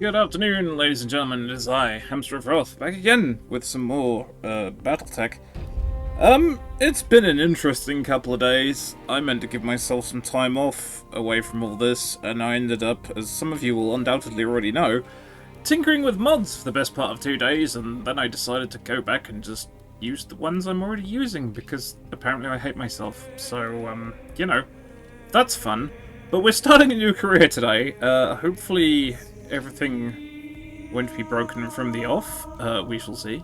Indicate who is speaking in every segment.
Speaker 1: Good afternoon, ladies and gentlemen. It is I, Hamster of Wrath, back again with some more Battletech. It's been an interesting couple of days. I meant to give myself some time off away from all this, and I ended up, as some of you will undoubtedly already know, tinkering with mods for the best part of 2 days, and then I decided to go back and just use the ones I'm already using, because apparently I hate myself. So, you know, that's fun. But we're starting a new career today. Hopefully everything won't be broken from the off. We shall see.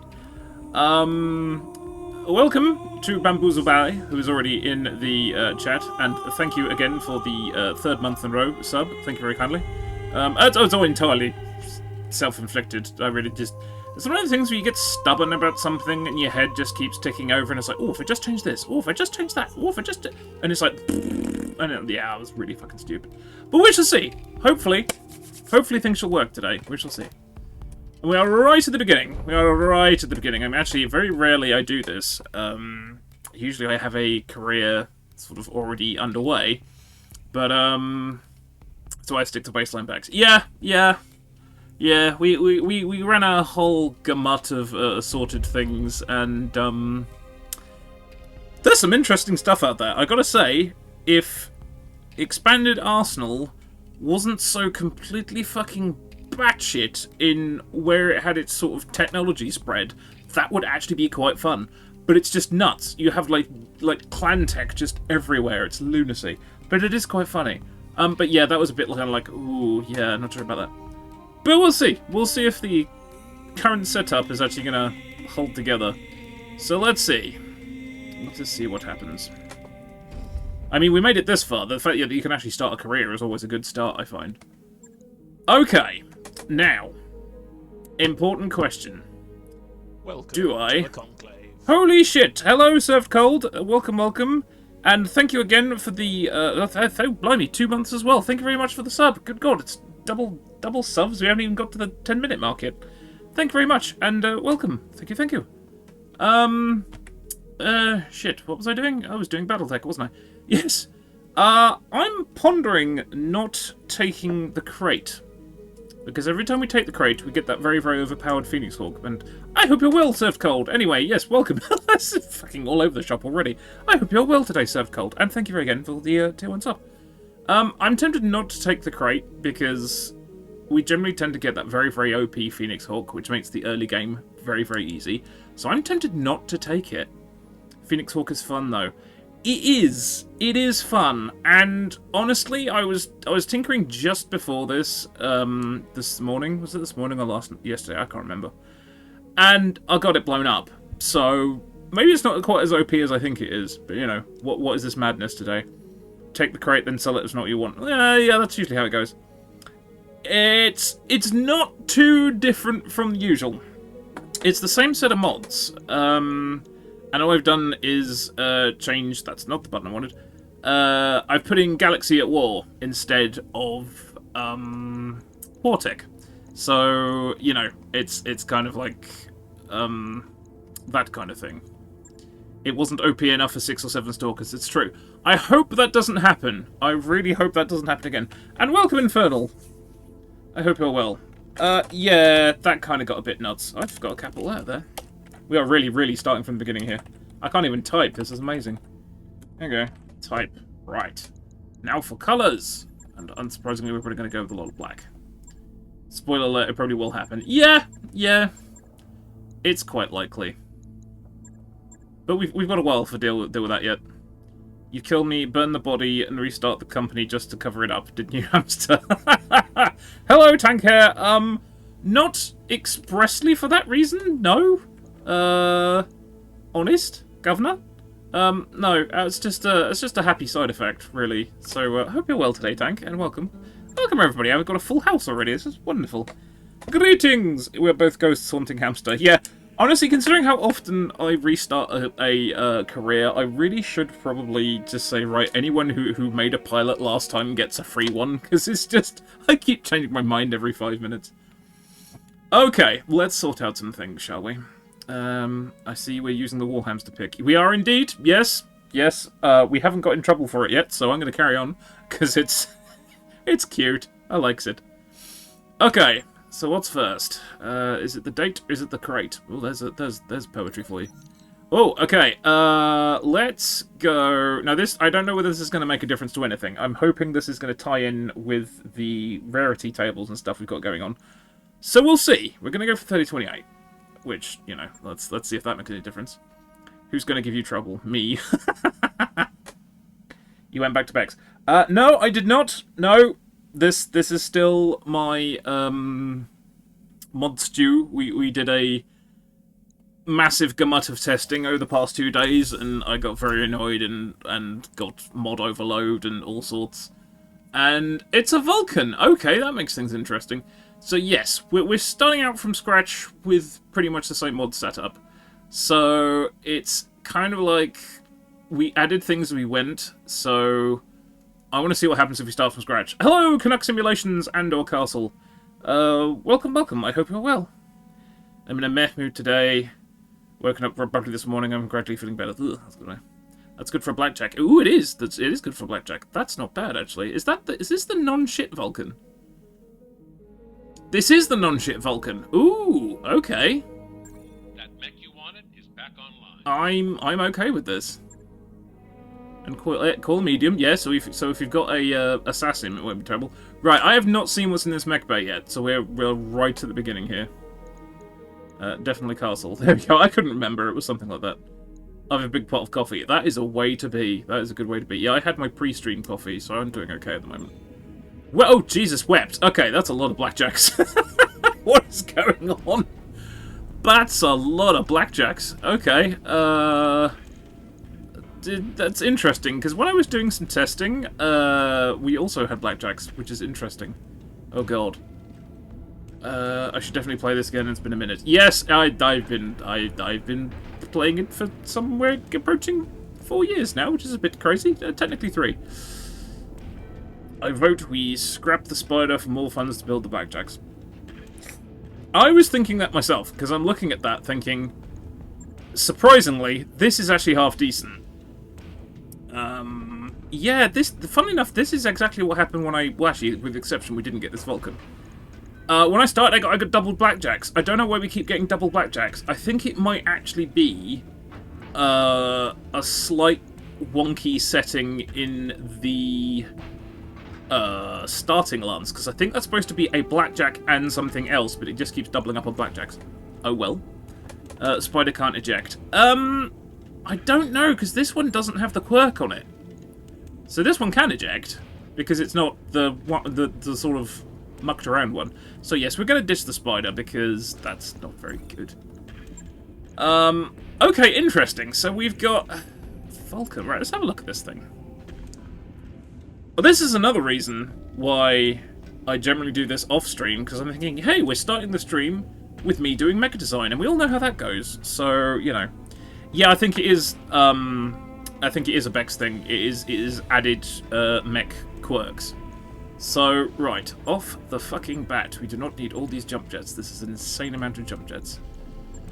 Speaker 1: Welcome to Bamboozle Ballet, who is already in the chat, and thank you again for the 3rd month in a row sub. Thank you very kindly. It's all entirely self-inflicted. I really just... It's one of the things where you get stubborn about something and your head just keeps ticking over and it's like, oh, if I just change this, oh, if I just change that, oh, if I just... And it's like... And yeah, I was really fucking stupid. But we shall see. Hopefully things shall work today. We shall see. We are right at the beginning. We are right at the beginning. I mean, actually, very rarely I do this. Usually I have a career sort of already underway. But, so I stick to baseline packs. Yeah, we ran a whole gamut of assorted things, and, there's some interesting stuff out there. I gotta say, if Expanded Arsenal wasn't so completely fucking batshit in where it had its sort of technology spread, that would actually be quite fun. But it's just nuts. You have like clan tech just everywhere. It's lunacy. But it is quite funny. But yeah, that was a bit kind of like, ooh, yeah, not sure about that. But we'll see. We'll see if the current setup is actually gonna hold together. So let's see. Let's just see what happens. I mean, we made it this far. The fact that you can actually start a career is always a good start, I find. Okay, now, important question.
Speaker 2: Welcome
Speaker 1: Do I?
Speaker 2: to the conclave.
Speaker 1: Holy shit! Hello, Served Cold. Welcome. And thank you again for the, blimey, 2 months as well. Thank you very much for the sub. Good God, it's double subs. We haven't even got to the 10-minute mark yet. Thank you very much, and welcome. Thank you. Shit, what was I doing? I was doing Battletech, wasn't I? Yes. I'm pondering not taking the crate. Because every time we take the crate, we get that very, very overpowered Phoenix Hawk. And I hope you're well, Served Cold. Anyway, yes, welcome. That's fucking all over the shop already. I hope you're well today, Served Cold. And thank you very again for the tier 1 sub. I'm tempted not to take the crate because we generally tend to get that very, very OP Phoenix Hawk, which makes the early game very, very easy. So I'm tempted not to take it. Phoenix Hawk is fun, though. It is fun, and honestly, I was tinkering just before this, this morning. Was it this morning or yesterday? I can't remember. And I got it blown up. So maybe it's not quite as OP as I think it is. But you know, what is this madness today? Take the crate, then sell it as not what you want. Yeah, that's usually how it goes. It's not too different from the usual. It's the same set of mods. And all I've done is change... That's not the button I wanted. I've put in Galaxy at War instead of Wartech. So, you know, it's kind of like that kind of thing. It wasn't OP enough for 6 or 7 Stalkers, it's true. I hope that doesn't happen. I really hope that doesn't happen again. And welcome, Infernal. I hope you're well. Yeah, that kind of got a bit nuts. I forgot a capital letter there. We are really, really starting from the beginning here. I can't even type. This is amazing. There you go. Type. Right. Now for colours. And unsurprisingly, we're probably going to go with a lot of black. Spoiler alert, it probably will happen. Yeah. It's quite likely. But we've got a while to deal with that yet. You kill me, burn the body, and restart the company just to cover it up, didn't you, Hamster? Hello, Tank Hair. Not expressly for that reason, no. Honest, Governor? No, it's just a happy side effect, really. So, hope you're well today, Tank, and welcome. Welcome, everybody. I've got a full house already. This is wonderful. Greetings! We're both ghosts haunting Hamster. Yeah, honestly, considering how often I restart a career, I really should probably just say, right, anyone who made a pilot last time gets a free one, because it's just, I keep changing my mind every 5 minutes. Okay, let's sort out some things, shall we? I see we're using the Warhamster pick. We are indeed, yes. We haven't got in trouble for it yet, so I'm going to carry on, because it's cute. I likes it. Okay, So what's first? Is it the date? Or is it the crate? Oh, there's poetry for you. Oh, okay. Let's go. Now this, I don't know whether this is going to make a difference to anything. I'm hoping this is going to tie in with the rarity tables and stuff we've got going on. So we'll see. We're going to go for 3028, which, you know, let's see if that makes any difference. Who's going to give you trouble? Me. You went back to Bex. No, I did not. No, this is still my mod stew. We did a massive gamut of testing over the past 2 days, and I got very annoyed and got mod overload and all sorts. And it's a Vulcan. Okay, that makes things interesting. So yes, we're starting out from scratch with pretty much the same mod setup. So it's kind of like we added things as we went, so I want to see what happens if we start from scratch. Hello, Canuck Simulations and/or Castle. Welcome. I hope you're well. I'm in a meh mood today. Woken up abruptly this morning. I'm gradually feeling better. Ugh, that's good. That's good for a blackjack. Ooh, it is. It is good for a blackjack. That's not bad, actually. Is this the non-shit Vulcan? This is the non-shit Vulcan. Ooh, okay.
Speaker 2: That mech you wanted is back online.
Speaker 1: I'm okay with this. And call medium. Yeah. So if you've got a assassin, it won't be terrible. Right. I have not seen what's in this mech bay yet, so we're right at the beginning here. Definitely castle. There we go. I couldn't remember. It was something like that. I have a big pot of coffee. That is a way to be. That is a good way to be. Yeah, I had my pre-stream coffee, so I'm doing okay at the moment. Well, oh, Jesus wept. Okay, that's a lot of blackjacks. What is going on? That's a lot of blackjacks. Okay. That's interesting, because when I was doing some testing, we also had blackjacks, which is interesting. Oh, God. I should definitely play this again. It's been a minute. Yes, I've been playing it for somewhere approaching 4 years now, which is a bit crazy. Technically 3. I vote we scrap the spider for more funds to build the blackjacks. I was thinking that myself, because I'm looking at that thinking, surprisingly, this is actually half decent. Yeah, funnily enough, this is exactly what happened when well, actually, with the exception we didn't get this Vulcan. When I started, I got double blackjacks. I don't know why we keep getting double blackjacks. I think it might actually be a slight wonky setting in the starting lance, because I think that's supposed to be a blackjack and something else, but it just keeps doubling up on blackjacks. Oh well. Spider can't eject. I don't know, because this one doesn't have the quirk on it. So this one can eject, because it's not the sort of mucked around one. So yes, we're going to ditch the spider, because that's not very good. Okay, interesting. So we've got Vulcan. Right, let's have a look at this thing. Well, this is another reason why I generally do this off-stream, because I'm thinking, hey, we're starting the stream with me doing mecha design, and we all know how that goes. So, you know. Yeah, I think it is a Bex thing. It is added mech quirks. So, right, off the fucking bat. We do not need all these jump jets. This is an insane amount of jump jets.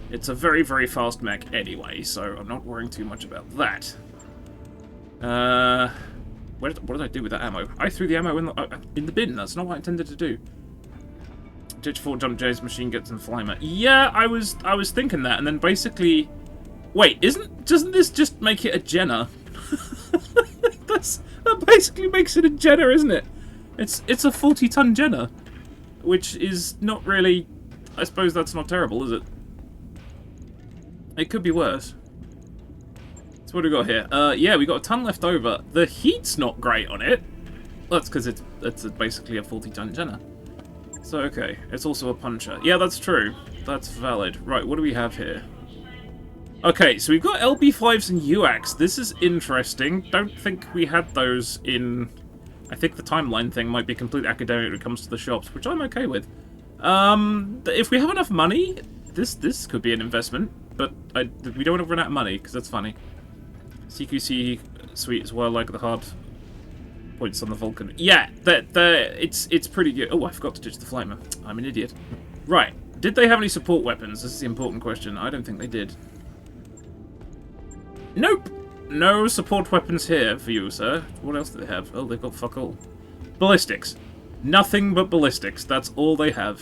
Speaker 1: It's a very, very fast mech anyway, so I'm not worrying too much about that. What did I do with that ammo? I threw the ammo in the bin. That's not what I intended to do. Ditch 4 jump jets, machine guns, and flymer. Yeah, I was thinking that, and then basically... Wait, doesn't this just make it a Jenner? That basically makes it a Jenner, isn't it? It's a 40-ton Jenner, which is not really... I suppose that's not terrible, is it? It could be worse. So what do we got here? Yeah, we got a ton left over. The heat's not great on it. Well, that's because it's basically a 40-ton Jenner. So, okay. It's also a puncher. Yeah, that's true. That's valid. Right, what do we have here? Okay, so we've got LB5s and UACs. This is interesting. Don't think we had those in... I think the timeline thing might be completely academic when it comes to the shops, which I'm okay with. If we have enough money, this could be an investment, but we don't want to run out of money, because that's funny. CQC suite as well, like the hard points on the Vulcan. Yeah, it's pretty good. Oh, I forgot to ditch the flamer. I'm an idiot. Right, did they have any support weapons? This is the important question. I don't think they did. Nope! No support weapons here for you, sir. What else do they have? Oh, they've got fuck all. Ballistics. Nothing but ballistics. That's all they have.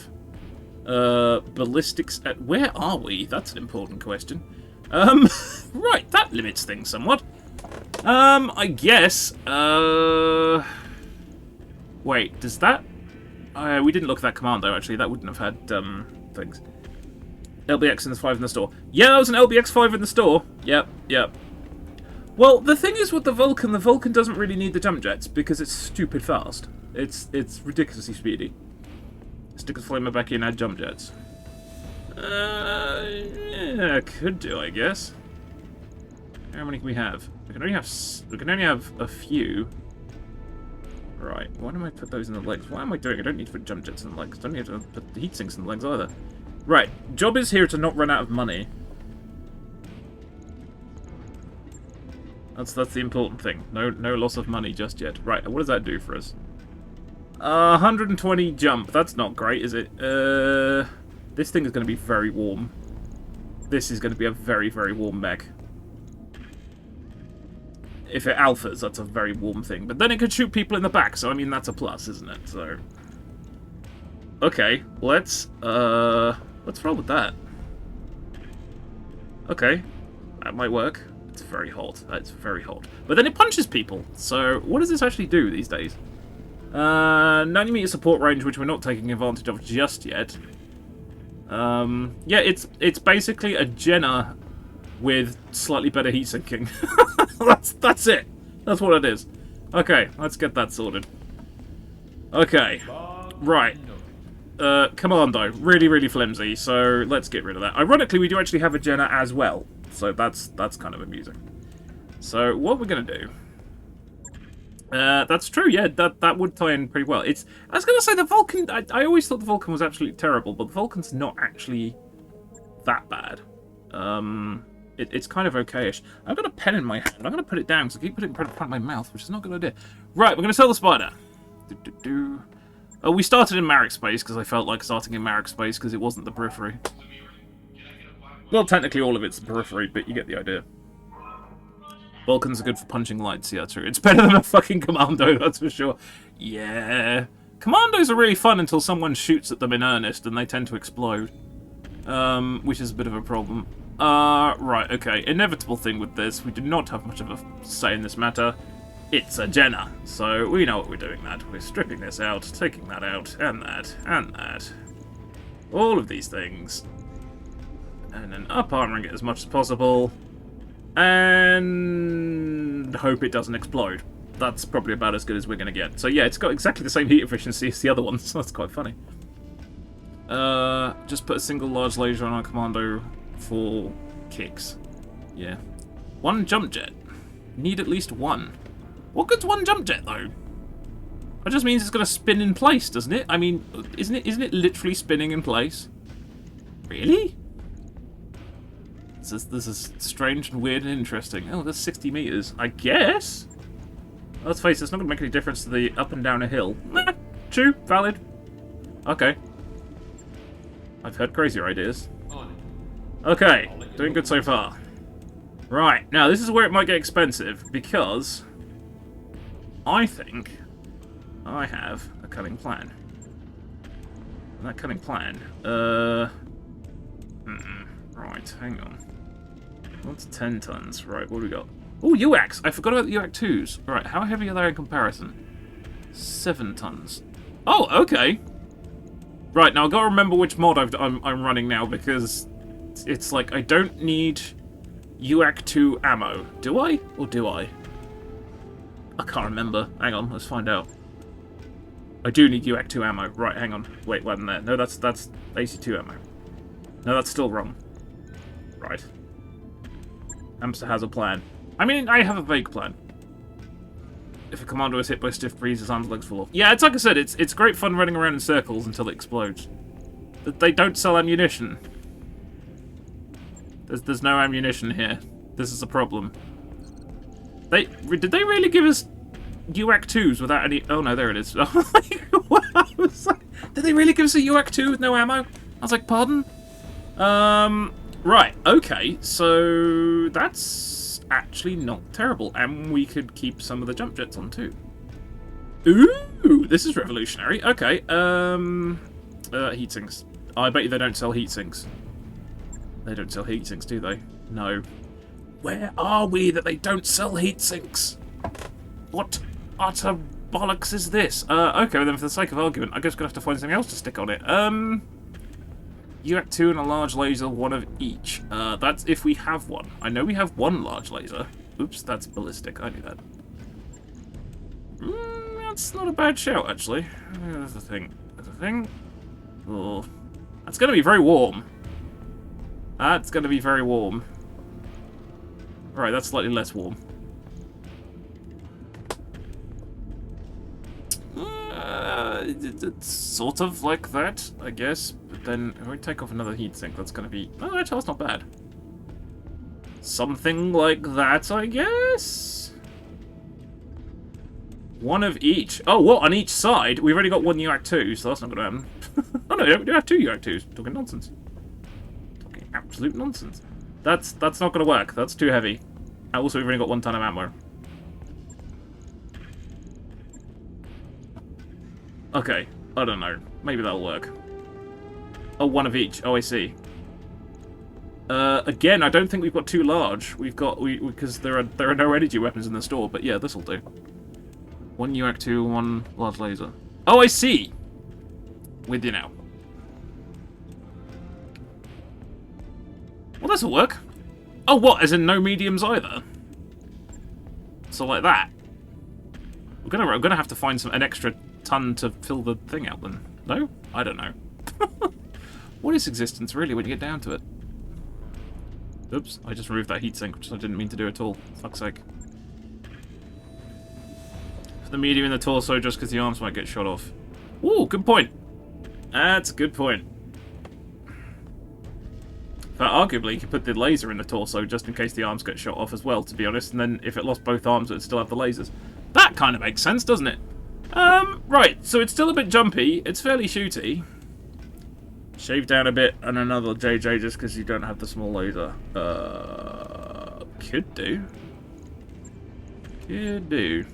Speaker 1: Ballistics at... Where are we? That's an important question. Right, that limits things somewhat. I guess, Wait, does that... we didn't look at that commando, actually. That wouldn't have had, things. LBX in the 5 in the store. Yeah, that was an LBX 5 in the store. Yep. Well, the thing is with the Vulcan doesn't really need the jump jets because it's stupid fast. It's ridiculously speedy. Stick a flamer back in, add jump jets. Yeah, could do, I guess. How many can we have? We can only have a few. Right, why don't I put those in the legs? Why am I doing? I don't need to put jump jets in the legs. I don't need to put the heat sinks in the legs either. Right, job is here to not run out of money. That's the important thing. No loss of money just yet. Right, what does that do for us? 120 jump. That's not great, is it? This thing is going to be very warm. This is going to be a very, very warm mech. If it alphas, that's a very warm thing. But then it could shoot people in the back, so I mean that's a plus, isn't it? So, okay, let's roll with that. Okay, that might work. It's very hot. It's very hot. But then it punches people. So what does this actually do these days? 90 meter support range, which we're not taking advantage of just yet. Yeah, it's basically a Jenna with slightly better heat sinking. That's it. That's what it is. Okay, let's get that sorted. Okay, right. Commando, really, really flimsy. So let's get rid of that. Ironically, we do actually have a Jenna as well, so that's kind of amusing. So what we're gonna do? That's true. Yeah, that would tie in pretty well. I was gonna say the Vulcan. I always thought the Vulcan was absolutely terrible, but the Vulcan's not actually that bad. It's kind of okay-ish. I've got a pen in my hand. I'm going to put it down because I keep putting it in front of my mouth, which is not a good idea. Right, we're going to sell the spider. Oh, we started in Marek space because I felt like starting in Marek space because it wasn't the periphery. Well, technically all of it's the periphery, but you get the idea. Vulcans are good for punching lights, yeah, true. It's better than a fucking commando, that's for sure. Yeah. Commandos are really fun until someone shoots at them in earnest and they tend to explode. Which is a bit of a problem. Right, okay. Inevitable thing with this, we do not have much of a say in this matter. It's a Jenna, so we know what we're doing that. We're stripping this out, taking that out, and that, and that. All of these things. And then up-armoring it as much as possible. And hope it doesn't explode. That's probably about as good as we're going to get. So yeah, it's got exactly the same heat efficiency as the other ones, so that's quite funny. Just put a single large laser on our commando for kicks. Yeah. One jump jet. Need at least one. What good's one jump jet, though? That just means it's going to spin in place, doesn't it? I mean, isn't it literally spinning in place? Really? This is strange and weird and interesting. Oh, that's 60 meters. I guess? Let's face it, it's not going to make any difference to the up and down a hill. Nah, true, valid. Okay. I've heard crazier ideas. Okay, doing good so far. Right, now this is where it might get expensive, because I think I have a cunning plan. And that cunning plan, right, hang on. What's 10 tons? Right, what do we got? Oh, UACs! I forgot about the UAC 2s. Right, how heavy are they in comparison? 7 tons. Oh, okay. Right, now I've got to remember which mod I'm running now, because it's like, I don't need UAC 2 ammo. Do I? Or do I? I can't remember. Hang on, let's find out. I do need UAC 2 ammo. Right, hang on. Wait, wasn't there? No, that's AC2 ammo. No, that's still wrong. Right. Hamster has a plan. I mean, I have a vague plan. If a commando is hit by stiff breeze, his arms and legs fall off. Yeah, it's like I said, it's great fun running around in circles until it explodes. They don't sell ammunition. There's no ammunition here. This is a problem. Did they really give us UAC 2s without any... Oh no, there it is. Oh my God. Did they really give us a UAC 2 with no ammo? I was like, pardon? Right, okay, so that's actually not terrible, and we could keep some of the jump jets on too. Ooh, this is revolutionary. Okay, heat sinks. I bet you they don't sell heat sinks. They don't sell heat sinks, do they? No. Where are we that they don't sell heat sinks? What utter bollocks is this? Okay, then for the sake of argument, I guess we're going to have to find something else to stick on it. UAC 2 and a large laser, one of each. That's if we have one. I know we have one large laser. Oops, that's ballistic. I knew that. That's not a bad shout, actually. There's the thing. There's the thing. Oh, that's going to be very warm. That's going to be very warm. Right, that's slightly less warm. It's sort of like that, I guess. But then, if we take off another heatsink, that's going to be... Oh, actually, that's not bad. Something like that, I guess? One of each. Oh, what? On each side? We've already got one UAC 2, so that's not going to happen. Oh, no, we do have two UAC 2s. Talking nonsense. Talking absolute nonsense. That's not going to work. That's too heavy. Also, we've only got 1 ton of ammo. Okay, I don't know. Maybe that'll work. Oh, one of each. Oh, I see. Again, I don't think we've got too large. We've got because there are no energy weapons in the store. But yeah, this'll do. 1 UAC 2, 1 large laser. Oh, I see. With you now. Well, this'll work. Oh, what? As in no mediums either? So like that. We're gonna have to find an extra ton to fill the thing out then. No? I don't know. What is existence really when you get down to it? Oops, I just removed that heatsink, which I didn't mean to do at all. Fuck's sake. For the medium in the torso, just because the arms might get shot off. Ooh, good point. That's a good point. But arguably, you could put the laser in the torso just in case the arms get shot off as well, to be honest. And then if it lost both arms, it would still have the lasers. That kind of makes sense, doesn't it? Right, so it's still a bit jumpy. It's fairly shooty. Shave down a bit and another JJ just because you don't have the small laser. Could do. Could do.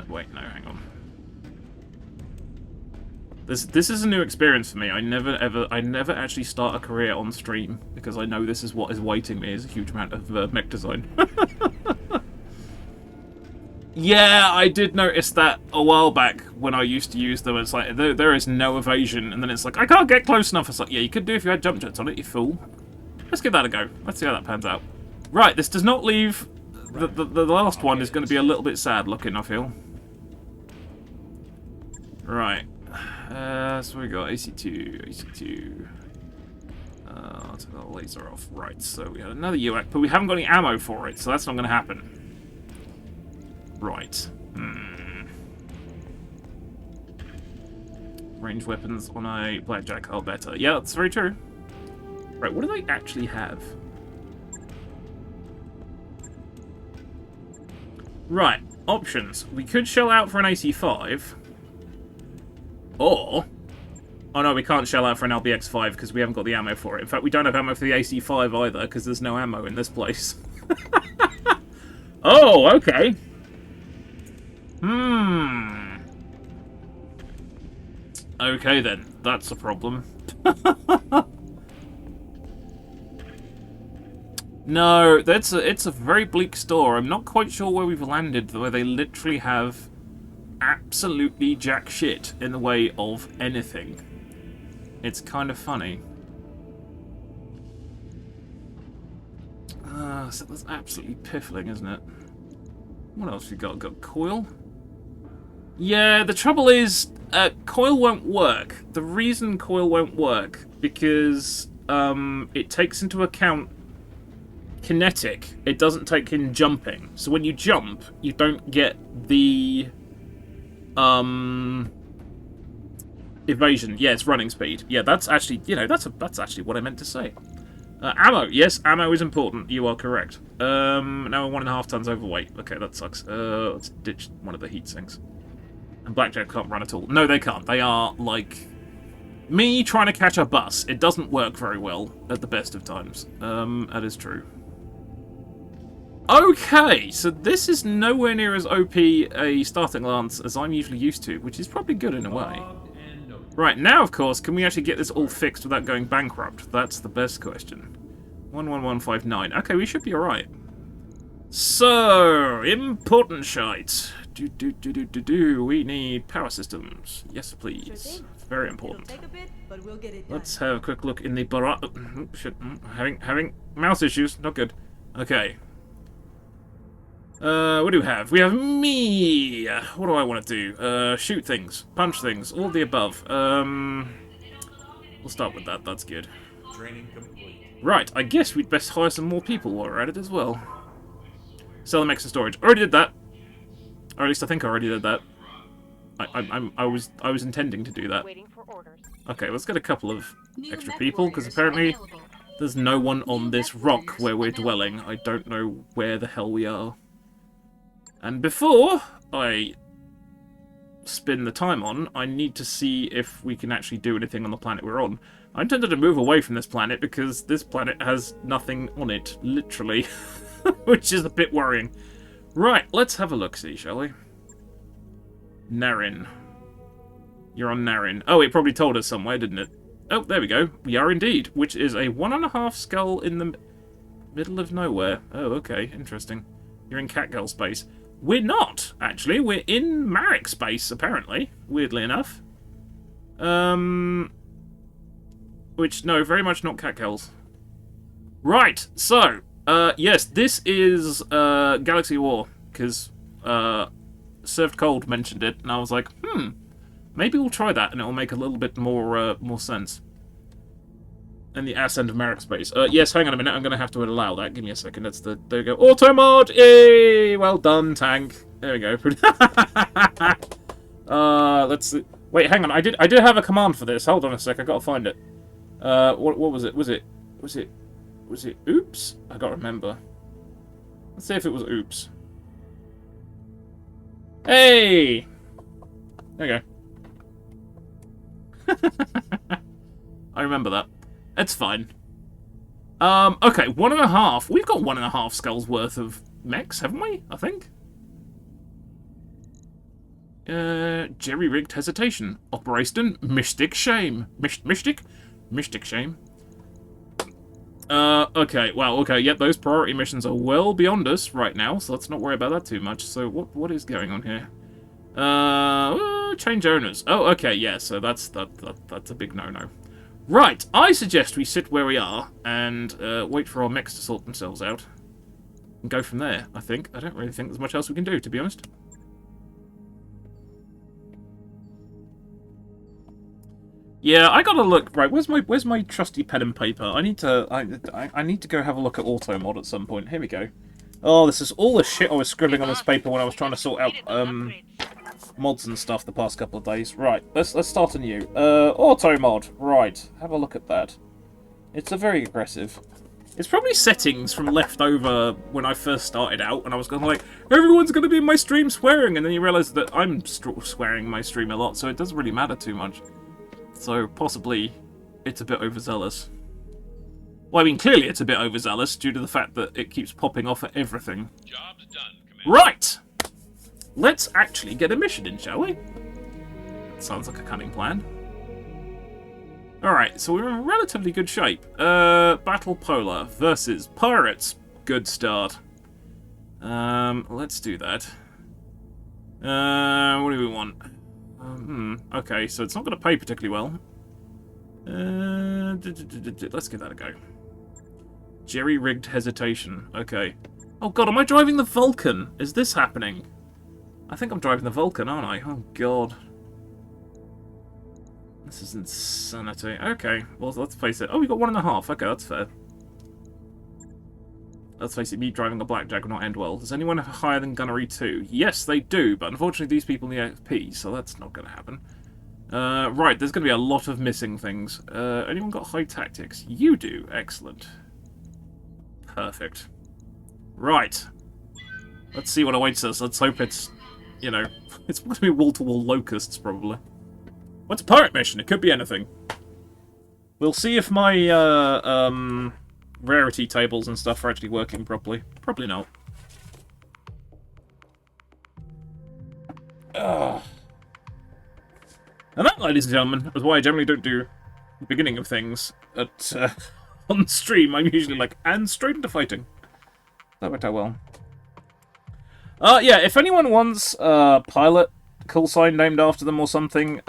Speaker 1: Wait, no, hang on. This is a new experience for me. I never actually start a career on stream because I know this is what is awaiting me is a huge amount of mech design. Yeah, I did notice that a while back when I used to use them. It's like there is no evasion, and then it's like I can't get close enough. It's like yeah, you could do if you had jump jets on it, you fool. Let's give that a go. Let's see how that pans out. Right, this does not leave. The last one is going to be a little bit sad looking, I feel. Right. So we got AC2. Let's take the laser off. Right, so we had another UAC, but we haven't got any ammo for it, so that's not going to happen. Right. Ranged weapons on a blackjack are better. Yeah, that's very true. Right, what do they actually have? Right, options. We could shell out for an AC5. Or... Oh no, we can't shell out for an LBX5 because we haven't got the ammo for it. In fact, we don't have ammo for the AC5 either because there's no ammo in this place. Oh, okay. Okay then, that's a problem. No, it's a very bleak store. I'm not quite sure where we've landed, where they literally have absolutely jack shit in the way of anything. It's kind of funny. So that's absolutely piffling, isn't it? What else we got? Got coil? Yeah, the trouble is, coil won't work. The reason coil won't work, because it takes into account kinetic. It doesn't take in jumping. So when you jump, you don't get the evasion. Yeah, it's running speed. Yeah, that's actually, you know, that's actually what I meant to say. Ammo. Yes, ammo is important. You are correct. Now we're 1.5 tons overweight. Okay, that sucks. Let's ditch one of the heat sinks. And Blackjack can't run at all. No, they can't. They are, like, me trying to catch a bus. It doesn't work very well at the best of times. That is true. Okay, so this is nowhere near as OP a starting lance as I'm usually used to, which is probably good in a way. Right, now, of course, can we actually get this all fixed without going bankrupt? That's the best question. 11159. Okay, we should be alright. So, important shite. We need power systems. Yes, please. Very important. Let's have a quick look in the shit, having mouse issues. Not good. Okay. What do we have? We have me! What do I want to do? Shoot things. Punch things. All the above. We'll start with that. That's good.
Speaker 3: Training complete.
Speaker 1: Right, I guess we'd best hire some more people while we're at it as well. Sell them extra storage. Already did that. Or at least I think I already did that. I was intending to do that. Okay, let's get a couple of extra people, because apparently there's no one on this rock where we're dwelling. I don't know where the hell we are. And before I spin the time on, I need to see if we can actually do anything on the planet we're on. I intended to move away from this planet because this planet has nothing on it, literally, which is a bit worrying. Right, let's have a look-see, shall we? Narin. You're on Narin. Oh, it probably told us somewhere, didn't it? Oh, there we go. We are indeed, which is a 1.5 skull in the middle of nowhere. Oh, okay, interesting. You're in Catgirl space. We're not, actually. We're in Marek space, apparently, weirdly enough. Which, no, very much not Catgirls. Right, so, yes, this is Galaxy War, because Served Cold mentioned it, and I was like, maybe we'll try that, and it'll make a little bit more sense. And the ass end of Marek space. Yes, hang on a minute, I'm going to have to allow that. Give me a second, that's the... There we go. Auto mod! Yay! Well done, tank. There we go. Let's see. Wait, hang on, I did have a command for this. Hold on a sec, I gotta find it. What was it? Was it oops? I can't remember. Let's see if it was oops. Hey! There you go. I remember that. It's fine. Okay, 1.5. We've got 1.5 skulls worth of mechs, haven't we? I think. Jerry-rigged hesitation. Operation Mystic Shame. Mystic Shame. Okay, well, okay, yep, those priority missions are well beyond us right now, so let's not worry about that too much. So, what is going on here? Change owners. Oh, okay, yeah, so that's a big no-no. Right, I suggest we sit where we are and wait for our mechs to sort themselves out. And go from there, I think. I don't really think there's much else we can do, to be honest. Yeah, I gotta look. Right, where's my trusty pen and paper? I need to go have a look at auto mod at some point. Here we go. Oh, this is all the shit I was scribbling on this paper when I was trying to sort out mods and stuff the past couple of days. Right, let's start anew. Auto mod. Right, have a look at that. It's a very aggressive. It's probably settings from leftover when I first started out, and I was going like, everyone's going to be in my stream swearing, and then you realise that I'm swearing in my stream a lot, so it doesn't really matter too much. So, possibly, it's a bit overzealous. Well, I mean, clearly it's a bit overzealous due to the fact that it keeps popping off at everything.
Speaker 2: Job's done, Commander.
Speaker 1: Right! Let's actually get a mission in, shall we? Sounds like a cunning plan. Alright, so we're in relatively good shape. Battle Polar versus Pirates. Good start. Let's do that. What do we want? Okay, so it's not going to pay particularly well. Let's give that a go. Jerry-rigged hesitation. Okay. Oh god, am I driving the Vulcan? Is this happening? I think I'm driving the Vulcan, aren't I? Oh god. This is insanity. Okay, well, let's face it. Oh, we got 1.5. Okay, that's fair. Let's face it, me driving a Blackjack will not end well. Does anyone have higher than Gunnery 2? Yes, they do, but unfortunately these people need XP, so that's not going to happen. Right, there's going to be a lot of missing things. Anyone got high tactics? You do. Excellent. Perfect. Right. Let's see what awaits us. Let's hope it's, you know, it's going to be wall-to-wall locusts, probably. What's a pirate mission? It could be anything. We'll see if my, rarity tables and stuff are actually working properly. Probably not. Ugh. And that, ladies and gentlemen, is why I generally don't do the beginning of things at, on stream. I'm usually like, and straight into fighting. That worked out well. Yeah, if anyone wants a pilot call sign named after them or something,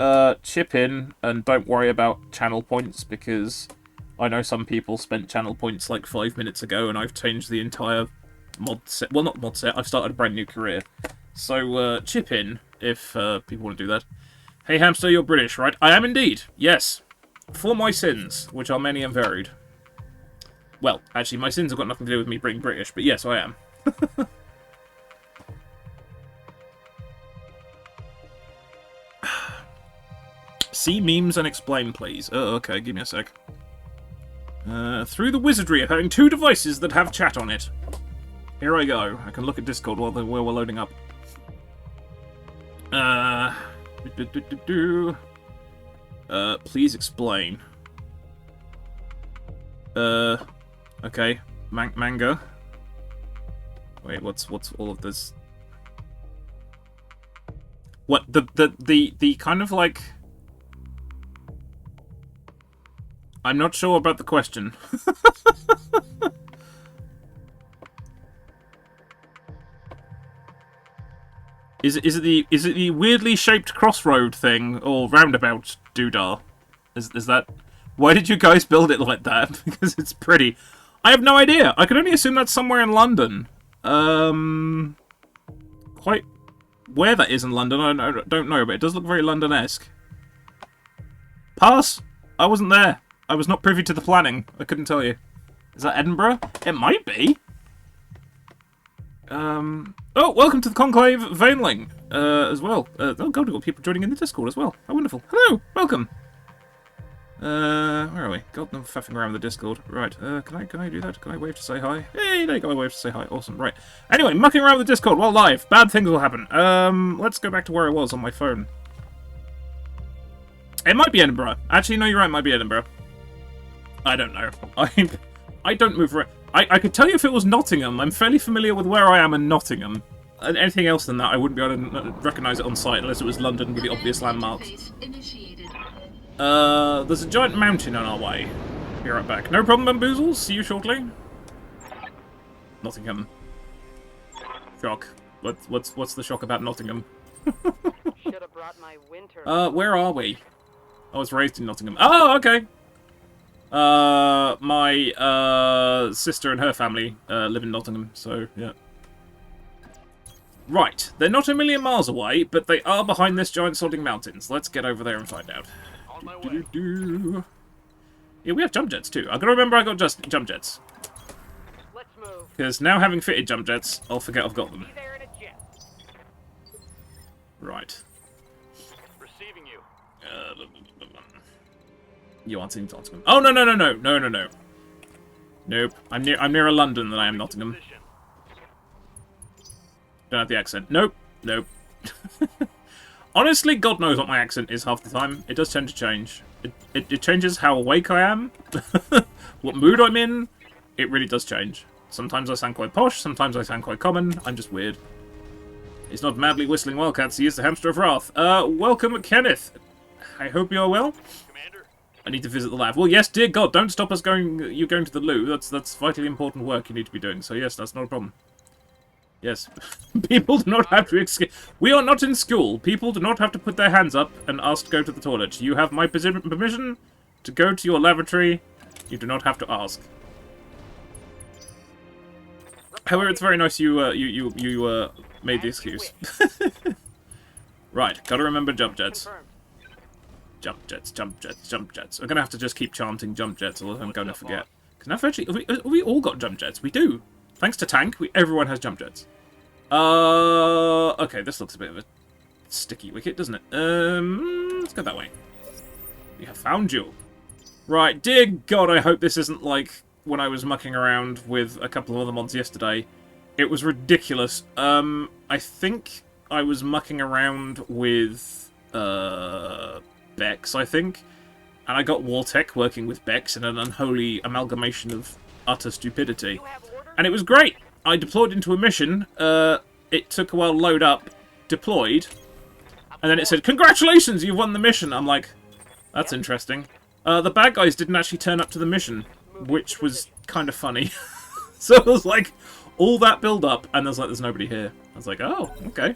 Speaker 1: chip in and don't worry about channel points, because I know some people spent channel points like 5 minutes ago and I've changed the entire mod set. Well, not mod set, I've started a brand new career. So, chip in if people want to do that. Hey Hamster, you're British, right? I am indeed, yes. For my sins, which are many and varied. Well, actually, my sins have got nothing to do with me being British, but yes, I am. See memes and explain, please. Oh, okay, give me a sec. Through the wizardry of having 2 devices that have chat on it. Here I go. I can look at Discord while we're loading up. Please explain. Okay. Manga. Wait, what's all of this? What, the kind of like... I'm not sure about the question. Is it the weirdly shaped crossroad thing or roundabout doodah? Is that? Why did you guys build it like that? Because it's pretty. I have no idea. I can only assume that's somewhere in London. Quite where that is in London, I don't know, but it does look very London-esque. Pass. I wasn't there. I was not privy to the planning. I couldn't tell you. Is that Edinburgh? It might be. Oh, welcome to the Conclave, Vainling, as well. Oh god, we've got people joining in the Discord as well. How wonderful. Hello, welcome. Where are we? God, I'm faffing around with the Discord. Right, can I do that? Can I wave to say hi? Hey, there you go, I wave to say hi. Awesome, right. Anyway, mucking around with the Discord while live. Bad things will happen. Let's go back to where I was on my phone. It might be Edinburgh. Actually, no, you're right, it might be Edinburgh. I don't know. I don't move around. I could tell you if it was Nottingham. I'm fairly familiar with where I am in Nottingham. And anything else than that, I wouldn't be able to recognise it on sight unless it was London with the obvious landmarks. There's a giant mountain on our way. Be right back. No problem, bamboozles. See you shortly. Nottingham. Shock. What's the shock about Nottingham? Where are we? I was raised in Nottingham. Oh, okay. My sister and her family live in Nottingham, so yeah. Right, they're not a million miles away, but they are behind this giant sodding mountains. Let's get over there and find out.
Speaker 2: On my way.
Speaker 1: Yeah, we have jump jets too. I've got to remember I got just jump jets.
Speaker 2: Let's move.
Speaker 1: Because now having fitted jump jets, I'll forget I've got them.
Speaker 2: Be there in a jet.
Speaker 1: Right.
Speaker 2: Receiving you.
Speaker 1: You aren't in Nottingham. Oh no. Nope. I'm nearer London than I am Nottingham. Don't have the accent. Nope. Honestly, God knows what my accent is half the time. It does tend to change. It changes how awake I am, what mood I'm in. It really does change. Sometimes I sound quite posh, sometimes I sound quite common. I'm just weird. He's not madly whistling wildcats, he is the hamster of wrath. Welcome, Kenneth. I hope you're well.
Speaker 2: Commander.
Speaker 1: I need to visit the lab. Well, yes, dear God, don't stop us going to the loo. That's vitally important work you need to be doing. So yes, that's not a problem. Yes. People do not have to escape. We are not in school. People do not have to put their hands up and ask to go to the toilet. You have my permission to go to your lavatory. You do not have to ask. However, it's very nice you made the excuse. Right, gotta remember jump jets. Jump jets. We're gonna have to just keep chanting jump jets, or I'm gonna forget. Because now, actually, have we all got jump jets? We do. Thanks to Tank, everyone has jump jets. Okay, this looks a bit of a sticky wicket, doesn't it? Let's go that way. We have found you. Right, dear God, I hope this isn't like when I was mucking around with a couple of other mods yesterday. It was ridiculous. I think I was mucking around with Bex, I think. And I got Wartech working with Bex in an unholy amalgamation of utter stupidity. And it was great. I deployed into a mission. It took a while to load up, deployed, And then it said, congratulations, you've won the mission. I'm like, that's interesting. The bad guys didn't actually turn up to the mission, which was kind of funny. So it was like, all that build-up, and there's nobody here. I was like, oh, okay.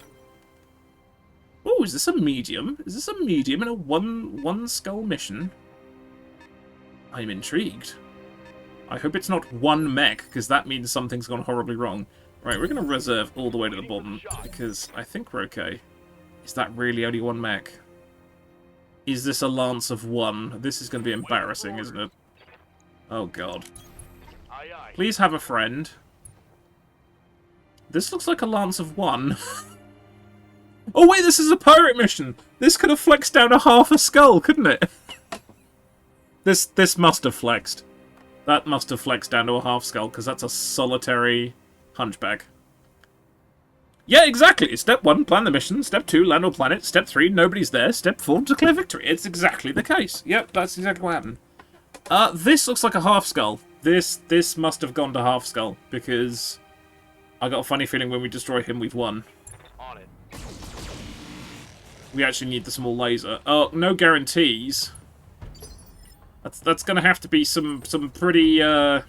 Speaker 1: Oh, is this a medium? Is this a medium in a one skull mission? I'm intrigued. I hope it's not one mech, because that means something's gone horribly wrong. Right, we're going to reserve all the way to the bottom, because I think we're okay. Is that really only one mech? Is this a lance of one? This is going to be embarrassing, isn't it? Oh, God. Please have a friend. This looks like a lance of one. Oh, wait, this is a pirate mission! This could have flexed down to half a skull, couldn't it? This must have flexed. That must have flexed down to a half skull, because that's a solitary hunchback. Yeah, exactly. Step 1, plan the mission. Step 2, land on planet. Step 3, nobody's there. Step 4, declare victory. It's exactly the case. Yep, that's exactly what happened. This looks like a half skull. This must have gone to half skull, because I got a funny feeling when we destroy him, we've won.
Speaker 2: On it.
Speaker 1: We actually need the small laser. Oh, no guarantees. That's gonna have to be some pretty, Oh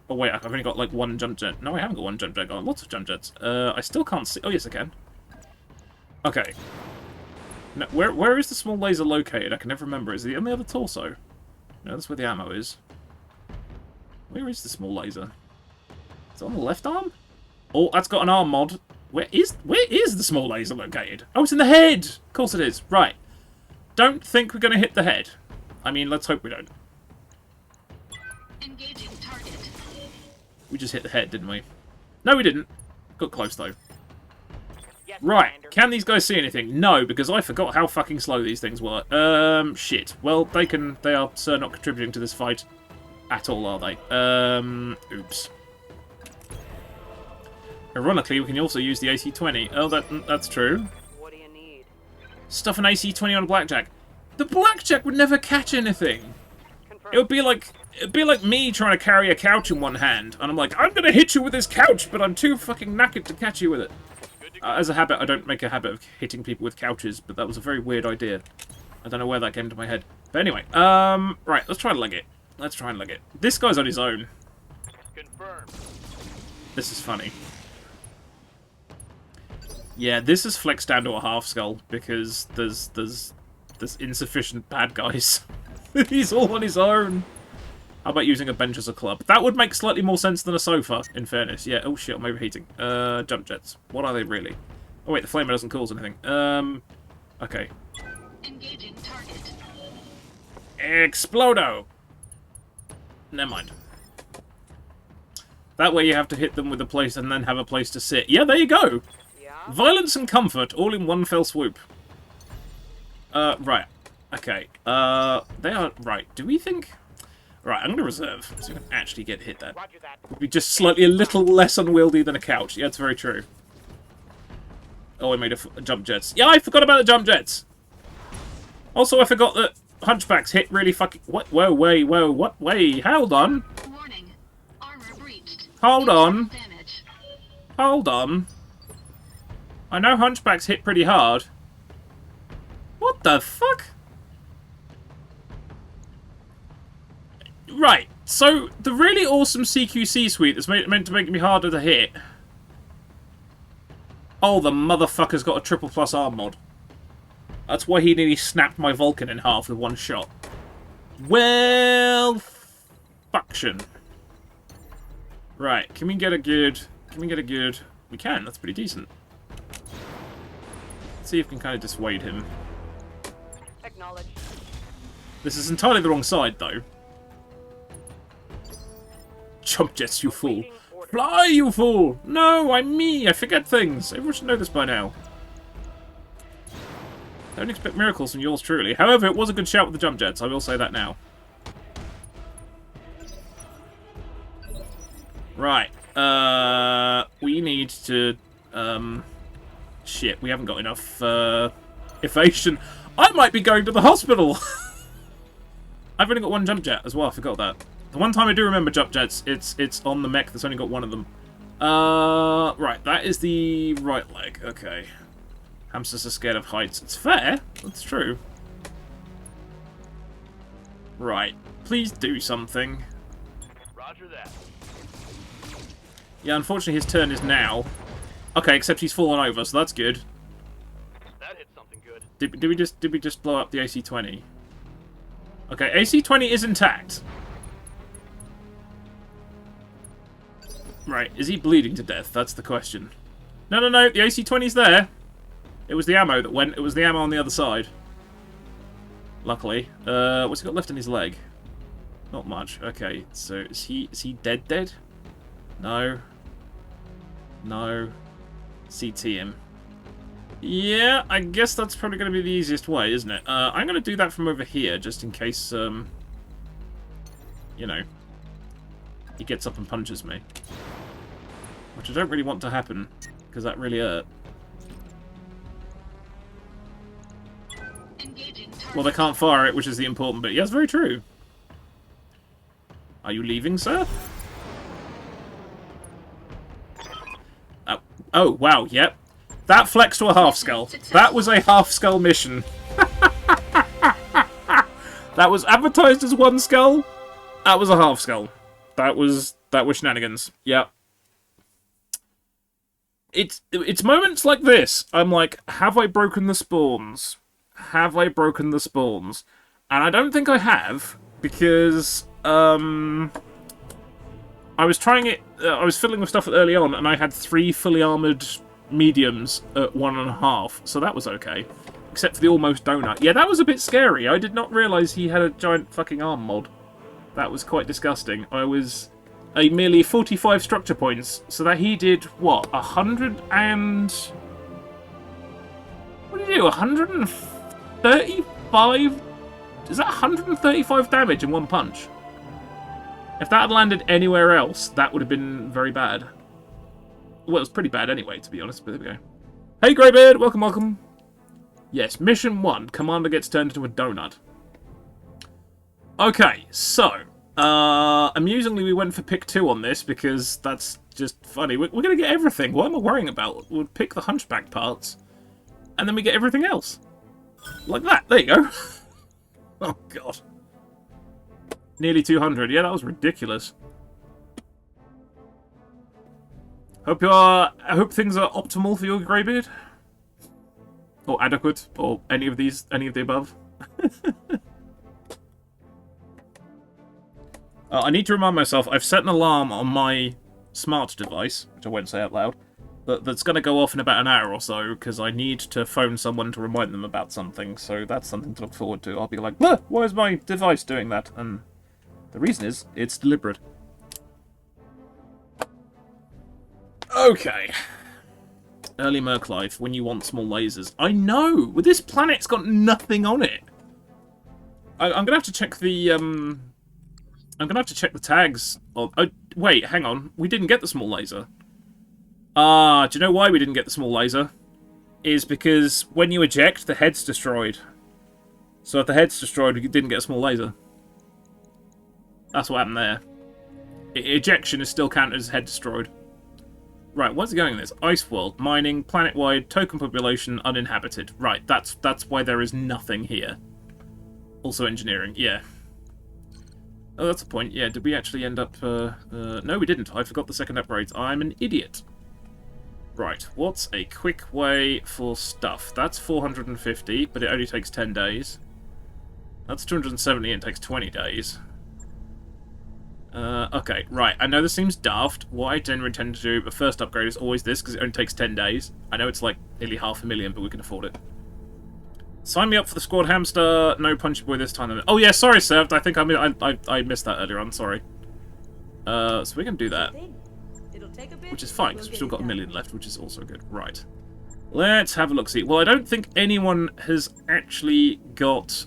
Speaker 1: wait, I've only got like one jump jet. No, I haven't got one jump jet. I've got lots of jump jets. I still can't see... Oh, yes, I can. Okay. Now, where is the small laser located? I can never remember. Is it on the other torso? No, that's where the ammo is. Where is the small laser? Is it on the left arm? Oh, that's got an arm mod. Where is the small laser located? Oh, it's in the head! Of course it is. Right. Don't think we're going to hit the head. I mean, let's hope we don't.
Speaker 3: Engaging target.
Speaker 1: We just hit the head, didn't we? No, we didn't. Got close, though.
Speaker 3: Yes,
Speaker 1: Right.
Speaker 3: Commander.
Speaker 1: Can these guys see anything? No, because I forgot how fucking slow these things were. Shit. Well, they are, sir, not contributing to this fight at all, are they? Oops. Ironically, we can also use the AC-20. Oh, that's true.
Speaker 3: What do you need?
Speaker 1: Stuff an AC-20 on a blackjack. The blackjack would never catch anything.
Speaker 3: Confirm.
Speaker 1: It'd be like me trying to carry a couch in one hand, and I'm like, I'm gonna hit you with this couch, but I'm too fucking knackered to catch you with it. As a habit, I don't make a habit of hitting people with couches, but that was a very weird idea. I don't know where that came to my head. But anyway, right, let's try and leg it. Let's try and leg it. This guy's on his own.
Speaker 2: Confirmed.
Speaker 1: This is funny. Yeah, this is flexed down to a half skull because there's insufficient bad guys. He's all on his own. How about using a bench as a club? That would make slightly more sense than a sofa, in fairness. Yeah, oh shit, I'm overheating. Jump jets. What are they really? Oh wait, the flamer doesn't cause anything. Okay.
Speaker 3: Engaging target.
Speaker 1: Explodo! Never mind. That way you have to hit them with a place and then have a place to sit. Yeah, there you go!
Speaker 3: Yeah?
Speaker 1: Violence and comfort, all in one fell swoop. Right. Okay. They are... Right, do we think... Right, I'm going to reserve, so we can actually get hit there.
Speaker 3: Roger that.
Speaker 1: Would be just slightly a little less unwieldy than a couch. Yeah, it's very true. Oh, I made a jump jets. Yeah, I forgot about the jump jets! Also, I forgot that hunchbacks hit really fucking... What? Whoa, wait, whoa, what? Wait, hold on.
Speaker 3: Warning. Armor breached.
Speaker 1: Hold on.
Speaker 3: Damage.
Speaker 1: Hold on. I know hunchbacks hit pretty hard. What the fuck? Right, so the really awesome CQC suite that's meant to make me harder to hit. Oh, the motherfucker's got a triple plus arm mod. That's why he nearly snapped my Vulcan in half with one shot. Well, faction. Right, can we get a good... Can we get a good... We can, that's pretty decent. Let's see if we can kind of dissuade him.
Speaker 3: Acknowledged.
Speaker 1: This is entirely the wrong side, though. Jump jets, you fool. Fly, you fool! No, I'm me. I forget things. Everyone should know this by now. Don't expect miracles from yours truly. However, it was a good shout with the jump jets. I will say that now. Right. We need to... Shit, we haven't got enough, evasion. I might be going to the hospital! I've only got one jump jet as well, I forgot that. The one time I do remember jump jets, it's on the mech that's only got one of them. Right, that is the right leg, okay. Hamsters are scared of heights. It's fair. That's true. Right. Please do something.
Speaker 2: Roger that.
Speaker 1: Yeah, unfortunately his turn is now. Okay, except he's fallen over, so that's good.
Speaker 2: That hit something good.
Speaker 1: Did we just blow up the AC-20? Okay, AC-20 is intact. Right, is he bleeding to death? That's the question. No, the AC-20's there. It was the ammo that went. It was the ammo on the other side. Luckily. What's he got left in his leg? Not much. Okay, so is he dead? No. No. CT him. Yeah, I guess that's probably going to be the easiest way, isn't it? I'm going to do that from over here, just in case, you know, he gets up and punches me. Which I don't really want to happen, because that really hurt. Well, they can't fire it, which is the important bit. Yes, very true. Are you leaving, sir? Oh, wow, yep. That flexed to a half-skull. That was a half-skull mission. That was advertised as one skull. That was a half-skull. That was shenanigans. Yep. It's moments like this. I'm like, have I broken the spawns? Have I broken the spawns? And I don't think I have, because I was trying it. I was fiddling with stuff early on, and I had 3 fully armored mediums at 1.5, so that was okay. Except for the almost donut. Yeah, that was a bit scary. I did not realise he had a giant fucking arm mod. That was quite disgusting. I was a merely 45 structure points, so that he did, what, 100 and... What did he do, 135? Is that 135 damage in one punch? If that had landed anywhere else, that would have been very bad. Well, it was pretty bad anyway, to be honest, but there we go. Hey, Greybeard! Welcome, welcome. Yes, mission 1. Commander gets turned into a donut. Okay, so... amusingly, we went for pick 2 on this, because that's just funny. We're going to get everything. What am I worrying about? We'll pick the hunchback parts, and then we get everything else. Like that. There you go. Oh, God. Nearly 200. Yeah, that was ridiculous. I hope things are optimal for your Greybeard. Or adequate, or any of the above. I need to remind myself, I've set an alarm on my smart device, which I won't say out loud, that's going to go off in about an hour or so, because I need to phone someone to remind them about something, so that's something to look forward to. I'll be like, why is my device doing that? And the reason is, it's deliberate. Okay. Early Merc life, when you want small lasers. I know! Well, this planet's got nothing on it. I'm going to have to check the, I'm going to have to check the tags. Oh, wait, hang on. We didn't get the small laser. Do you know why we didn't get the small laser? Is because when you eject, the head's destroyed. So if the head's destroyed, we didn't get a small laser. That's what happened there. Ejection is still counted as head destroyed. Right, what's it going in this? Ice world, mining, planet-wide, token population, uninhabited. Right, that's why there is nothing here. Also engineering, yeah. Oh, that's the point. Yeah, did we actually end up... no, we didn't. I forgot the second upgrades. I'm an idiot. Right, what's a quick way for stuff? That's 450, but it only takes 10 days. That's 270 and it takes 20 days. Okay, right. I know this seems daft. What I generally tend to do, the first upgrade is always this, because it only takes 10 days. I know it's like nearly 500,000, but we can afford it. Sign me up for the squad hamster. No punchy boy this time. Oh yeah, sorry, Served. I think I missed that earlier on. Sorry. So we can do that, which is fine because we've still got 1 million left, which is also good. Right. Let's have a look. See. Well, I don't think anyone has actually got.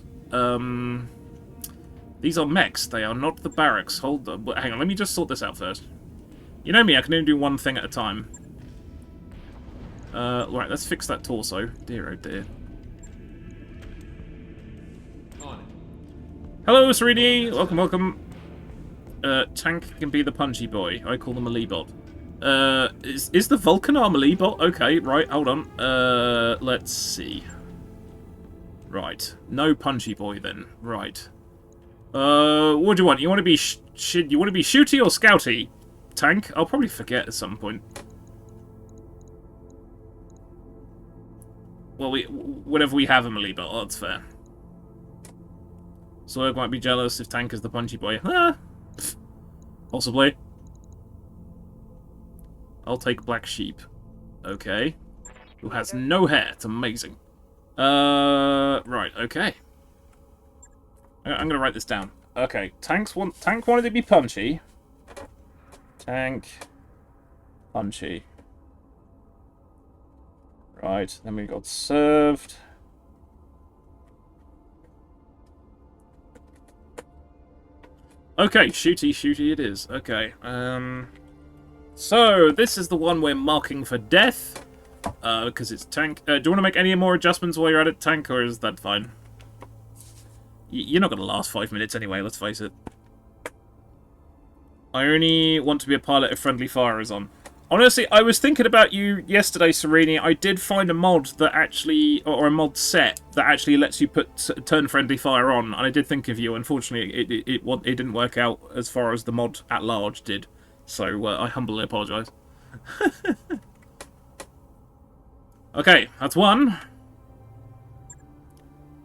Speaker 1: These are mechs. They are not the barracks. Hold on. Hang on. Let me just sort this out first. You know me. I can only do one thing at a time. Right. Let's fix that torso. Dear oh dear. Hello, Serini! Welcome, welcome. Tank can be the punchy boy. I call them a Leebot. Is the Vulcan our melee bot? Okay, right, hold on. Let's see. Right. No punchy boy then. Right. What do you want? You want to be you want to be shooty or scouty? Tank? I'll probably forget at some point. Well, whenever we have a melee bot, that's fair. Sorg might be jealous if Tank is the punchy boy. Ah, possibly. I'll take Black Sheep. Okay. Who has no hair. It's amazing. Right, okay. I'm gonna write this down. Okay, Tank wanted to be punchy. Tank. Punchy. Right, then we got served. Okay, shooty it is. Okay, so, this is the one we're marking for death. Because it's Tank. Do you want to make any more adjustments while you're at it, Tank, or is that fine? You're not going to last 5 minutes anyway, let's face it. I only want to be a pilot if friendly fire is on. Honestly, I was thinking about you yesterday, Sereni. I did find a mod that actually, or a mod set that actually lets you turn friendly fire on, and I did think of you. Unfortunately, it didn't work out as far as the mod at large did, so I humbly apologise. Okay, that's one.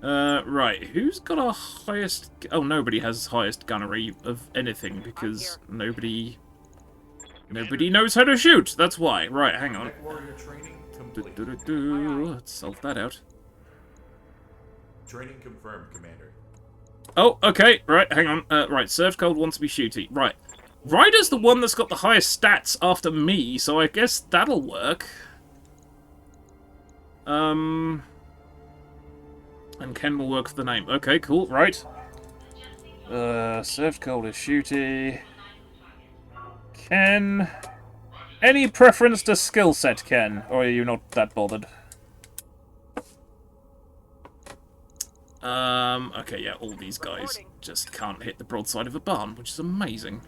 Speaker 1: Right, who's got our highest... Oh, nobody has highest gunnery of anything, because nobody knows how to shoot, that's why. Right, hang on. Let's solve that out.
Speaker 4: Training confirmed, Commander.
Speaker 1: Oh, okay, right, hang on. Right, Serve Cold wants to be shooty. Right. Ryder's the one that's got the highest stats after me, so I guess that'll work. And Ken will work for the name. Okay, cool, right. Served cold is shooty. Ken. Any preference to skill set, Ken? Or are you not that bothered? Okay, yeah, all these guys just can't hit the broadside of a barn, which is amazing.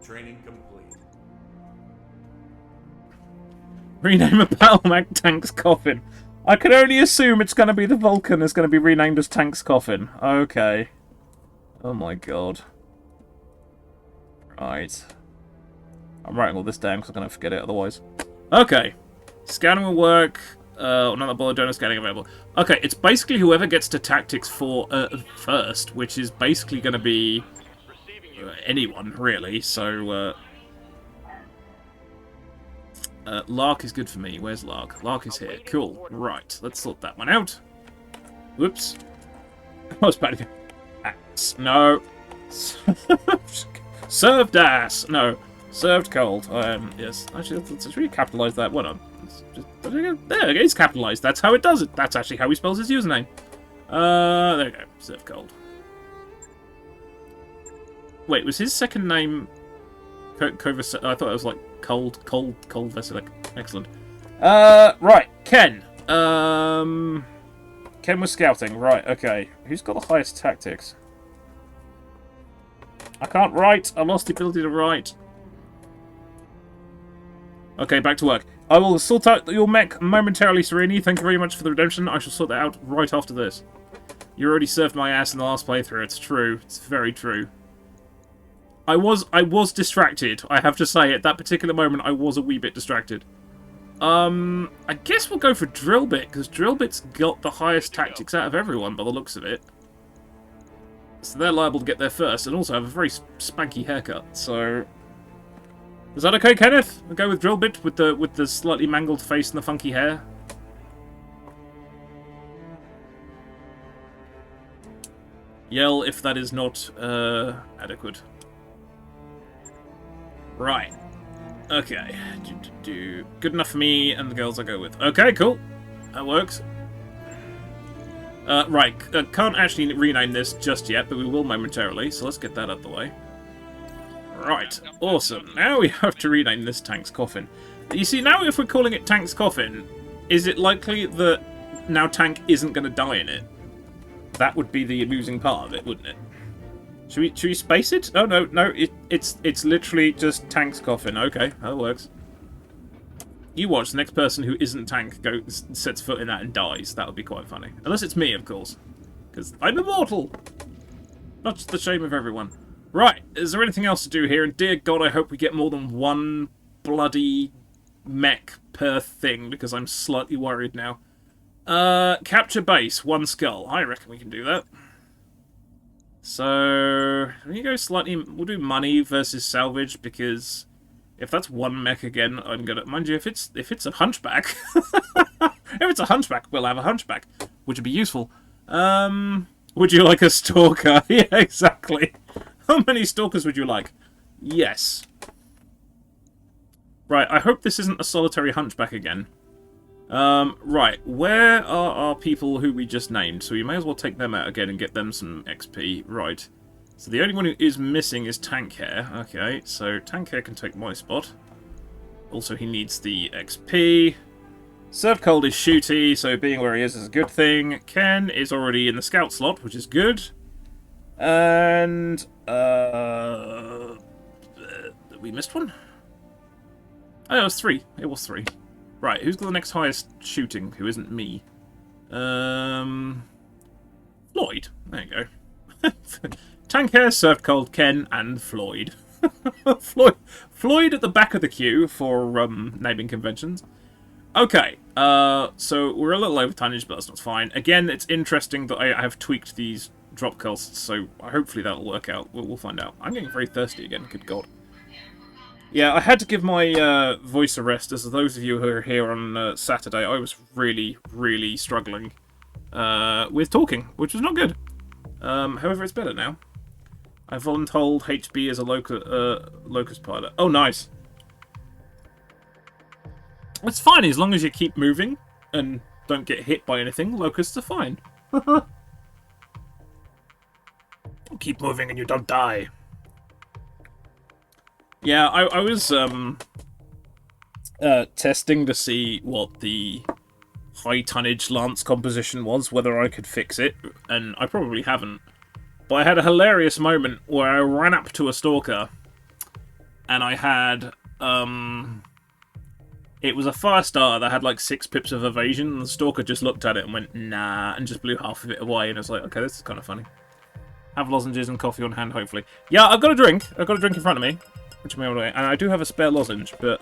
Speaker 4: Training complete.
Speaker 1: Rename a Battletech Tank's coffin. I can only assume it's going to be the Vulcan is going to be renamed as Tank's coffin. Okay. Oh my god. Right. I'm writing all this down because I'm going to forget it otherwise. Okay. Scanning will work. Another bullet donor scanning available. Okay, it's basically whoever gets to tactics first, which is basically going to be anyone, really. So, Lark is good for me. Where's Lark? Lark is here. Cool. Right, let's sort that one out. Whoops. I was about to go. Ass. No. Served ass. No. Served cold. Yes. Actually, let's really capitalise that. What on? There, it's capitalised. That's how it does it. That's actually how he spells his username. There we go. Served cold. Wait, was his second name Kovas? I thought it was like Cold Veselic. Excellent. Right, Ken. Ken was scouting. Right, okay. Who's got the highest tactics? I can't write. I lost the ability to write. Okay, back to work. I will sort out your mech momentarily, Sereni. Thank you very much for the redemption. I shall sort that out right after this. You already served my ass in the last playthrough. It's true. It's very true. I was distracted. I have to say, at that particular moment, I was a wee bit distracted. I guess we'll go for Drillbit, because Drillbit's got the highest tactics out of everyone, by the looks of it. So they're liable to get there first, and also have a very spanky haircut, so... Is that okay, Kenneth? We'll go with Drillbit, with the slightly mangled face and the funky hair. Yell if that is not, adequate. Right. Okay. Good enough for me and the girls I go with. Okay, cool. That works. Right. Can't actually rename this just yet, but we will momentarily, so let's get that out of the way. Right. Awesome. Now we have to rename this Tank's Coffin. You see, now if we're calling it Tank's Coffin, is it likely that now Tank isn't going to die in it? That would be the amusing part of it, wouldn't it? Should we space it? Oh no, no, it's literally just Tank's coffin. Okay, that works. You watch the next person who isn't Tank sets foot in that and dies. That would be quite funny. Unless it's me, of course. Because I'm immortal! Much to the shame of everyone. Right, is there anything else to do here? And dear God, I hope we get more than one bloody mech per thing, because I'm slightly worried now. Capture base, 1 skull. I reckon we can do that. So, we go slightly... We'll do money versus salvage, because... If that's 1 mech again, I'm gonna... Mind you, if it's a hunchback... if it's a hunchback, we'll have a hunchback. Which would be useful. Would you like a stalker? Yeah, exactly. How many stalkers would you like? Yes. Right, I hope this isn't a solitary hunchback again. Right, where are our people who we just named? So we may as well take them out again and get them some XP. Right. So the only one who is missing is Tank Hair. Okay, so Tank Hair can take my spot. Also, he needs the XP. Serve Cold is shooty, so being where he is a good thing. Ken is already in the scout slot, which is good. And, we missed one? Oh, it was 3. It was 3. Right, who's got the next highest shooting, who isn't me? Floyd. There you go. Tank Hair, Serve Cold, Ken, and Floyd. Floyd at the back of the queue for naming conventions. Okay, so we're a little over tonnage, but that's not fine. Again, it's interesting that I have tweaked these drop costs, so hopefully that'll work out. We'll find out. I'm getting very thirsty again, good God. Yeah, I had to give my voice a rest, as those of you who are here on Saturday, I was really, really struggling with talking, which was not good. However, it's better now. I voluntold HB as a locust pilot. Oh, nice. It's fine as long as you keep moving and don't get hit by anything. Locusts are fine. Keep moving and you don't die. Yeah, I was testing to see what the high tonnage lance composition was, whether I could fix it, and I probably haven't. But I had a hilarious moment where I ran up to a stalker, and I had, it was a fire starter that had like 6 pips of evasion, and the stalker just looked at it and went, nah, and just blew half of it away, and I was like, okay, this is kind of funny. Have lozenges and coffee on hand, hopefully. Yeah, I've got a drink. I've got a drink in front of me, which I'm able to, and I do have a spare lozenge, but,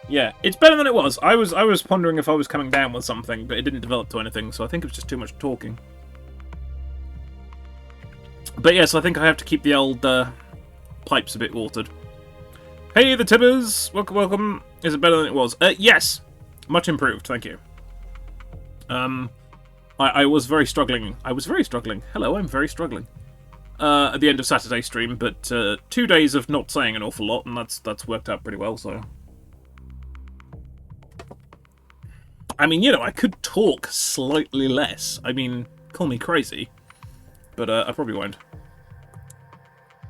Speaker 1: yeah, it's better than it was. I was pondering if I was coming down with something, but it didn't develop to anything, so I think it was just too much talking. But yes, I think I have to keep the old pipes a bit watered. Hey, the Tibbers! Welcome, welcome. Is it better than it was? Yes! Much improved, thank you. I was very struggling. I was very struggling. Hello, I'm very struggling. At the end of Saturday's stream, but 2 days of not saying an awful lot, and that's worked out pretty well, so... I mean, you know, I could talk slightly less. I mean, call me crazy. But I probably won't.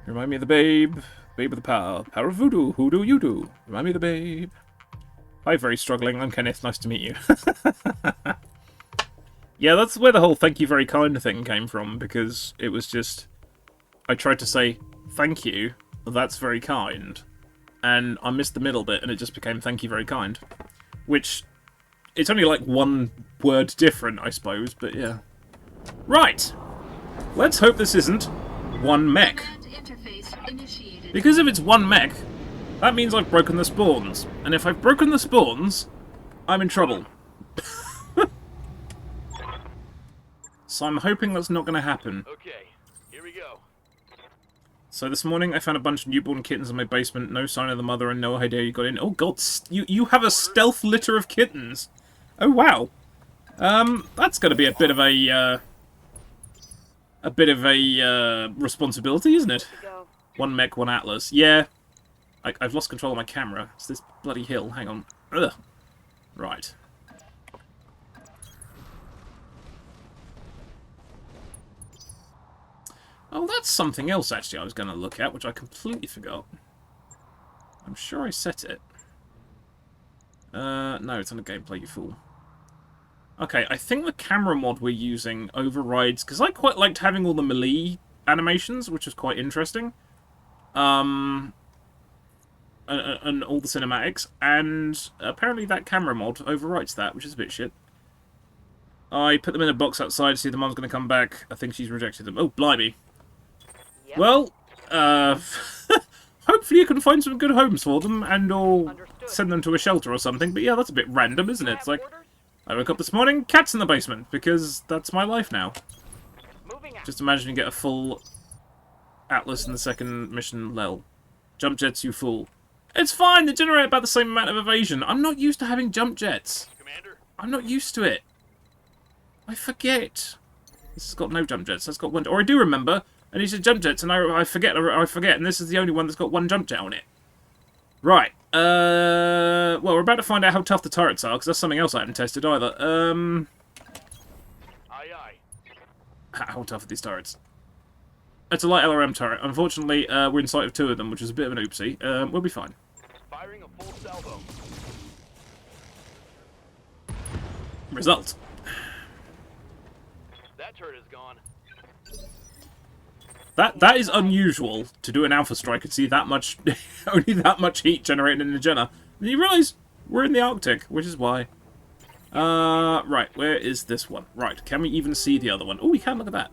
Speaker 1: Remind me of the babe. Babe of the power. Power of voodoo. Who do you do? Remind me of the babe. Hi, very struggling. I'm Kenneth. Nice to meet you. Yeah, that's where the whole thank you very kind thing came from, because it was just... I tried to say, thank you, that's very kind. And I missed the middle bit, and it just became thank you very kind. Which... It's only like 1 word different, I suppose, but yeah. Right! Let's hope this isn't 1 mech. Because if it's 1 mech, that means I've broken the spawns. And if I've broken the spawns, I'm in trouble. So I'm hoping that's not going to happen.
Speaker 2: Okay, here we go.
Speaker 1: So this morning I found a bunch of newborn kittens in my basement. No sign of the mother and no idea you got in. Oh god, you have a stealth litter of kittens. Oh wow. That's going to be a bit of a responsibility, isn't it? 1 mech, 1 atlas. Yeah. I've lost control of my camera. It's this bloody hill. Hang on. Ugh. Right. Oh, that's something else, actually, I was going to look at, which I completely forgot. I'm sure I set it. No, it's on the gameplay, you fool. Okay, I think the camera mod we're using overrides... Because I quite liked having all the melee animations, which is quite interesting. And all the cinematics, and apparently that camera mod overwrites that, which is a bit shit. I put them in a box outside to see if the mom's going to come back. I think she's rejected them. Oh, blimey.
Speaker 3: Yep.
Speaker 1: Well, hopefully you can find some good homes for them, and or
Speaker 3: Understood.
Speaker 1: send them to a shelter or something. But yeah, that's a bit random, isn't it?
Speaker 3: Have
Speaker 1: It's like,
Speaker 3: orders?
Speaker 1: I woke up this morning, cats in the basement, because that's my life now.
Speaker 3: Moving out.
Speaker 1: Just imagine you get a full Atlas in the second mission, lel. Jump jets, you fool. It's fine, they generate about the same amount of evasion. I'm not used to having jump jets.
Speaker 2: Commander,
Speaker 1: I'm not used to it. I forget. This has got no jump jets. That's got one. Or I do remember, and he said jump jets, and I forget, and this is the only one that's got one jump jet on it. Right. Well, we're about to find out how tough the turrets are, because that's something else I haven't tested either.
Speaker 2: aye aye.
Speaker 1: How tough are these turrets? It's a light LRM turret. Unfortunately, we're in sight of 2 of them, which is a bit of an oopsie. We'll be fine.
Speaker 2: Firing a full salvo.
Speaker 1: Result.
Speaker 2: That turret is gone.
Speaker 1: That is unusual to do an alpha strike and see that much, only that much heat generated in the Jenna. And you realise we're in the Arctic, which is why. Right, where is this one? Right, can we even see the other one? Oh, we can, look at that.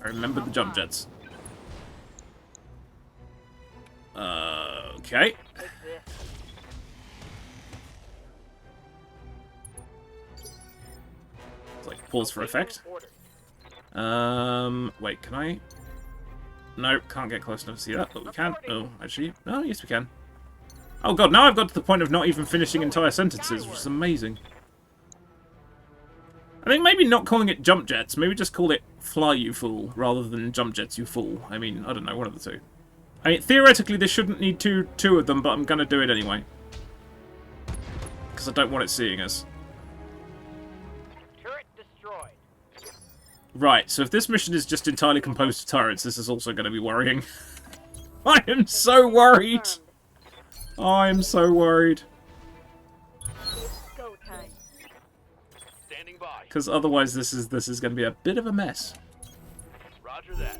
Speaker 1: I remember the jump jets. Okay.
Speaker 3: Take this.
Speaker 1: It's like pause for effect.
Speaker 3: Orders.
Speaker 1: Wait, can I? No, can't get close enough to see that, but we can. Oh, actually, no, yes we can. Oh god, now I've got to the point of not even finishing entire sentences, which is amazing. I think maybe not calling it jump jets, maybe just call it fly you fool, rather than jump jets you fool. I mean, I don't know, one of the two. I mean, theoretically they shouldn't need two of them, but I'm gonna do it anyway. Because I don't want it seeing us.
Speaker 3: Turret destroyed.
Speaker 1: Right, so if this mission is just entirely composed of turrets, this is also going to be worrying. I am so worried!
Speaker 3: Confirmed.
Speaker 1: I am so worried.
Speaker 3: Go time.
Speaker 2: Standing by.
Speaker 1: Because otherwise this is going to be a bit of a mess.
Speaker 2: Roger that.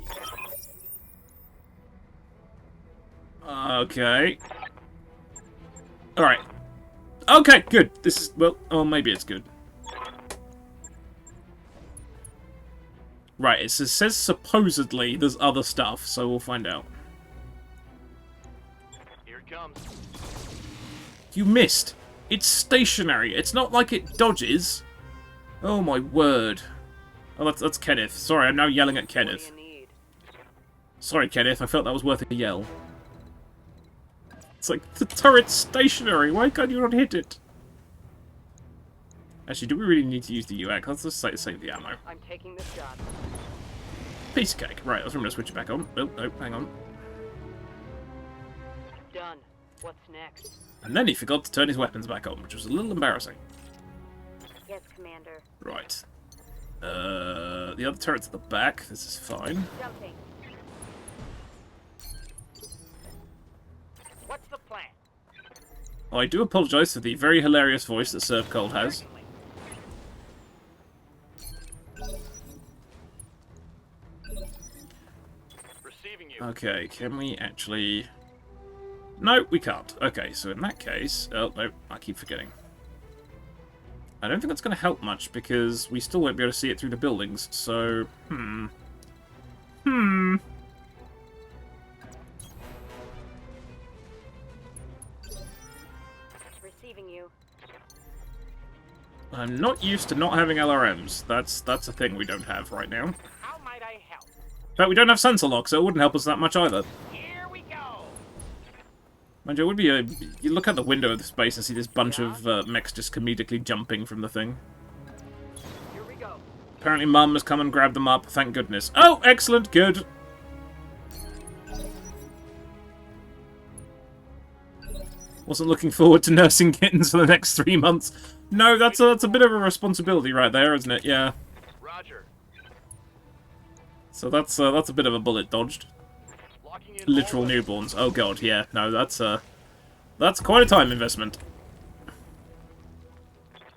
Speaker 1: Okay. Alright. Okay, good. This is, well, oh, maybe it's good. Right, it says supposedly there's other stuff, so we'll find out.
Speaker 2: Here it comes.
Speaker 1: You missed. It's stationary. It's not like it dodges. Oh my word. Oh, that's Kenneth. Sorry, I'm now yelling at
Speaker 3: What
Speaker 1: Kenneth.
Speaker 3: do you need?
Speaker 1: Sorry, Kenneth. I felt that was worth a yell. It's like, the turret's stationary. Why can't you not hit it? Actually, do we really need to use the UAC? Let's just save the ammo.
Speaker 3: I'm taking this job.
Speaker 1: Piece of cake. Right, I'm going to switch it back on. Oh, no, hang on.
Speaker 3: Done. What's next?
Speaker 1: And then he forgot to turn his weapons back on, which was a little embarrassing.
Speaker 3: Yes, Commander.
Speaker 1: Right. The other turret's at the back. This is fine.
Speaker 3: Jumping. What's the plan?
Speaker 1: I do apologise for the very hilarious voice that Serve Cold has.
Speaker 3: Certainly.
Speaker 2: Receiving you.
Speaker 1: Okay, can we actually... No, we can't. Okay, so in that case... Oh, no, I keep forgetting. I don't think that's going to help much, because we still won't be able to see it through the buildings, so...
Speaker 3: Receiving you.
Speaker 1: I'm not used to not having LRMs. That's a thing we don't have right now.
Speaker 3: How might I help?
Speaker 1: But we don't have sensor lock, so it wouldn't help us that much either.
Speaker 3: Here we go.
Speaker 1: Mind you, it would be a... You look out the window of the space and see this bunch of mechs just comedically jumping from the thing.
Speaker 3: Here we go.
Speaker 1: Apparently Mum has come and grabbed them up, thank goodness. Oh, excellent, good. Wasn't looking forward to nursing kittens for the next 3 months. No, that's a bit of a responsibility right there, isn't it? Yeah.
Speaker 2: Roger.
Speaker 1: So that's a bit of a bullet dodged.
Speaker 2: Locking in
Speaker 1: Literal
Speaker 2: all
Speaker 1: newborns. Oh god, yeah. No, that's quite a time investment.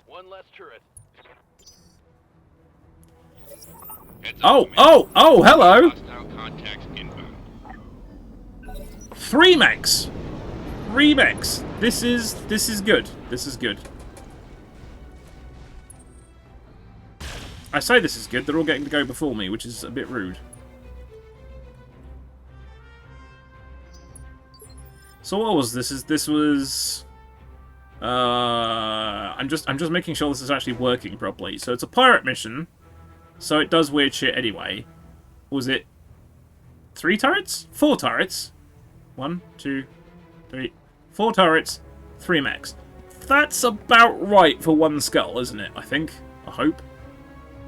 Speaker 2: one less turret.
Speaker 1: Oh, hello. 3 mechs! 3 mechs! This is good. This is good. I say this is good, they're all getting to go before me, which is a bit rude. So what was this? This was... I'm just making sure this is actually working properly. So it's a pirate mission, so it does weird shit anyway. Was it 3 turrets? 4 turrets. 1, 2, 3, 4 turrets, 3 mechs. That's about right for 1 skull, isn't it? I think. I hope.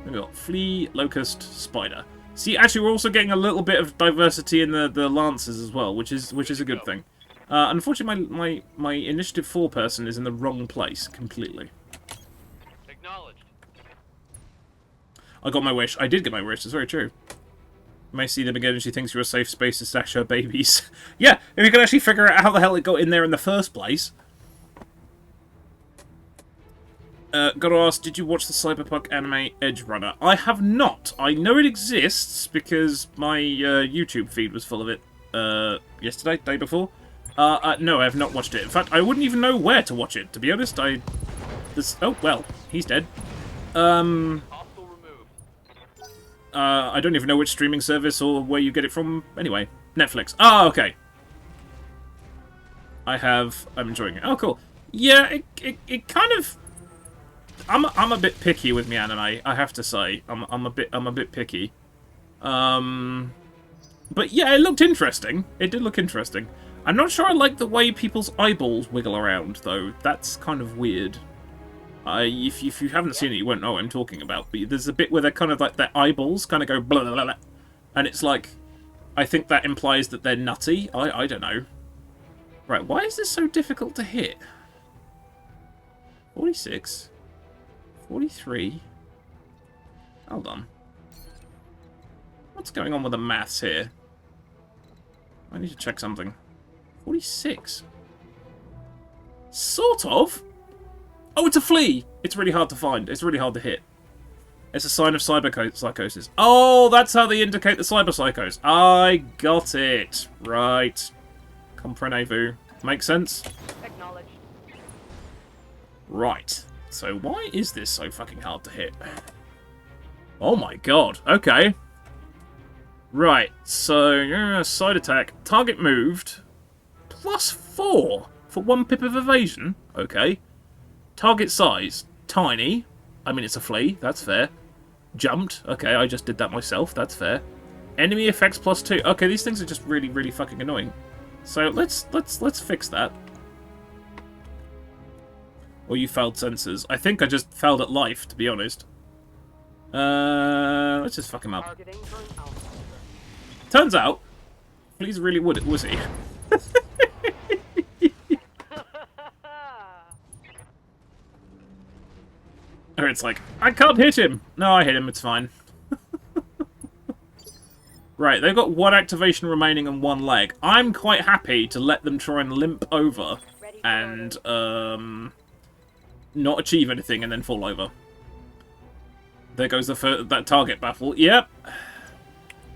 Speaker 1: We've got flea, locust, spider. See, actually, we're also getting a little bit of diversity in the lances as well, which is a good thing. Unfortunately, my initiative 4 person is in the wrong place completely.
Speaker 2: Acknowledged.
Speaker 1: I got my wish. I did get my wish. It's very true. You may see them again and she thinks you're a safe space to stash her babies. Yeah, if you can actually figure out how the hell it got in there in the first place. Gotta ask, did you watch the Cyberpunk anime Edge Runner? I have not. I know it exists because my YouTube feed was full of it yesterday, day before. No, I have not watched it. In fact, I wouldn't even know where to watch it, to be honest. Oh, well, he's dead.
Speaker 2: Hostile removed.
Speaker 1: I don't even know which streaming service or where you get it from. Anyway, Netflix. Ah, okay. I'm enjoying it. Oh, cool. Yeah, it kind of... I'm a bit picky with my anime, I have to say. I'm a bit picky. But yeah, it looked interesting. It did look interesting. I'm not sure I like the way people's eyeballs wiggle around, though. That's kind of weird. If you haven't seen it, you won't know what I'm talking about. But there's a bit where they're kind of like, their eyeballs kind of go blah, blah, blah, blah. And it's like, I think that implies that they're nutty. I don't know. Right, why is this so difficult to hit? 46. 43. Hold on. What's going on with the maths here? I need to check something. 46. Sort of. Oh, it's a flea. It's really hard to find. It's really hard to hit. It's a sign of cyberpsychosis. Oh, that's how they indicate the cyberpsychos. I got it. Right. Comprenez-vous. Makes sense?
Speaker 3: Acknowledged.
Speaker 1: Right. So why is this so fucking hard to hit? Oh my god. Okay. Right. So, side attack. Target moved. +4 for 1 pip of evasion. Okay. Target size. Tiny. I mean, it's a flea. That's fair. Jumped. Okay, I just did that myself. That's fair. Enemy effects +2. Okay, these things are just really, really fucking annoying. So let's fix that. Or you failed sensors. I think I just failed at life, to be honest. Let's just fuck him up. Turns out, Flea's really would it, was he? Or it's like, I can't hit him! No, I hit him, it's fine. Right, they've got 1 activation remaining and 1 leg. I'm quite happy to let them try and limp over and, not achieve anything and then fall over. There goes that target baffle. Yep.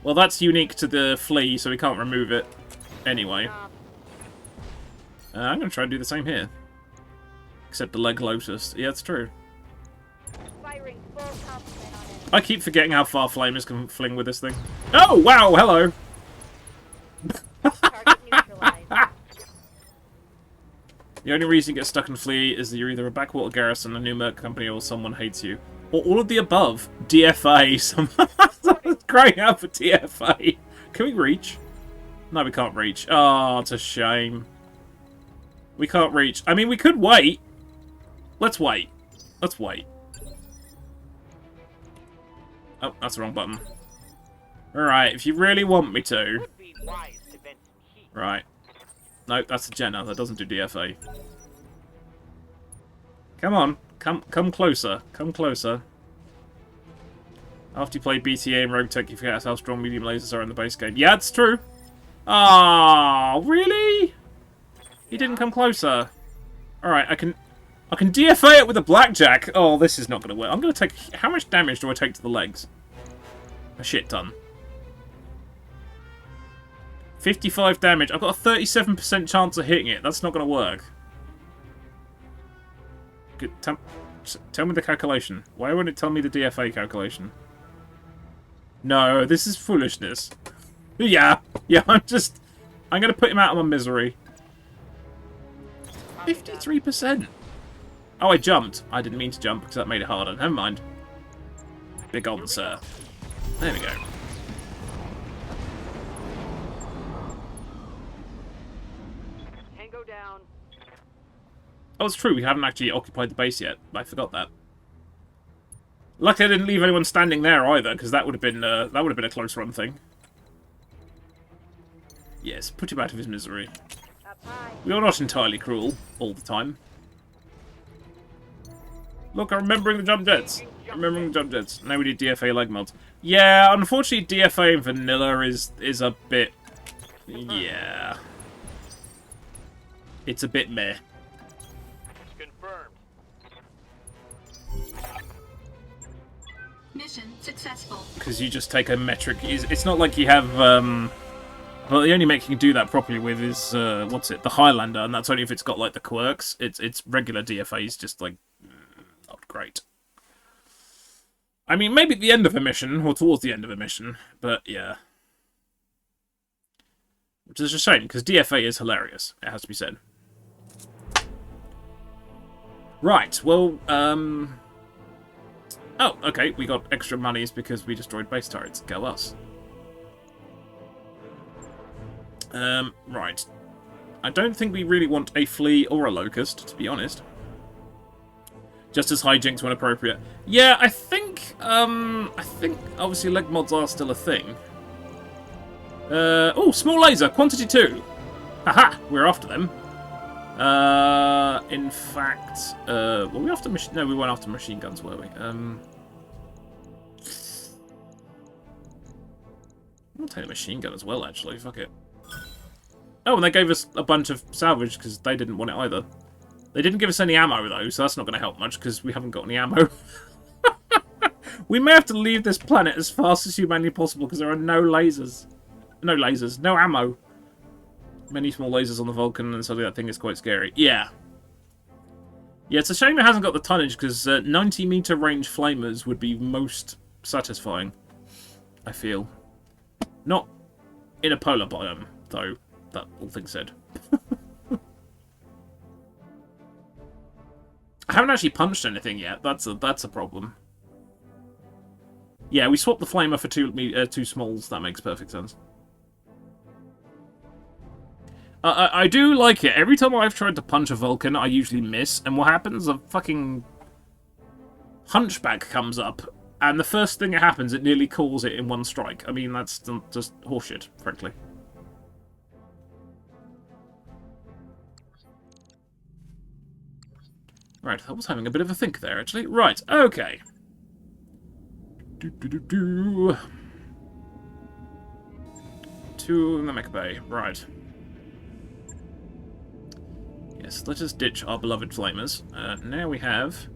Speaker 1: Well, that's unique to the flea, so we can't remove it anyway. I'm going to try and do the same here. Except the leg lotus. Yeah, it's true. I keep forgetting how far flamers can fling with this thing. Oh, wow, hello! The only reason you get stuck in Flea is that you're either a backwater garrison, a new merc company, or someone hates you. Or all of the above. DFA. Someone's crying out for DFA. Can we reach? No, we can't reach. Oh, it's a shame. We can't reach. I mean, we could wait. Let's wait. Let's wait. Oh, that's the wrong button. Alright, if you really want me to. Right. No, that's a Jenna. That doesn't do DFA. Come on. Come closer. Come closer. After you play BTA and Rogue Tech, you forget how strong medium lasers are in the base game. Yeah, it's true. Ah, really? He didn't come closer. Alright, I can DFA it with a blackjack. Oh, this is not going to work. I'm going to take... How much damage do I take to the legs? A shit ton. 55 damage. I've got a 37% chance of hitting it. That's not going to work. Good. Tell me the calculation. Why won't it tell me the DFA calculation? No, this is foolishness. Yeah, I'm going to put him out of my misery. 53%. Oh, I jumped. I didn't mean to jump because that made it harder. Never mind. Big on, sir. There we go.
Speaker 3: Tango down.
Speaker 1: Oh, it's true. We haven't actually occupied the base yet. I forgot that. Luckily, I didn't leave anyone standing there either, because that would have been a close run thing. Yes, put him out of his misery.
Speaker 3: Up high.
Speaker 1: We are not entirely cruel all the time. Look, I'm remembering the jump jets. Remembering the jump jets. Now we need DFA leg mods. Yeah, unfortunately, DFA and vanilla is a bit. Yeah, it's a bit meh.
Speaker 2: Confirmed.
Speaker 5: Mission successful.
Speaker 1: Because you just take a metric. It's not like you have. Well, the only mech you can do that properly with is what's it? The Highlander, and that's only if it's got like the quirks. It's regular DFA is just like not great. I mean, maybe at the end of a mission or towards the end of a mission, but yeah, which is a shame because DFA is hilarious. It has to be said. Right. Well. Oh, okay. We got extra monies because we destroyed base turrets. Go us. Right. I don't think we really want a flea or a locust, to be honest. Just as hijinks when appropriate. Yeah, I think obviously leg mods are still a thing. Oh, small laser, quantity 2. Haha, we're after them. In fact, were we after machine? No, we weren't after machine guns, were we? I'll take a machine gun as well, actually. Fuck it. Oh, and they gave us a bunch of salvage because they didn't want it either. They didn't give us any ammo, though, so that's not going to help much because we haven't got any ammo. We may have to leave this planet as fast as humanly possible because there are no lasers. No lasers. No ammo. Many small lasers on the Vulcan, and so that thing is quite scary. Yeah. Yeah, it's a shame it hasn't got the tonnage because 90-meter range flamers would be most satisfying, I feel. Not in a polar biome, though. That all things said. I haven't actually punched anything yet. That's a problem. Yeah, we swapped the flamer for two smalls. That makes perfect sense. I do like it. Every time I've tried to punch a Vulcan, I usually miss. And what happens? A fucking hunchback comes up, and the first thing that happens, it nearly calls it in one strike. I mean, that's just horseshit, frankly. Right, I was having a bit of a think there, actually. Right, okay. To the mech bay, right. Yes, let us ditch our beloved flamers. Now we have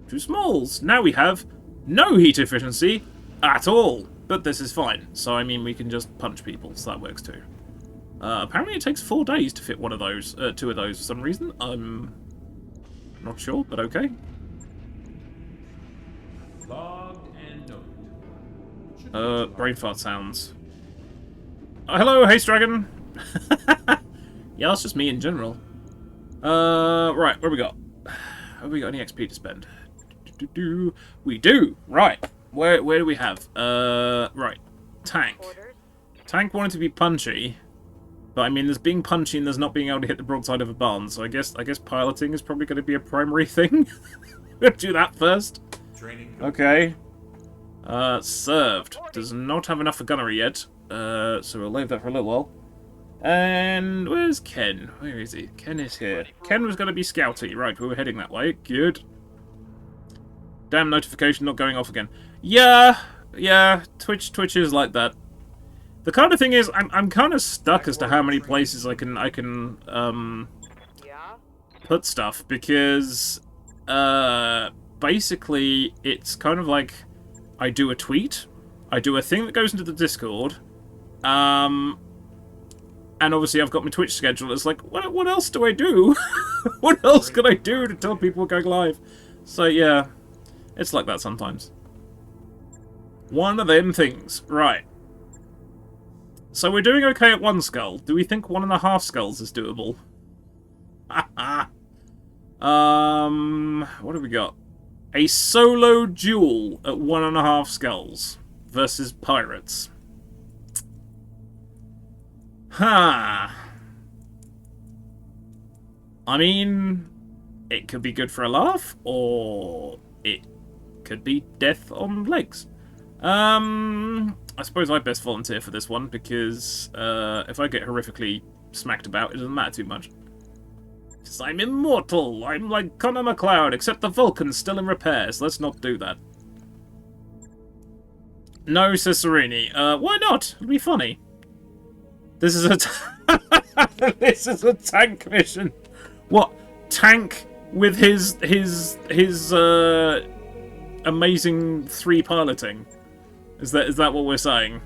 Speaker 1: two smalls. Now we have no heat efficiency at all. But this is fine. So, I mean, we can just punch people, so that works too. Apparently it takes 4 days to fit one of those, 2 of those for some reason. I'm not sure, but okay.
Speaker 4: Logged and noted.
Speaker 1: Brain fart sounds. Oh, hello, Haste Dragon! Yeah, that's just me in general. Right, what have we got? Have we got any XP to spend? We do! Right. Where do we have? Right. Tank.
Speaker 3: Orders.
Speaker 1: Tank wanted to be punchy. But I mean, there's being punchy and there's not being able to hit the broadside of a barn, so I guess piloting is probably going to be a primary thing. We'll do that first.
Speaker 4: Training.
Speaker 1: Okay. Served. Does not have enough for gunnery yet, so we'll leave that for a little while. And where's Ken? Where is he? Ken is here. Ken was going to be scouty. Right, we were heading that way. Good. Damn notification not going off again. Yeah. Twitch is like that. The kind of thing is, I'm kind of stuck as to how many places I can
Speaker 3: Yeah.
Speaker 1: put stuff because basically it's kind of like I do a tweet, I do a thing that goes into the Discord, And obviously I've got my Twitch schedule. It's like, what else do I do? What else can I do to tell people we're going live? So yeah, it's like that sometimes. One of them things. Right. So we're doing okay at 1 skull. Do we think 1.5 skulls is doable? What have we got? A solo duel at 1.5 skulls versus pirates. I mean, it could be good for a laugh, or it could be death on legs. I suppose I best volunteer for this one, because if I get horrifically smacked about, it doesn't matter too much. Because I'm immortal! I'm like Connor McLeod, except the Vulcan's still in repairs. Let's not do that. No, says Serini. Why not? It'll be funny. This is a this is a tank mission. What? Tank with his amazing 3 piloting? Is that what we're saying?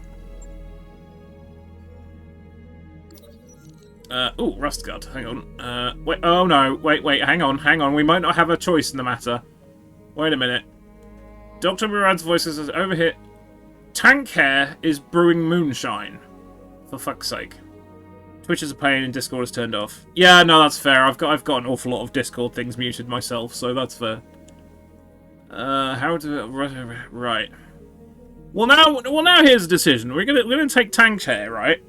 Speaker 1: Oh, Rust Guard. Hang on. Wait. Oh no. Wait. Hang on. We might not have a choice in the matter. Wait a minute. Dr. Murad's voice says over here. Tank Hair is brewing moonshine. For fuck's sake. Twitch is a pain and Discord is turned off. Yeah, no, that's fair. I've got an awful lot of Discord things muted myself, so that's fair. How to right. Well now here's a decision. We're gonna take Tank Hair, right?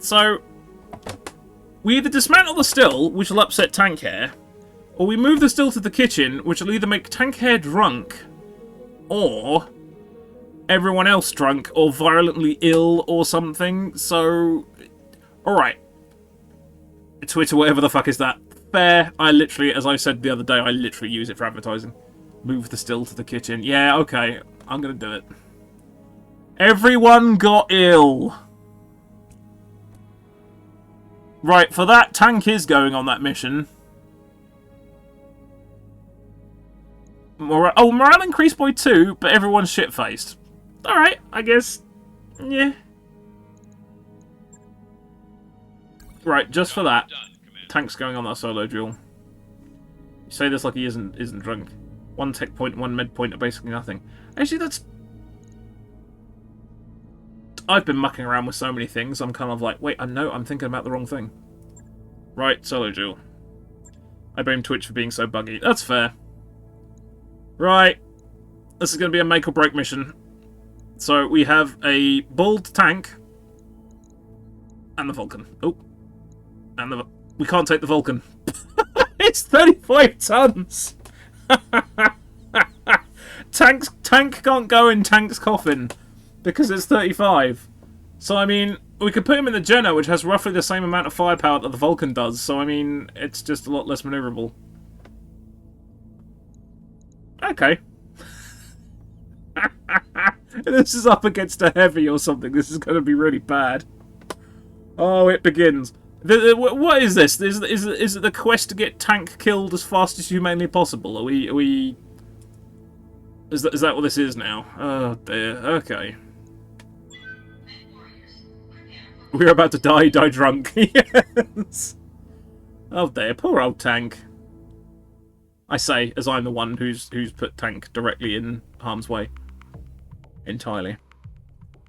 Speaker 1: So we either dismantle the still, which will upset Tank Hair, or we move the still to the kitchen, which will either make Tank Hair drunk, or everyone else drunk, or violently ill, or something. So, alright. Twitter, whatever the fuck is that. Fair. I literally, as I said the other day, I literally use it for advertising. Move the still to the kitchen. Yeah, okay. I'm gonna do it. Everyone got ill. Right, for that, Tank is going on that mission. Morale increased by 2, but everyone's shit-faced. Alright, I guess. Yeah. Right, just for that, Tank's going on that solo duel. You say this like he isn't drunk. 1 tech point, 1 med point are basically nothing. Actually, that's... I've been mucking around with so many things, I'm kind of like, wait, I'm thinking about the wrong thing. Right, solo duel. I blame Twitch for being so buggy. That's fair. Right. This is going to be a make or break mission. So we have a bald tank and the Vulcan. Oh. And we can't take the Vulcan. It's 35 tons! Tank can't go in Tank's coffin because it's 35. So, I mean, we could put him in the Jenna, which has roughly the same amount of firepower that the Vulcan does. So, I mean, it's just a lot less maneuverable. Okay. This is up against a heavy or something. This is going to be really bad. Oh, it begins. What is this? Is it the quest to get Tank killed as fast as humanly possible? Are we? Is that what this is now? Oh dear. Okay. We're about to die drunk. Yes. Oh dear, poor old Tank. I say, as I'm the one who's put Tank directly in harm's way. Entirely.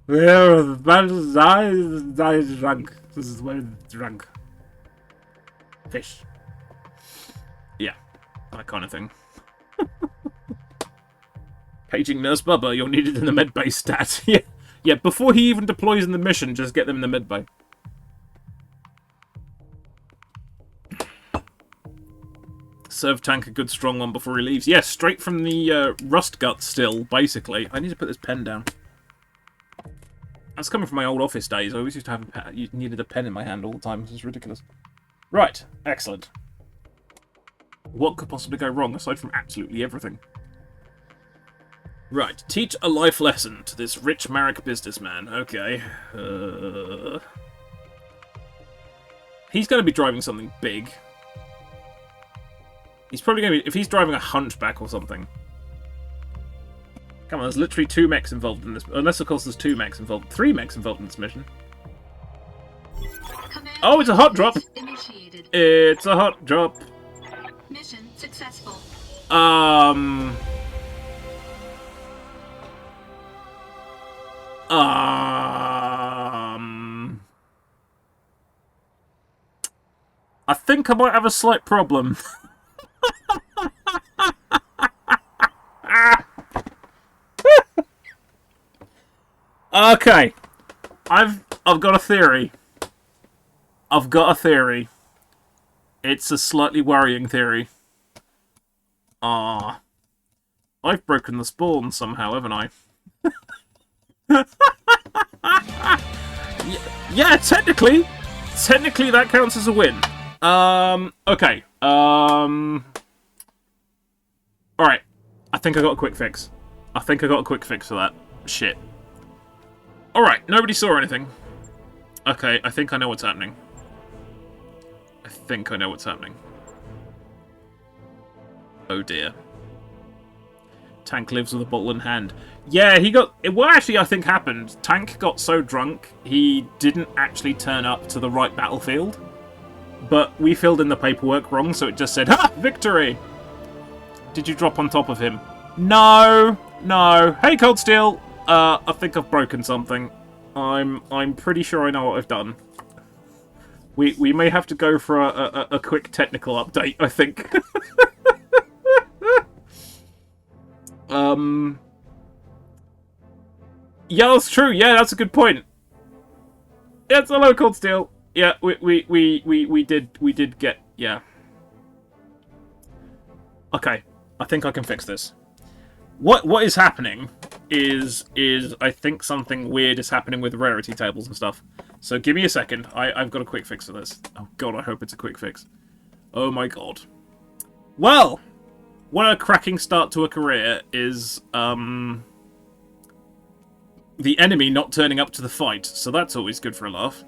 Speaker 1: We're about to die drunk. This is where drunk. Fish. Yeah, that kind of thing. Paging Nurse Bubba, you're needed in the medbay stat. Yeah, before he even deploys in the mission, just get them in the medbay. Serve Tank a good strong one before he leaves. Yes, straight from the rust gut still, basically. I need to put this pen down. That's coming from my old office days. I always used to have a pen. You needed a pen in my hand all the time. This is ridiculous. Right, excellent. What could possibly go wrong, aside from absolutely everything? Right, teach a life lesson to this rich Marek businessman. Okay. He's going to be driving something big. He's probably going to be... If he's driving a hunchback or something. Come on, there's literally 2 mechs involved in this. Unless, of course, there's 2 mechs involved. 3 mechs involved in this mission. Oh, it's a hot drop.
Speaker 5: Initiated.
Speaker 1: It's a hot drop.
Speaker 5: Mission successful.
Speaker 1: Um, I think I might have a slight problem. Okay, I've got a theory. I've got a theory. It's a slightly worrying theory. I've broken the spawn somehow, haven't I? Yeah, technically that counts as a win. Okay. Alright. I think I got a quick fix. I think I got a quick fix for that. Shit. Alright, nobody saw anything. Okay, I think I know what's happening. I think I know what's happening. Oh dear. Tank lives with a bottle in hand. Yeah, he got... What actually I think happened, Tank got so drunk, he didn't actually turn up to the right battlefield. But we filled in the paperwork wrong, so it just said, ha! Victory! Did you drop on top of him? No! No. Hey, Cold Steel! I think I've broken something. I'm pretty sure I know what I've done. We may have to go for a quick technical update, I think. Yeah, that's true. Yeah, that's a good point. Yeah, it's a low Cold Steel. Yeah, we did get, yeah. Okay, I think I can fix this. What is happening is I think something weird is happening with rarity tables and stuff. So give me a second. I've got a quick fix for this. Oh god, I hope it's a quick fix. Oh my god. Well, what a cracking start to a career is the enemy not turning up to the fight. So that's always good for a laugh.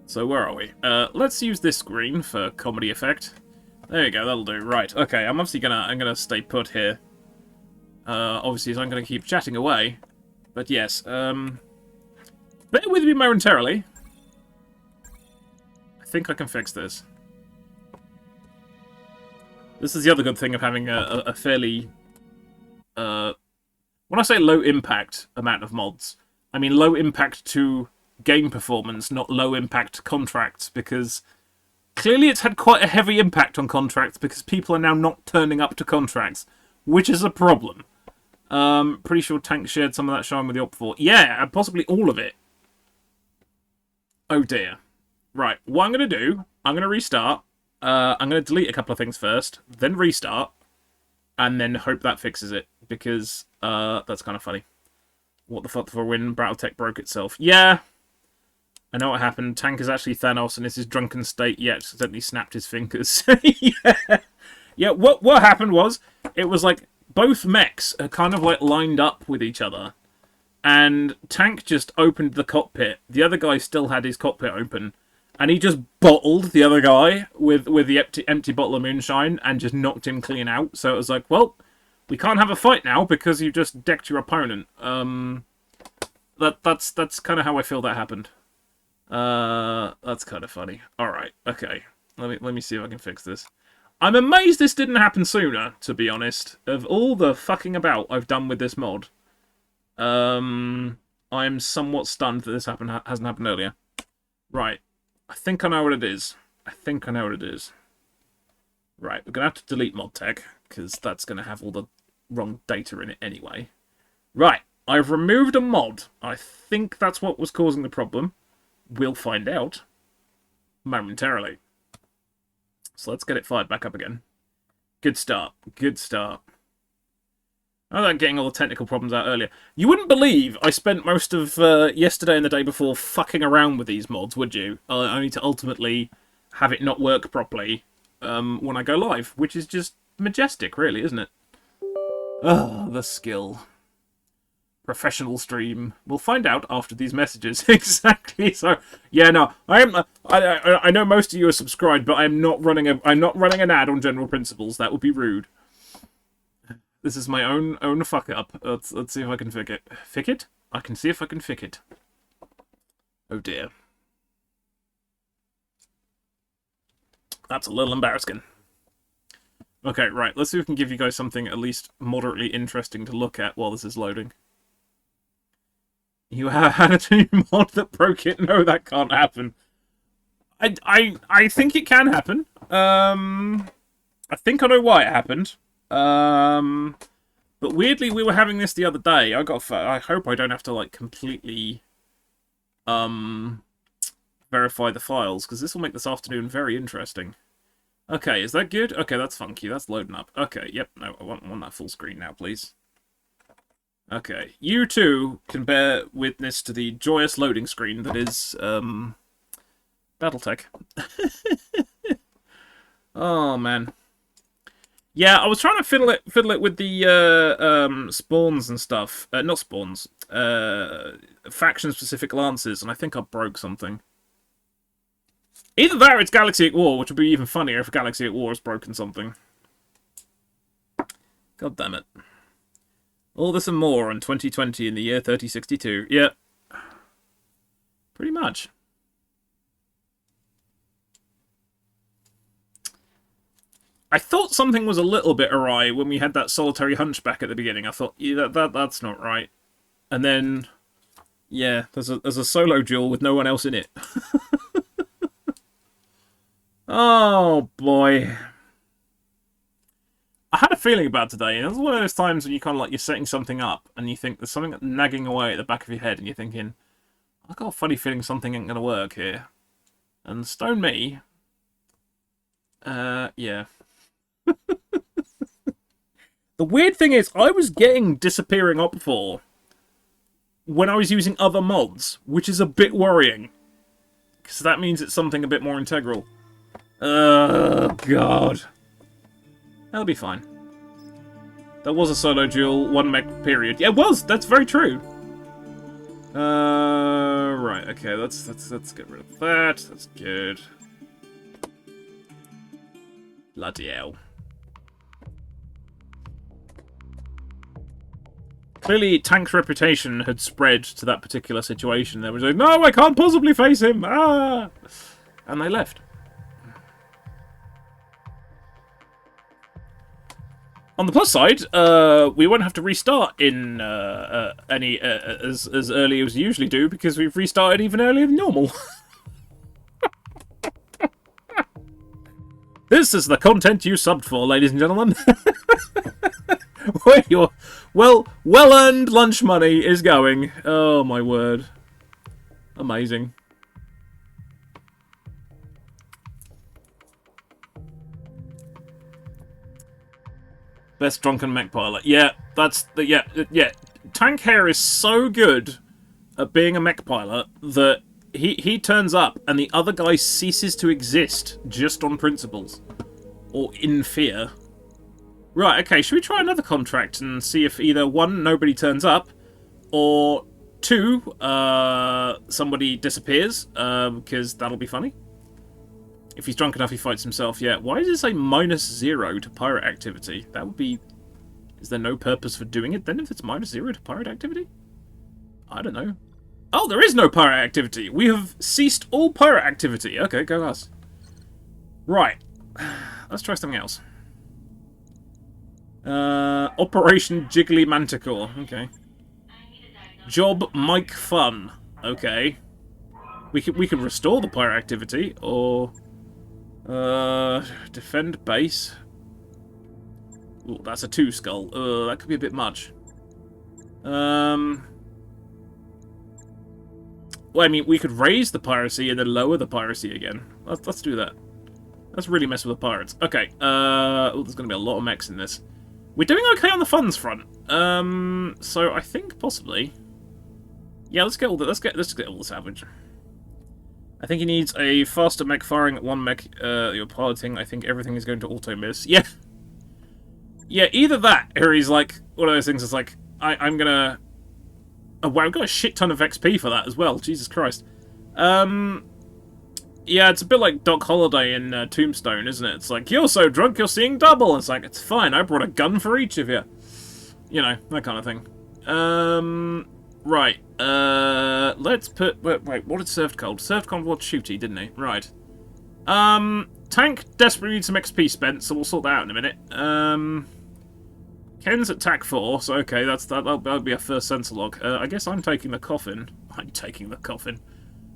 Speaker 1: So where are we? Let's use this screen for comedy effect. There you go, that'll do. Right, okay, I'm obviously gonna stay put here. Obviously, so I'm gonna keep chatting away. But yes, bear with me momentarily. I think I can fix this. This is the other good thing of having a fairly... when I say low impact amount of mods, I mean low impact to game performance, not low impact to contracts, because clearly it's had quite a heavy impact on contracts because people are now not turning up to contracts, which is a problem. Pretty sure Tank shared some of that shine with the Op4. Yeah, and possibly all of it. Oh dear. Right, what I'm going to do, I'm going to restart. I'm going to delete a couple of things first, then restart, and then hope that fixes it, because that's kind of funny. What the fuck for a win? Battletech broke itself. Yeah, I know what happened. Tank is actually Thanos, and this is drunken state, yet accidentally snapped his fingers. Yeah. Yeah, what happened was, it was like, both mechs are kind of like lined up with each other, and Tank just opened the cockpit. The other guy still had his cockpit open, and he just bottled the other guy with the empty bottle of moonshine and just knocked him clean out. So it was like, well, we can't have a fight now because you just decked your opponent. That's kind of how I feel that happened. That's kind of funny. All right, okay. Let me see if I can fix this. I'm amazed this didn't happen sooner, to be honest. Of all the fucking about I've done with this mod, I'm somewhat stunned that this hasn't happened earlier. Right. I think I know what it is. I think I know what it is. Right, we're going to have to delete Modtech, because that's going to have all the wrong data in it anyway. Right, I've removed a mod. I think that's what was causing the problem. We'll find out momentarily. So let's get it fired back up again. Good start. Good start. I like getting all the technical problems out earlier. You wouldn't believe I spent most of yesterday and the day before fucking around with these mods, would you? Only to ultimately have it not work properly when I go live, which is just majestic, really, isn't it? Oh, the skill. Professional stream. We'll find out after these messages. Exactly. So, yeah, no, I know most of you are subscribed, but I'm not running an ad on general principles. That would be rude. This is my own fuck up. Let's see if I can fix it. Fix it? I can see if I can fix it. Oh dear. That's a little embarrassing. Okay, right. Let's see if we can give you guys something at least moderately interesting to look at while this is loading. You had a new mod that broke it? No, that can't happen. I think it can happen. I think I know why it happened. But weirdly, we were having this the other day. I hope I don't have to, like, completely verify the files, because this will make this afternoon very interesting. Okay, is that good? Okay, that's funky. That's loading up. Okay, yep. No, I want that full screen now, please. Okay, you too can bear witness to the joyous loading screen that is, Battletech. Oh, man. Yeah, I was trying to fiddle it with the spawns and stuff. Not spawns. Faction-specific lances, and I think I broke something. Either that or it's Galaxy at War, which would be even funnier if Galaxy at War has broken something. God damn it. All this and more on 2020 in the year 3062. Yeah. Pretty much. I thought something was a little bit awry when we had that solitary hunchback at the beginning. I thought, yeah, that's not right. And then, yeah, there's a solo duel with no one else in it. Oh, boy. I had a feeling about today, and it was one of those times when you kind of like, you're setting something up, and you think there's something nagging away at the back of your head, and you're thinking, I've got a funny feeling something ain't going to work here. And stone me. Yeah. The weird thing is, I was getting disappearing op 4 when I was using other mods, which is a bit worrying. Because that means it's something a bit more integral. Oh, God. That'll be fine. That was a solo duel, 1 mech period. Yeah, it was! That's very true! Right, okay, let's get rid of that. That's good. Bloody hell. Clearly, Tank's reputation had spread to that particular situation. They were like, no, I can't possibly face him! Ah! And they left. On the plus side, we won't have to restart in as early as we usually do, because we've restarted even earlier than normal. This is the content you subbed for, ladies and gentlemen. Where your well-earned lunch money is going. Oh, my word. Amazing. Best drunken mech pilot. Yeah, that's the yeah. Tank Hair is so good at being a mech pilot that he turns up and the other guy ceases to exist just on principles or in fear. Right, okay, should we try another contract and see if either 1, nobody turns up, or 2, somebody disappears, because that'll be funny. If he's drunk enough, he fights himself, yeah. Why does it say -0 to pirate activity? That would be... Is there no purpose for doing it then if it's -0 to pirate activity? I don't know. Oh, there is no pirate activity! We have ceased all pirate activity! Okay, go us. Right. Let's try something else. Operation Jiggly Manticore. Okay. Job Mike Fun. Okay. We could restore the pirate activity, or... defend base. Ooh, that's a 2 skull. That could be a bit much. Well, I mean, we could raise the piracy and then lower the piracy again. Let's do that. Let's really mess with the pirates. Okay. Oh, there's going to be a lot of mechs in this. We're doing okay on the funds front. So I think possibly. Yeah, let's get all the salvage. I think he needs a faster mech firing at 1 mech you're piloting. I think everything is going to auto-miss. Yeah. Yeah, either that, or he's like, one of those things that's like, I'm gonna... Oh, wow, I've got a shit ton of XP for that as well. Jesus Christ. Yeah, it's a bit like Doc Holliday in Tombstone, isn't it? It's like, you're so drunk, you're seeing double. It's like, it's fine, I brought a gun for each of you. You know, that kind of thing. Right. Let's put... Wait, what did Served called? Served called what? Shooty, didn't he? Right. Tank desperately needs some XP spent, so we'll sort that out in a minute. Ken's at TAC 4, so okay, that'll be our first sensor log. I guess I'm taking the coffin. I'm taking the coffin.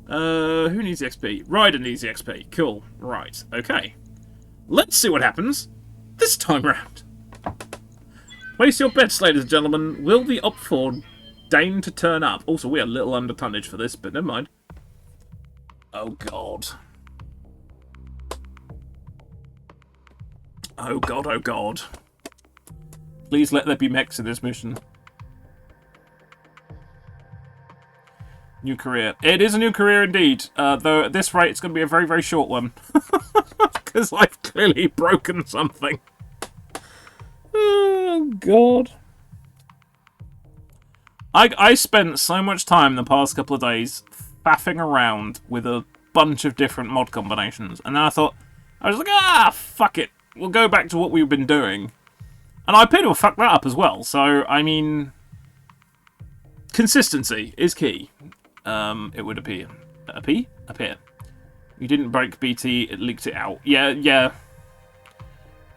Speaker 1: Who needs the XP? Ryder needs the XP. Cool. Right. Okay. Let's see what happens this time round. Place your bets, ladies and gentlemen. Will the up 4 deign to turn up? Also, we are a little under tonnage for this, but never mind. Oh, God. Oh, God, oh, God. Please let there be mechs in this mission. New career. It is a new career indeed, though at this rate it's going to be a very, very short one. Because I've clearly broken something. Oh, God. I spent so much time the past couple of days faffing around with a bunch of different mod combinations, and then I was like, fuck it. We'll go back to what we've been doing. And I appear to have fucked that up as well, so, I mean... Consistency is key. It would appear. Appear. You didn't break BT, it leaked it out. Yeah,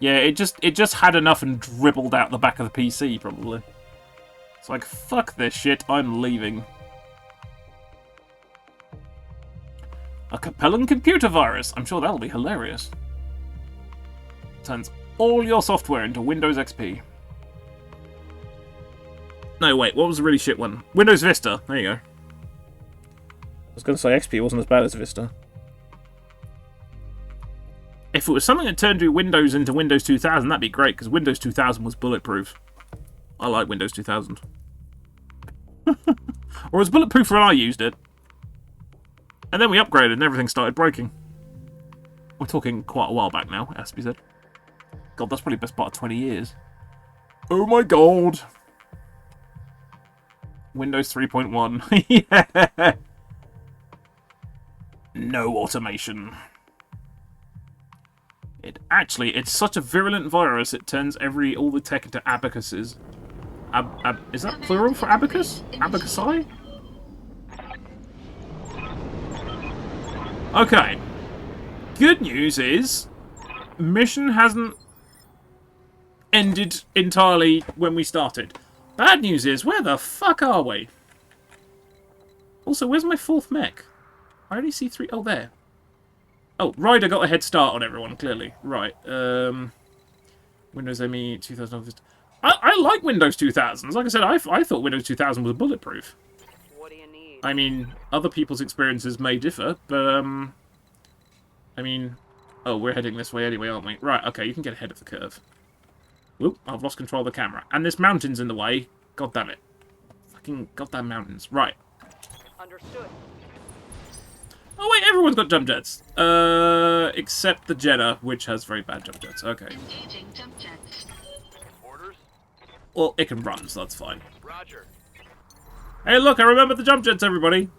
Speaker 1: it just had enough and dribbled out the back of the PC, probably. It's like, fuck this shit, I'm leaving. A Capellan computer virus. I'm sure that'll be hilarious. Turns all your software into Windows XP. No, wait, what was the really shit one? Windows Vista. There you go. I was going to say XP wasn't as bad as Vista. If it was something that turned Windows into Windows 2000, that'd be great, because Windows 2000 was bulletproof. I like Windows 2000. Or it was bulletproof when I used it. And then we upgraded and everything started breaking. We're talking quite a while back now, it has to be said. God, that's probably the best part of 20 years. Oh my god! Windows 3.1. Yeah! No automation. It's such a virulent virus, it turns all the tech into abacuses. Is that plural for abacus? Abacusi? Okay. Good news is, mission hasn't ended entirely when we started. Bad news is, where the fuck are we? Also, where's my fourth mech? I only see 3. Oh, there. Oh, Ryder got a head start on everyone, clearly. Right. Windows ME 2000. I like Windows 2000s. Like I said, I thought Windows 2000 was bulletproof.
Speaker 3: What do you need?
Speaker 1: I mean, other people's experiences may differ, but, I mean... Oh, we're heading this way anyway, aren't we? Right, okay, you can get ahead of the curve. Whoop, I've lost control of the camera. And this mountain's in the way. God damn it. Fucking goddamn mountains. Right.
Speaker 3: Understood.
Speaker 1: Oh wait, everyone's got jump jets. Except the Jenna, which has very bad jump jets. Okay.
Speaker 5: Engaging jump jets.
Speaker 2: Orders?
Speaker 1: Well, it can run, so that's fine.
Speaker 2: Roger.
Speaker 1: Hey look, I remember the jump jets, everybody!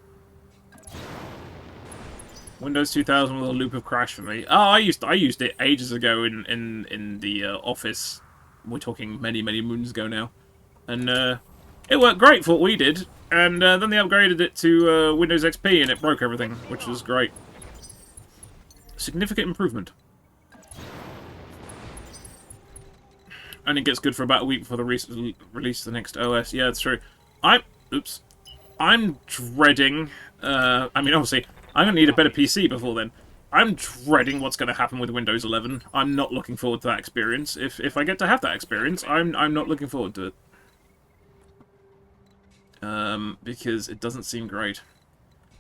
Speaker 1: Windows 2000 was a loop of crash for me. Oh, I used it ages ago in the office. We're talking many, many moons ago now. And it worked great for what we did. And then they upgraded it to Windows XP and it broke everything, which was great. Significant improvement. And it gets good for about a week before the release of the next OS. Yeah, that's true. I'm dreading... I mean, obviously, I'm going to need a better PC before then. I'm dreading what's going to happen with Windows 11. I'm not looking forward to that experience. If I get to have that experience, I'm not looking forward to it. Because it doesn't seem great.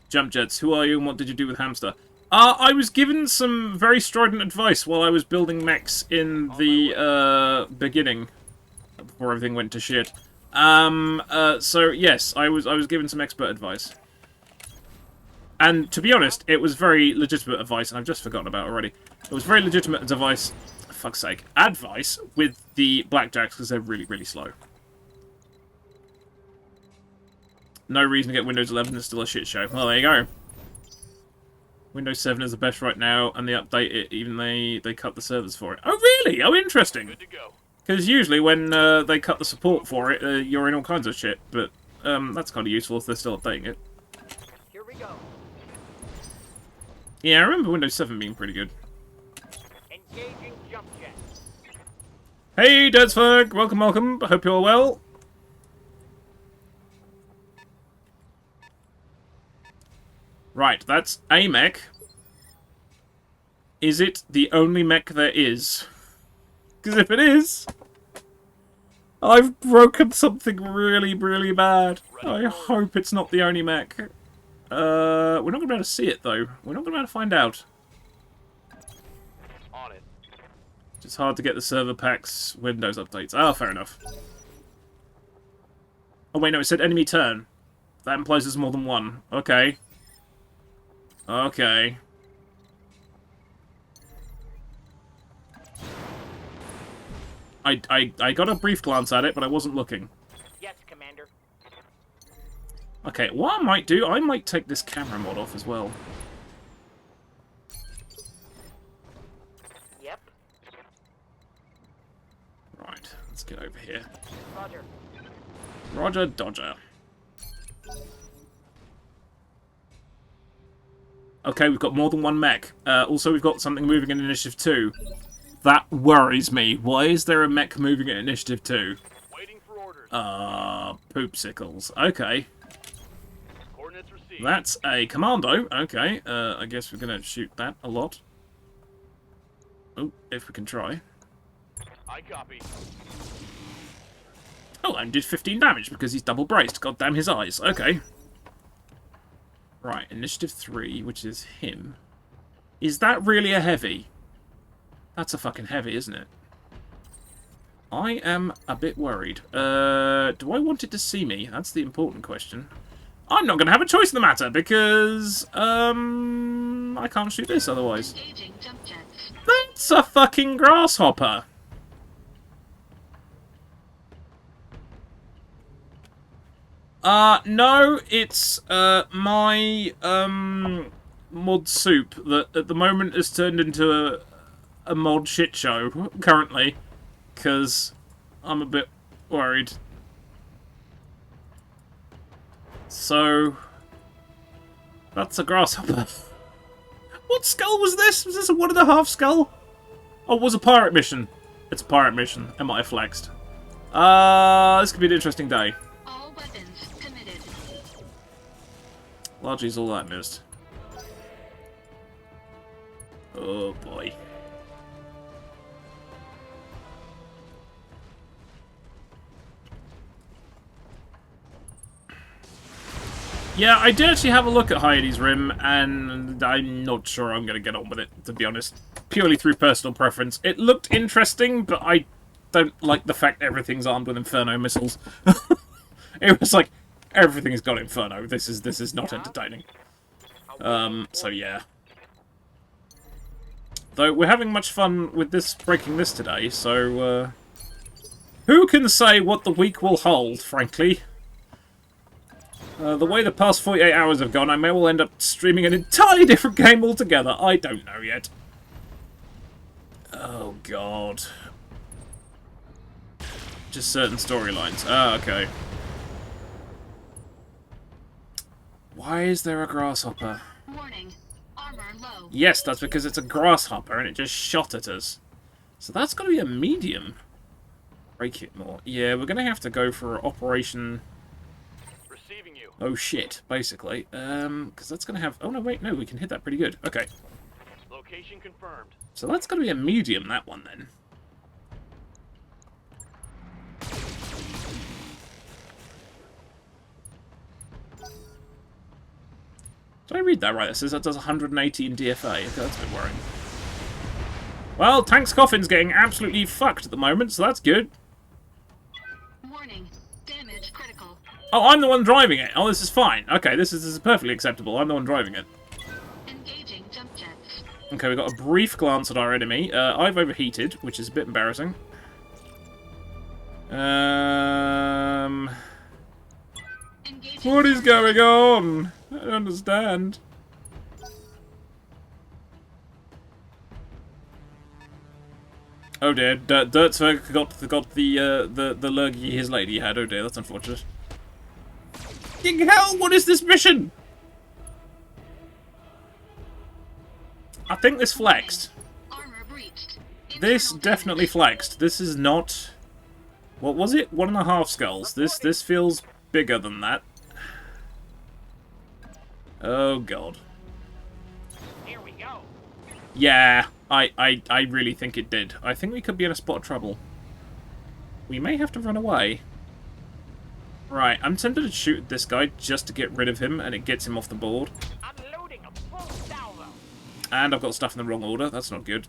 Speaker 1: Jump Jets, who are you and what did you do with Hamster? I was given some very strident advice while I was building mechs in the beginning, before everything went to shit. So yes, I was given some expert advice. And to be honest, it was very legitimate advice, and I've just forgotten about it already. It was very legitimate advice, for fuck's sake, advice with the Blackjacks, because they're really, really slow. No reason to get Windows 11, it's still a shit show. Well, there you go. Windows 7 is the best right now, and they update it, even they cut the servers for it. Oh, really? Oh, interesting.
Speaker 2: Good to go.
Speaker 1: Because usually when they cut the support for it, you're in all kinds of shit, but that's kind of useful if they're still updating it.
Speaker 3: Here we go.
Speaker 1: Yeah, I remember Windows 7 being pretty good.
Speaker 6: Engaging jump jet.
Speaker 1: Hey, Dedsberg! Welcome, welcome. I hope you're well. Right, that's a mech. Is it the only mech there is? Because if it is, I've broken something really, really bad. I hope it's not the only mech. We're not going to be able to see it, though. We're not going to be able to find out.
Speaker 6: On it.
Speaker 1: It's hard to get the server packs Windows updates. Ah, fair enough. Oh, wait, no, it said enemy turn. That implies there's more than one. Okay. Okay. I got a brief glance at it, but I wasn't looking.
Speaker 6: Yes, Commander.
Speaker 1: Okay, what I might do, I might take this camera mod off as well.
Speaker 6: Yep.
Speaker 1: Right, let's get over here.
Speaker 6: Roger.
Speaker 1: Roger Dodger. Okay, we've got more than one mech. Also, we've got something moving in Initiative 2. That worries me. Why is there a mech moving at Initiative 2?
Speaker 6: Waiting for orders.
Speaker 1: Poopsicles. Okay.
Speaker 6: Coordinates received.
Speaker 1: That's a commando. Okay, I guess we're going to shoot that a lot. Oh, if we can try.
Speaker 6: I copy.
Speaker 1: Oh, and did 15 damage because he's double braced. God damn his eyes. Okay. Right, Initiative 3, which is him. Is that really a heavy? That's a fucking heavy, isn't it? I am a bit worried. Do I want it to see me? That's the important question. I'm not going to have a choice in the matter because, I can't shoot this otherwise.
Speaker 5: Engaging jump jets.
Speaker 1: That's a fucking grasshopper. No, it's, my, mod soup that at the moment has turned into a mod shit show, currently, because I'm a bit worried. So, that's a grasshopper. What skull was this? Was this a 1.5 skull? Oh, it was a pirate mission. It's a pirate mission. I might have flexed. This could be an interesting day.
Speaker 5: All weapons committed.
Speaker 1: Largely is all I missed. Oh boy. Yeah, I did actually have a look at Heidi's Rim, and I'm not sure I'm going to get on with it, to be honest. Purely through personal preference. It looked interesting, but I don't like the fact everything's armed with Inferno missiles. It was like, everything's got Inferno. This is not entertaining. So yeah. Though we're having much fun with this, breaking this today, so, who can say what the week will hold, frankly? The way the past 48 hours have gone, I may well end up streaming an entirely different game altogether. I don't know yet. Oh, God. Just certain storylines. Ah, okay. Why is there a grasshopper?
Speaker 5: Warning. Armor low.
Speaker 1: Yes, that's because it's a grasshopper and it just shot at us. So that's got to be a medium. Break it more. Yeah, we're going to have to go for Operation...
Speaker 6: Receiving you.
Speaker 1: Oh shit, basically. Because that's going to have... Oh no, wait, no, we can hit that pretty good. Okay.
Speaker 6: Location confirmed.
Speaker 1: So that's got to be a medium, that one, then. Did I read that right? It says that does 180 in DFA. Okay, that's a bit worrying. Well, Tank's coffin's getting absolutely fucked at the moment, so that's good.
Speaker 5: Warning. Damage critical.
Speaker 1: Oh, I'm the one driving it. Oh, this is fine. Okay, this is perfectly acceptable. I'm the one driving it.
Speaker 5: Engaging jump jets.
Speaker 1: Okay, we got a brief glance at our enemy. I've overheated, which is a bit embarrassing.
Speaker 5: Engaging
Speaker 1: What is going on? I don't understand. Oh dear, Dirtzberg got the lurgy his lady had. Oh dear, that's unfortunate. Fucking hell, what is this mission? I think this flexed.
Speaker 5: armor breached.
Speaker 1: This definitely flexed. This is not... What was it? 1.5 skulls. This feels bigger than that. Oh, God.
Speaker 6: Here we go.
Speaker 1: Yeah, I really think it did. I think we could be in a spot of trouble. We may have to run away. Right, I'm tempted to shoot this guy just to get rid of him, and it gets him off the board.
Speaker 6: Unloading a full salvo.
Speaker 1: And I've got stuff in the wrong order. That's not good.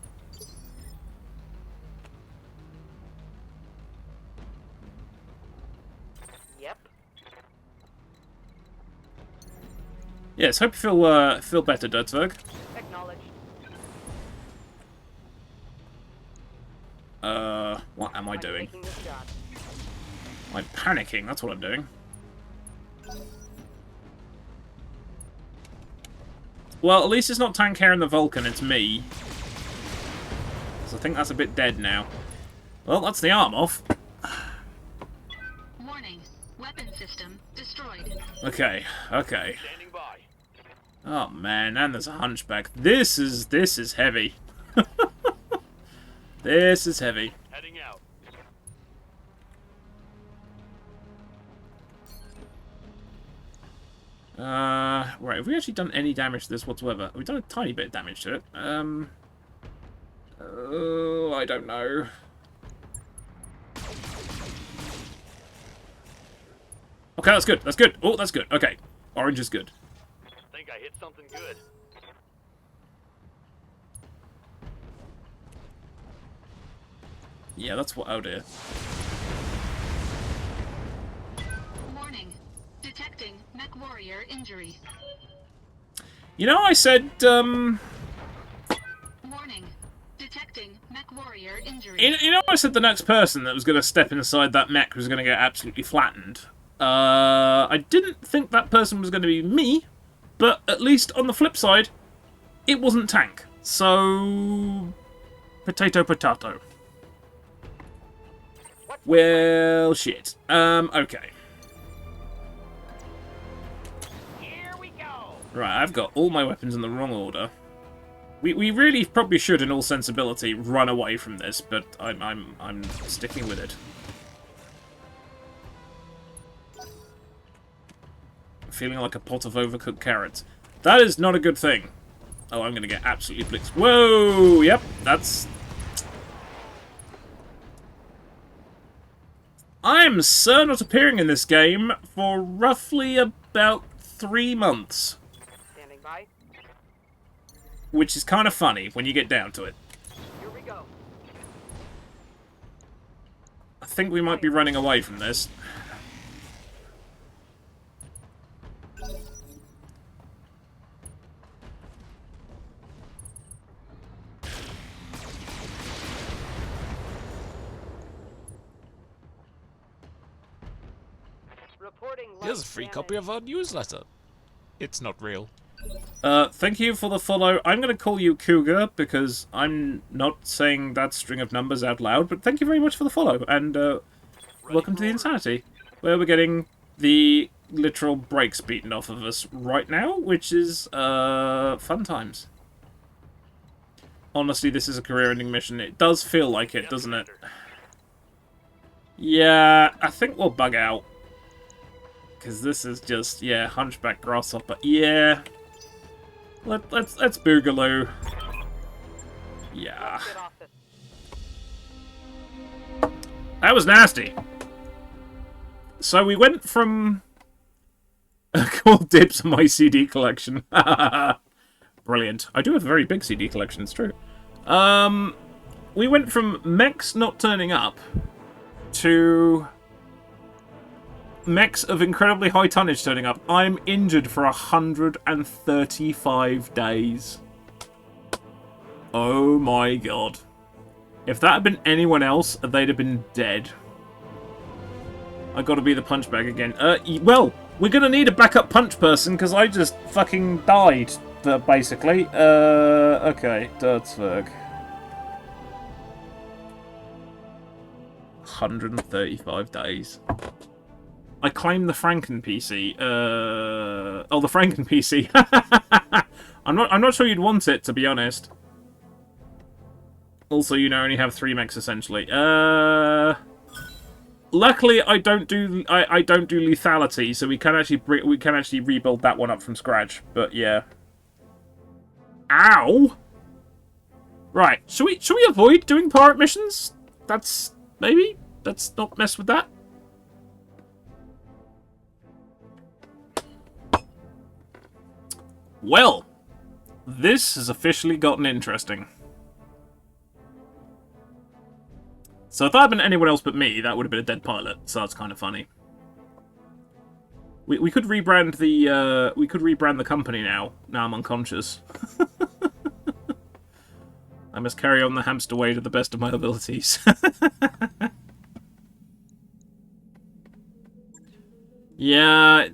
Speaker 3: Yep.
Speaker 1: Yes, hope you feel better, Dudsberg.
Speaker 3: Acknowledged.
Speaker 1: What am I doing?
Speaker 3: Taking this shot.
Speaker 1: I'm panicking, that's what I'm doing. Well, at least it's not Tank Hair and the Vulcan, it's me. So I think that's a bit dead now. Well, that's the arm off.
Speaker 5: Warning. Weapon system destroyed.
Speaker 1: Okay, okay.
Speaker 6: Standing by.
Speaker 1: Oh man, and there's a hunchback. This is heavy. This is heavy.
Speaker 6: Heading out.
Speaker 1: Right, have we actually done any damage to this whatsoever? We've done a tiny bit of damage to it. Oh, I don't know. Okay, that's good, that's good. Oh, that's good. Okay, orange is good.
Speaker 6: Think I hit something good.
Speaker 1: Yeah, that's what... Oh dear.
Speaker 5: Warning. Detecting mech warrior injury.
Speaker 1: You know, I said,
Speaker 5: Warning. Detecting mech warrior injury.
Speaker 1: You know, I said the next person that was going to step inside that mech was going to get absolutely flattened. I didn't think that person was going to be me, but at least on the flip side, it wasn't Tank. So, potato, potato. Well, shit. Okay.
Speaker 6: Here we go.
Speaker 1: Right, I've got all my weapons in the wrong order. We really probably should, in all sensibility, run away from this, but I'm sticking with it. Feeling like a pot of overcooked carrots. That is not a good thing. Oh, I'm going to get absolutely blitzed. Whoa! Yep, that's... I am not appearing in this game for roughly about 3 months.
Speaker 3: Standing by.
Speaker 1: Which is kind of funny when you get down to it.
Speaker 3: Here we go.
Speaker 1: I think we might be running away from this.
Speaker 3: Reporting.
Speaker 7: Here's a free copy of our newsletter. It's not real.
Speaker 1: Thank you for the follow. I'm going to call you Cougar because I'm not saying that string of numbers out loud, but thank you very much for the follow, and welcome to the Insanity, where we're getting the literal brakes beaten off of us right now, which is fun times. Honestly, this is a career-ending mission. It does feel like it, doesn't it? Yeah, I think we'll bug out. Because this is just, yeah, Hunchback Grasshopper. Yeah. Let's boogaloo. Yeah.
Speaker 3: Get off this.
Speaker 1: That was nasty. So we went from... Call dibs on my CD collection. Brilliant. I do have a very big CD collection, it's true. We went from mechs not turning up to mechs of incredibly high tonnage turning up. I'm injured for 135 days. Oh my god. If that had been anyone else, they'd have been dead. I gotta be the punch bag again. Well, we're gonna need a backup punch person, because I just fucking died, basically. Okay, Dirtsberg. 135 days. I claim the Franken PC. Oh, the Franken PC. I'm not sure you'd want it, to be honest. Also, you now only have 3 mechs essentially. Luckily, I don't do lethality, so we can actually rebuild that one up from scratch. But yeah. Ow! Right, should we avoid doing pirate missions? Let's not mess with that. Well, this has officially gotten interesting. So if that had been anyone else but me, that would have been a dead pilot. So that's kind of funny. We could rebrand the company now. Now I'm unconscious. I must carry on the hamster way to the best of my abilities. Yeah,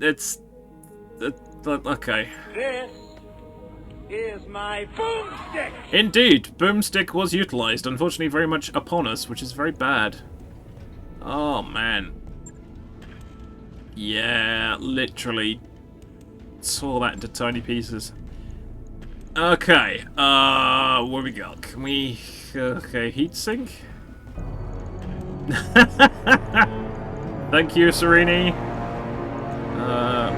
Speaker 1: okay.
Speaker 6: This is my boomstick.
Speaker 1: Indeed, boomstick was utilized. Unfortunately, very much upon us, which is very bad. Oh man. Yeah, literally tore that into tiny pieces. Okay, what we got? Can we... Okay, heatsink? Thank you, Serini.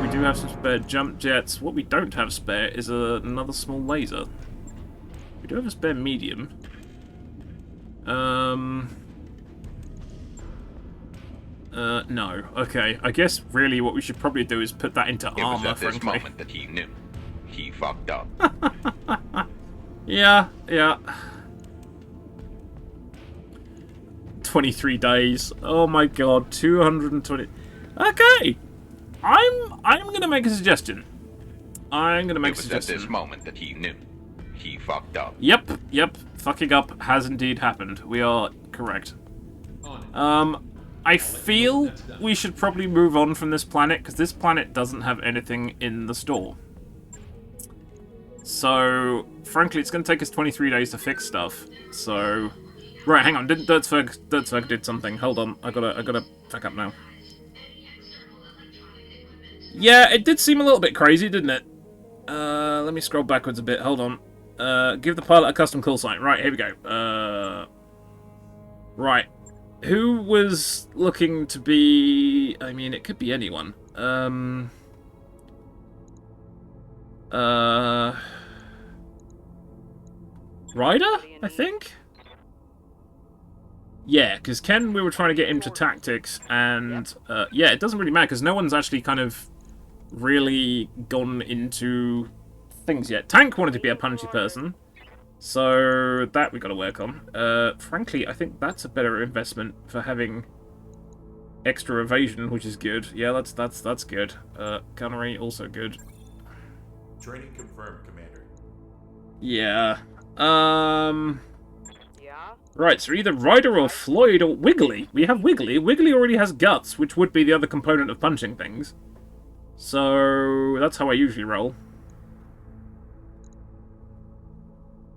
Speaker 1: We do have some spare jump jets. What we don't have spare is another small laser. We do have a spare medium. No. Okay, I guess really what we should probably do is put that into armor,
Speaker 8: It was at this
Speaker 1: frankly.
Speaker 8: moment that he knew. He fucked up.
Speaker 1: Yeah. 23 days. Oh my god, 220. Okay. I'm gonna make a suggestion.
Speaker 8: It was at this moment that he knew. He fucked up.
Speaker 1: Yep. Fucking up has indeed happened. We are correct. I feel we should probably move on from this planet, because this planet doesn't have anything in the store. So, frankly, it's going to take us 23 days to fix stuff. So, right, hang on. Dirtzberg did something. Hold on. I gotta back up now. Yeah, it did seem a little bit crazy, didn't it? Let me scroll backwards a bit. Hold on. Give the pilot a custom call sign. Right, here we go. Right. Who was looking to be... I mean, it could be anyone. Ryder, I think? Yeah, because Ken, we were trying to get him to tactics, and yeah, it doesn't really matter, because no one's actually kind of really gone into things yet. Tank wanted to be a punchy person, so that we got to work on. Frankly, I think that's a better investment for having extra evasion, which is good. Yeah, that's good. Gunnery, also good.
Speaker 4: Training confirmed, Commander.
Speaker 1: Yeah.
Speaker 3: Yeah?
Speaker 1: Right, so either Ryder or Floyd or Wiggly. We have Wiggly. Wiggly already has guts, which would be the other component of punching things. So, that's how I usually roll.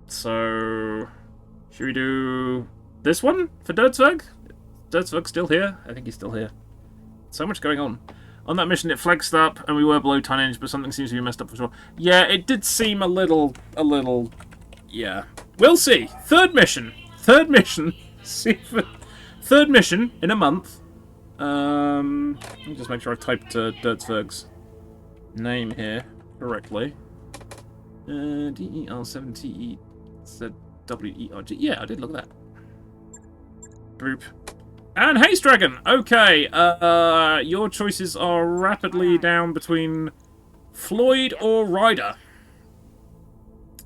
Speaker 1: So, should we do this one for Dirtzberg? Dirtzberg's still here? I think he's still here. So much going on. On that mission, it flexed up, and we were below tonnage, but something seems to be messed up for sure. Yeah, it did seem a little, yeah. We'll see. Third mission. See if third mission in a month. Let me just make sure I typed Dirtzberg's name here correctly. DER7TEZWERG. Yeah, I did look at that. Boop. And Haste Dragon! Okay, your choices are rapidly down between Floyd or Ryder.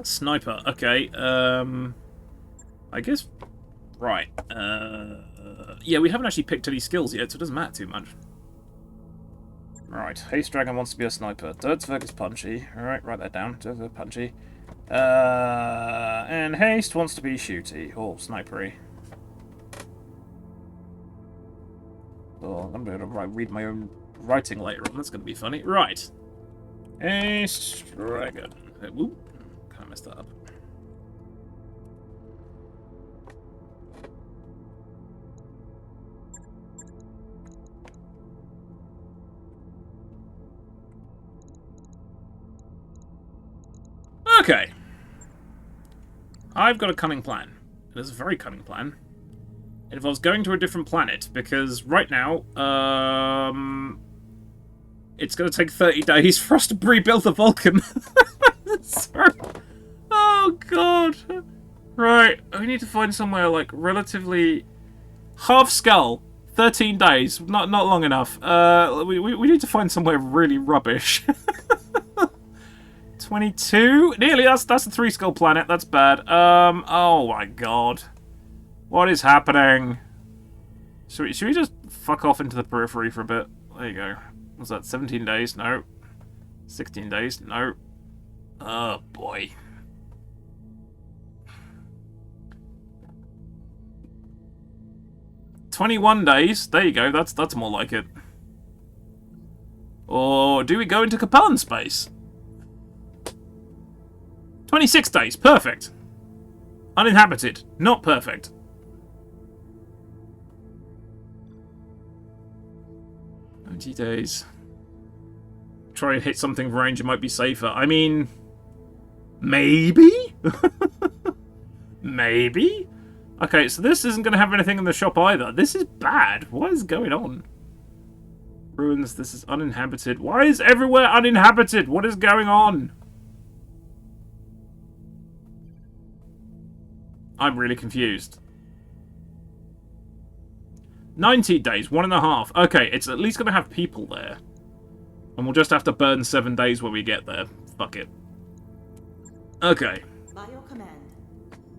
Speaker 1: Sniper, okay, I guess, right, yeah, we haven't actually picked any skills yet, so it doesn't matter too much. Right, Haste Dragon wants to be a sniper. Dirtzberg is punchy. Alright, write that down. Dirtzberg punchy. And Haste wants to be shooty, or snipery. Oh, I'm going to read my own writing later on. That's going to be funny. Right. Haste Dragon. Whoop. Kind of messed that up. Okay. I've got a cunning plan. It is a very cunning plan. It involves going to a different planet, because right now, it's going to take 30 days for us to rebuild the Vulcan. Oh, God. Right, we need to find somewhere, like, relatively... Half skull. 13 days. Not long enough. We need to find somewhere really rubbish. 22? Nearly. That's a 3-skull planet. That's bad. Oh my god. What is happening? Should we just fuck off into the periphery for a bit? There you go. What's that? 17 days? No. 16 days? No. Oh boy. "21 days. There you go. That's more like it. Or do we go into Capellan space? 26 days. Perfect. Uninhabited. Not perfect. days. Try and hit something range. It might be safer. I mean, maybe? Maybe? Okay, so this isn't going to have anything in the shop either. This is bad. What is going on? Ruins. This is uninhabited. Why is everywhere uninhabited? What is going on? I'm really confused. 90 days, 1.5. Okay, it's at least going to have people there. And we'll just have to burn 7 days when we get there. Fuck it. Okay.
Speaker 9: By your command.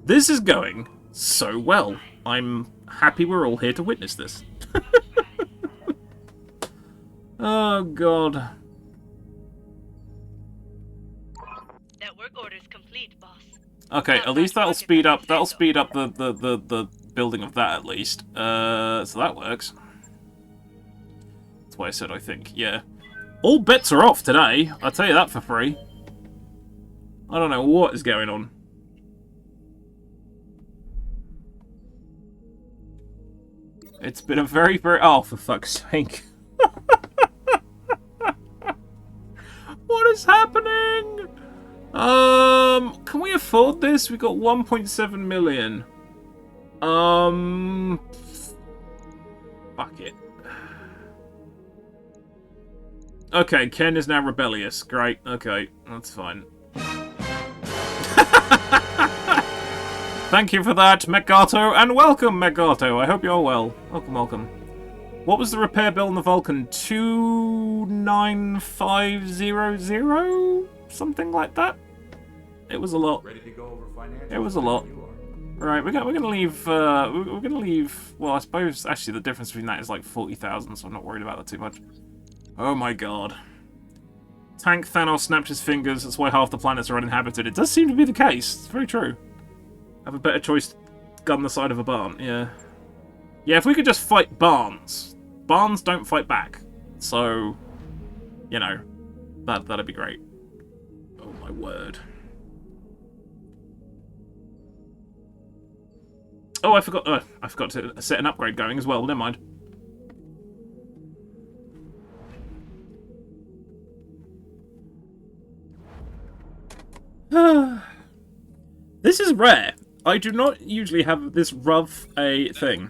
Speaker 1: This is going so well. I'm happy we're all here to witness this. Oh, God.
Speaker 10: Network orders complete, boss.
Speaker 1: Okay, at least that'll speed up the building of that at least. So that works. That's why I said I think, yeah. All bets are off today, I'll tell you that for free. I don't know what is going on. It's been a very, oh, for fuck's sake. What is happening? Can we afford this? We got 1.7 million. Fuck it. Okay, Ken is now rebellious. Great. Okay, that's fine. Thank you for that, Megato, and welcome, Megato. I hope you're well. Welcome, welcome. What was the repair bill on the Vulcan? 29500? Something like that? It was a lot.
Speaker 4: Ready to go over financials?
Speaker 1: It was a lot. Right, we're gonna leave. We're gonna leave. Well, I suppose actually the difference between that is like 40,000, so I'm not worried about that too much. Oh my god. Tank Thanos snapped his fingers. That's why half the planets are uninhabited. It does seem to be the case. It's very true. Have a better choice. Gun the side of a barn. Yeah. Yeah. If we could just fight barns. Barns don't fight back. So, you know, that'd be great. Oh my word. Oh, I forgot to set an upgrade going as well. Never mind. This is rare. I do not usually have this rough a thing.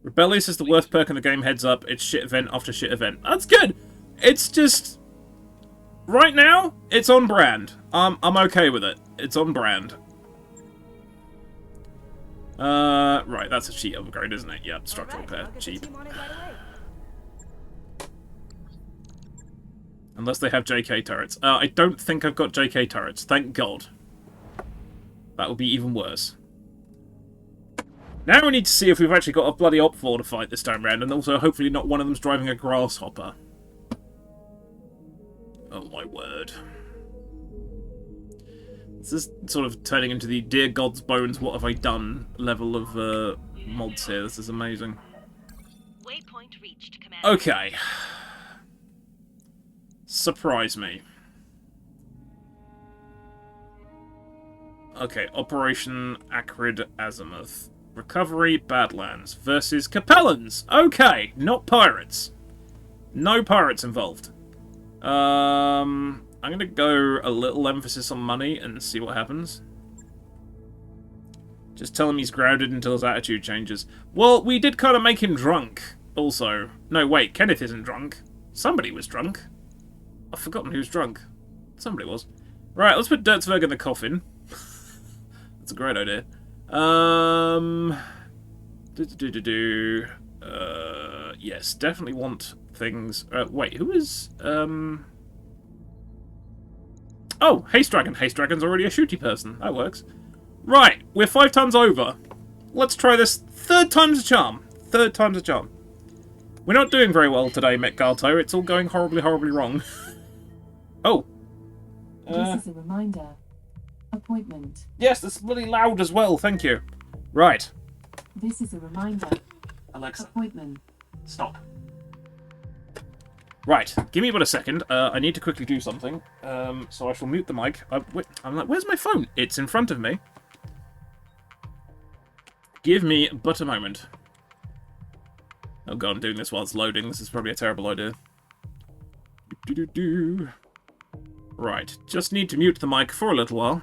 Speaker 1: Rebellious is the worst perk in the game, heads up. It's shit event after shit event. That's good. It's just... right now, it's on brand. I'm okay with it. It's on brand. Right, that's a cheat upgrade, isn't it? Yep, structural repair. Cheap. Unless they have JK turrets. I don't think I've got JK turrets. Thank God. That would be even worse. Now we need to see if we've actually got a bloody op 4 to fight this time round, and also hopefully not one of them's driving a grasshopper. Oh my word. This is sort of turning into the dear God's bones, what have I done level of mods here. This is amazing.
Speaker 10: Waypoint reached, Commander.
Speaker 1: Okay. Surprise me. Okay, Operation Acrid Azimuth. Recovery Badlands versus Capellans. Okay, not pirates. No pirates involved. I'm going to go a little emphasis on money and see what happens. Just tell him he's grounded until his attitude changes. Well, we did kind of make him drunk, also. No, wait, Kenneth isn't drunk. Somebody was drunk. I've forgotten who's drunk. Somebody was. Right, let's put Dirtzberg in the coffin. That's a great idea. Yes, definitely want things. Wait, who is? Oh, Haste Dragon. Haste Dragon's already a shooty person. That works. Right, we're 5 tons over. Let's try this. 3rd time's a charm. 3rd time's a charm. We're not doing very well today, Metgalto. It's all going horribly, horribly wrong. Oh.
Speaker 9: This is a reminder. Appointment.
Speaker 1: Yes, that's really loud as well. Thank you. Right.
Speaker 9: This is a reminder.
Speaker 1: Alexa.
Speaker 9: Appointment.
Speaker 1: Stop. Right, give me about a second. I need to quickly do something. So I shall mute the mic. Wait, I'm like, where's my phone? It's in front of me. Give me but a moment. Oh god, I'm doing this while it's loading. This is probably a terrible idea. Right, just need to mute the mic for a little while.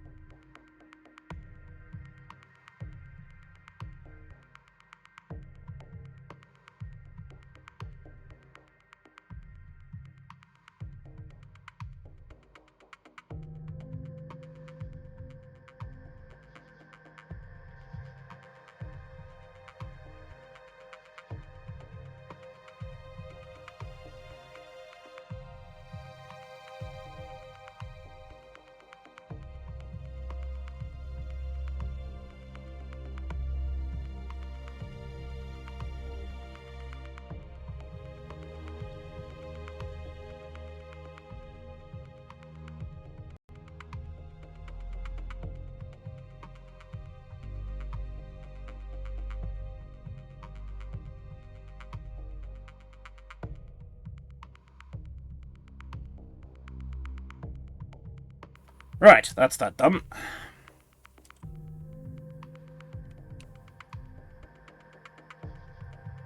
Speaker 1: Right, that's that done.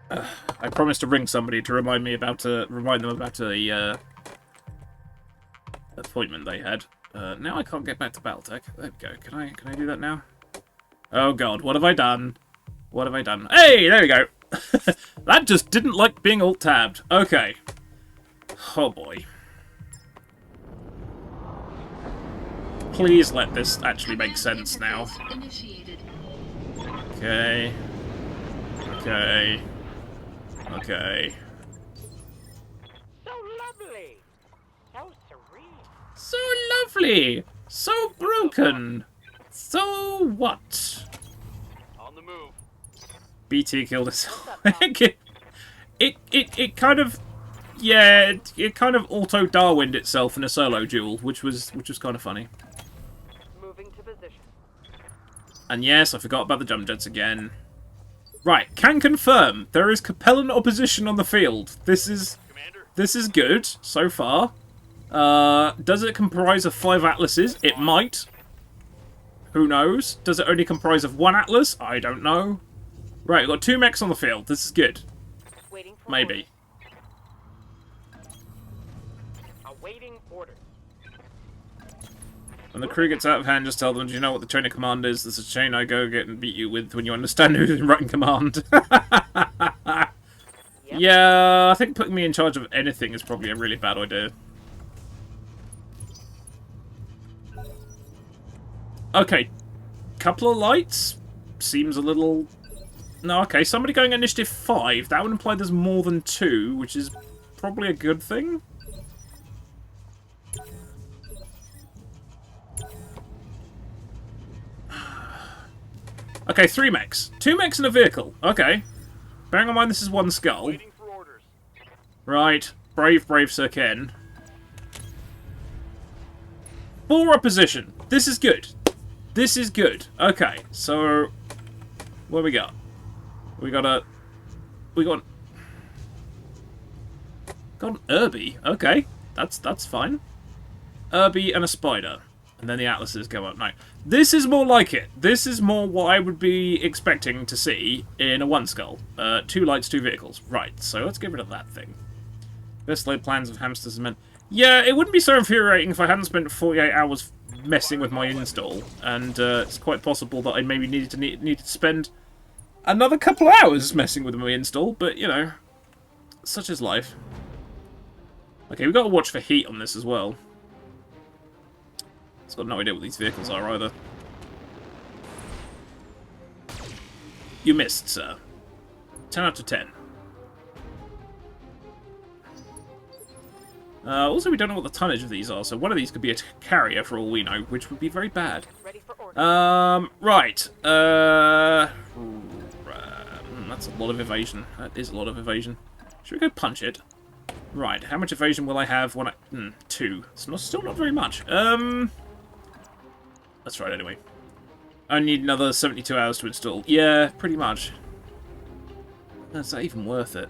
Speaker 1: I promised to ring somebody to remind them about a appointment they had. Now I can't get back to Battletech. There we go. Can I do that now? Oh god, what have I done? What have I done? Hey, there we go. That just didn't like being alt-tabbed. Okay. Oh boy. Please let this actually make sense now. Okay. Okay. Okay.
Speaker 6: So lovely. So serene.
Speaker 1: So lovely. So broken. So what?
Speaker 2: On the move.
Speaker 1: BT killed us. it kind of, yeah, it kind of auto-Darwined itself in a solo duel, which was kind of funny.
Speaker 3: Moving to position.
Speaker 1: And yes, I forgot about the jump jets again. Right, can confirm there is Capellan opposition on the field. This is good so far. Does it comprise of 5 atlases? It might. Who knows? Does it only comprise of 1 atlas? I don't know. Right, we've got 2 mechs on the field. This is good.
Speaker 3: Waiting for
Speaker 1: Maybe.
Speaker 3: awaiting orders.
Speaker 1: When the crew gets out of hand, just tell them, do you know what the chain of command is? There's a chain I go get and beat you with when you understand who's writing command. Yep. Yeah, I think putting me in charge of anything is probably a really bad idea. Okay, couple of lights seems a little... No, okay, somebody going initiative 5. That would imply there's more than 2, which is probably a good thing. Okay, 3 mechs. 2 mechs in a vehicle. Okay. Bearing in mind this is 1 skull.
Speaker 6: Waiting for orders.
Speaker 1: Right. Brave, brave Sir Ken. 4 opposition. This is good. This is good. Okay, so... What we got? We got an Irby. Okay, that's fine. Irby and a spider. And then the atlases go up. No. This is more like it. This is more what I would be expecting to see in a 1 skull. 2 lights, 2 vehicles. Right, so let's get rid of that thing. Best laid plans of hamsters and men. Yeah, it wouldn't be so infuriating if I hadn't spent 48 hours messing with my install, and it's quite possible that I maybe needed to spend another couple of hours messing with my install, but, you know, such is life. Okay, we've got to watch for heat on this as well. It's got no idea what these vehicles are either. You missed, sir. 10 out of 10. Also, we don't know what the tonnage of these are, so one of these could be a carrier for all we know, which would be very bad.
Speaker 3: Ready for order.
Speaker 1: Right. That's a lot of evasion. That is a lot of evasion. Should we go punch it? Right, how much evasion will I have when I... 2. It's still not very much. Let's try it anyway. I need another 72 hours to install. Yeah, pretty much. Is that even worth it?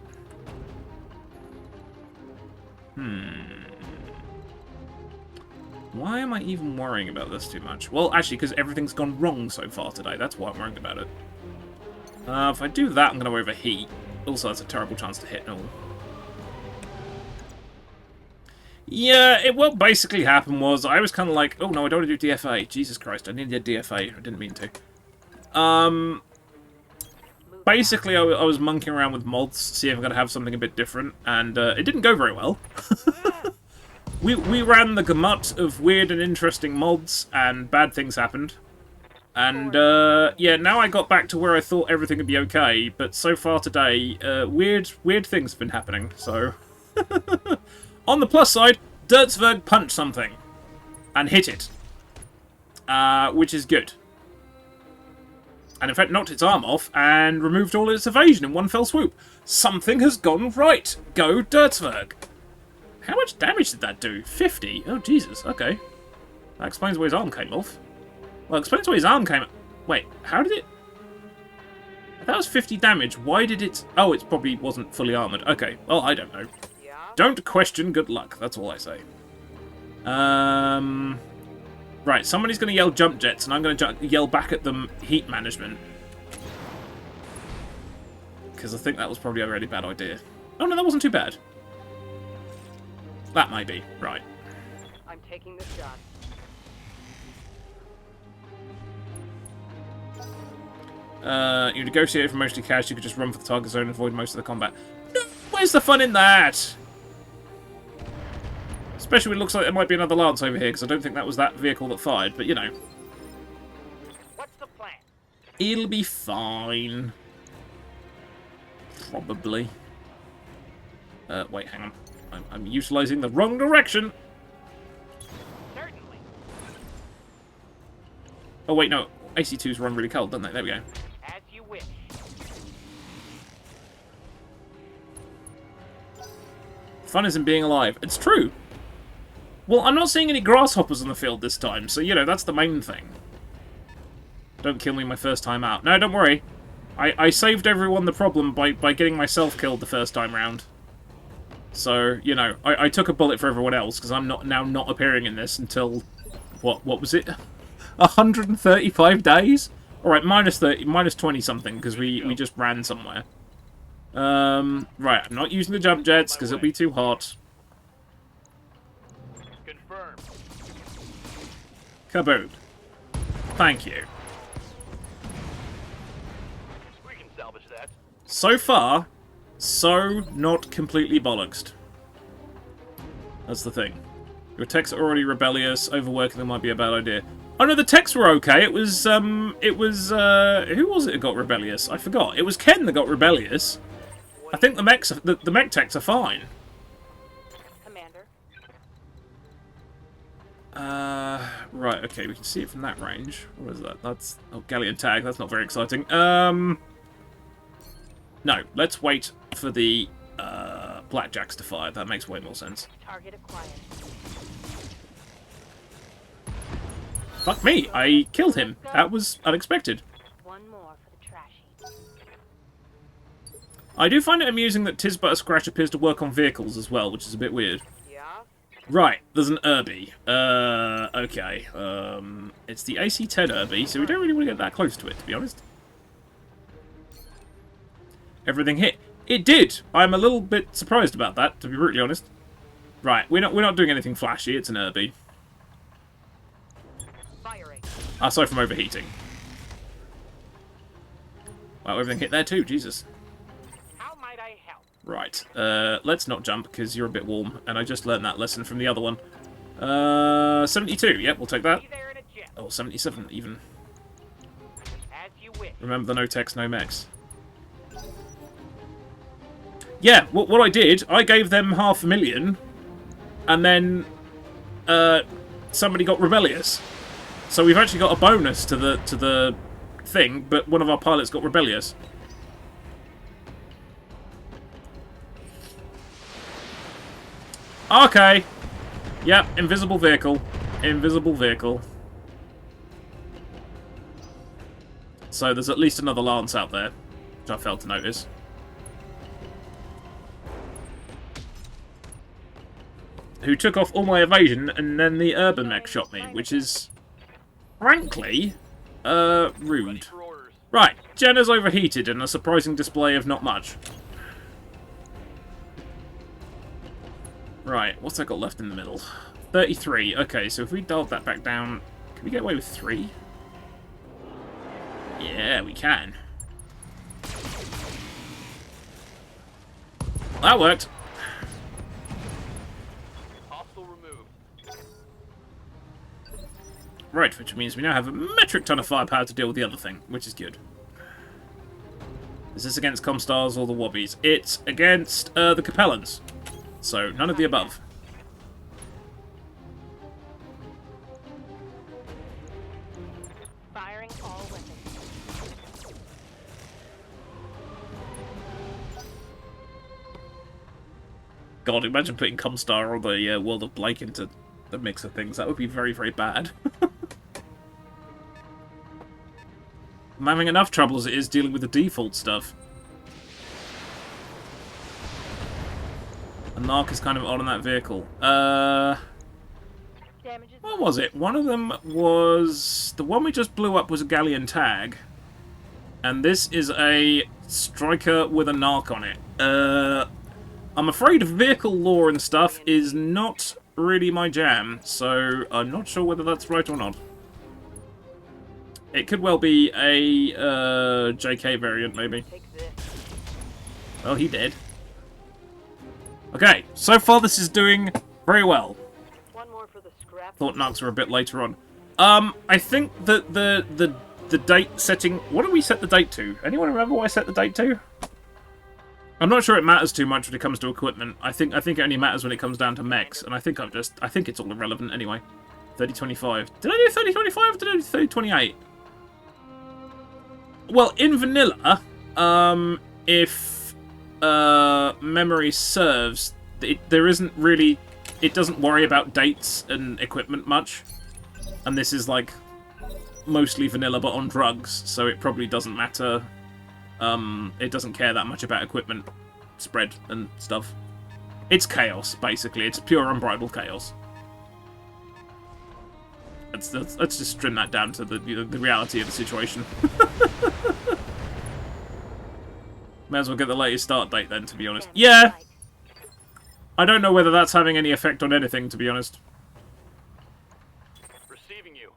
Speaker 1: Why am I even worrying about this too much? Well, actually, because everything's gone wrong so far today. That's why I'm worrying about it. If I do that, I'm going to overheat. Also, that's a terrible chance to hit and all. Yeah, what basically happened was I was kind of like, oh no, I don't want to do DFA. Jesus Christ, I needed a DFA. I didn't mean to. Basically, I was monkeying around with mods, see if I'm going to have something a bit different, and it didn't go very well. we ran the gamut of weird and interesting mods, and bad things happened. And, yeah, now I got back to where I thought everything would be okay, but so far today, weird things have been happening, so... On the plus side, Dirtzberg punched something, and hit it, which is good. And in fact knocked its arm off, and removed all its evasion in one fell swoop. Something has gone right! Go Dirtzberg! How much damage did that do? 50? Oh, Jesus, okay. That explains why his arm came off. Well, it explains why his arm came... Wait, how did it... That was 50 damage. Why did it... Oh, it probably wasn't fully armoured. Okay, well, I don't know. Don't question good luck, that's all I say. Right, somebody's going to yell jump jets, and I'm going to yell back at them heat management. Because I think that was probably a really bad idea. Oh no, that wasn't too bad. That might be, right.
Speaker 3: I'm taking this shot.
Speaker 1: You negotiate for mostly cash, you could just run for the target zone and avoid most of the combat. No, where's the fun in that? Especially when it looks like there might be another Lance over here, because I don't think that was that vehicle that fired, but you know.
Speaker 3: What's the plan?
Speaker 1: It'll be fine. Probably. Wait, hang on. I'm utilising the wrong direction!
Speaker 3: Certainly.
Speaker 1: Oh wait, no. AC2s run really cold, don't they? There we go.
Speaker 3: As you wish.
Speaker 1: Fun is in being alive. It's true! Well, I'm not seeing any grasshoppers on the field this time, so, you know, that's the main thing. Don't kill me my first time out. No, don't worry. I saved everyone the problem by getting myself killed the first time round. So, you know, I took a bullet for everyone else, because I'm now not appearing in this until... What was it? 135 days? Alright, minus 20 something, because we just ran somewhere. Right, I'm not using the jump jets, because it'll be too hot.
Speaker 6: Confirmed.
Speaker 1: Kaboom. Thank you.
Speaker 6: We can salvage that.
Speaker 1: So far, so not completely bollocksed. That's the thing. Your techs are already rebellious, overworking them might be a bad idea. Oh no, the techs were okay. It was, who was it that got rebellious? I forgot. It was Ken that got rebellious. I think the mech techs are fine.
Speaker 3: Commander.
Speaker 1: Right, okay, we can see it from that range. What is that? That's... Oh, Galleon tag. That's not very exciting. No, let's wait for the, Blackjacks to fire. That makes way more sense.
Speaker 3: Target acquired.
Speaker 1: Fuck me, I killed him. That was unexpected.
Speaker 3: One more for the trash heap.
Speaker 1: I do find it amusing that Tis But a Scratch appears to work on vehicles as well, which is a bit weird.
Speaker 3: Yeah?
Speaker 1: Right, there's an Irby. Okay. It's the AC-10 Irby, so we don't really want to get that close to it, to be honest. Everything hit. It did! I'm a little bit surprised about that, to be brutally honest. Right, we're not doing anything flashy, it's an Irby. Aside from overheating. Wow, everything hit there too, Jesus.
Speaker 3: How might I help?
Speaker 1: Right, let's not jump, because you're a bit warm, and I just learned that lesson from the other one. 72, yep, we'll take that.
Speaker 3: Be there in a jiff.
Speaker 1: Oh, 77, even.
Speaker 3: As you wish.
Speaker 1: Remember the no text, no mex. Yeah, what I did, I gave them 500,000, and then, somebody got rebellious. So we've actually got a bonus to the thing, but one of our pilots got rebellious. Okay. Yep, invisible vehicle. Invisible vehicle. So there's at least another Lance out there, which I failed to notice. Who took off all my evasion, and then the urban mech shot me, which is, frankly, rude. Right, Jenna's overheated and a surprising display of not much. Right, what's that got left in the middle? 33. Okay, so if we dialed that back down, can we get away with 3? Yeah, we can. That worked.
Speaker 6: Hostile removed.
Speaker 1: Right, which means we now have a metric ton of firepower to deal with the other thing, which is good. Is this against Comstars or the Wobbies? It's against the Capellans. So, none of the above.
Speaker 3: Firing all weapons.
Speaker 1: God, imagine putting Comstar or the World of Blake into the mix of things. That would be very, very bad. I'm having enough trouble as it is dealing with the default stuff. And Narc is kind of odd on that vehicle. What was it? One of them was... The one we just blew up was a Galleon tag. And this is a Striker with a Narc on it. I'm afraid vehicle lore and stuff is not really my jam, so I'm not sure whether that's right or not. It could well be a JK variant, maybe. Well, he did. Okay, so far this is doing very well.
Speaker 3: One more for the scrap.
Speaker 1: Thought Narcs were a bit later on. I think that the date setting... What did we set the date to? Anyone remember what I set the date to? I'm not sure it matters too much when it comes to equipment. I think it only matters when it comes down to mechs, and I think it's all irrelevant anyway. 3025. Did I do 3025 or did I do 3028? Well, in vanilla, if memory serves, there isn't really... It doesn't worry about dates and equipment much. And this is, like, mostly vanilla but on drugs, so it probably doesn't matter. It doesn't care that much about equipment spread and stuff. It's chaos, basically. It's pure unbridled chaos. Let's just trim that down to the reality of the situation. May as well get the latest start date then, to be honest. Yeah! I don't know whether that's having any effect on anything, to be honest.
Speaker 6: Receiving you.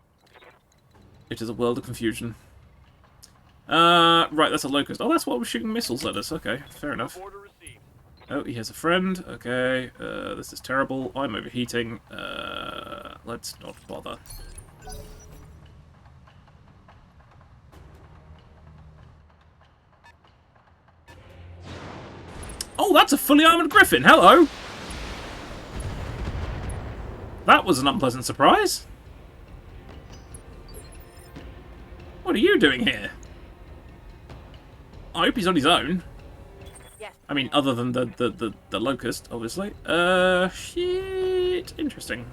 Speaker 1: It is a world of confusion. Right, that's a locust. Oh, that's what was shooting missiles at us. Okay, fair enough.
Speaker 6: Order received.
Speaker 1: Oh, he has a friend. Okay, this is terrible. I'm overheating. Let's not bother. Oh, that's a fully armoured Griffin. Hello! That was an unpleasant surprise. What are you doing here? I hope he's on his own.
Speaker 3: Yes.
Speaker 1: I mean, other than the locust, obviously. Shit. Interesting.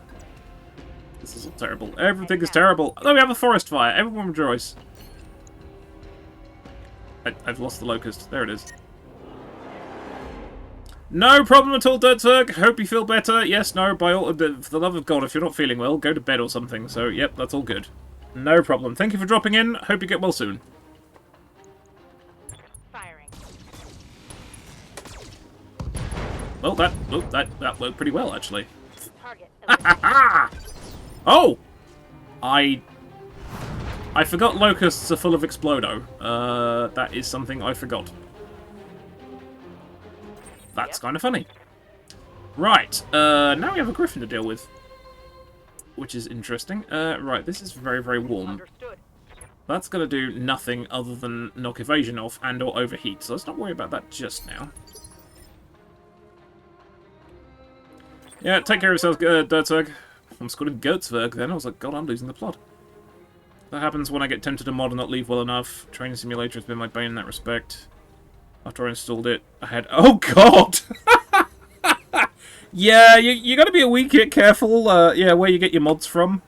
Speaker 1: This is all terrible. Everything is terrible. Oh, we have a forest fire. Everyone rejoice. I've lost the locust. There it is. No problem at all, Dirtzerg. Hope you feel better. Yes, no, by all... For the love of God, if you're not feeling well, go to bed or something. So, yep, that's all good. No problem. Thank you for dropping in. Hope you get well soon.
Speaker 3: Firing.
Speaker 1: Well, that worked pretty well, actually.
Speaker 3: Target.
Speaker 1: Oh! I I forgot locusts are full of Explodo. That is something I forgot. That's kind of funny. Right, now we have a griffin to deal with. Which is interesting. Right, this is very, very warm.
Speaker 3: Understood.
Speaker 1: That's going to do nothing other than knock evasion off and or overheat, so let's not worry about that just now. Yeah, take care of yourselves, Dirtzwerg. I'm calling Gertzwerg then. I was like, God, I'm losing the plot. That happens when I get tempted to mod and not leave well enough. Training Simulator has been my bane in that respect. After I installed it, I had... Oh, God! Yeah, you got to be a wee bit careful, yeah, where you get your mods from.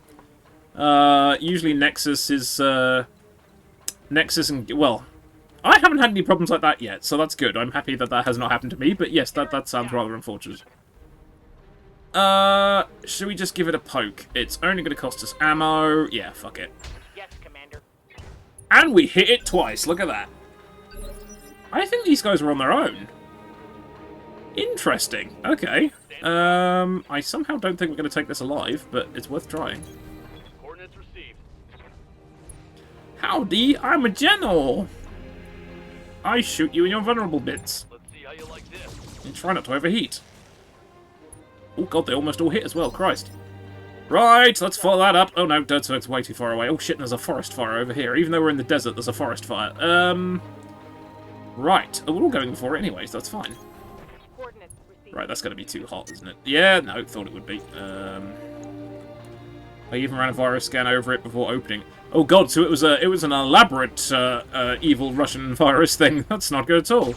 Speaker 1: Usually Nexus is, Nexus and... Well, I haven't had any problems like that yet, so that's good. I'm happy that that has not happened to me, but yes, that sounds rather unfortunate. Should we just give it a poke? It's only going to cost us ammo. Yeah, fuck it.
Speaker 3: Yes, Commander.
Speaker 1: And we hit it twice, look at that. I think these guys are on their own. Interesting. Okay. I somehow don't think we're going to take this alive, but it's worth trying.
Speaker 6: Coordinates received.
Speaker 1: Howdy, I'm a general. I shoot you in your vulnerable bits.
Speaker 6: Let's see how you like this.
Speaker 1: And try not to overheat. Oh god, they almost all hit as well, Christ. Right, let's follow that up. Oh no, Dirtzwerg's way too far away. Oh shit, there's a forest fire over here. Even though we're in the desert, there's a forest fire. Right. Oh, we're all going for it anyways, that's fine.
Speaker 3: Coordinates received.
Speaker 1: Right, that's going to be too hot, isn't it? Yeah, no, thought it would be. I even ran a virus scan over it before opening. Oh god, so it was an elaborate evil Russian virus thing. That's not good at all.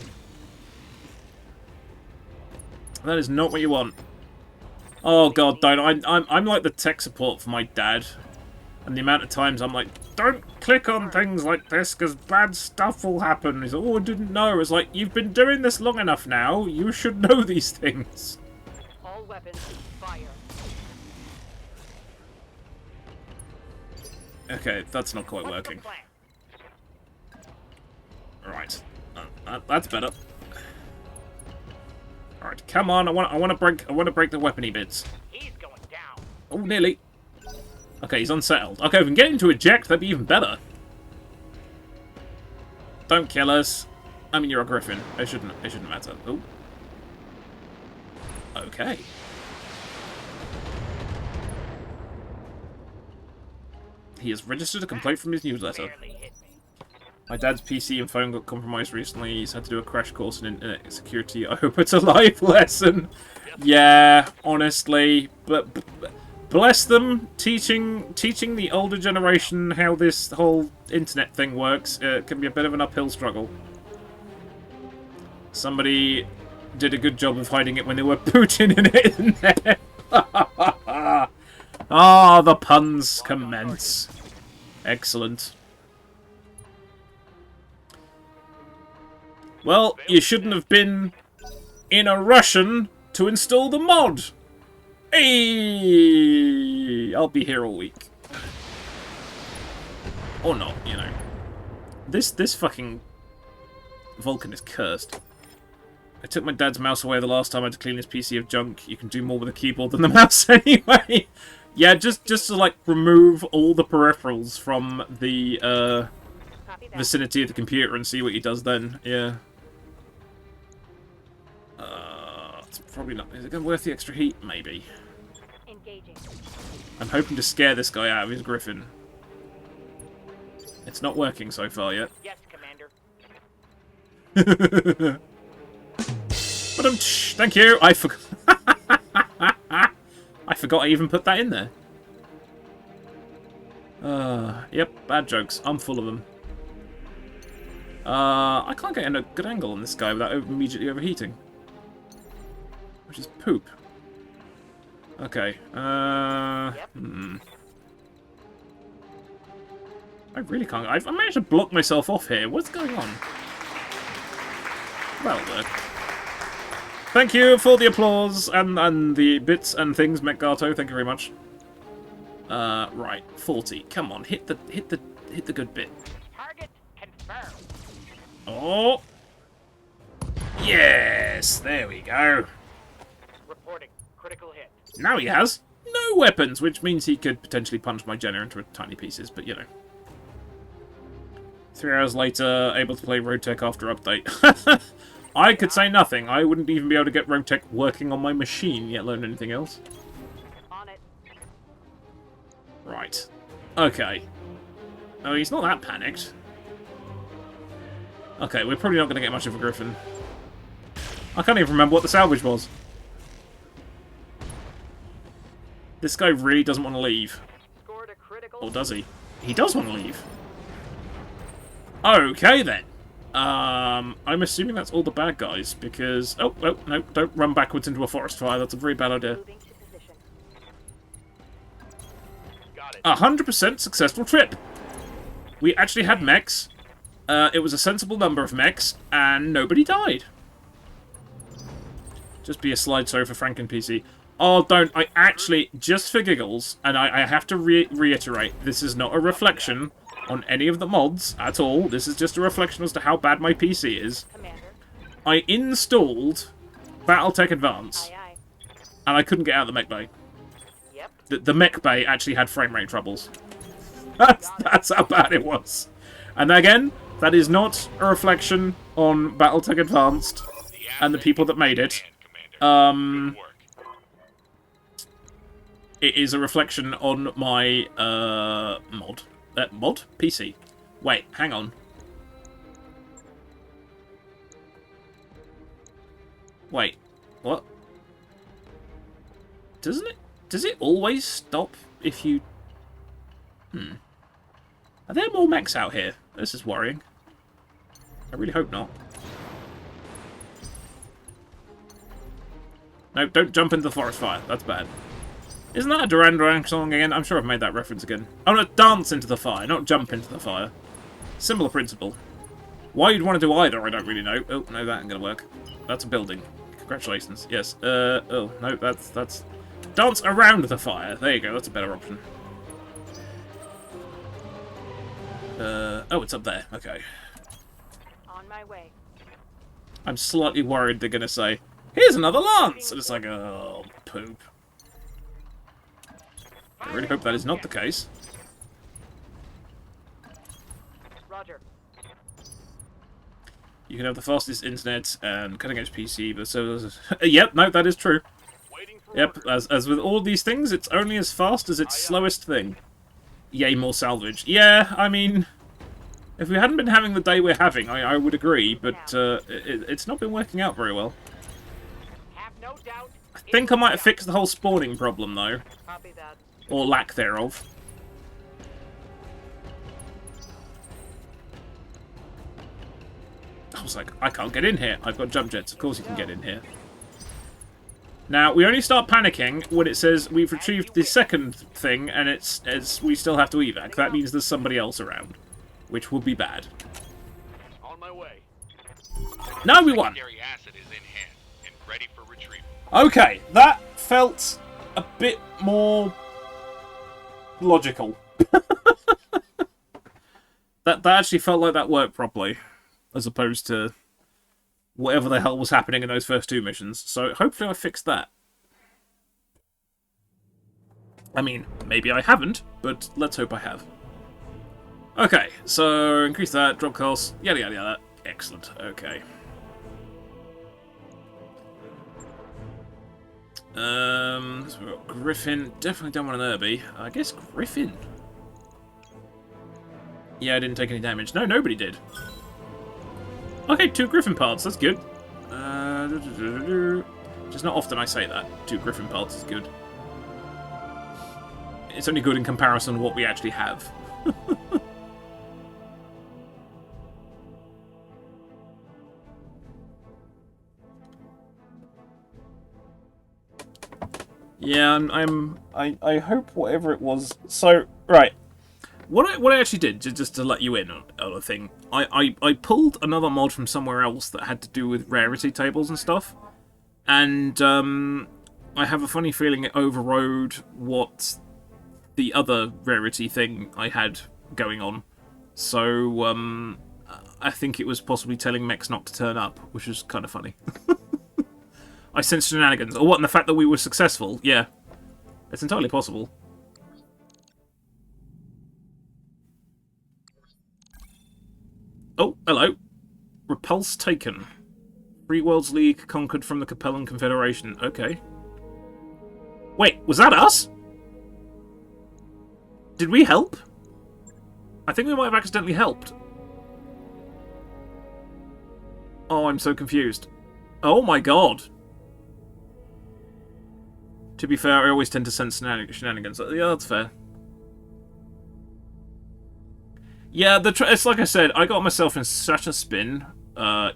Speaker 1: That is not what you want. Oh god, don't. I'm like the tech support for my dad. And the amount of times I'm like, don't click on things like this because bad stuff will happen. He's like, oh, I didn't know. It's like, you've been doing this long enough now. You should know these things.
Speaker 3: All weapons, fire.
Speaker 1: Okay, that's not quite
Speaker 3: What's the
Speaker 1: working.
Speaker 3: plan?
Speaker 1: Right, that's better. All right, come on. I want to break the weapony bits.
Speaker 3: He's going down.
Speaker 1: Oh, nearly. Okay, he's unsettled. Okay, if we can get him to eject, that'd be even better. Don't kill us. I mean, you're a griffin. It shouldn't matter. Oh. Okay. He has registered a complaint from his newsletter.
Speaker 3: Barely hit me.
Speaker 1: My dad's PC and phone got compromised recently. He's had to do a crash course in internet security. I hope it's a life lesson. Yeah, honestly, but bless them, teaching the older generation how this whole internet thing works. It can be a bit of an uphill struggle. Somebody did a good job of hiding it when they were Putin in it, isn't there? Ah, the puns commence. Excellent. Well, you shouldn't have been in a Russian to install the mod. Hey, I'll be here all week. Or not, you know. This fucking Vulcan is cursed. I took my dad's mouse away the last time I had to clean his PC of junk. You can do more with a keyboard than the mouse anyway. Yeah, just to like remove all the peripherals from the
Speaker 3: Copy that.
Speaker 1: vicinity of the computer and see what he does then. Yeah. It's probably not. Is it going to worth the extra heat? Maybe.
Speaker 3: Engaging.
Speaker 1: I'm hoping to scare this guy out of his griffin. It's not working so far yet.
Speaker 3: Yes, Commander.
Speaker 1: But thank you. I forgot. I forgot I even put that in there. Yep, bad jokes. I'm full of them. I can't get a good angle on this guy without immediately overheating. Which is poop. Okay. I really can't. I managed to block myself off here. What's going on? Well done. Thank you for the applause and the bits and things, Mekgato. Thank you very much. Right, 40. Come on, hit the good bit.
Speaker 3: Target confirmed.
Speaker 1: Oh, yes, there we go.
Speaker 3: Reporting. Critical hit.
Speaker 1: Now he has no weapons, which means he could potentially punch my Jenna into tiny pieces. But you know, 3 hours later, able to play Roadtech after update. I could say nothing. I wouldn't even be able to get Roadtech working on my machine, yet alone anything else.
Speaker 3: On it.
Speaker 1: Right. Okay. Oh, he's not that panicked. Okay, we're probably not going to get much of a Griffin. I can't even remember what the salvage was. This guy really doesn't want to leave.
Speaker 3: Scored a critical.
Speaker 1: Or does he? He does want to leave. Okay, then. I'm assuming that's all the bad guys, because... Oh, no, don't run backwards into a forest fire. That's a very bad idea.
Speaker 3: Moving to position.
Speaker 6: Got it.
Speaker 1: 100% successful trip. We actually had mechs. It was a sensible number of mechs, and nobody died. Just be a slideshow for Franken PC. Oh, don't. I actually, just for giggles, and I have to reiterate, this is not a reflection on any of the mods at all. This is just a reflection as to how bad my PC is.
Speaker 3: Commander.
Speaker 1: I installed Battletech Advance,
Speaker 3: Aye, aye.
Speaker 1: and I couldn't get out of the mech bay.
Speaker 3: Yep.
Speaker 1: The mech bay actually had frame rate troubles. That's how bad it was. And again, that is not a reflection on Battletech Advanced and the people that made it. It is a reflection on my mod. Mod? PC. Wait, hang on. Wait, what? Doesn't it? Does it always stop if you... Are there more mechs out here? This is worrying. I really hope not. No, don't jump into the forest fire. That's bad. Isn't that a Duran Duran song again? I'm sure I've made that reference again. Oh no, dance into the fire, not jump into the fire. Similar principle. Why you'd want to do either, I don't really know. Oh, no, that ain't gonna work. That's a building. Congratulations. Yes. Oh, no, that's... Dance around the fire. There you go, that's a better option. Oh, it's up there. Okay.
Speaker 3: On my way.
Speaker 1: I'm slightly worried they're gonna say, here's another lance! And it's like, oh, poop. I really hope that is not the case.
Speaker 3: Roger.
Speaker 1: You can have the fastest internet and cutting-edge PC, but so does... Yep, no, that is true. Yep, as with all these things, it's only as fast as its slowest thing. Yay, more salvage. Yeah, I mean... If we hadn't been having the day we're having, I would agree, but it's not been working out very well.
Speaker 3: Have no doubt.
Speaker 1: I think I might have fixed the whole spawning problem, though.
Speaker 3: Copy that.
Speaker 1: Or lack thereof. I was like, I can't get in here. I've got jump jets. Of course you can get in here. Now, we only start panicking when it says we've retrieved the second thing and it's we still have to evac. That means there's somebody else around, which would be bad.
Speaker 6: On my way.
Speaker 1: No, we won.
Speaker 2: Secondary acid is in hand and ready for retrieval.
Speaker 1: Okay, that felt a bit more logical. that actually felt like that worked properly, as opposed to whatever the hell was happening in those first two missions. So hopefully I fixed that. I mean, maybe I haven't, but let's hope I have. Okay, so increase that, drop costs, yada yada yada. Excellent, okay. So we've got Griffin. Definitely don't want an Irby. I guess Griffin. Yeah, I didn't take any damage. No, nobody did. Okay, 2 Griffin parts. That's good. Just not often I say that. 2 Griffin parts is good. It's only good in comparison to what we actually have. Yeah, I hope whatever it was. So right, what I actually did just to let you in on a thing. I pulled another mod from somewhere else that had to do with rarity tables and stuff, and I have a funny feeling it overrode what the other rarity thing I had going on. So I think it was possibly telling mechs not to turn up, which was kind of funny. I sensed shenanigans. Or what, and the fact that we were successful. Yeah. It's entirely possible. Hello. Repulse taken. Free Worlds League conquered from the Capellan Confederation. Okay. Wait, was that us? Did we help? I think we might have accidentally helped. Oh, I'm so confused. Oh my god. To be fair, I always tend to sense shenanigans. Yeah, that's fair. Yeah, it's like I said, I got myself in such a spin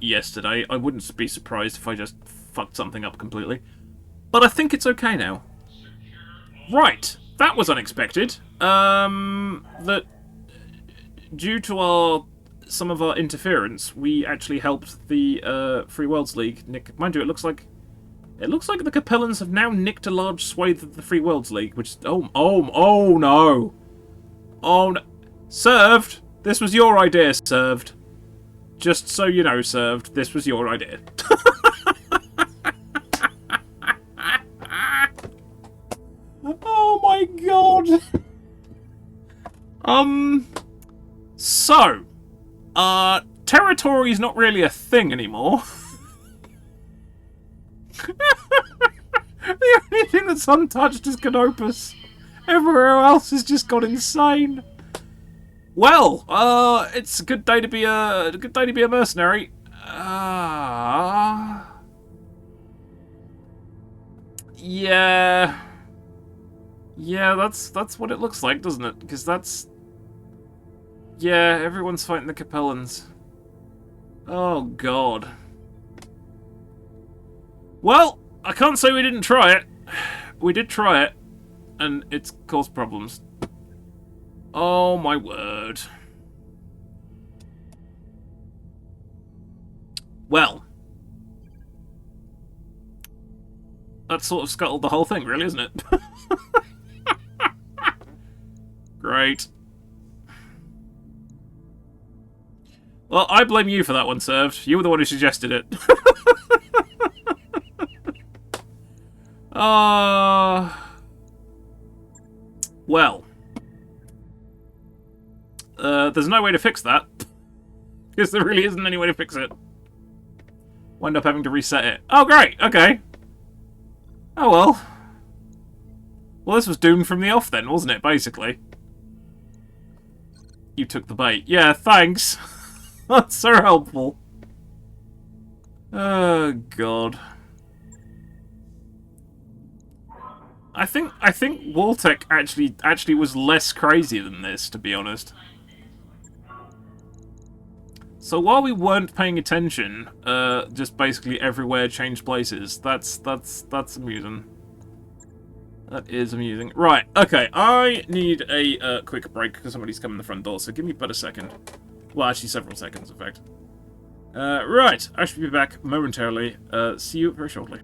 Speaker 1: yesterday. I wouldn't be surprised if I just fucked something up completely. But I think it's okay now. Right, that was unexpected. That due to some of our interference, we actually helped the Free Worlds League nick. Mind you, it looks like the Capellans have now nicked a large swathe of the Free Worlds League, which oh no, oh no, Served. This was your idea, Served. Just so you know, Served, this was your idea. Oh my god. So, territory is not really a thing anymore. The only thing that's untouched is Canopus. Everywhere else has just gone insane. Well, it's a good day to be a mercenary. Yeah. Yeah, that's what it looks like, doesn't it? Because that's... Yeah, everyone's fighting the Capellans. Oh, God. Well, I can't say we didn't try it. We did try it, and it's caused problems. Oh, my word. Well. That sort of scuttled the whole thing, really, isn't it? Great. Well, I blame you for that one, Served. You were the one who suggested it. Well. There's no way to fix that. Because there really isn't any way to fix it. Wind up having to reset it. Oh, great. Okay. Oh, well. Well, this was doomed from the off then, wasn't it, basically? You took the bait. Yeah, thanks. That's so helpful. Oh, God. I think Battletech actually was less crazy than this, to be honest. So while we weren't paying attention, just basically everywhere changed places. That's amusing. That is amusing. Right, okay, I need a quick break because somebody's coming in the front door, so give me but a second. Well, actually several seconds, in fact. Right, I should be back momentarily. See you very shortly.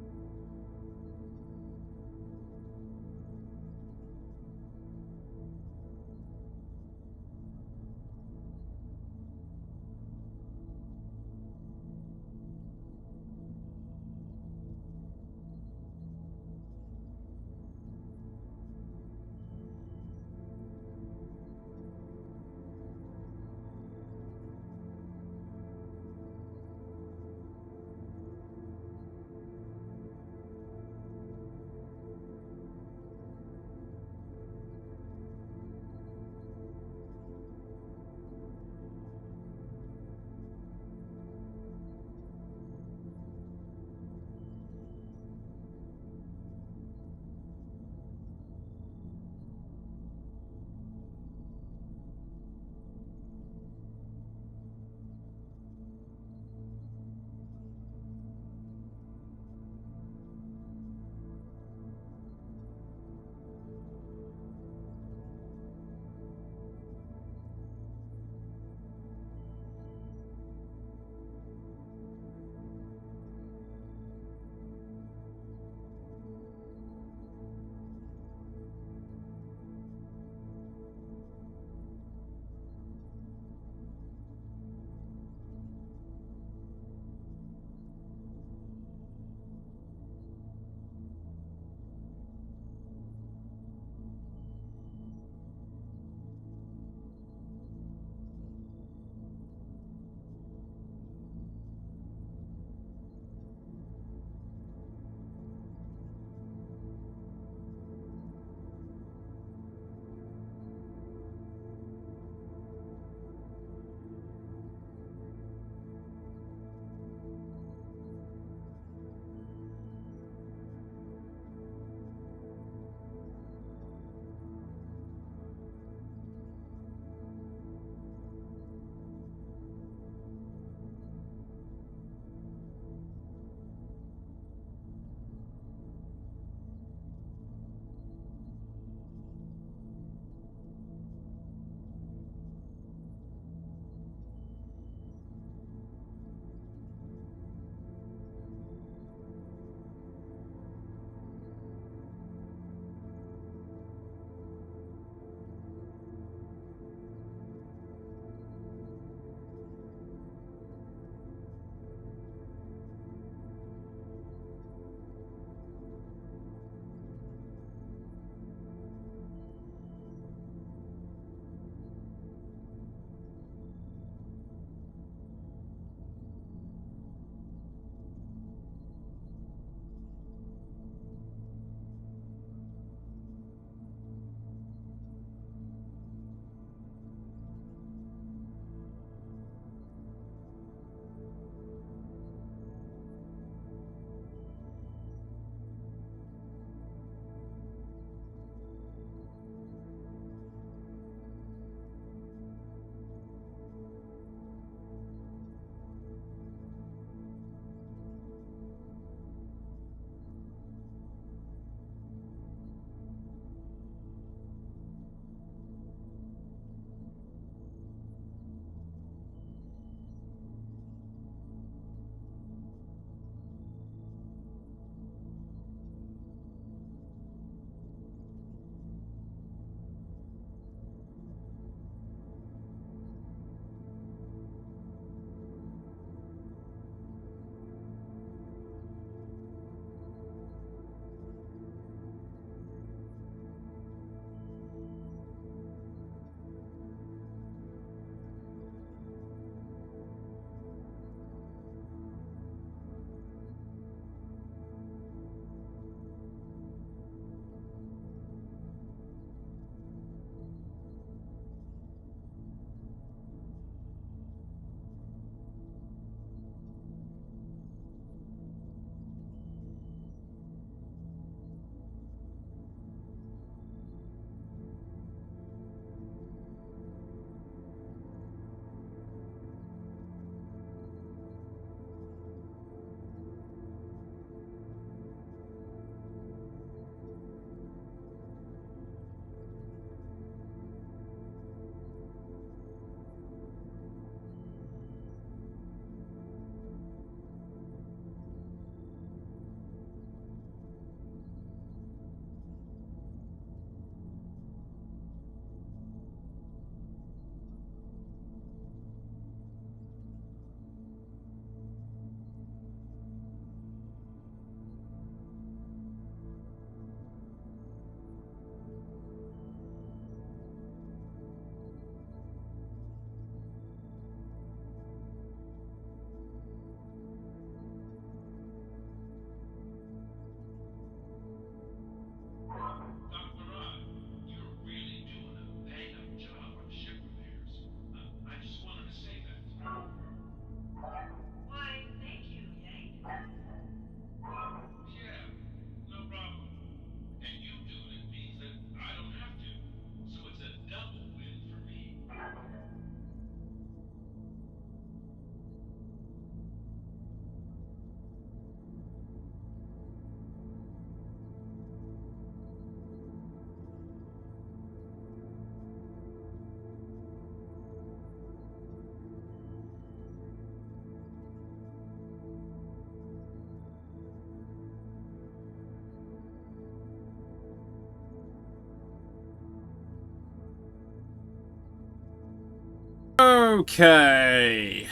Speaker 1: Okay.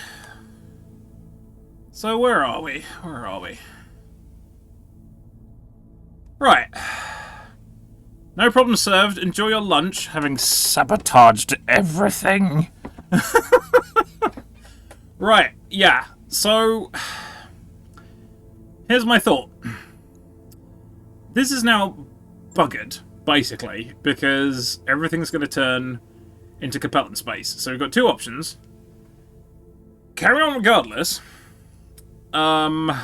Speaker 1: So where are we? Where are we? Right. No problem served. Enjoy your lunch, having sabotaged everything. Right, yeah. So, here's my thought. This is now buggered, basically, because everything's going to turn into Capellan space. So we've got two options. Carry on regardless. Or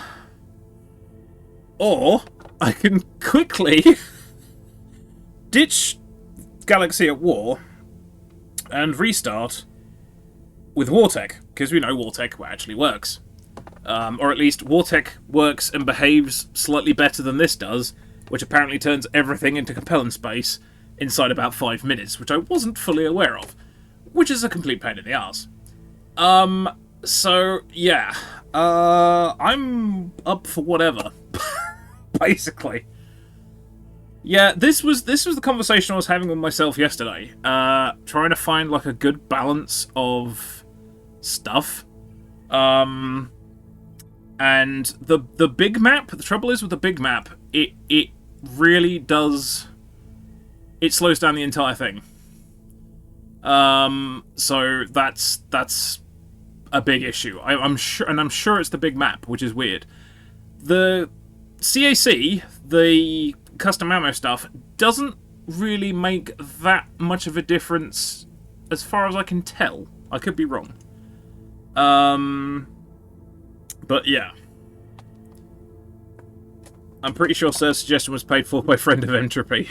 Speaker 1: I can quickly ditch Galaxy at War and restart with Wartech, because we know Wartech actually works. Or at least Wartech works and behaves slightly better than this does, which apparently turns everything into Capellan space inside about 5 minutes, which I wasn't fully aware of, which is a complete pain in the arse. So, yeah. I'm up for whatever. Basically. Yeah, this was the conversation I was having with myself yesterday. Trying to find, like, a good balance of stuff. And the big map, the trouble is with the big map, it really does... It slows down the entire thing. So that's a big issue. I'm sure it's the big map, which is weird. The CAC, the custom ammo stuff, doesn't really make that much of a difference as far as I can tell. I could be wrong. But yeah. I'm pretty sure Sir's suggestion was paid for by Friend of Entropy.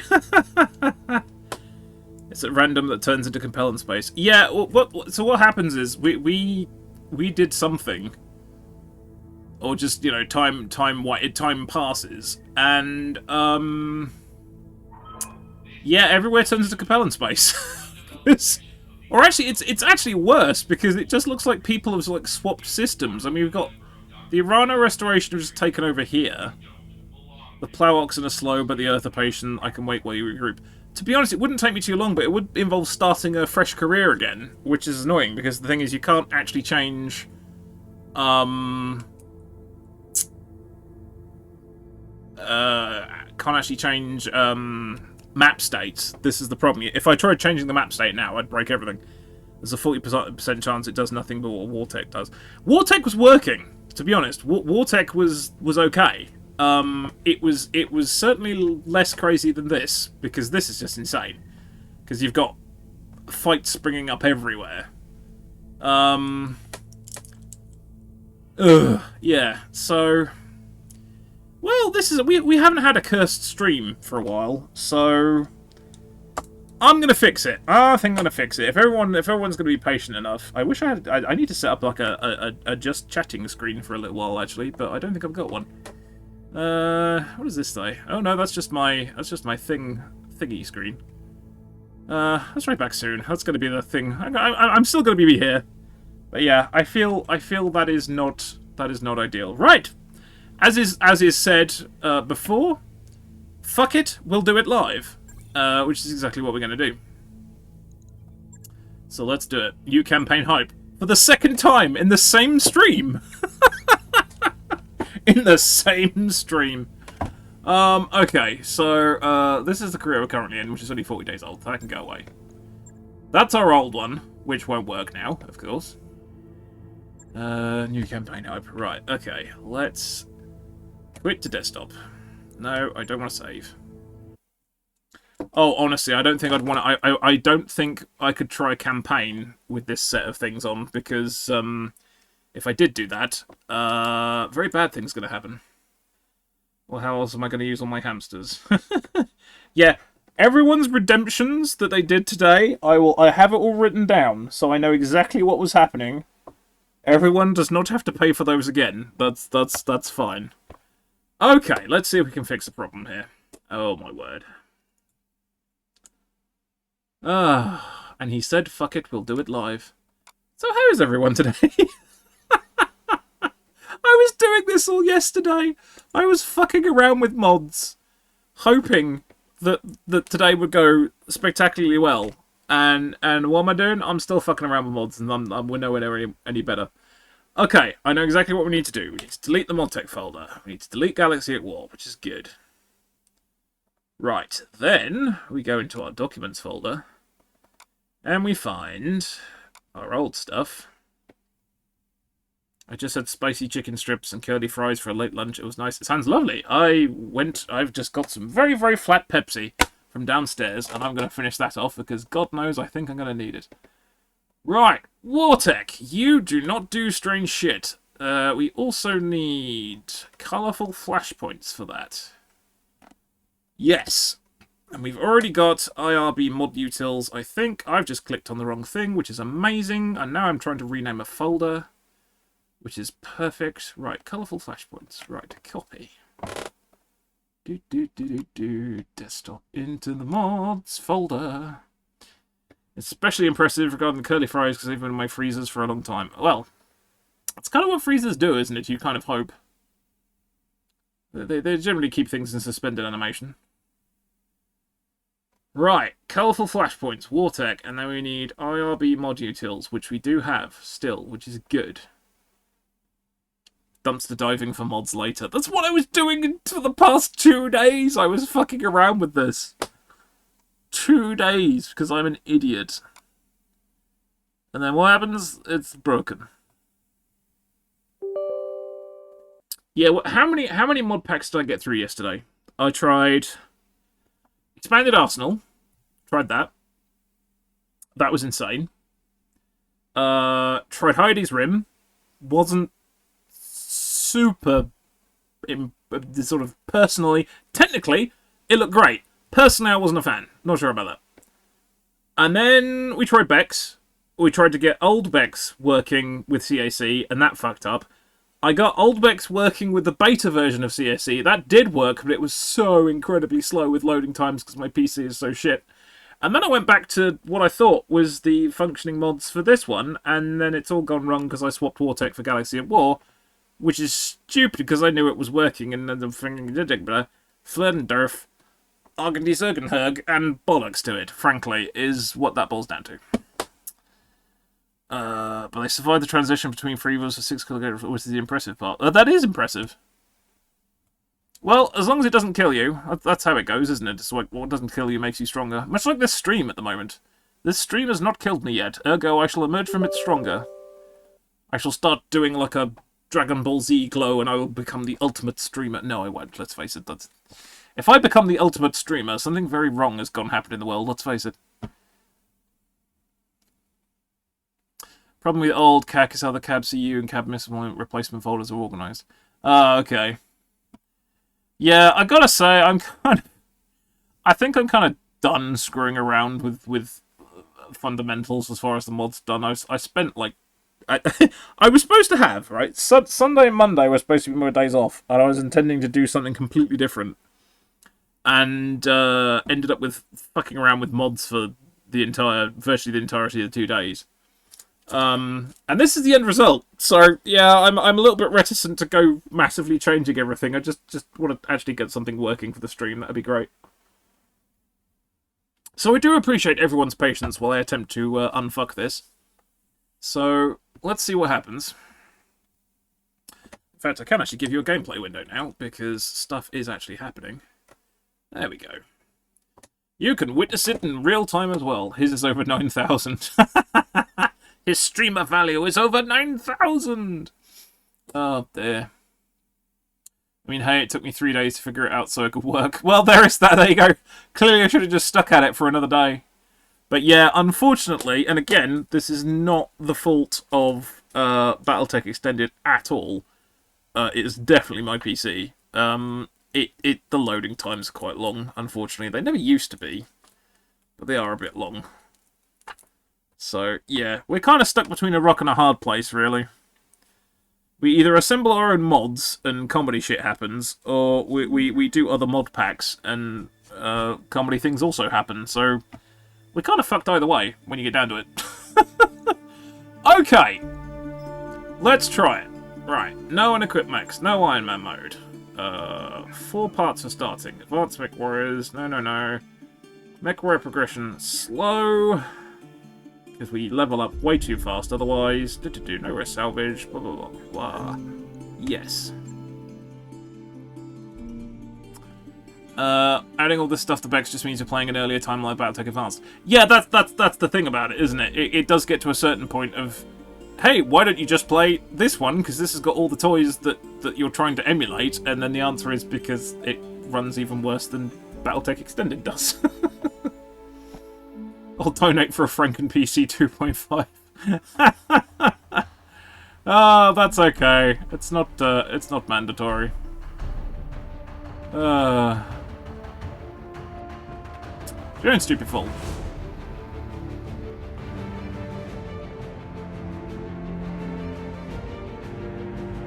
Speaker 1: It's at random that turns into Capellan space. Yeah, so what happens is we did something, or just, you know, time passes, and yeah, everywhere turns into Capellan space. Or actually, it's actually worse, because it just looks like people have, like, swapped systems. I mean, we've got the Irana Restoration has just taken over here. The Plough Oxen are slow, but the Earth are patient. I can wait while you regroup. To be honest, it wouldn't take me too long, but it would involve starting a fresh career again, which is annoying, because the thing is, you can't actually change... can't actually change, map states. This is the problem. If I tried changing the map state now, I'd break everything. There's a 40% chance it does nothing but what Wartech does. Wartech was working, to be honest. Wartech was okay. It was certainly less crazy than this, because this is just insane. Because you've got fights springing up everywhere. Yeah, so... Well, this is... We haven't had a cursed stream for a while, so... I'm gonna fix it. I think I'm gonna fix it. If everyone's gonna be patient enough. I wish I had... I need to set up, like, a just chatting screen for a little while, actually, but I don't think I've got one. What does this say? Oh no, that's just my thingy screen. That's right back soon. That's gonna be the thing. I'm still gonna be here. But yeah, I feel that is not ideal. Right! As is said before, fuck it, we'll do it live. Which is exactly what we're gonna do. So let's do it. New campaign hype. For the second time in the same stream! In the same stream. Okay, so this is the career we're currently in, which is only 40 days old. That can go away. That's our old one, which won't work now, of course. New campaign hype. Right, okay. Let's quit to desktop. No, I don't want to save. Oh, honestly, I don't think I'd want to... I don't think I could try a campaign with this set of things on, because, if I did do that, very bad things going to happen. Well, how else am I going to use all my hamsters? Yeah, everyone's redemptions that they did today, I have it all written down, so I know exactly what was happening. Everyone does not have to pay for those again. That's fine. Okay, let's see if we can fix the problem here. Oh my word. And he said, fuck it, we'll do it live. So how is everyone today? I was doing this all yesterday. I was fucking around with mods, hoping that today would go spectacularly well. And what am I doing? I'm still fucking around with mods, and we're nowhere near any better. Okay, I know exactly what we need to do. We need to delete the Modtech folder. We need to delete Galaxy at War, which is good. Right, then we go into our Documents folder, and we find our old stuff. I just had spicy chicken strips and curly fries for a late lunch. It was nice. It sounds lovely. I've just got some very, very flat Pepsi from downstairs, and I'm going to finish that off because God knows I think I'm going to need it. Right, Wartech, you do not do strange shit. We also need colourful flashpoints for that. Yes. And we've already got IRB mod utils, I think. I've just clicked on the wrong thing, which is amazing. And now I'm trying to rename a folder, which is perfect. Right, colourful flashpoints. Right, copy. Desktop into the mods folder. Especially impressive regarding the curly fries because they've been in my freezers for a long time. Well, that's kind of what freezers do, isn't it? You kind of hope. They generally keep things in suspended animation. Right, colourful flashpoints, Wartech, and then we need IRB mod utils, which we do have still, which is good. Dumpster diving for mods later. That's what I was doing for the past 2 days. I was fucking around with this. 2 days, because I'm an idiot. And then what happens? It's broken. Yeah, how many mod packs did I get through yesterday? I tried Expanded Arsenal. Tried that. That was insane. Tried Heidi's Rim. Wasn't super... sort of personally... Technically, it looked great. Personally, I wasn't a fan. Not sure about that. And then we tried Bex. We tried to get old Bex working with CAC, and that fucked up. I got old Bex working with the beta version of CAC. That did work, but it was so incredibly slow with loading times because my PC is so shit. And then I went back to what I thought was the functioning mods for this one, and then it's all gone wrong because I swapped Wartech for Galaxy at War, which is stupid because I knew it was working, and then the thing did it, but Flerdendurf, Argandy Zergenherg, and bollocks to it, frankly, is what that boils down to. But they survived the transition between free versus 6 kilometers, which is the impressive part. That is impressive. Well, as long as it doesn't kill you, that's how it goes, isn't it? It's like, what doesn't kill you makes you stronger. Much like this stream at the moment. This stream has not killed me yet, ergo I shall emerge from it stronger. I shall start doing like a Dragon Ball Z glow and I will become the ultimate streamer. No, I won't, let's face it. If I become the ultimate streamer, something very wrong has happen in the world, let's face it. Problem with old CAC is how the cab CU and cab misalignment replacement folders are organised. Okay. Yeah, I gotta say, I think I'm kind of done screwing around with fundamentals as far as the mod's done. I spent like... I was supposed to have, right? Sunday and Monday were supposed to be my days off, and I was intending to do something completely different. And ended up with fucking around with mods for virtually the entirety of the 2 days. And this is the end result. So yeah, I'm a little bit reticent to go massively changing everything. I just want to actually get something working for the stream. That'd be great. So I do appreciate everyone's patience while I attempt to unfuck this. So let's see what happens. In fact, I can actually give you a gameplay window now because stuff is actually happening. There we go. You can witness it in real time as well. His is over 9,000. His streamer value is over 9,000! Oh, dear. I mean, hey, it took me 3 days to figure it out so it could work. Well, there is that. There you go. Clearly, I should have just stuck at it for another day. But yeah, unfortunately, and again, this is not the fault of Battletech Extended at all. It is definitely my PC. The loading times are quite long, unfortunately. They never used to be, but they are a bit long. So, yeah, we're kind of stuck between a rock and a hard place, really. We either assemble our own mods and comedy shit happens, or we do other mod packs and comedy things also happen. So, we're kind of fucked either way when you get down to it. Okay, let's try it. Right, no unequipped max, no Iron Man mode. 4 parts for starting. Advanced Mech Warriors, no. Mech warrior progression slow. Because we level up way too fast otherwise. No rest salvage. Blah, blah, blah, blah. Yes. Adding all this stuff to Bex just means you're playing an earlier timeline of Battletech Advanced. Yeah, that's the thing about it, isn't it? It does get to a certain point of, hey, why don't you just play this one? Because this has got all the toys that you're trying to emulate. And then the answer is because it runs even worse than Battletech Extended does. I'll donate for a Franken PC 2.5. Oh, that's okay. It's not mandatory. You're in stupid fault.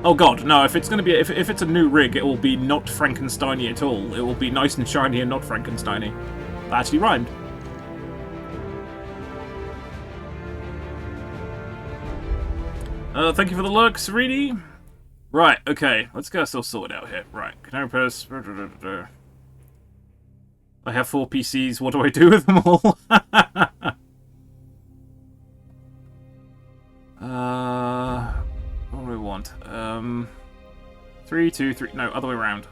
Speaker 1: Oh god, no, if it's gonna be if it's a new rig, it will be not Frankensteiny at all. It will be nice and shiny and not Frankensteiny. That actually rhymed. Thank you for the lurk, Serini. Right, okay, let's get ourselves sorted out here. Right, Canopus. I have 4 PCs, what do I do with them all? What do we want? 3, 2, 3, no, other way around.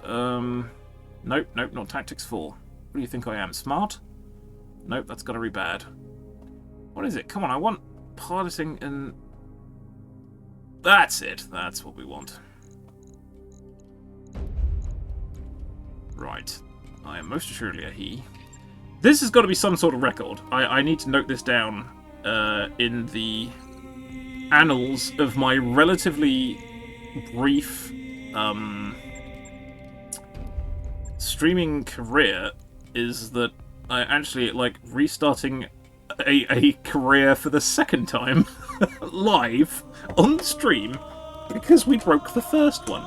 Speaker 1: Nope, not Tactics 4. What do you think I am, smart? Nope, that's gotta be bad. What is it? Come on, I want piloting and... That's it. That's what we want. Right. I am most assuredly a he. This has got to be some sort of record. I need to note this down in the annals of my relatively brief streaming career, is that I actually like restarting a career for the second time live on stream because we broke the first one.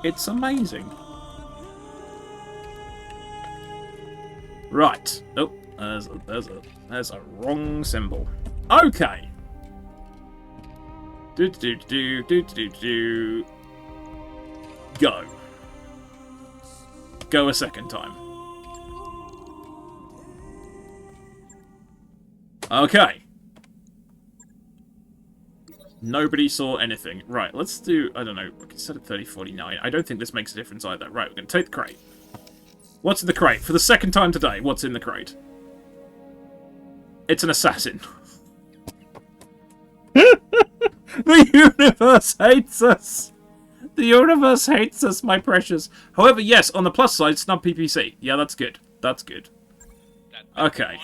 Speaker 1: It's amazing. Right. Oh, there's a wrong symbol. Okay. Go. Go a second time. Okay. Nobody saw anything. Right, let's do, I don't know, we can set it 3049. I don't think this makes a difference either. Right, we're going to take the crate. What's in the crate? For the second time today, what's in the crate? It's an assassin. The universe hates us! The universe hates us, my precious. However, yes, on the plus side, snub PPC. Yeah, that's good. That's good. Okay.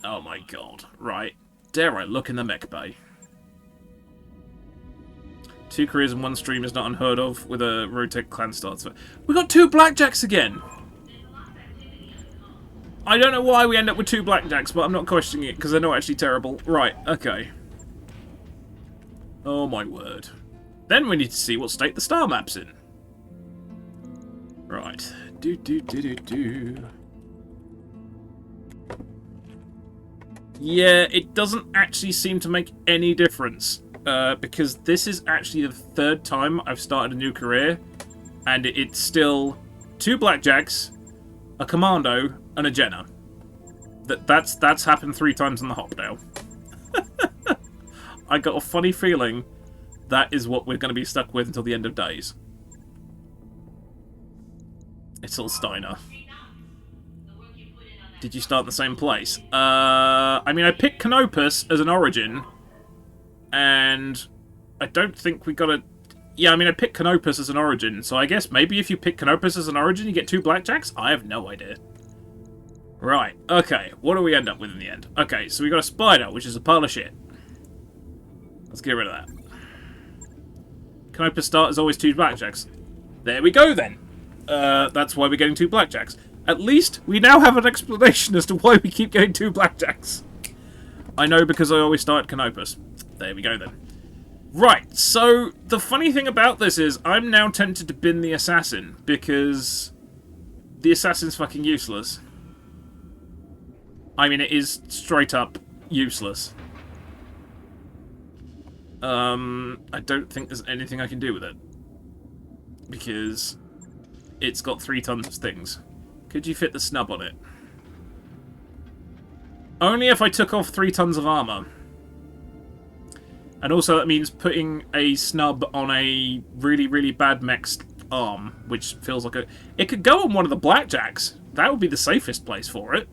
Speaker 1: Oh my god. Right. Dare I look in the mech bay? 2 careers in 1 stream is not unheard of with a Rotec clan starts. We got 2 blackjacks again! I don't know why we end up with 2 blackjacks, but I'm not questioning it because they're not actually terrible. Right, okay. Oh my word. Then we need to see what state the star map's in. Right. Yeah, it doesn't actually seem to make any difference. Because this is actually the 3rd time I've started a new career. And it's still 2 blackjacks, a commando, and a Jenner. That's happened 3 times in the hop now. I got a funny feeling that is what we're going to be stuck with until the end of days. It's all Steiner. Did you start in the same place? I mean, I picked Canopus as an origin, and I don't think we got a... Yeah, I mean, I picked Canopus as an origin, so I guess maybe if you pick Canopus as an origin, you get 2 blackjacks? I have no idea. Right, okay, what do we end up with in the end? Okay, so we got a spider, which is a pile of shit. Let's get rid of that. Canopus start is always 2 blackjacks. There we go, then. That's why we're getting 2 blackjacks. At least we now have an explanation as to why we keep getting 2 blackjacks. I know because I always start Canopus. There we go, then. Right, so the funny thing about this is I'm now tempted to bin the assassin because the assassin's fucking useless. I mean, it is straight up useless. I don't think there's anything I can do with it. Because it's got 3 tons of things. Could you fit the snub on it? Only if I took off 3 tons of armor. And also that means putting a snub on a really, really bad mech's arm, which feels like a... It could go on one of the blackjacks. That would be the safest place for it.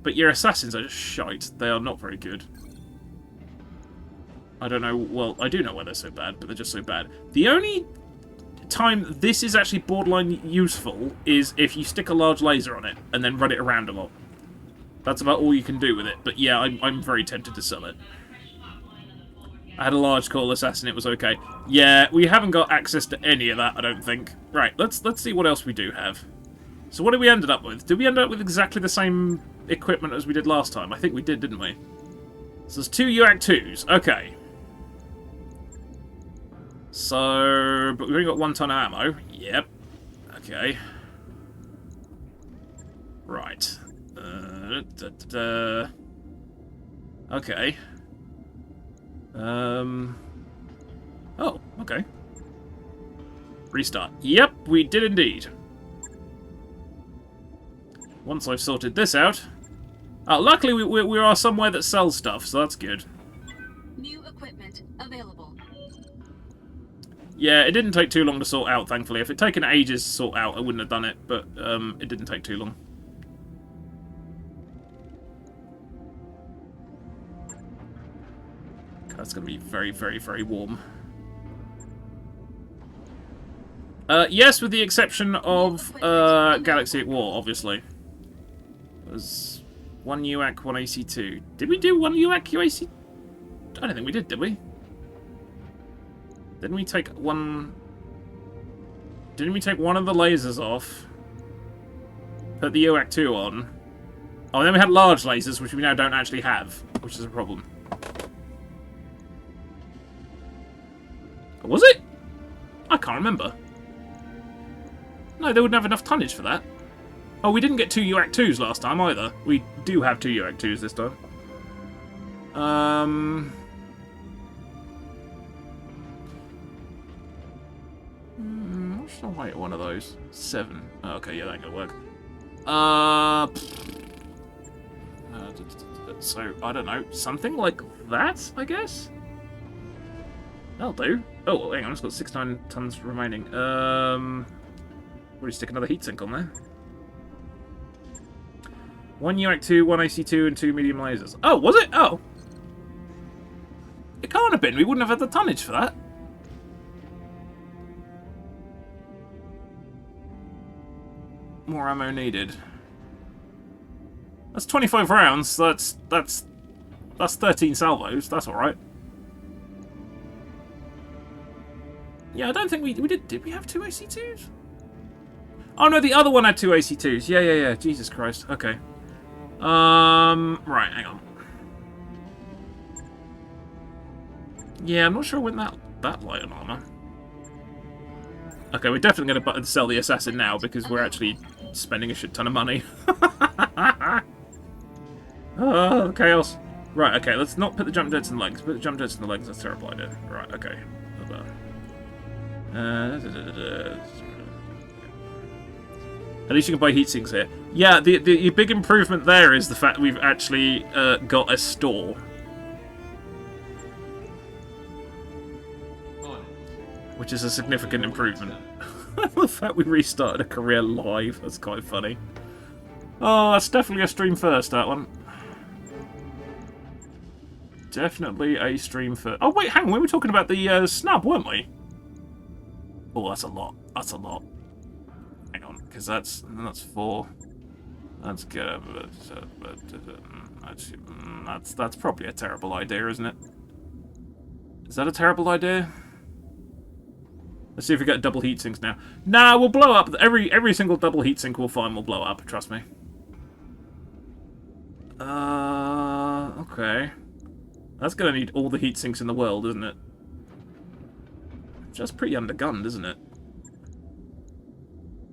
Speaker 1: But your assassins are just shite. They are not very good. I don't know... Well, I do know why they're so bad, but they're just so bad. The only time this is actually borderline useful is if you stick a large laser on it and then run it around a lot. That's about all you can do with it. But yeah, I'm very tempted to sell it. I had a large call assassin, it was okay. Yeah, we haven't got access to any of that, I don't think. Right, let's see what else we do have. So what did we end up with? Did we end up with exactly the same equipment as we did last time? I think we did, didn't we? So there's 2 UAC-2s. Okay. So, but we've only got 1 ton of ammo. Yep. Okay. Right. Okay. Oh, okay. Restart. Yep, we did indeed. Once I've sorted this out... luckily we are somewhere that sells stuff, so that's good.
Speaker 5: New equipment available.
Speaker 1: Yeah, it didn't take too long to sort out, thankfully. If it'd taken ages to sort out, I wouldn't have done it, but it didn't take too long. That's going to be very, very, very warm. Yes, with the exception of Galaxy at War, obviously. There's 1 UAC, 1 AC2. Did we do 1 UAC, UAC? I don't think we did we? Didn't we take one... Didn't we take one of the lasers off? Put the UAC-2 on? Oh, and then we had large lasers, which we now don't actually have, which is a problem. Was it? I can't remember. No, they wouldn't have enough tonnage for that. Oh, we didn't get 2 UAC-2s last time either. We do have 2 UAC-2s this time. What should I wait one of those? 7. Oh, okay, yeah, that ain't gonna work. So, I don't know. Something like that, I guess? That'll do. Oh, hang on, it's got 69 tons remaining. What do you stick another heatsink on there? 1 UAC-2, 1 AC2, and 2 medium lasers. Oh, was it? Oh. It can't have been. We wouldn't have had the tonnage for that. More ammo needed. That's 25 rounds. That's 13 salvos. That's all right. Yeah, I don't think we did. Did we have 2 AC2s? Oh no, the other one had 2 AC2s. Yeah. Jesus Christ. Okay. Right, hang on. Yeah, I'm not sure I went that light on armor. Okay, we're definitely going to sell the assassin now because we're actually spending a shit ton of money. Oh, chaos. Right, okay, let's not put the jump jets in the legs. Put the jump jets in the legs, that's a terrible idea. Right, okay. At least you can buy heat sinks here. Yeah, the big improvement there is the fact that we've actually got a store. Which is a significant improvement. The fact we restarted a career live, that's quite funny. Oh, that's definitely a stream first, that one. Definitely a stream first. Oh, wait, hang on, we were talking about the snub, weren't we? Oh, that's a lot. That's a lot. Hang on, because that's 4. That's good. That's probably a terrible idea, isn't it? Is that a terrible idea? Let's see if we get double heat sinks now. Nah, we'll blow up. Every single double heat sink we'll find will blow up. Trust me. Okay. That's gonna need all the heat sinks in the world, isn't it? Just pretty undergunned, isn't it?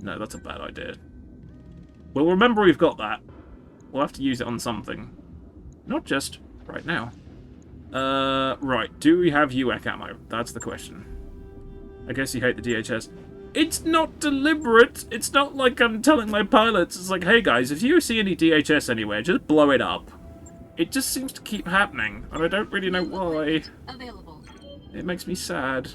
Speaker 1: No, that's a bad idea. Well, remember we've got that. We'll have to use it on something. Not just right now. Right. Do we have UAC ammo? That's the question. I guess you hate the DHS. It's not deliberate. It's not like I'm telling my pilots, it's like, hey guys, if you see any DHS anywhere, just blow it up. It just seems to keep happening, and I don't really know why.
Speaker 5: Available.
Speaker 1: It makes me sad.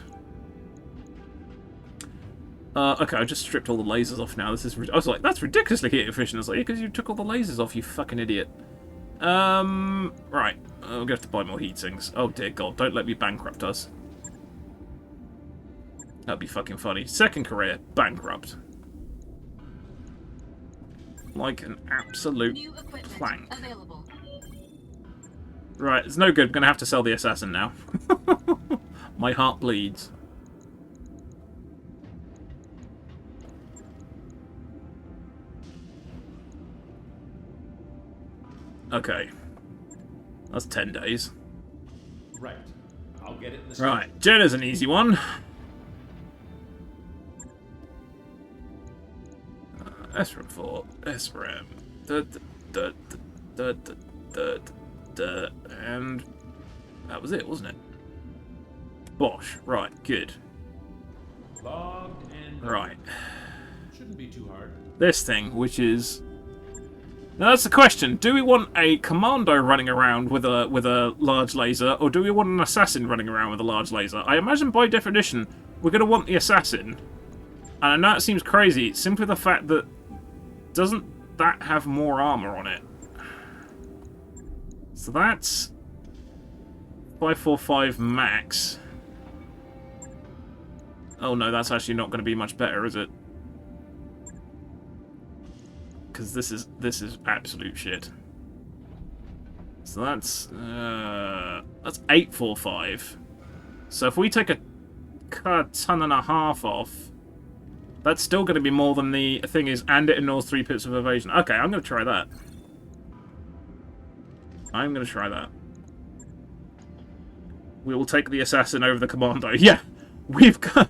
Speaker 1: Okay, I just stripped all the lasers off now. This is. I was like, that's ridiculously heat efficient. I was like, yeah, because you took all the lasers off, you fucking idiot. Right. We're gonna have to buy more heat sinks. Oh dear God, don't let me bankrupt us. That'd be fucking funny. Second career, bankrupt. Like an absolute plank.
Speaker 5: Available.
Speaker 1: Right, it's no good. I'm gonna have to sell the assassin now. My heart bleeds. Okay. That's 10 days.
Speaker 4: Right. I'll get it in the
Speaker 1: Right, Jenna's an easy one. SRAM 4, SRAM, and that was it, wasn't it? Bosh, right, good.
Speaker 4: Logged and
Speaker 1: Right.
Speaker 4: shouldn't be too hard.
Speaker 1: This thing, which is... Now that's the question, do we want a commando running around with a large laser, or do we want an assassin running around with a large laser? I imagine by definition, we're going to want the assassin. And I know it seems crazy, it's simply the fact that doesn't that have more armor on it? So that's 545 max. Oh no, that's actually not going to be much better, is it? Because this is absolute shit. So that's 845. So if we take a ton and a half off, that's still going to be more than the thing is, and it ignores 3 pits of evasion. Okay, I'm going to try that. I'm going to try that. We will take the assassin over the commando. Yeah, we've got...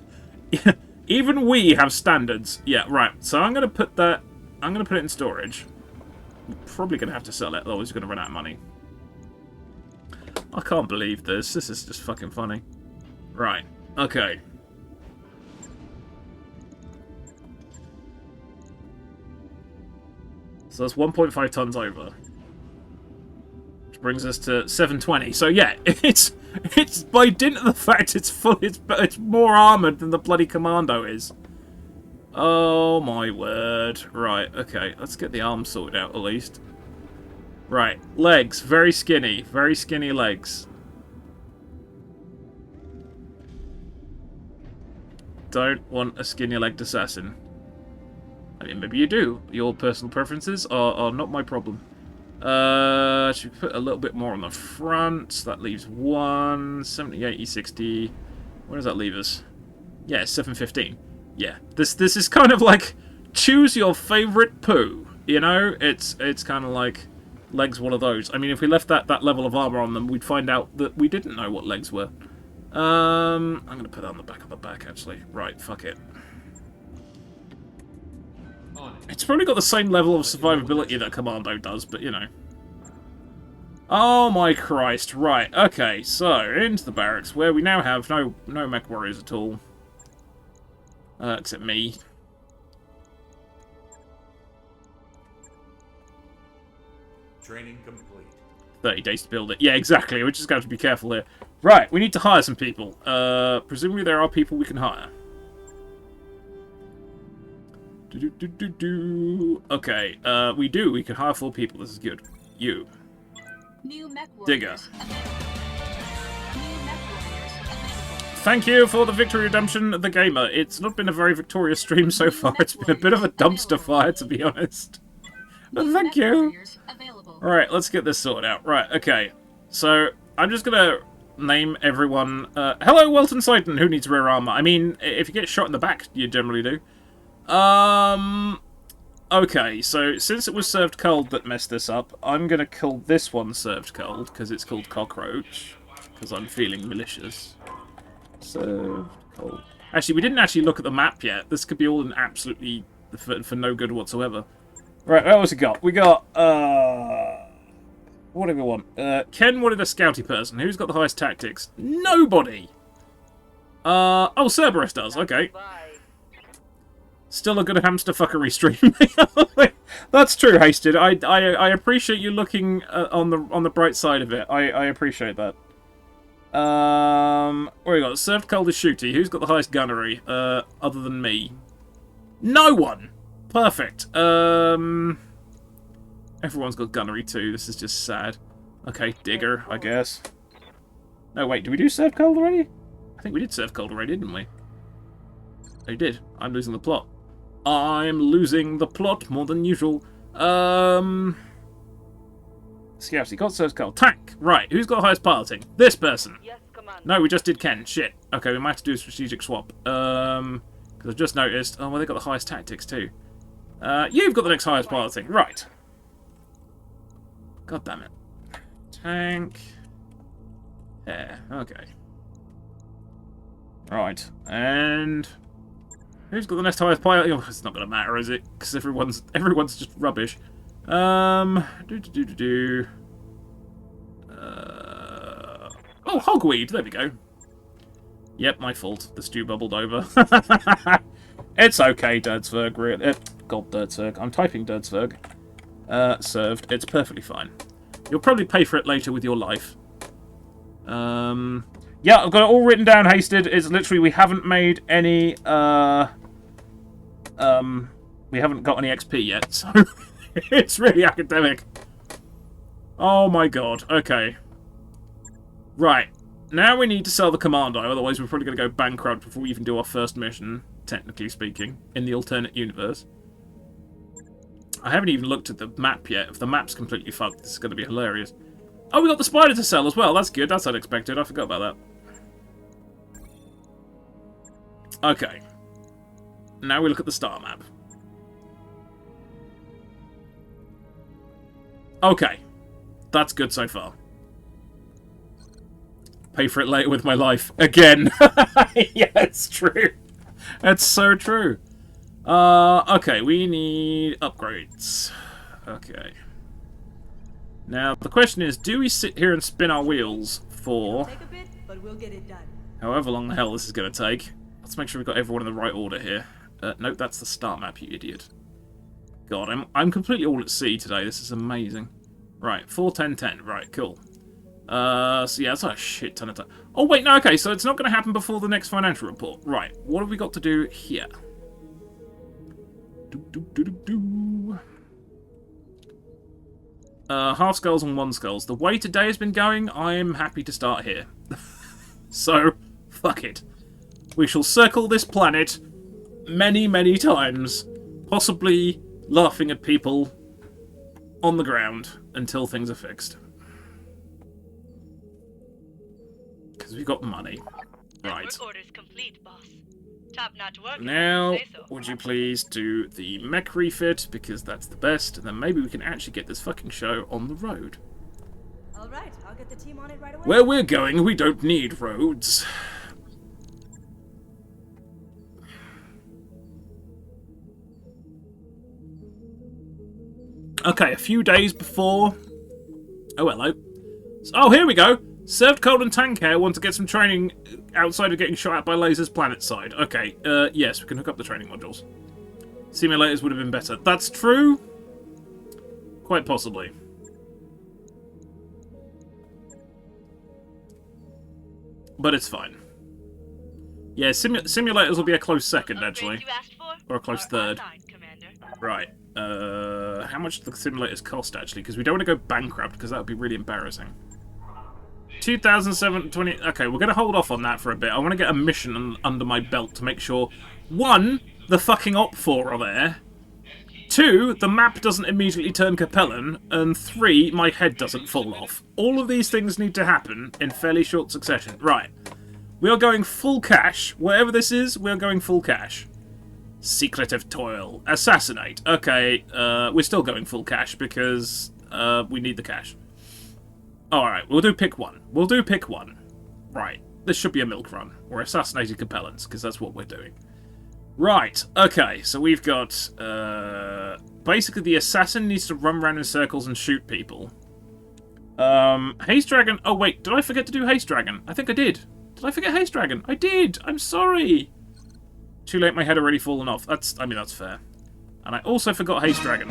Speaker 1: Even we have standards. Yeah, right. So I'm going to put that... I'm going to put it in storage. I'm probably going to have to sell it, otherwise we're going to run out of money. I can't believe this. This is just fucking funny. Right. Okay. So that's 1.5 tons over. Which brings us to 720. So yeah, it's by dint of the fact it's more armoured than the bloody commando is. Oh my word. Right, okay. Let's get the arms sorted out at least. Right, legs. Very skinny legs. Don't want a skinny-legged assassin. I mean, maybe you do. Your personal preferences are not my problem. Should we put a little bit more on the front? That leaves 1, 70, 80, 60. Where does that leave us? Yeah, 715. Yeah, this is kind of like choose your favorite poo. You know, it's kind of like legs. One of those. I mean, if we left that level of armor on them, we'd find out that we didn't know what legs were. I'm gonna put that on the back of the back actually. Right, fuck it. It's probably got the same level of survivability that Commando does, but you know. Oh my Christ! Right, okay, so into the barracks where we now have no mech warriors at all. Except me.
Speaker 4: Training complete.
Speaker 1: 30 days to build it. Yeah, exactly. We're just going to have to be careful here. Right, we need to hire some people. Presumably there are people we can hire. Okay, we do. We can hire 4 people. This is good. You.
Speaker 5: New mech
Speaker 1: Digger.
Speaker 5: warriors.
Speaker 1: Thank you for the victory redemption, the gamer. It's not been a very victorious stream so far. It's been a bit of a dumpster fire, to be honest. But thank you. Alright, let's get this sorted out. Right, okay. So, I'm just gonna name everyone... hello, Welton Slayton, who needs rear armor? I mean, if you get shot in the back, you generally do. Okay, so since it was served cold that messed this up, I'm gonna call this one served cold, because it's called Cockroach. Because I'm feeling malicious. Served cold. Actually, we didn't actually look at the map yet. This could be all an absolutely... for no good whatsoever. Right, what else we got? We got, what do we want? Ken wanted a scouty person. Who's got the highest tactics? Nobody! Oh, Cerberus does, okay. Still a good hamster fuckery stream. That's true, Hasted. I appreciate you looking on the bright side of it. I appreciate that. Where we got? Served cold is shooty. Who's got the highest gunnery? Other than me. No one! Perfect. Everyone's got gunnery too. This is just sad. Okay, digger, I guess. No, wait, did we do served cold already? I think we did serve cold already, didn't we? Oh, you did. I'm losing the plot. I'm losing the plot more than usual. Scarcely got served cold. Tank! Right, who's got the highest piloting? This person!
Speaker 3: Yes, Commander.
Speaker 1: No, we just did Ken. Shit. Okay, we might have to do a strategic swap. Because I've just noticed... Oh, well, they got the highest tactics, too. You've got the next highest piloting. Right. God damn it. Tank. Yeah, okay. Right, and... Who's got the next highest pilot? Oh, it's not going to matter, is it? Because everyone's just rubbish. Oh, hogweed. There we go. Yep, my fault. The stew bubbled over. It's okay, Dirtsverg. God, Dirtsverg. I'm typing Dirtsverg. Served. It's perfectly fine. You'll probably pay for it later with your life. Yeah, I've got it all written down, Hasted. It's literally, we haven't made any, we haven't got any XP yet, so it's really academic. Oh my god, okay. Right, now we need to sell the Commando, otherwise we're probably going to go bankrupt before we even do our first mission, technically speaking, in the alternate universe. I haven't even looked at the map yet. If the map's completely fucked, this is going to be hilarious. Oh, we got the spider to sell as well. That's good. That's unexpected. I forgot about that. Okay. Now we look at the star map. Okay. That's good so far. Pay for it later with my life. Again. Yeah, it's true. It's so true. Okay, we need upgrades. Okay. Now, the question is, do we sit here and spin our wheels for...
Speaker 11: Take a bit, but we'll get it done.
Speaker 1: However long the hell this is going to take. Let's make sure we've got everyone in the right order here. Nope, that's the start map, you idiot. God, I'm completely all at sea today. This is amazing. Right, 4, 10, 10. Right, cool. So yeah, that's a shit ton of time. Oh, wait, no, okay, so it's not going to happen before the next financial report. Right, what have we got to do here? Half skulls and 1 skulls. The way today has been going, I'm happy to start here. So, fuck it. We shall circle this planet many, many times, possibly laughing at people on the ground until things are fixed. Because we've got money. Right.
Speaker 10: Work orders complete, boss. Top-notch work.
Speaker 1: Now,
Speaker 10: Say so.
Speaker 1: would you please do the mech refit, because that's the best, and then maybe we can actually get this fucking show on the road.
Speaker 11: All right, I'll get the team on it right away.
Speaker 1: Where we're going, we don't need roads. Okay, a few days before... Oh, hello. Oh, here we go. Served cold and tank hair want to get some training outside of getting shot at by lasers planet side. Okay, yes, we can hook up the training modules. Simulators would have been better. That's true. Quite possibly. But it's fine. Yeah, simulators will be a close second, actually. Or a close third. Right. How much do the simulators cost, actually? Because we don't want to go bankrupt, because that would be really embarrassing. 2020... Okay, we're going to hold off on that for a bit. I want to get a mission under my belt to make sure, 1, the fucking Op4 are there, 2, the map doesn't immediately turn Capellan, and 3, my head doesn't fall off. All of these things need to happen in fairly short succession. Right. We are going full cash. Whatever this is, we are going full cash. Secretive toil. Assassinate. Okay, we're still going full cash because we need the cash. Alright, we'll do pick 1. We'll do pick 1. Right, this should be a milk run. We're assassinating Capellans, because that's what we're doing. Right, okay, so we've got... basically, the assassin needs to run around in circles and shoot people. Haste Dragon... Oh, wait, did I forget to do Haste Dragon? I think I did. Did I forget Haste Dragon? I did! I'm sorry! Too late, my head already fallen off. I mean, that's fair. And I also forgot Haste Dragon.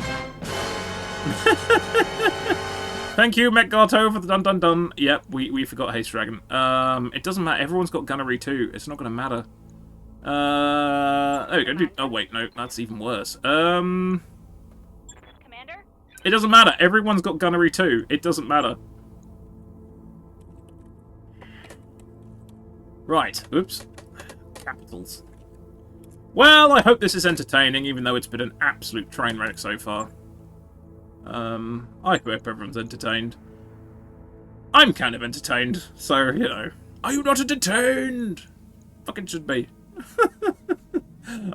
Speaker 1: Thank you, Mech-Gato, for the dun-dun-dun. Yep, we forgot Haste Dragon. It doesn't matter. Everyone's got Gunnery too. It's not going to matter. There we go. Oh, wait, no. That's even worse.
Speaker 3: Commander?
Speaker 1: It doesn't matter. Everyone's got Gunnery too. It doesn't matter. Right. Oops. Capitals. Well, I hope this is entertaining, even though it's been an absolute train wreck so far. I hope everyone's entertained. I'm kind of entertained, so, you know. Are you not entertained? Fucking should be.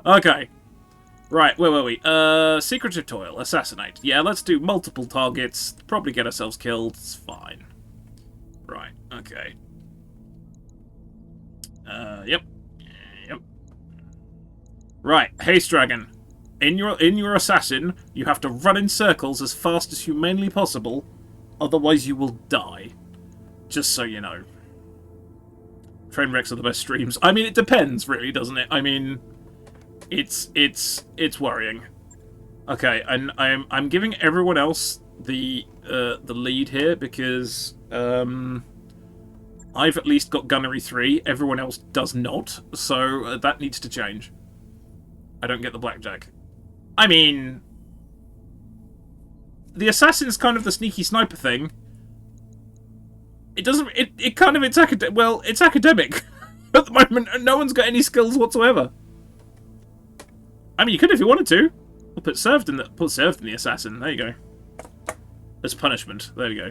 Speaker 1: Okay. Right, where were we? Secretive Toil, Assassinate. Yeah, let's do multiple targets. Probably get ourselves killed. It's fine. Right, okay. Yep. Yep. Right, Haste Dragon. In your assassin, you have to run in circles as fast as humanly possible, otherwise you will die. Just so you know. Train wrecks are the best streams. I mean, it depends, really, doesn't it? I mean, it's worrying. Okay, and I'm giving everyone else the lead here because I've at least got Gunnery 3. Everyone else does not, so that needs to change. I don't get the blackjack. I mean, the assassin's kind of the sneaky sniper thing. It doesn't. It's academic. Well, it's academic at the moment. No one's got any skills whatsoever. I mean, you could if you wanted to. We'll put served in the assassin. There you go. As punishment. There you go.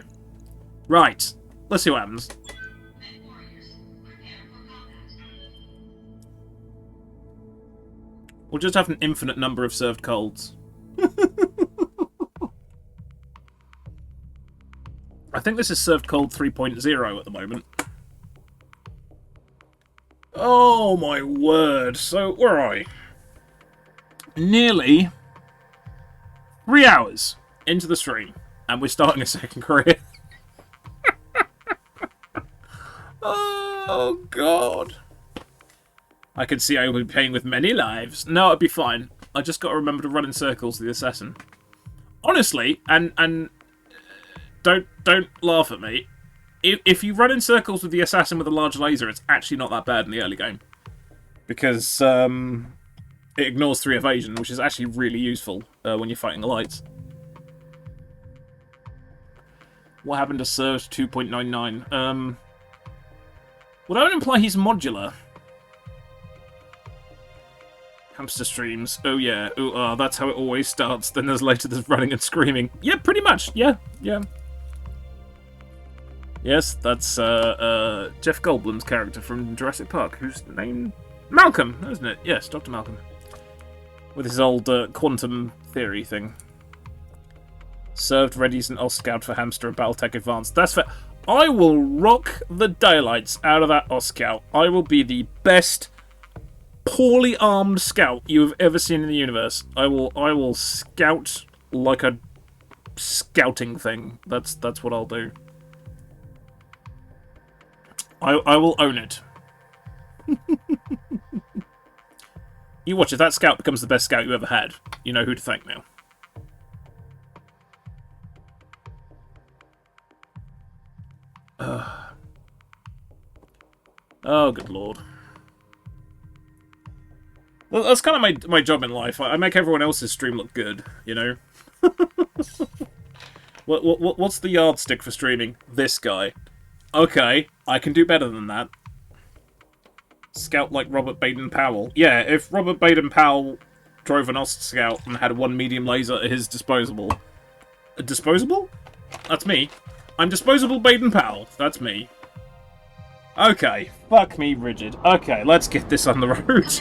Speaker 1: Right. Let's see what happens. We'll just have an infinite number of served colds. I think this is served cold 3.0 at the moment. Oh my word. So, where are we? Nearly 3 hours into the stream. And we're starting a second career. Oh, God. I can see I will be paying with many lives. No, it'd be fine. I just got to remember to run in circles with the assassin. Honestly, and don't laugh at me. If you run in circles with the assassin with a large laser, it's actually not that bad in the early game. Because it ignores 3 evasion, which is actually really useful when you're fighting the lights. What happened to Surge 2.99? Well, that would imply he's modular. Hamster streams. Oh yeah. Oh, that's how it always starts. Then there's running and screaming. Yeah, pretty much. Yeah. Yes, that's Jeff Goldblum's character from Jurassic Park, whose name Malcolm, isn't it? Yes, Dr. Malcolm, with his old quantum theory thing. Served readies an Oscar for Hamster and Battletech Advanced. That's fair. I will rock the daylights out of that Oscar. I will be the best poorly armed scout you have ever seen in the universe. I will scout like a scouting thing. That's what I'll do. I will own it. You watch, if that scout becomes the best scout you ever had, you know who to thank now. Oh, good lord. Well, that's kind of my job in life. I make everyone else's stream look good, you know? What's the yardstick for streaming? This guy. Okay, I can do better than that. Scout like Robert Baden-Powell. Yeah, if Robert Baden-Powell drove an Ost Scout and had 1 medium laser at his disposable... Disposable? That's me. I'm Disposable Baden-Powell. That's me. Okay, fuck me rigid. Okay, let's get this on the road.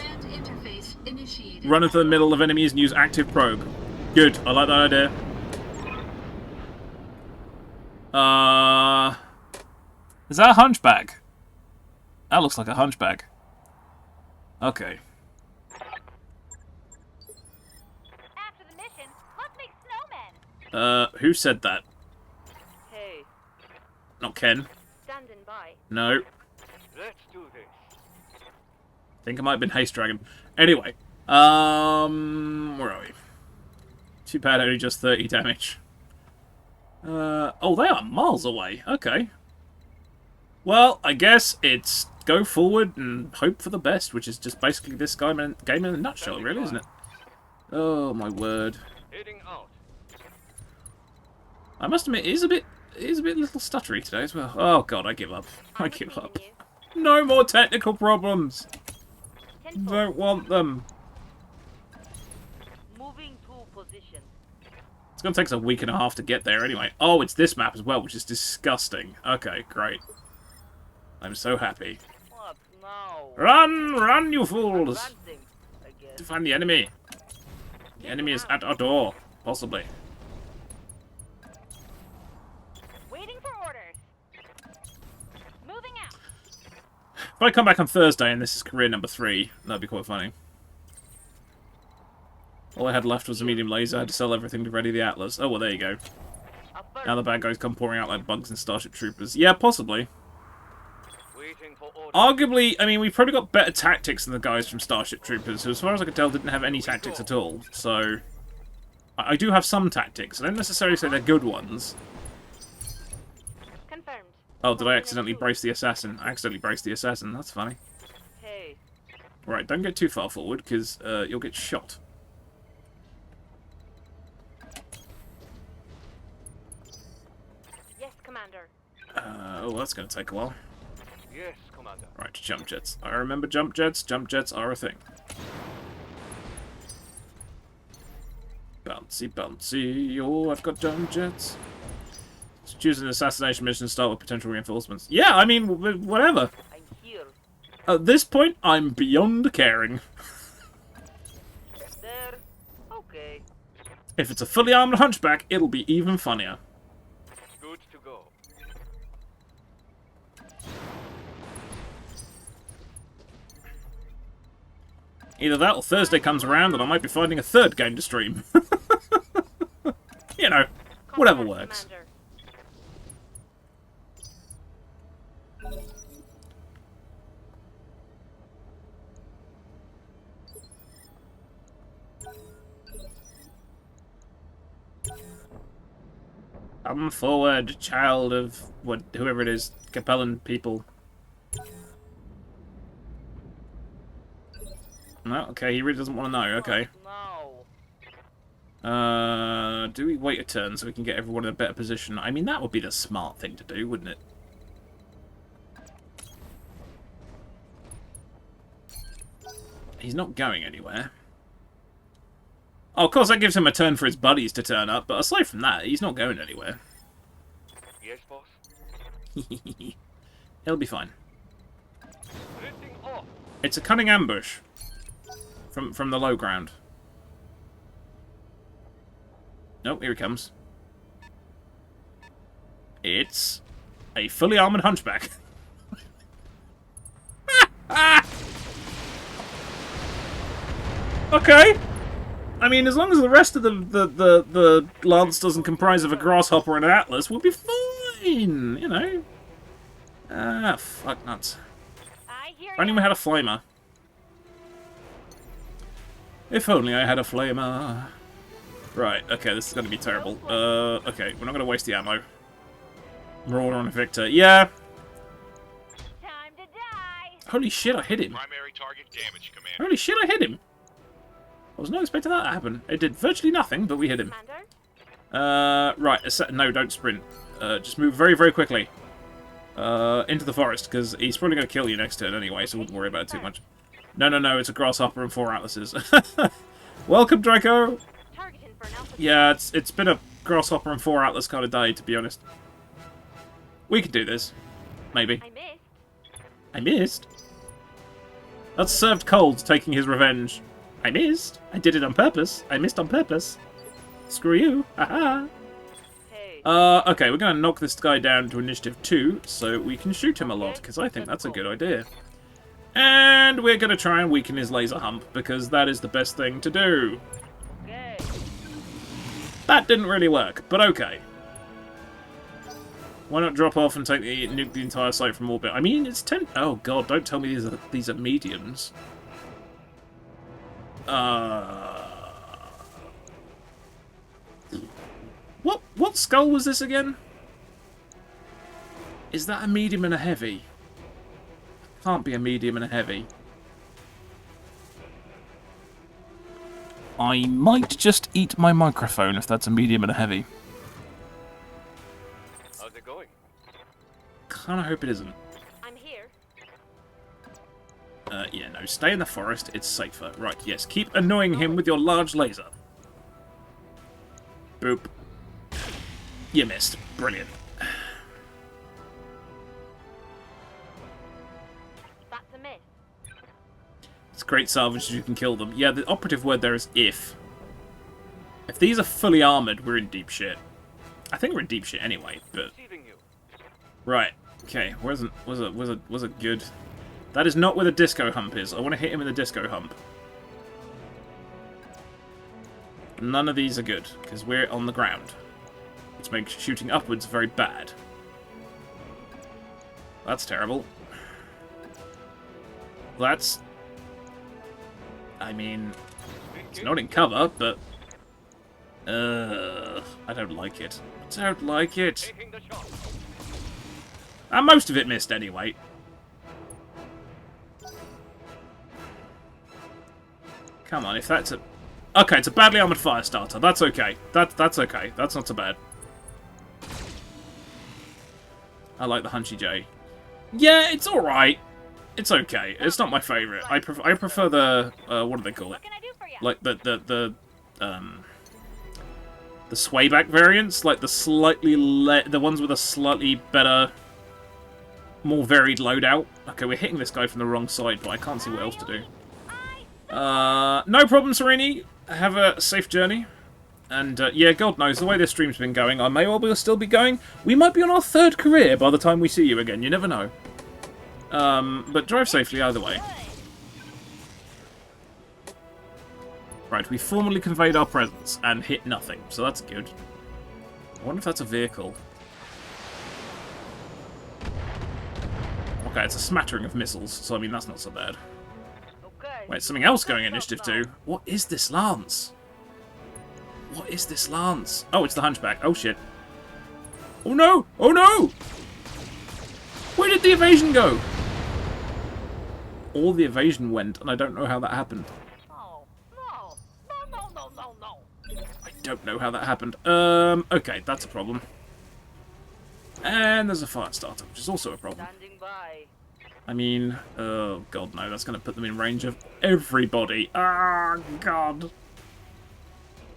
Speaker 1: Run into the middle of enemies and use active probe. Good, I like that idea. Is that a hunchback? That looks like a hunchback. Okay.
Speaker 3: After the mission, let's make snowmen.
Speaker 1: Who said that?
Speaker 3: Hey.
Speaker 1: Not Ken.
Speaker 3: Standing by.
Speaker 1: No.
Speaker 6: Let's do this.
Speaker 1: think I might have been Haste Dragon. Anyway, where are we? Too bad, only just 30 damage. Oh, they are miles away. Okay. Well, I guess it's go forward and hope for the best, which is just basically this game in a nutshell, really, isn't it? Oh, my word.
Speaker 6: Heading out.
Speaker 1: I must admit, it is a bit little stuttery today as well. Oh, God, I give up. I give up. No more technical problems. Don't want them.
Speaker 3: Moving to position.
Speaker 1: It's going to take us a week and a half to get there anyway. Oh, it's this map as well, which is disgusting. Okay, great. I'm so happy.
Speaker 3: What now?
Speaker 1: Run! Run, you fools!
Speaker 3: Advancing, I guess.
Speaker 1: To find the enemy. The enemy is at our door. Possibly.
Speaker 3: Waiting for orders. Moving out.
Speaker 1: If I come back on Thursday and this is career number 3, that'd be quite funny. All I had left was a medium laser. I had to sell everything to ready the Atlas. Oh, well, there you go. Now the bad guys come pouring out like bugs and Starship Troopers. Yeah, possibly.
Speaker 6: Waiting for orders.
Speaker 1: Arguably, I mean, we've probably got better tactics than the guys from Starship Troopers, who, as far as I could tell, didn't have any tactics at all. So, I do have some tactics. I don't necessarily say they're good ones.
Speaker 3: Confirmed.
Speaker 1: Oh, did I accidentally brace the assassin? I accidentally braced the assassin. That's funny.
Speaker 3: Hey.
Speaker 1: Right, don't get too far forward, because you'll get shot.
Speaker 3: Yes, Commander.
Speaker 1: Oh, that's going to take a while.
Speaker 6: Yes, Commander.
Speaker 1: Right, jump jets. I remember jump jets. Jump jets are a thing. Bouncy, bouncy. Oh, I've got jump jets. Let's choose an assassination mission and start with potential reinforcements. Yeah, I mean, whatever.
Speaker 3: I'm here.
Speaker 1: At this point, I'm beyond caring.
Speaker 3: There. Okay.
Speaker 1: If it's a fully armed hunchback, it'll be even funnier.
Speaker 6: Good to go.
Speaker 1: Either that or Thursday comes around and I might be finding a third game to stream. You know, whatever works.
Speaker 3: Commander.
Speaker 1: Come forward, child of whoever it is, Capellan people. No, okay, he really doesn't want to know. Okay.
Speaker 3: No.
Speaker 1: Do we wait a turn so we can get everyone in a better position? I mean, that would be the smart thing to do, wouldn't it? He's not going anywhere. Oh, of course, that gives him a turn for his buddies to turn up, but aside from that, he's not going anywhere.
Speaker 6: Yes, boss.
Speaker 1: He'll be fine.
Speaker 6: Drifting off.
Speaker 1: It's a cunning ambush from the low ground. Nope, here he comes. It's a fully armored hunchback. Okay. I mean, as long as the rest of the lance doesn't comprise of a grasshopper and an atlas, we'll be fine, you know. Ah, fuck nuts. If only we had a flamer. If only I had a flamer. Right, okay, this is going to be terrible. Okay, we're not going to waste the ammo. Marauder on Victor. Yeah.
Speaker 3: Time to die.
Speaker 1: Holy shit, I hit him.
Speaker 2: Primary target damage, Commander.
Speaker 1: Holy shit, I hit him. I was not expecting that to happen. It did virtually nothing, but we hit him. Right, no, don't sprint. Just move very, very quickly. Into the forest, because he's probably going to kill you next turn anyway, so wouldn't worry about it too much. No, it's a grasshopper and 4 atlases. Welcome, Draco! Yeah, it's been a grasshopper and 4 atlas kind of day, to be honest. We could do this. Maybe. I missed? That's served cold, taking his revenge. I missed. I did it on purpose. I missed on purpose. Screw you. Haha. Okay, we're going to knock this guy down to initiative 2, so we can shoot him a lot, because I think that's a good idea. And we're going to try and weaken his laser hump, because that is the best thing to do. That didn't really work, but okay. Why not drop off and nuke the entire site from orbit? I mean, it's 10... Oh god, don't tell me these are mediums. What skull was this again? Is that a medium and a heavy? Can't be a medium and a heavy. I might just eat my microphone if that's a medium and a heavy.
Speaker 6: How's it going?
Speaker 1: Kinda hope it isn't.
Speaker 3: I'm here.
Speaker 1: Yeah, no, stay in the forest, it's safer. Right, yes, keep annoying him with your large laser. Boop. You missed. Brilliant.
Speaker 3: That's a miss.
Speaker 1: It's great salvage you can kill them. Yeah, the operative word there is if. If these are fully armoured, we're in deep shit. I think we're in deep shit anyway, but... Right. Okay, was it good? That is not where the disco hump is. I want to hit him with a disco hump. None of these are good, because we're on the ground. Which makes shooting upwards very bad. That's terrible. That's... I mean... It's not in cover, but... I don't like it. I don't like it. And most of it missed anyway. Come on, if that's a... Okay, it's a badly armoured fire starter. That's okay. That's okay. That's not so bad. I like the Hunchy J. Yeah, it's alright. It's okay. It's not my favourite. I prefer the... what do they call it? Like, the swayback variants. Like, the slightly... the ones with a slightly better... more varied loadout. Okay, we're hitting this guy from the wrong side, but I can't see what else to do. No problem, Serini. Have a safe journey. And, yeah, God knows, the way this stream's been going, I may well still be going. We might be on our 3rd career by the time we see you again. You never know. But drive safely either way. Right, we formally conveyed our presence and hit nothing, so that's good. I wonder if that's a vehicle. Okay, it's a smattering of missiles, so I mean, that's not so bad. Wait, something else going initiative too. What is this lance? What is this lance? Oh, it's the Hunchback. Oh, shit. Oh, no! Oh, no! Where did the evasion go? All the evasion went, and I don't know how that happened. I don't know how that happened. Okay, that's a problem. And there's a fire starter, which is also a problem. I mean, oh god no, that's going to put them in range of everybody. Ah, god.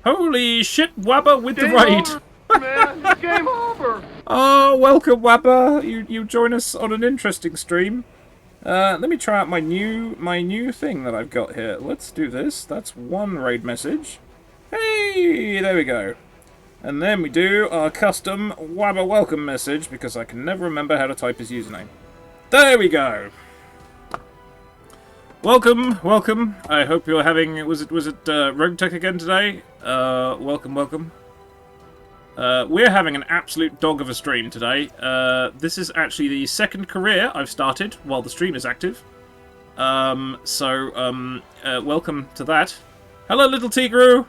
Speaker 1: Holy shit, Wabba with the raid!
Speaker 6: Man, game over!
Speaker 1: Oh, welcome Wabba! You join us on an interesting stream. Let me try out my new thing that I've got here. Let's do this. That's one raid message. Hey, there we go. And then we do our custom Wabba welcome message, because I can never remember how to type his username. There we go. Welcome, welcome. I hope you're having... Was it Roguetech again today? Welcome, welcome. We're having an absolute dog of a stream today. This is actually the 2nd career I've started while the stream is active. Welcome to that. Hello, little Tigru.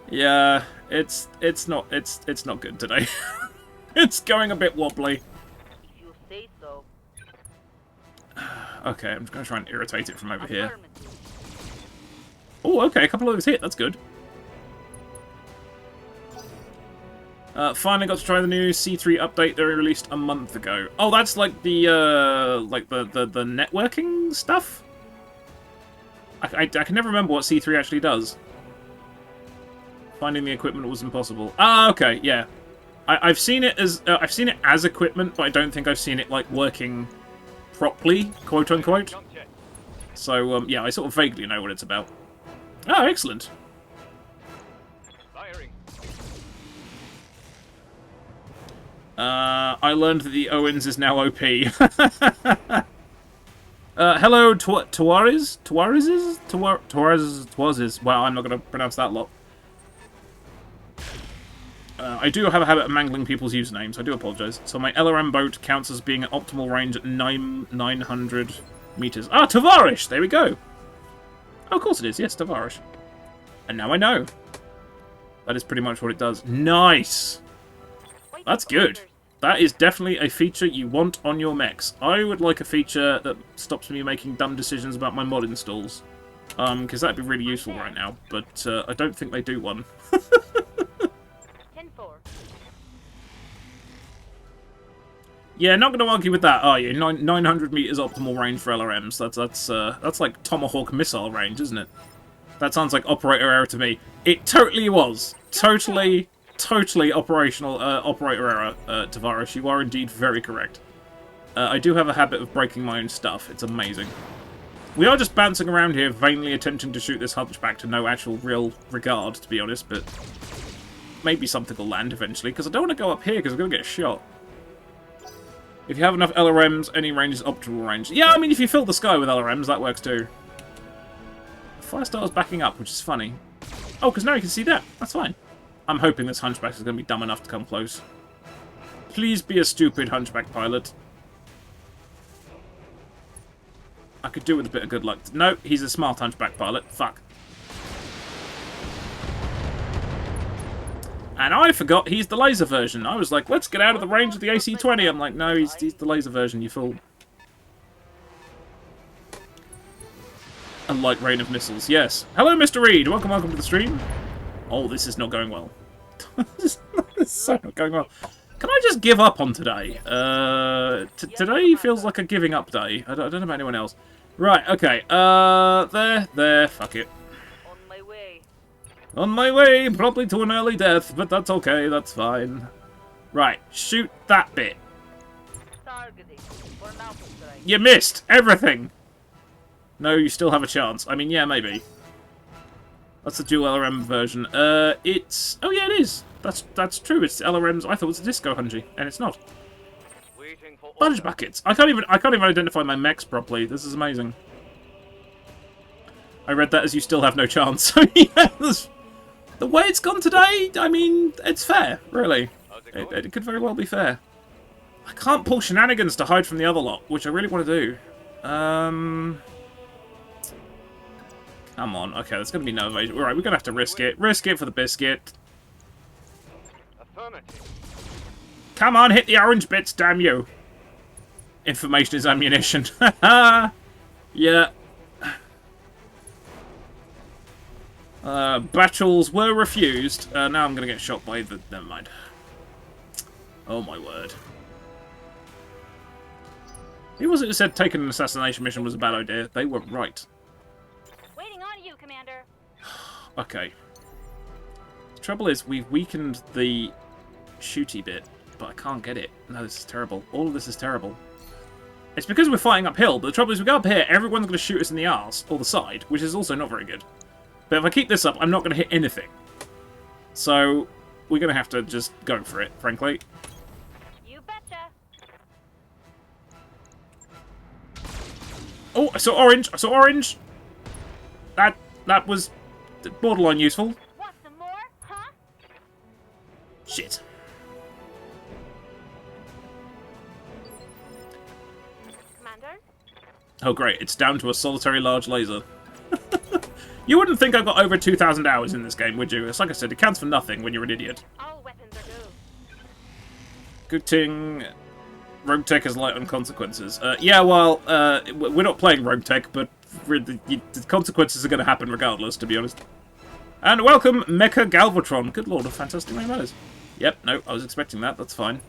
Speaker 1: Yeah, it's not good today. It's going a bit wobbly.
Speaker 3: If you say so.
Speaker 1: Okay, I'm just going to try and irritate it from over here. Oh, okay, a couple of those hit. That's good. Finally got to try the new C3 update they released a month ago. Oh, that's like the networking stuff? I can never remember what C3 actually does. Finding the equipment was impossible. Ah, okay, yeah. I've seen it as equipment, but I don't think I've seen it like working properly, quote unquote. So yeah, I sort of vaguely know what it's about. Oh, excellent. I learned that the Owens is now OP. Hello, Tuarez? Tuarez? Wow, I'm not going to pronounce that lot. I do have a habit of mangling people's usernames. I do apologise. So my LRM boat counts as being at optimal range at 900 meters. Ah, Tavarish! There we go. Oh, of course it is. Yes, Tavarish. And now I know. That is pretty much what it does. Nice! That's good. That is definitely a feature you want on your mechs. I would like a feature that stops me making dumb decisions about my mod installs. Because that'd be really useful right now. But I don't think they do one.
Speaker 3: 10-4.
Speaker 1: Yeah, not going to argue with that, are you? 900 meters optimal range for LRMs. That's like Tomahawk missile range, isn't it? That sounds like operator error to me. It totally was. Totally operational operator error, Tavares. You are indeed very correct. I do have a habit of breaking my own stuff. It's amazing. We are just bouncing around here, vainly attempting to shoot this hunchback to no actual real regard, to be honest, but maybe something will land eventually, because I don't want to go up here because I'm going to get shot. If you have enough LRMs, any range is optimal range. Yeah, I mean, if you fill the sky with LRMs, that works too. Firestar's backing up, which is funny. Oh, because now you can see that. That's fine. I'm hoping this hunchback is going to be dumb enough to come close. Please be a stupid hunchback pilot. I could do with a bit of good luck. No, he's a smart hunchback pilot. Fuck. And I forgot he's the laser version. I was like, let's get out of the range of the AC-20. I'm like, no, he's the laser version, you fool. A light rain of missiles, yes. Hello, Mr. Reed. Welcome to the stream. Oh, this is not going well. This is so not going well. Can I just give up on today? Today feels like a giving up day. I don't know about anyone else. Right, okay. There, fuck it.
Speaker 3: On my way.
Speaker 1: On my way, probably to an early death, but that's okay, that's fine. Right, shoot that bit.
Speaker 3: Targeting for an alpha strike.
Speaker 1: You missed everything! No, you still have a chance. I mean, yeah, maybe. That's the dual LRM version. It's... Oh, yeah, it is. That's true. It's LRMs. I thought it was a disco hungy, and it's not.
Speaker 6: Waiting for
Speaker 1: Bunch buckets. I can't even identify my mechs properly. This is amazing. I read that as you still have no chance. Yeah, the way it's gone today, I mean, it's fair, really. It could very well be fair. I can't pull shenanigans to hide from the other lot, which I really want to do. Come on. Okay, there's going to be no evasion. Alright, we're going to have to risk it. Risk it for the biscuit.
Speaker 6: affirmative.
Speaker 1: Come on, hit the orange bits, damn you. Information is ammunition. Yeah. Battles were refused. Now I'm going to get shot by the... Never mind. Oh my word. Who was it who said taking an assassination mission was a bad idea? They were right.
Speaker 3: Waiting on you, Commander.
Speaker 1: Okay. The trouble is, we've weakened the shooty bit, but I can't get it. No, this is terrible. All of this is terrible. It's because we're fighting uphill, but the trouble is, we go up here, everyone's going to shoot us in the arse, or the side, which is also not very good. But if I keep this up, I'm not going to hit anything. So, we're going to have to just go for it, frankly.
Speaker 3: You betcha.
Speaker 1: Oh, I saw orange! I saw orange! That was borderline useful.
Speaker 3: Want some more, huh?
Speaker 1: Shit.
Speaker 3: Commander?
Speaker 1: Oh great, it's down to a solitary large laser. You wouldn't think I've got over 2,000 hours in this game, would you? It's like I said, it counts for nothing when you're an idiot.
Speaker 3: All weapons are go.
Speaker 1: Good thing Rogue Tech is light on consequences. Yeah, well, we're not playing Rogue Tech, but the consequences are going to happen regardless, to be honest. And welcome, Mecha Galvatron. Good lord, a fantastic name that is. Yep, no, I was expecting that, that's fine.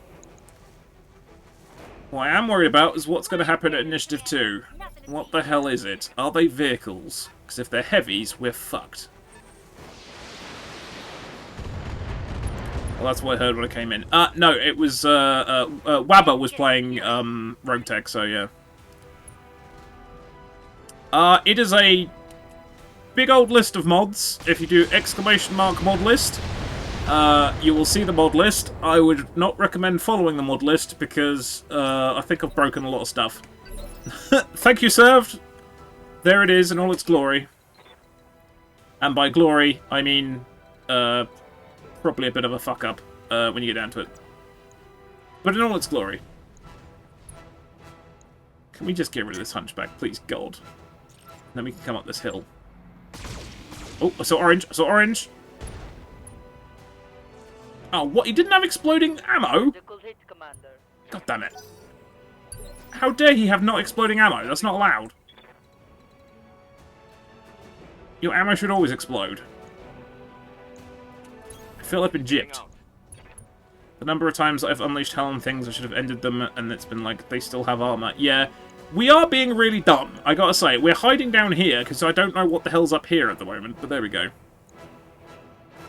Speaker 1: What I am worried about is what's going to happen at Initiative 2. What the hell is it? Are they vehicles? Because if they're heavies, we're fucked. Well, that's what I heard when I came in. No, it was, Wabba was playing, Rogue Tech, so yeah. It is a big old list of mods. If you do ! mod list, you will see the mod list. I would not recommend following the mod list because, I think I've broken a lot of stuff. Thank you, served. There it is in all its glory. And by glory, I mean, probably a bit of a fuck-up when you get down to it. But in all its glory. Can we just get rid of this hunchback, please, God? Then we can come up this hill. Oh, I saw orange. I saw orange. Oh, what? He didn't have exploding ammo? God damn it. How dare he have not exploding ammo? That's not allowed. Your ammo should always explode. I feel I've been gypped. The number of times I've unleashed hell on things, I should have ended them, and it's been like, they still have armor. Yeah, we are being really dumb, I gotta say. We're hiding down here, because I don't know what the hell's up here at the moment, but there we go.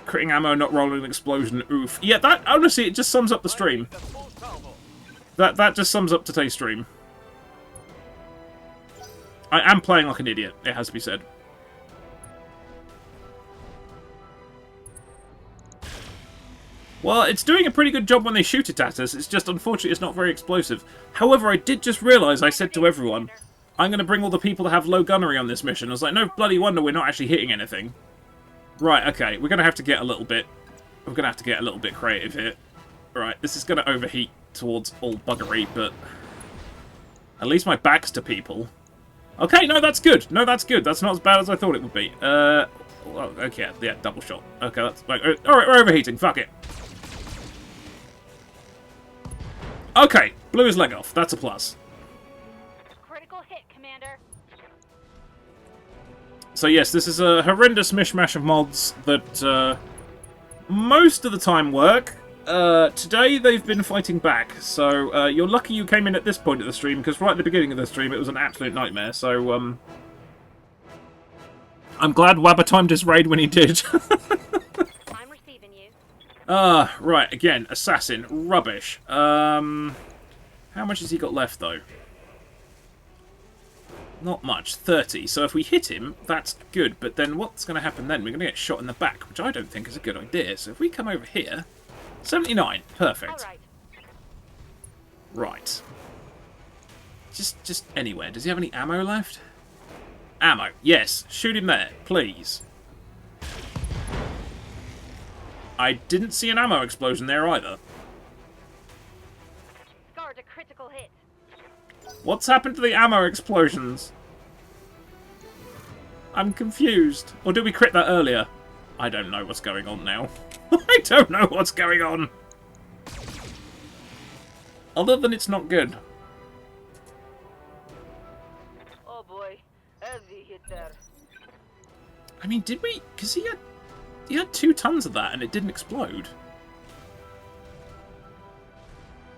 Speaker 1: Critting ammo, not rolling an explosion, oof. Yeah, that, honestly, it just sums up the stream. That just sums up today's stream. I am playing like an idiot, it has to be said. Well, it's doing a pretty good job when they shoot it at us, it's just unfortunately it's not very explosive. However, I did just realise, I said to everyone, I'm going to bring all the people that have low gunnery on this mission. I was like, no bloody wonder we're not actually hitting anything. Right, okay, we're going to have to get a little bit... We're going to have to get a little bit creative here. Right, this is going to overheat towards all buggery, but... At least my back's to people. Okay, no, that's good. No, that's good. That's not as bad as I thought it would be. Well, okay, yeah, double shot. Okay, that's... Like, alright, we're overheating. Fuck it. Okay, blew his leg off. That's a plus.
Speaker 3: Critical hit, Commander.
Speaker 1: So yes, this is a horrendous mishmash of mods that most of the time work. Today they've been fighting back, so you're lucky you came in at this point of the stream, because right at the beginning of the stream it was an absolute nightmare, so I'm glad Wabba timed his raid when he did.
Speaker 3: I'm receiving you.
Speaker 1: Right, again, assassin, rubbish. How much has he got left, though? Not much, 30. So if we hit him, that's good, but then what's going to happen then? We're going to get shot in the back, which I don't think is a good idea. So if we come over here... 79, perfect. Right. Just anywhere. Does he have any ammo left? Ammo, yes. Shoot him there, please. I didn't see an ammo explosion there either.
Speaker 3: Scarred a critical hit.
Speaker 1: What's happened to the ammo explosions? I'm confused. Or did we crit that earlier? I don't know what's going on now. I don't know what's going on. Other than it's not good.
Speaker 6: Oh boy, heavy hit there.
Speaker 1: I mean, did we? Because he had 2 tons of that and it didn't explode.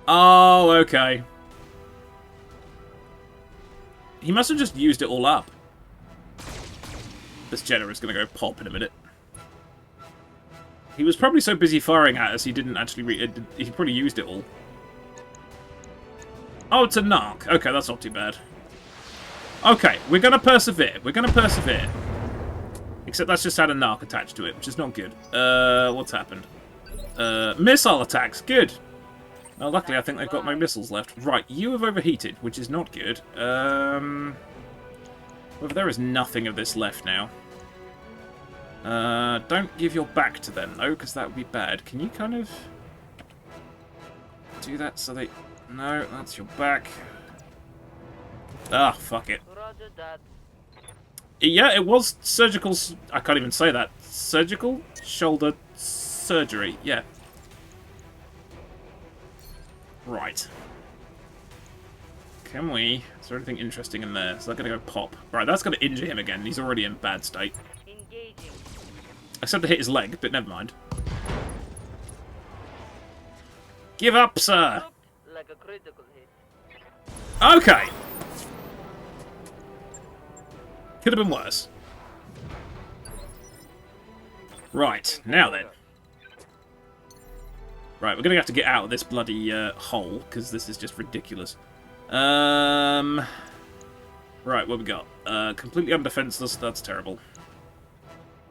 Speaker 1: Oh, okay. He must have just used it all up. This Jenner is going to go pop in a minute. He was probably so busy firing at us, he didn't actually... he probably used it all. Oh, it's a narc. Okay, that's not too bad. Okay, we're going to persevere. We're going to persevere. Except that's just had a narc attached to it, which is not good. What's happened? Missile attacks. Good. Well, luckily, I think they've got my missiles left. Right, you have overheated, which is not good. Well, there is nothing of this left now. Don't give your back to them, though, because that would be bad. Can you kind of do that so they... No, that's your back. Ah, fuck it.
Speaker 6: Roger that.
Speaker 1: Yeah, it was surgical... I can't even say that. Surgical shoulder surgery. Yeah. Right. Can we... Is there anything interesting in there? Is that going to go pop? Right, that's going to injure him again. He's already in bad state.
Speaker 6: Engaging.
Speaker 1: Except to hit his leg, but never mind. Give up, sir!
Speaker 6: Like a critical hit.
Speaker 1: Okay! Could have been worse. Right, now then. Right, we're going to have to get out of this bloody hole, because this is just ridiculous. Right, what we got? Completely undefenseless, that's terrible.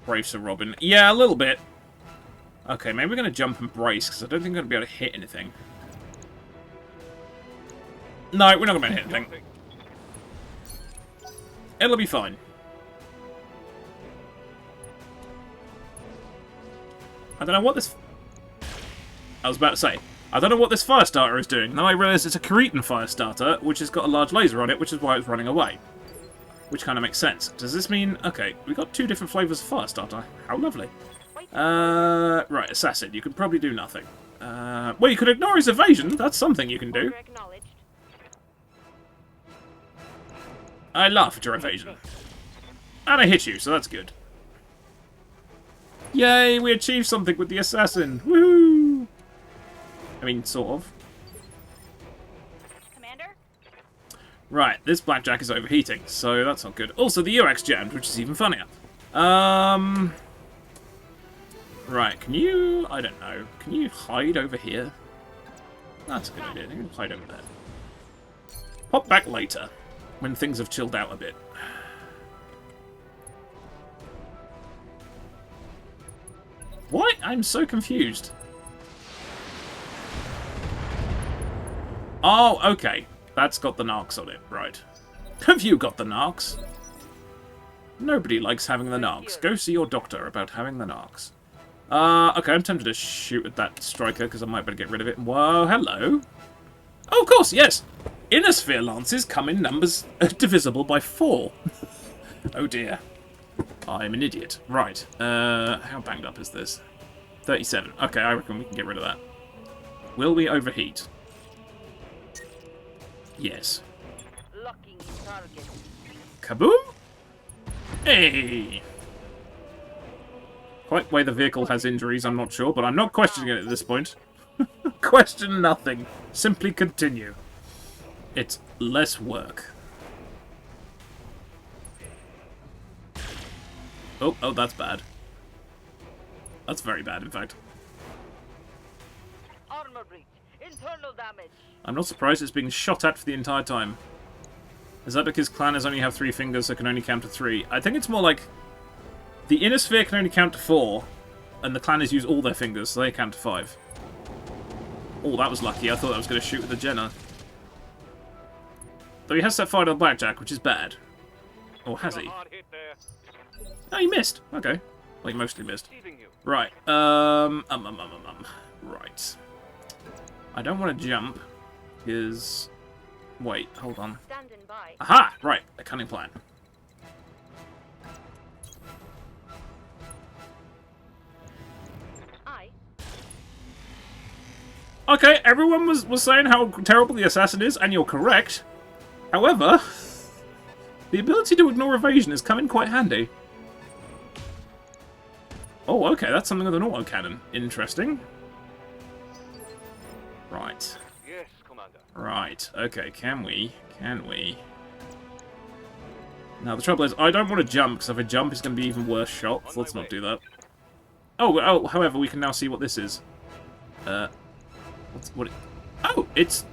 Speaker 1: Brave Sir Robin. Yeah, a little bit. Okay, maybe we're going to jump and brace, because I don't think I'm going to be able to hit anything. No, we're not going to be able to hit anything. It'll be fine. I don't know what this... I was about to say, I don't know what this fire starter is doing. Then I realised it's a Cretan fire starter, which has got a large laser on it, which is why it's running away. Which kind of makes sense. Does this mean... Okay, we got 2 different flavours of Firestarter. How lovely. Right, Assassin. You can probably do nothing. Well, you could ignore his evasion. That's something you can do. I laugh at your evasion. And I hit you, so that's good. Yay, we achieved something with the Assassin. Woohoo! I mean, sort of.
Speaker 3: Commander?
Speaker 1: Right, this blackjack is overheating, so that's not good. Also, the UX jammed, which is even funnier. Right, can you... I don't know. Can you hide over here? That's a good idea. You can hide over there. Pop back later, when things have chilled out a bit. What? I'm so confused. Oh, okay. That's got the narcs on it, right. Have you got the narcs? Nobody likes having the narcs. Go see your doctor about having the narcs. Okay, I'm tempted to shoot at that striker because I might better get rid of it. Whoa, hello. Oh, of course, yes. Inner sphere lances come in numbers divisible by 4. Oh dear. I'm an idiot. Right. How banged up is this? 37. Okay, I reckon we can get rid of that. Will we overheat? Yes.
Speaker 6: Locking target.
Speaker 1: Kaboom! Hey! Quite why the vehicle has injuries, I'm not sure, but I'm not questioning it at this point. Question nothing. Simply continue. It's less work. Oh, that's bad. That's very bad, in fact.
Speaker 6: Armor breach. Internal damage.
Speaker 1: I'm not surprised it's being shot at for the entire time. Is that because clanners only have 3 fingers, so can only count to 3? I think it's more like... The inner sphere can only count to 4, and the clanners use all their fingers, so they count to 5. Oh, that was lucky. I thought I was going to shoot with the Jenna. Though he has set fire to the blackjack, which is bad. Or has he? Oh, he missed. Okay. Well, he mostly missed. Right. Right. I don't want to jump, because... Wait, hold on. Aha! Right, a cunning plan. Okay, everyone was saying how terrible the assassin is, and you're correct. However, the ability to ignore evasion has come in quite handy. Oh, okay, that's something with an autocannon. Interesting. Right.
Speaker 2: Yes, Commander.
Speaker 1: Right, okay, can we? Now, the trouble is, I don't want to jump, because if I jump, it's going to be even worse shot, so let's not do that. Oh, however, we can now see what this is. Oh, it's...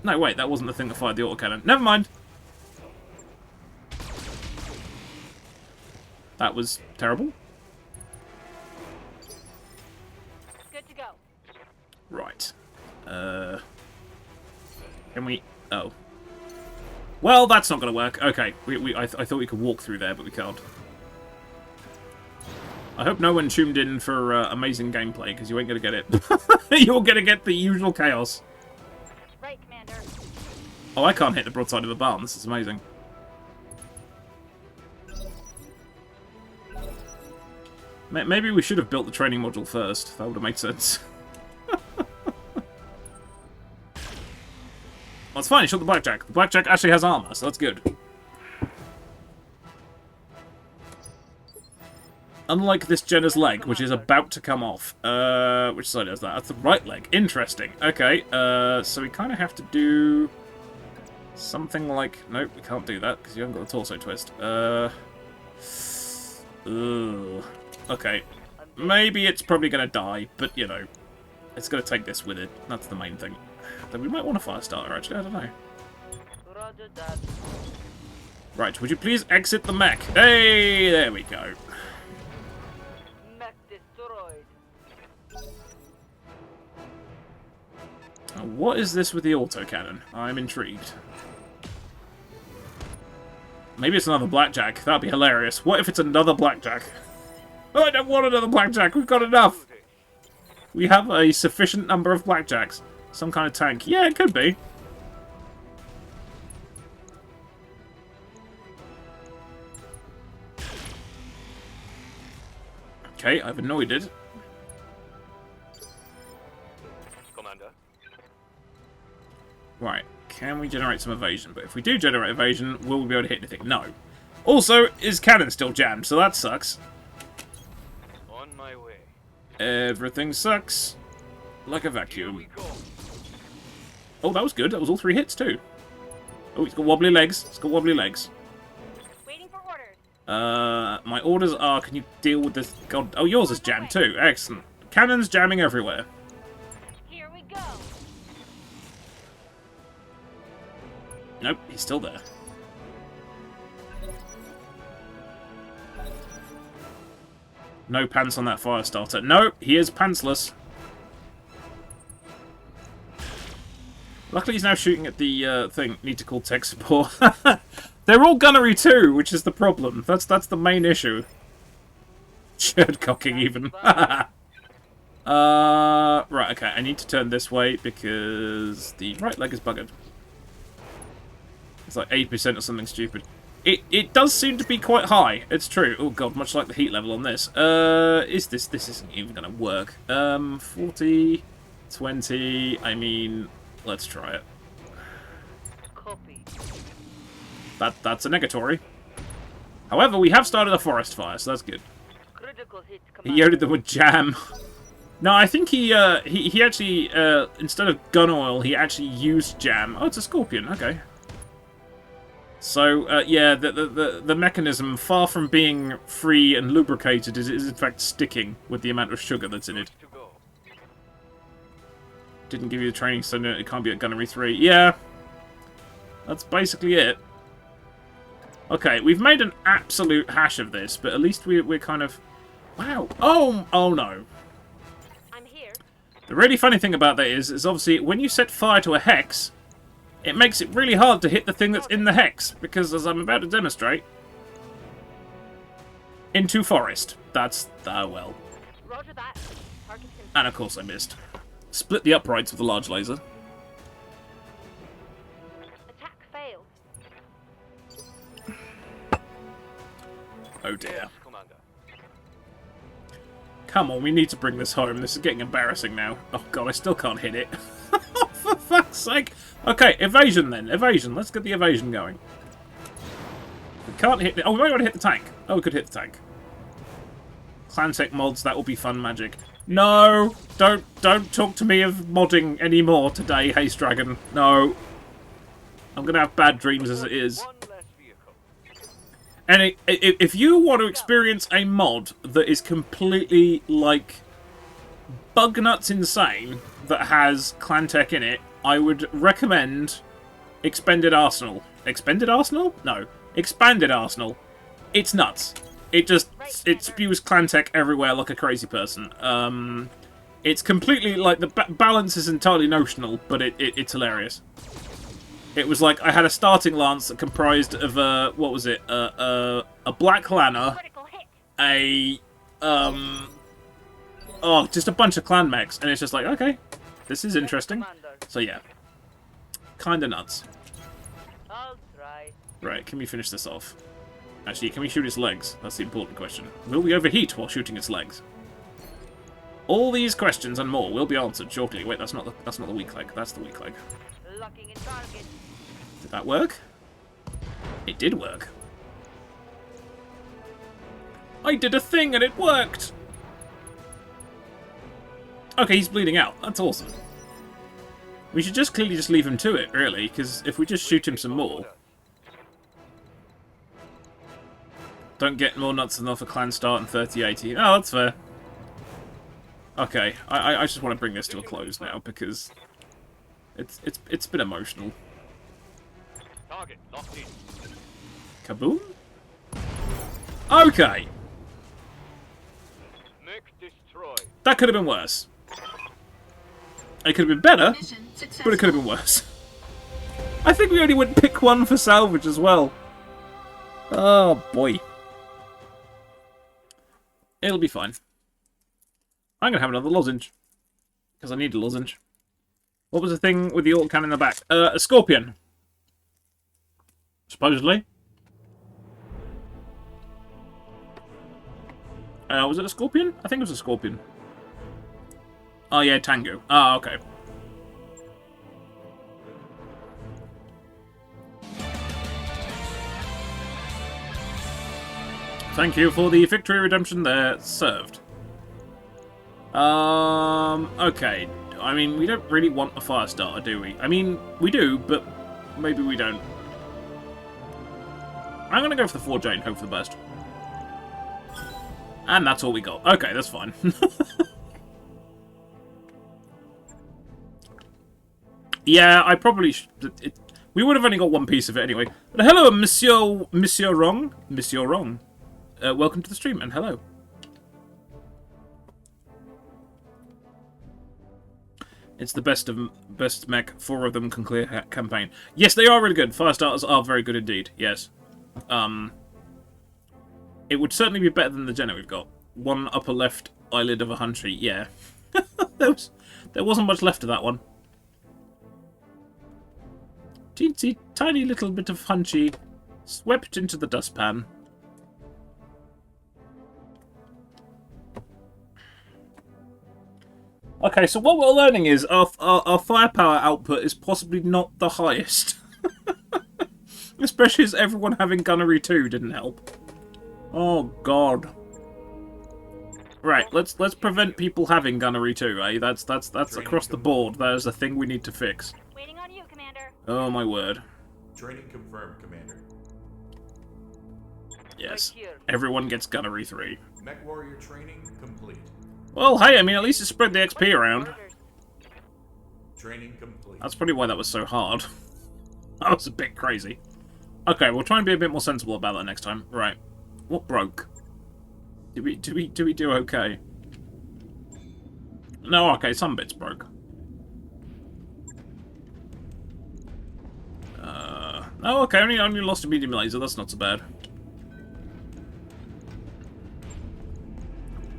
Speaker 1: No, wait, that wasn't the thing that fired the autocannon. Never mind. That was terrible.
Speaker 3: Good to go.
Speaker 1: Right. Can we... Oh. Well, that's not going to work. Okay, I thought we could walk through there, but we can't. I hope no one tuned in for amazing gameplay, because you ain't going to get it. You're going to get the usual chaos.
Speaker 3: Right, Commander.
Speaker 1: Oh, I can't hit the broadside of a barn. This is amazing. Maybe we should have built the training module first. That would have made sense. Well, it's fine. He shot the blackjack. The blackjack actually has armor, so that's good. Unlike this Jenna's leg, which is about to come off. Which side is that? That's the right leg. Interesting. Okay, so we kind of have to do something like... Nope, we can't do that, because you haven't got the torso twist. Okay. Maybe it's probably going to die, but, you know, it's going to take this with it. That's the main thing. Then we might want a fire starter, actually. I don't know.
Speaker 6: Roger that.
Speaker 1: Right, would you please exit the mech? Hey, there we go.
Speaker 6: Mech destroyed.
Speaker 1: Now, what is this with the autocannon? I'm intrigued. Maybe it's another blackjack. That'd be hilarious. What if it's another blackjack? Oh, I don't want another blackjack. We've got enough. We have a sufficient number of blackjacks. Some kind of tank. Yeah, it could be. Okay, I've annoyed it.
Speaker 2: Commander.
Speaker 1: Right, can we generate some evasion? But if we do generate evasion, will we be able to hit anything? No. Also, is cannon still jammed, so that sucks.
Speaker 2: On my way.
Speaker 1: Everything sucks. Like a vacuum. Oh, that was good. That was all 3 hits, too. Oh, he's got wobbly legs. It's got wobbly legs.
Speaker 3: Waiting for orders.
Speaker 1: My orders are, can you deal with this? God, oh, yours is jammed, too. Excellent. Cannon's jamming everywhere.
Speaker 3: Here we go.
Speaker 1: Nope, he's still there. No pants on that fire starter. No, he is pantsless. Luckily, he's now shooting at the thing. Need to call tech support. They're all gunnery too, which is the problem. That's the main issue. Shirt cocking even. Right, okay. I need to turn this way because the right leg is buggered. It's like 80% or something stupid. It does seem to be quite high. It's true. Oh god, much like the heat level on this. This isn't even going to work. 40, 20. I mean, let's try it.
Speaker 6: Copy.
Speaker 1: That's a negatory. However, we have started a forest fire, so that's good.
Speaker 6: Critical hit,
Speaker 1: He
Speaker 6: Commander.
Speaker 1: yoded them with jam. No, I think he actually instead of gun oil, he actually used jam. Oh, it's a scorpion. Okay. So yeah, the mechanism, far from being free and lubricated, is in fact sticking with the amount of sugar that's in it. Didn't give you the training, so no, it can't be at gunnery 3. Yeah, that's basically it. Okay, we've made an absolute hash of this, but at least we're kind of... Wow. Oh no.
Speaker 3: I'm here.
Speaker 1: The really funny thing about that is obviously when you set fire to a hex, it makes it really hard to hit the thing that's in the hex, because as I'm about to demonstrate, into forest. That's, well.
Speaker 3: Roger that. Target confirmed.
Speaker 1: And of course I missed. Split the uprights with a large laser.
Speaker 3: Attack failed.
Speaker 1: Oh dear.
Speaker 2: Commander.
Speaker 1: Come on, we need to bring this home. This is getting embarrassing now. Oh god, I still can't hit it. For fuck's sake. Okay, evasion then. Evasion. Let's get the evasion going. We can't hit... Oh, we might want to hit the tank. Oh, we could hit the tank. Clantech mods, that will be fun magic. No! Don't talk to me of modding anymore today, Haste Dragon. No. I'm going to have bad dreams as it is.
Speaker 2: One less vehicle.
Speaker 1: And if you want to experience a mod that is completely, like, bug nuts insane, that has Clantech in it, I would recommend Expended Arsenal. Expended Arsenal? No. Expanded Arsenal. It's nuts. It spews Clantech everywhere like a crazy person. It's completely, like, the balance is entirely notional, but it's hilarious. It was like, I had a starting lance that comprised of, what was it? A Black Lanner, just a bunch of clan mechs, and it's just like, okay, this is interesting. So yeah, kinda nuts.
Speaker 6: I'll try.
Speaker 1: Right, can we finish this off? Actually, can we shoot its legs? That's the important question. Will we overheat while shooting its legs? All these questions and more will be answered shortly. Wait, that's not the weak leg. That's the weak leg.
Speaker 6: Locking in target.
Speaker 1: Did that work? It did work. I did a thing and it worked! Okay, he's bleeding out. That's awesome. We should just clearly just leave him to it, really, because if we just shoot him some more... Don't get more nuts than off a clan start in 3080. Oh, that's fair. Okay, I just want to bring this to a close now, because... It's been emotional.
Speaker 2: Target locked in.
Speaker 1: Kaboom? Okay!
Speaker 2: Mech destroyed.
Speaker 1: That could have been worse. It could have been better,
Speaker 5: Mission successful.
Speaker 1: but it could have been worse. I think we only would pick one for salvage as well. Oh, boy. It'll be fine. I'm going to have another lozenge. Because I need a lozenge. What was the thing with the autocannon in the back? A scorpion. Supposedly. Was it a scorpion? I think it was a scorpion. Oh, yeah, Tango. Ah, okay. Thank you for the victory redemption there, served. Okay. I mean, we don't really want a fire starter, do we? I mean, we do, but maybe we don't. I'm gonna go for the 4J and hope for the best. And that's all we got. Okay, that's fine. Yeah, I probably we would have only got one piece of it anyway. But hello, Monsieur Wrong. Monsieur Wrong. Welcome to the stream, and hello. It's the best mech. 4 of them can clear campaign. Yes, they are really good. Fire starters are very good indeed. Yes. It would certainly be better than the Jenna we've got. 1 upper left eyelid of a Hunchy. Yeah. there wasn't much left of that one. Teensy tiny little bit of Hunchy swept into the dustpan. Okay, so what we're learning is our firepower output is possibly not the highest. Especially as everyone having Gunnery 2 didn't help. Oh god. Right, let's prevent people having Gunnery 2, eh? That's across the board. That is a thing we need to fix.
Speaker 3: Waiting on you, Commander.
Speaker 1: Oh my word.
Speaker 4: Training confirmed, Commander.
Speaker 1: Yes. Everyone gets Gunnery 3.
Speaker 4: Mech Warrior training complete.
Speaker 1: Well, hey, I mean, at least it spread the XP around.
Speaker 4: Training complete.
Speaker 1: That's probably why that was so hard. That was a bit crazy. Okay, we'll try and be a bit more sensible about that next time. Right. What broke? Did we do okay? No, okay, some bits broke. Oh, okay, only lost a medium laser, that's not so bad.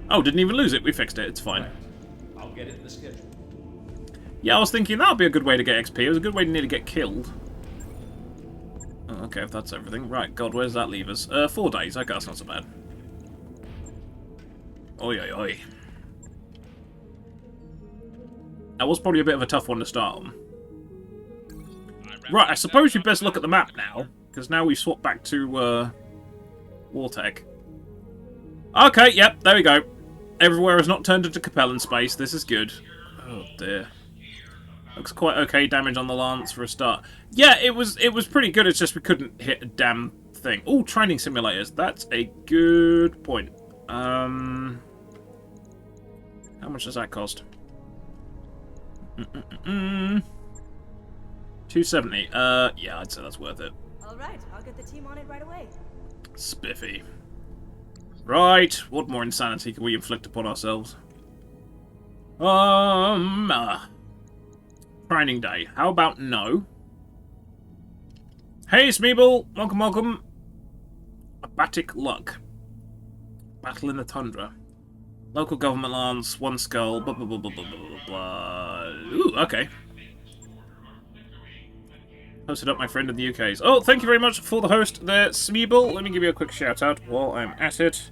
Speaker 1: Oh, didn't even lose it, we fixed it, it's fine.
Speaker 4: Right. I'll get it in the schedule.
Speaker 1: Yeah, I was thinking that would be a good way to get XP, it was a good way to nearly get killed. Oh, okay, if that's everything. Right, God, where's that leave us? 4 days, okay, that's not so bad. Oi, oi, oi. That was probably a bit of a tough one to start on. Right, I suppose you best look at the map now, because now we've swapped back to, Wartech. Okay, yep, there we go. Everywhere is not turned into Capellan space, this is good. Oh dear. Looks quite okay damage on the Lance for a start. Yeah, it was pretty good, it's just we couldn't hit a damn thing. Oh, training simulators, that's a good point. How much does that cost? 270. Yeah, I'd say that's worth it.
Speaker 11: Alright, I'll get the team on it right away.
Speaker 1: Spiffy. Right, what more insanity can we inflict upon ourselves? Training day. How about no? Hey, Smeeble! Welcome, welcome. Abatic luck. Battle in the tundra. Local government lance, 1 skull, blah blah blah blah blah blah blah. Ooh, okay. Hosted up my friend in the UK's. Oh, thank you very much for the host there, Smeeble. Let me give you a quick shout out while I'm at it.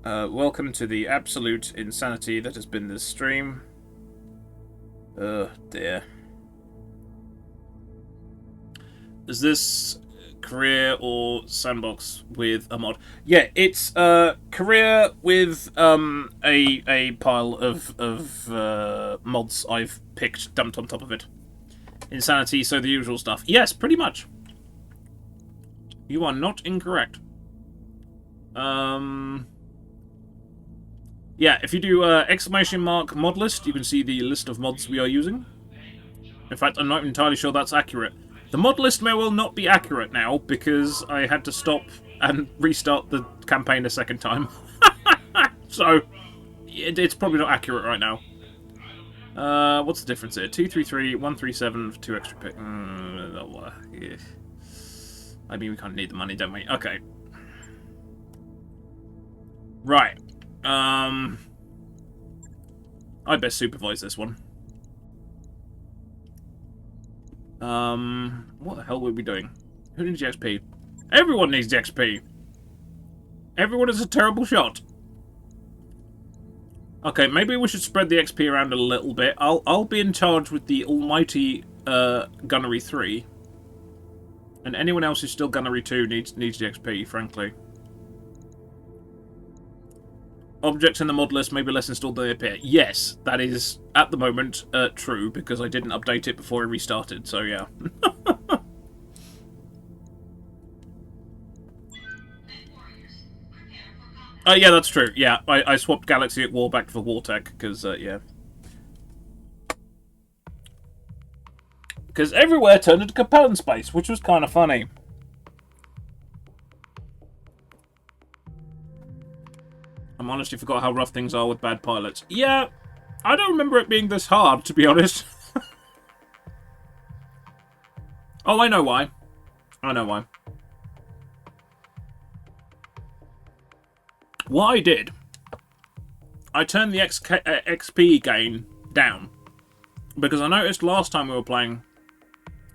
Speaker 1: Welcome to the absolute insanity that has been this stream. Oh, dear. Is this career or sandbox with a mod? Yeah, it's career with a pile of mods I've picked, dumped on top of it. Insanity, so the usual stuff. Yes, pretty much. You are not incorrect. Yeah, if you do exclamation mark mod list, you can see the list of mods we are using. In fact, I'm not entirely sure that's accurate. The mod list may well not be accurate now, because I had to stop and restart the campaign a second time. So, it's probably not accurate right now. What's the difference here? 233, 137 for 2 extra pick. Yeah. I mean, we kind of need the money, don't we? Okay. Right. I best supervise this one. What the hell were we doing? Who needs XP? Everyone needs XP. Everyone is a terrible shot. Okay, maybe we should spread the XP around a little bit. I'll be in charge with the almighty Gunnery 3. And anyone else who's still Gunnery 2 needs the XP, frankly. Objects in the mod list may be less installed than they appear. Yes, that is, at the moment, true, because I didn't update it before I restarted, so yeah. Yeah, that's true. Yeah, I swapped Galaxy at War back for Wartech, because, yeah. Because everywhere turned into Capellan space, which was kind of funny. I'm honestly forgot how rough things are with bad pilots. Yeah, I don't remember it being this hard, to be honest. Oh, I know why. I know why. What I did, I turned the XP gain down. Because I noticed last time we were playing,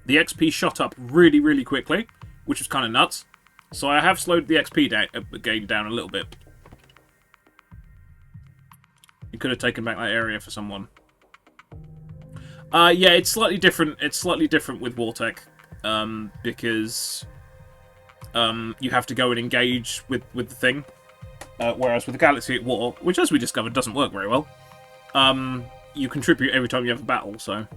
Speaker 1: the XP shot up really, really quickly, which was kind of nuts. So I have slowed the XP gain down a little bit. You could have taken back that area for someone. Yeah, it's slightly different. It's slightly different with Wartech, because you have to go and engage with the thing. Whereas with the Galaxy at War, which as we discovered doesn't work very well, you contribute every time you have a battle, so...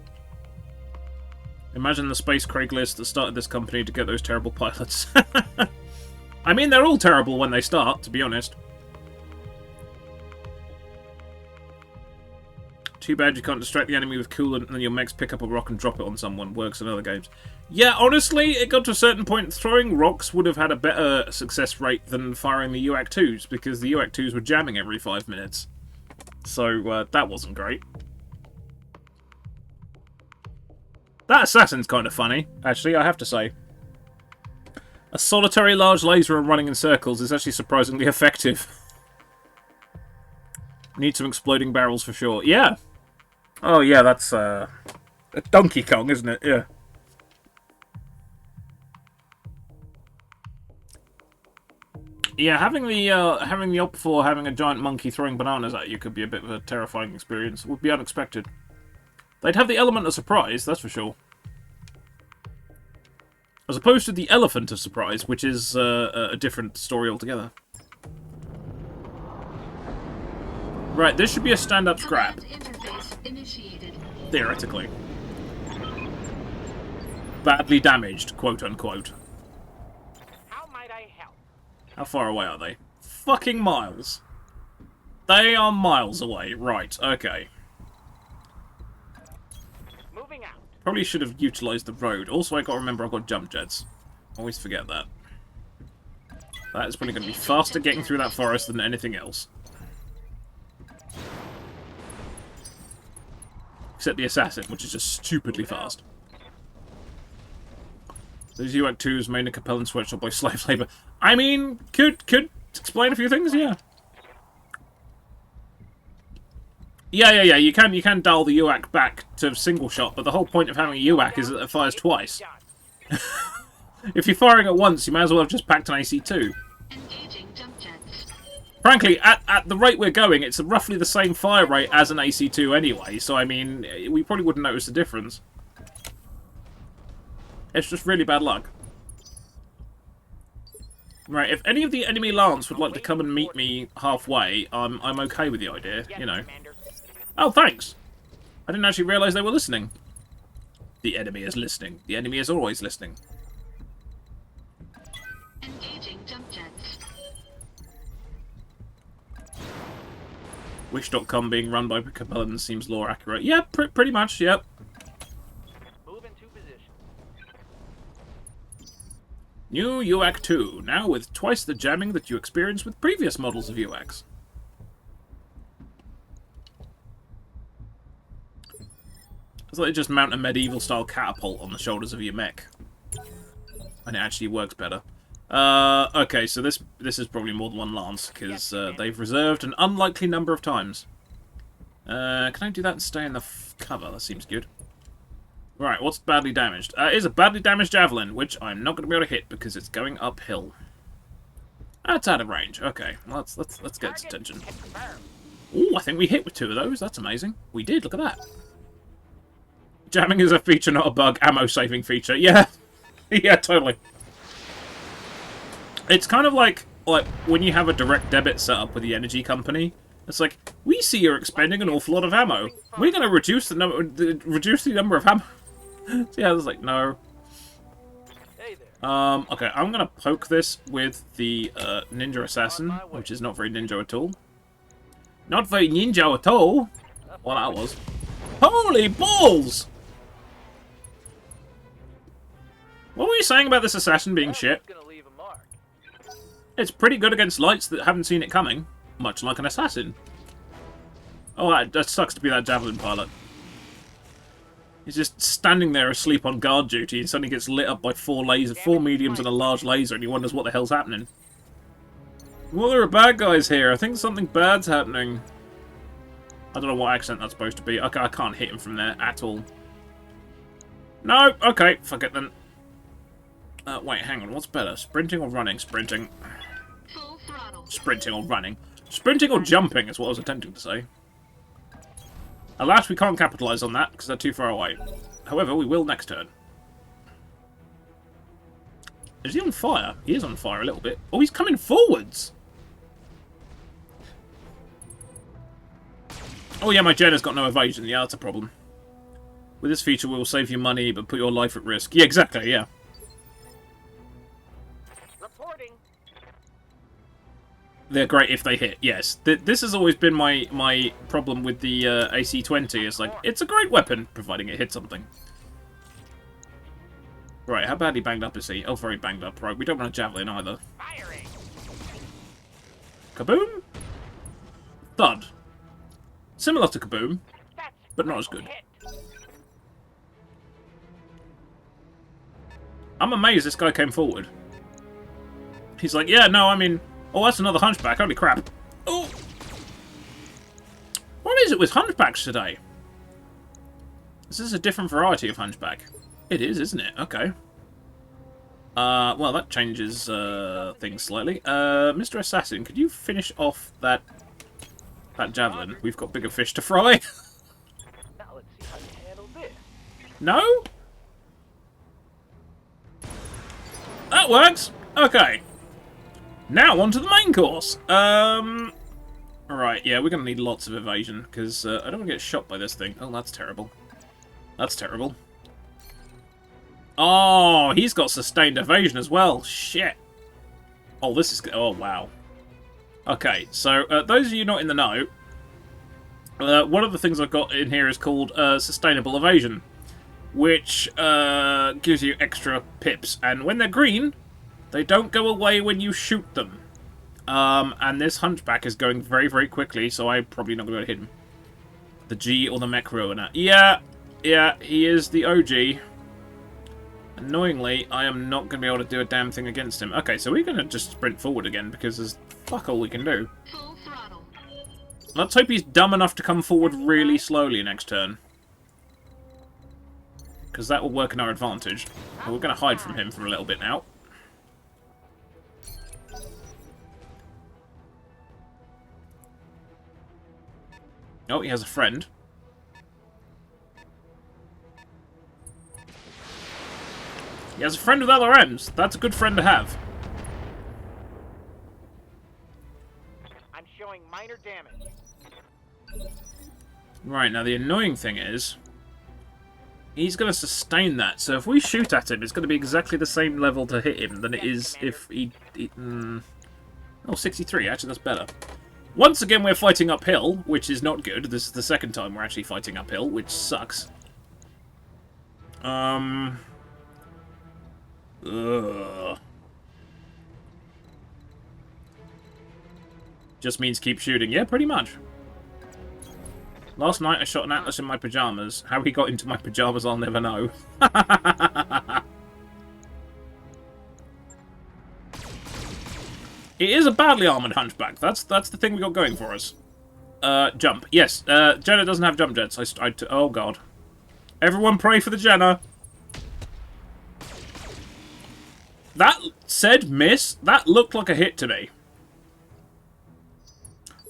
Speaker 1: Imagine the space Craigslist that started this company to get those terrible pilots. I mean, they're all terrible when they start, to be honest. Too bad you can't distract the enemy with coolant and then your mechs pick up a rock and drop it on someone. Works in other games. Yeah, honestly, it got to a certain point, throwing rocks would have had a better success rate than firing the UAC-2s, because the UAC-2s were jamming every 5 minutes. So, that wasn't great. That assassin's kind of funny, actually, I have to say. A solitary large laser and running in circles is actually surprisingly effective. Need some exploding barrels for sure. Yeah. Oh, yeah, that's, a Donkey Kong, isn't it? Yeah. Yeah, having the op for having a giant monkey throwing bananas at you could be a bit of a terrifying experience. It would be unexpected. They'd have the element of surprise, that's for sure. As opposed to the elephant of surprise, which is a different story altogether. Right, this should be a stand-up scrap. Theoretically. Badly damaged, quote-unquote.
Speaker 6: How might I help?
Speaker 1: How far away are they? Fucking miles. They are miles away. Right, okay.
Speaker 6: Moving out.
Speaker 1: Probably should have utilised the road. Also, I gotta remember I've got jump jets. Always forget that. That is probably going to be faster getting through that forest than anything else. Except the assassin, which is just stupidly fast. Those UAC-2s made a Capellan sweatshop by slave labour. I mean, could explain a few things, yeah. Yeah, you can dial the UAC back to single shot, but the whole point of having a UAC is that it fires twice. If you're firing at once, you may as well have just packed an AC-2. Frankly, at the rate we're going, it's roughly the same fire rate as an AC-2 anyway, so I mean, we probably wouldn't notice the difference. It's just really bad luck. Right, if any of the enemy Lance would like to come and meet me halfway, I'm okay with the idea, you know. Oh, thanks! I didn't actually realise they were listening. The enemy is listening. The enemy is always listening.
Speaker 5: Engaging jump jets.
Speaker 1: Wish.com being run by Capellan seems lore accurate. Yeah, pretty much, yep.
Speaker 6: Move into position.
Speaker 1: New UAC 2, now with twice the jamming that you experienced with previous models of UACs. It's like they just mount a medieval-style catapult on the shoulders of your mech. And it actually works better. Okay, so this is probably more than one Lance, because they've reserved an unlikely number of times. Can I do that and stay in the cover? That seems good. Right, what's badly damaged? It is a badly damaged javelin, which I'm not going to be able to hit because it's going uphill. That's out of range. Okay, let's get its attention. Ooh, I think we hit with 2 of those. That's amazing. We did, look at that. Jamming is a feature, not a bug. Ammo saving feature. Yeah. Yeah, totally. It's kind of like when you have a direct debit set up with the energy company. It's like, we see you're expending an awful lot of ammo. We're going to reduce the number of ammo. So yeah, I was like, no. Okay, I'm going to poke this with the Ninja Assassin, which is not very ninja at all. Not very ninja at all. Well, that was. Holy balls! What were you saying about this assassin being shit? It's pretty good against lights that haven't seen it coming. Much like an assassin. Oh, that sucks to be that javelin pilot. He's just standing there asleep on guard duty and suddenly gets lit up by 4 mediums and a large laser, and he wonders what the hell's happening. Well, there are bad guys here. I think something bad's happening. I don't know what accent that's supposed to be. Okay, I can't hit him from there at all. No, okay, fuck it then. Wait, hang on, what's better? Sprinting or running? Sprinting.
Speaker 5: Full throttle.
Speaker 1: Sprinting or running. Sprinting or jumping is what I was attempting to say. Alas, we can't capitalise on that because they're too far away. However, we will next turn. Is he on fire? He is on fire a little bit. Oh, he's coming forwards! Oh yeah, my Jenna's got no evasion. Yeah, that's a problem. With this feature, we will save you money, but put your life at risk. Yeah, exactly, yeah. They're great if they hit, yes. This has always been my problem with the AC-20. It's like, it's a great weapon, providing it hits something. Right, how badly banged up is he? Oh, very banged up. Right, we don't want a javelin either. Firing. Kaboom? Thud. Similar to Kaboom, but not as good. I'm amazed this guy came forward. He's like, yeah, no, I mean... Oh, that's another hunchback. Holy crap. Oh! What is it with hunchbacks today? Is this a different variety of hunchback? It is, isn't it? Okay. Well, that changes things slightly. Mr. Assassin, could you finish off that javelin? We've got bigger fish to fry.
Speaker 6: Now let's see how you handle this.
Speaker 1: No? That works! Okay. Now on to the main course. Right, yeah, we're going to need lots of evasion, because I don't want to get shot by this thing. Oh, that's terrible. That's terrible. Oh, he's got sustained evasion as well. Shit. Oh, this is... Oh, wow. Okay, so those of you not in the know, one of the things I've got in here is called sustainable evasion, which gives you extra pips. And when they're green... They don't go away when you shoot them. And this hunchback is going very, very quickly, so I'm probably not going to hit him. The G or the mech ruiner. Yeah, he is the OG. Annoyingly, I am not going to be able to do a damn thing against him. Okay, so we're going to just sprint forward again, because there's fuck all we can do.
Speaker 5: Full throttle.
Speaker 1: Let's hope he's dumb enough to come forward really slowly next turn. Because that will work in our advantage. But we're going to hide from him for a little bit now. Oh, he has a friend. He has a friend with LRMs. That's a good friend to have.
Speaker 6: I'm showing minor damage.
Speaker 1: Right, now the annoying thing is... He's going to sustain that, so if we shoot at him, it's going to be exactly the same level to hit him than it is if he... Oh, 63, actually that's better. Once again, we're fighting uphill, which is not good. This is the second time we're actually fighting uphill, which sucks. Ugh. Just means keep shooting. Yeah, pretty much. Last night I shot an Atlas in my pyjamas. How he got into my pyjamas, I'll never know. It is a badly armoured hunchback. That's the thing we got going for us. Jump. Yes, Jenna doesn't have jump jets. Oh, God. Everyone pray for the Jenna. That said miss. That looked like a hit to me.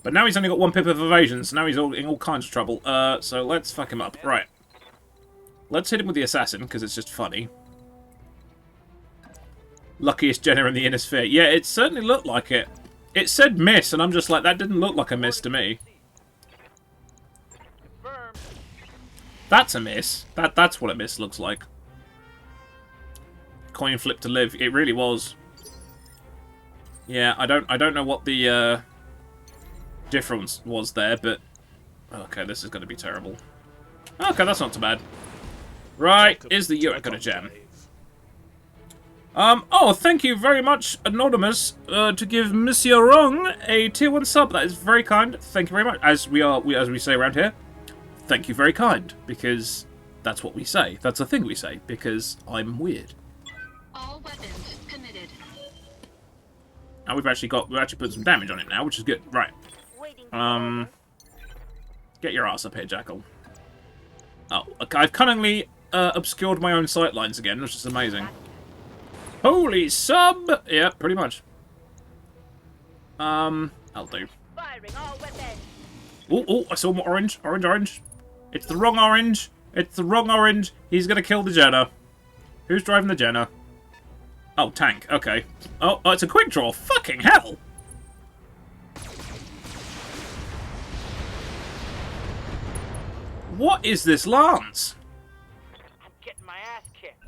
Speaker 1: But now he's only got 1 pip of evasion, so now he's in all kinds of trouble. So let's fuck him up. Right. Let's hit him with the assassin, because it's just funny. Luckiest Jenna in the inner sphere. Yeah, it certainly looked like it. It said miss, and I'm just like, that didn't look like a miss to me. That's a miss. That's what a miss looks like. Coin flip to live. It really was. Yeah, I don't know what the difference was there, but okay, this is going to be terrible. Okay, that's not too bad. Right, is the Europe going to jam? Oh, thank you very much, Anonymous, to give Monsieur Wrong a tier 1 sub. That is very kind. Thank you very much. As we say around here, thank you very kind, because that's what we say. That's a thing we say, because I'm weird.
Speaker 5: All weapons committed.
Speaker 1: And we've actually put some damage on it now, which is good. Right. Get your ass up here, Jackal. Oh, okay, I've cunningly obscured my own sight lines again, which is amazing. Holy sub! Yeah, pretty much. I'll do. Oh, I saw more orange. Orange. It's the wrong orange. It's the wrong orange. He's gonna kill the Jenna. Who's driving the Jenna? Oh, tank. Okay. Oh, it's a quick draw. Fucking hell! What is this lance?
Speaker 6: I'm getting my ass kicked.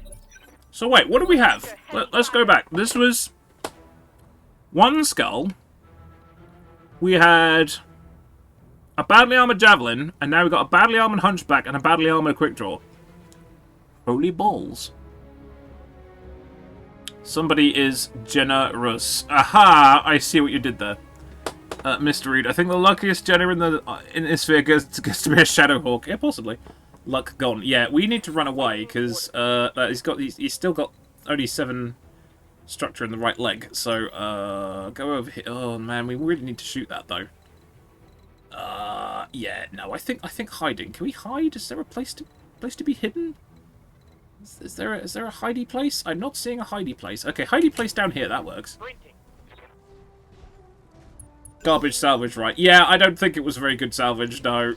Speaker 1: So wait, what do we have? Let's go back. This was 1 skull. We had a badly armored javelin, and now we've got a badly armored hunchback and a badly armored quick draw. Holy balls. Somebody is generous. Aha! I see what you did there. Mr. Reed, I think the luckiest Jenna in this sphere gets to be a Shadowhawk. Yeah, possibly. Luck gone. Yeah, we need to run away because he's still got only 7 structure in the right leg. So go over here. Oh man, we really need to shoot that though. Yeah, no, I think hiding. Can we hide? Is there a place to be hidden? Is there a hidey place? I'm not seeing a hidey place. Okay, hidey place down here. That works. Garbage salvage, right? Yeah, I don't think it was very good salvage. No,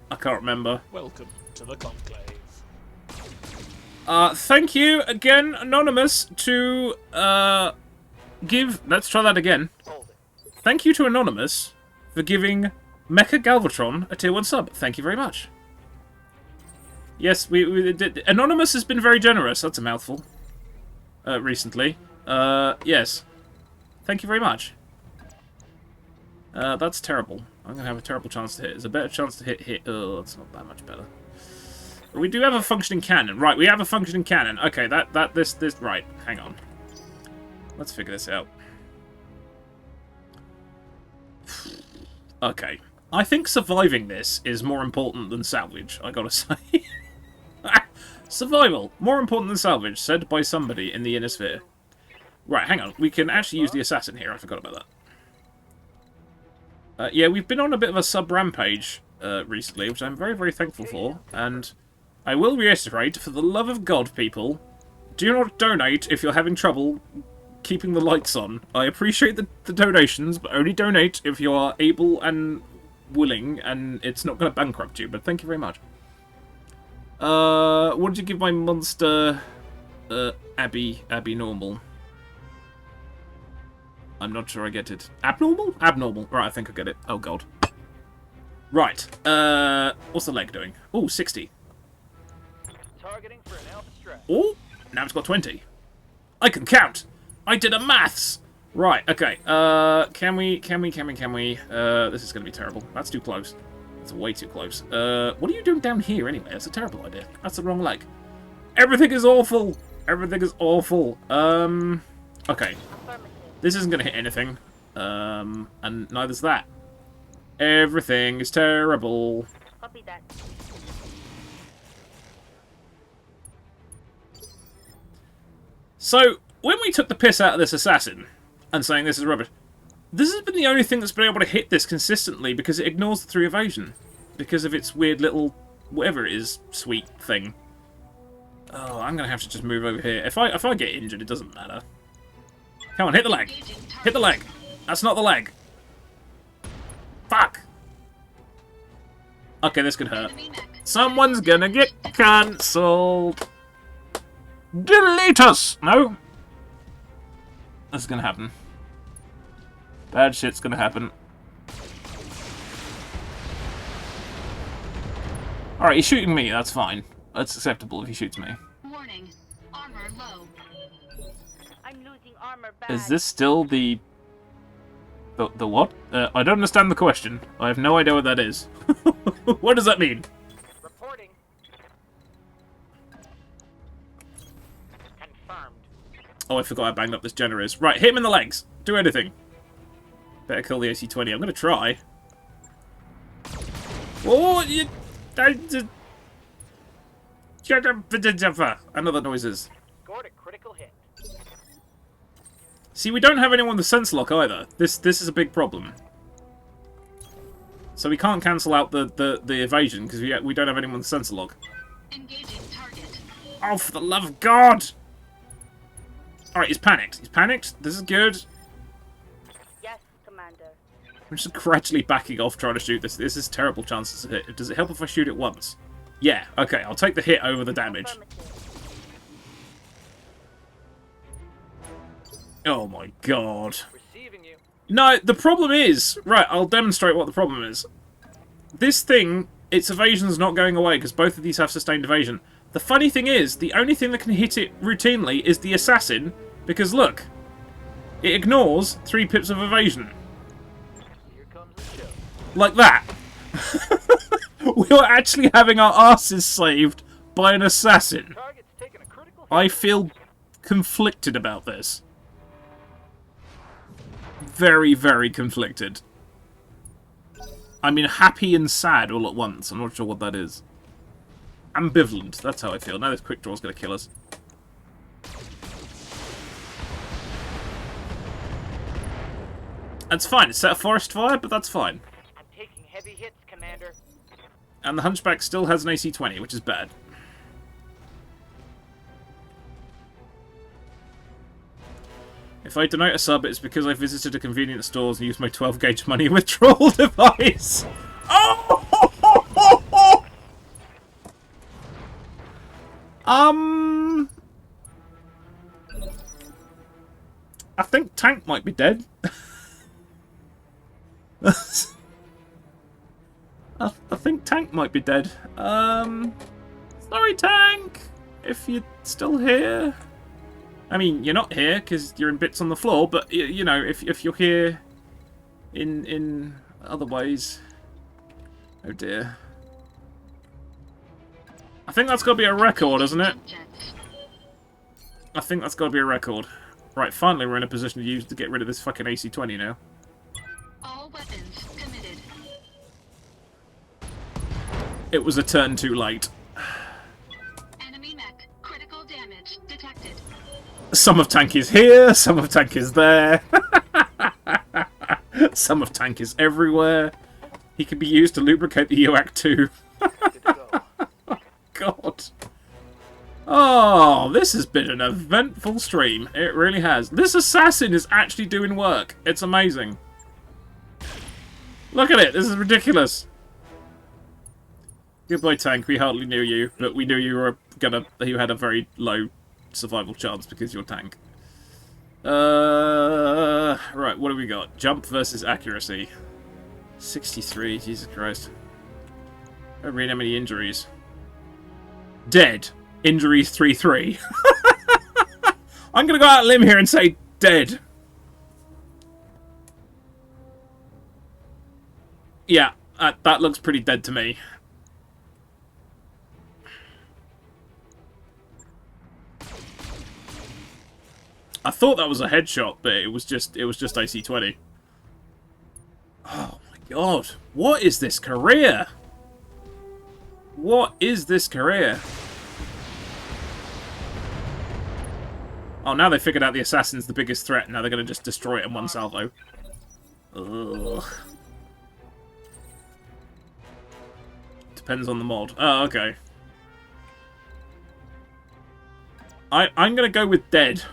Speaker 1: I can't remember.
Speaker 7: Welcome to the conclave.
Speaker 1: Thank you again, Anonymous, to give. Let's try that again. Thank you to Anonymous for giving Mecha Galvatron a tier 1 sub. Thank you very much. Yes, we did. Anonymous has been very generous. That's a mouthful. Recently. Yes. Thank you very much. That's terrible. I'm going to have a terrible chance to hit. There's a better chance to hit. Oh, it's not that much better. But we do have a functioning cannon. Right, we have a functioning cannon. Okay, this, right, hang on. Let's figure this out. Okay. I think surviving this is more important than salvage, I gotta say. Survival, more important than salvage, said by somebody in the inner sphere. Right, hang on. We can actually use the assassin here. I forgot about that. Yeah, we've been on a bit of a sub-rampage recently, which I'm very, very thankful for. And I will reiterate, for the love of God, people, do not donate if you're having trouble keeping the lights on. I appreciate the donations, but only donate if you are able and willing, and it's not going to bankrupt you, but thank you very much. What did you give my monster, Abby Normal? I'm not sure I get it. Abnormal? Abnormal. Right, I think I get it. Oh, God. Right. What's the leg doing? Oh, 60.
Speaker 6: Targeting for an alpha strike.
Speaker 1: Oh, now it's got 20. I can count. I did a maths. Right, okay. Can we? This is going to be terrible. That's too close. That's way too close. What are you doing down here anyway? That's a terrible idea. That's the wrong leg. Everything is awful. Everything is awful. Okay. This isn't going to hit anything. And neither's that. Everything is terrible.
Speaker 3: Copy that.
Speaker 1: So, when we took the piss out of this assassin, and saying this is rubbish, this has been the only thing that's been able to hit this consistently because it ignores the 3 evasion. Because of its weird little, whatever it is, sweet thing. Oh, I'm going to have to just move over here. If I get injured, it doesn't matter. Come on, hit the leg. Hit the leg. That's not the leg. Fuck! Okay, this could hurt. Someone's gonna get cancelled. Delete us! No? This is gonna happen. Bad shit's gonna happen. Alright, he's shooting me, that's fine. That's acceptable if he shoots me.
Speaker 5: Warning. Armor low.
Speaker 3: I'm losing armor bad.
Speaker 1: Is this still the what? I don't understand the question. I have no idea what that is. What does that mean?
Speaker 6: Reporting. Confirmed.
Speaker 1: Oh, I forgot I banged up this generators. Right, hit him in the legs. Do anything. Better kill the AC-20. I'm gonna try. Oh, you... I know that noise is.
Speaker 6: Scored a critical hit.
Speaker 1: See, we don't have anyone with sense lock either. This is a big problem. So we can't cancel out the evasion because we don't have anyone with sensor lock.
Speaker 5: Engaging target.
Speaker 1: Oh, for the love of God! All right, he's panicked. He's panicked. This is good.
Speaker 3: Yes, Commander.
Speaker 1: I'm just gradually backing off trying to shoot this. This is terrible chances to hit. Does it help if I shoot it once? Yeah. Okay, I'll take the hit over the damage. Oh my God.
Speaker 6: Receiving you.
Speaker 1: No, the problem is... Right, I'll demonstrate what the problem is. This thing, its evasion's not going away because both of these have sustained evasion. The funny thing is, the only thing that can hit it routinely is the assassin, because look, it ignores 3 pips of evasion.
Speaker 6: Here comes the show.
Speaker 1: Like that. We are actually having our asses saved by an assassin.
Speaker 6: Target's taking a critical hit.
Speaker 1: I feel conflicted about this. Very, very conflicted. I mean, happy and sad all at once. I'm not sure what that is. Ambivalent, that's how I feel. Now this quick draw's gonna kill us. That's fine. It's set a forest fire, but that's fine.
Speaker 6: I'm taking heavy hits, Commander.
Speaker 1: And the Hunchback still has an AC-20, which is bad. If I donate a sub, it's because I visited a convenience stores and used my 12-gauge money withdrawal device. Oh! I think Tank might be dead. I think Tank might be dead. Sorry, Tank, if you're still here. I mean, you're not here because you're in bits on the floor, but you know, if you're here in other ways. Oh dear. I think that's got to be a record, isn't it? I think that's got to be a record. Right, finally we're in a position to get rid of this fucking AC-20 now.
Speaker 5: All weapons committed.
Speaker 1: It was a turn too late.
Speaker 5: Enemy mech. Critical damage detected.
Speaker 1: Some of Tank is here, some of Tank is there. Some of Tank is everywhere. He can be used to lubricate the UAC too. God. Oh, this has been an eventful stream. It really has. This assassin is actually doing work. It's amazing. Look at it. This is ridiculous. Goodbye, Tank. We hardly knew you, but we knew you were you had a very low survival chance because you're Tank. Right, what do we got? Jump versus accuracy. 63, Jesus Christ. I don't really have many injuries. Dead. Injuries 3-3. I'm gonna go out on a limb here and say dead. Yeah, that looks pretty dead to me. I thought that was a headshot, but it was just AC-20. Oh my God. What is this career? What is this career? Oh, now they figured out the assassin's the biggest threat. Now they're going to just destroy it in one salvo. Ugh. Depends on the mod. Oh, okay. I'm going to go with dead.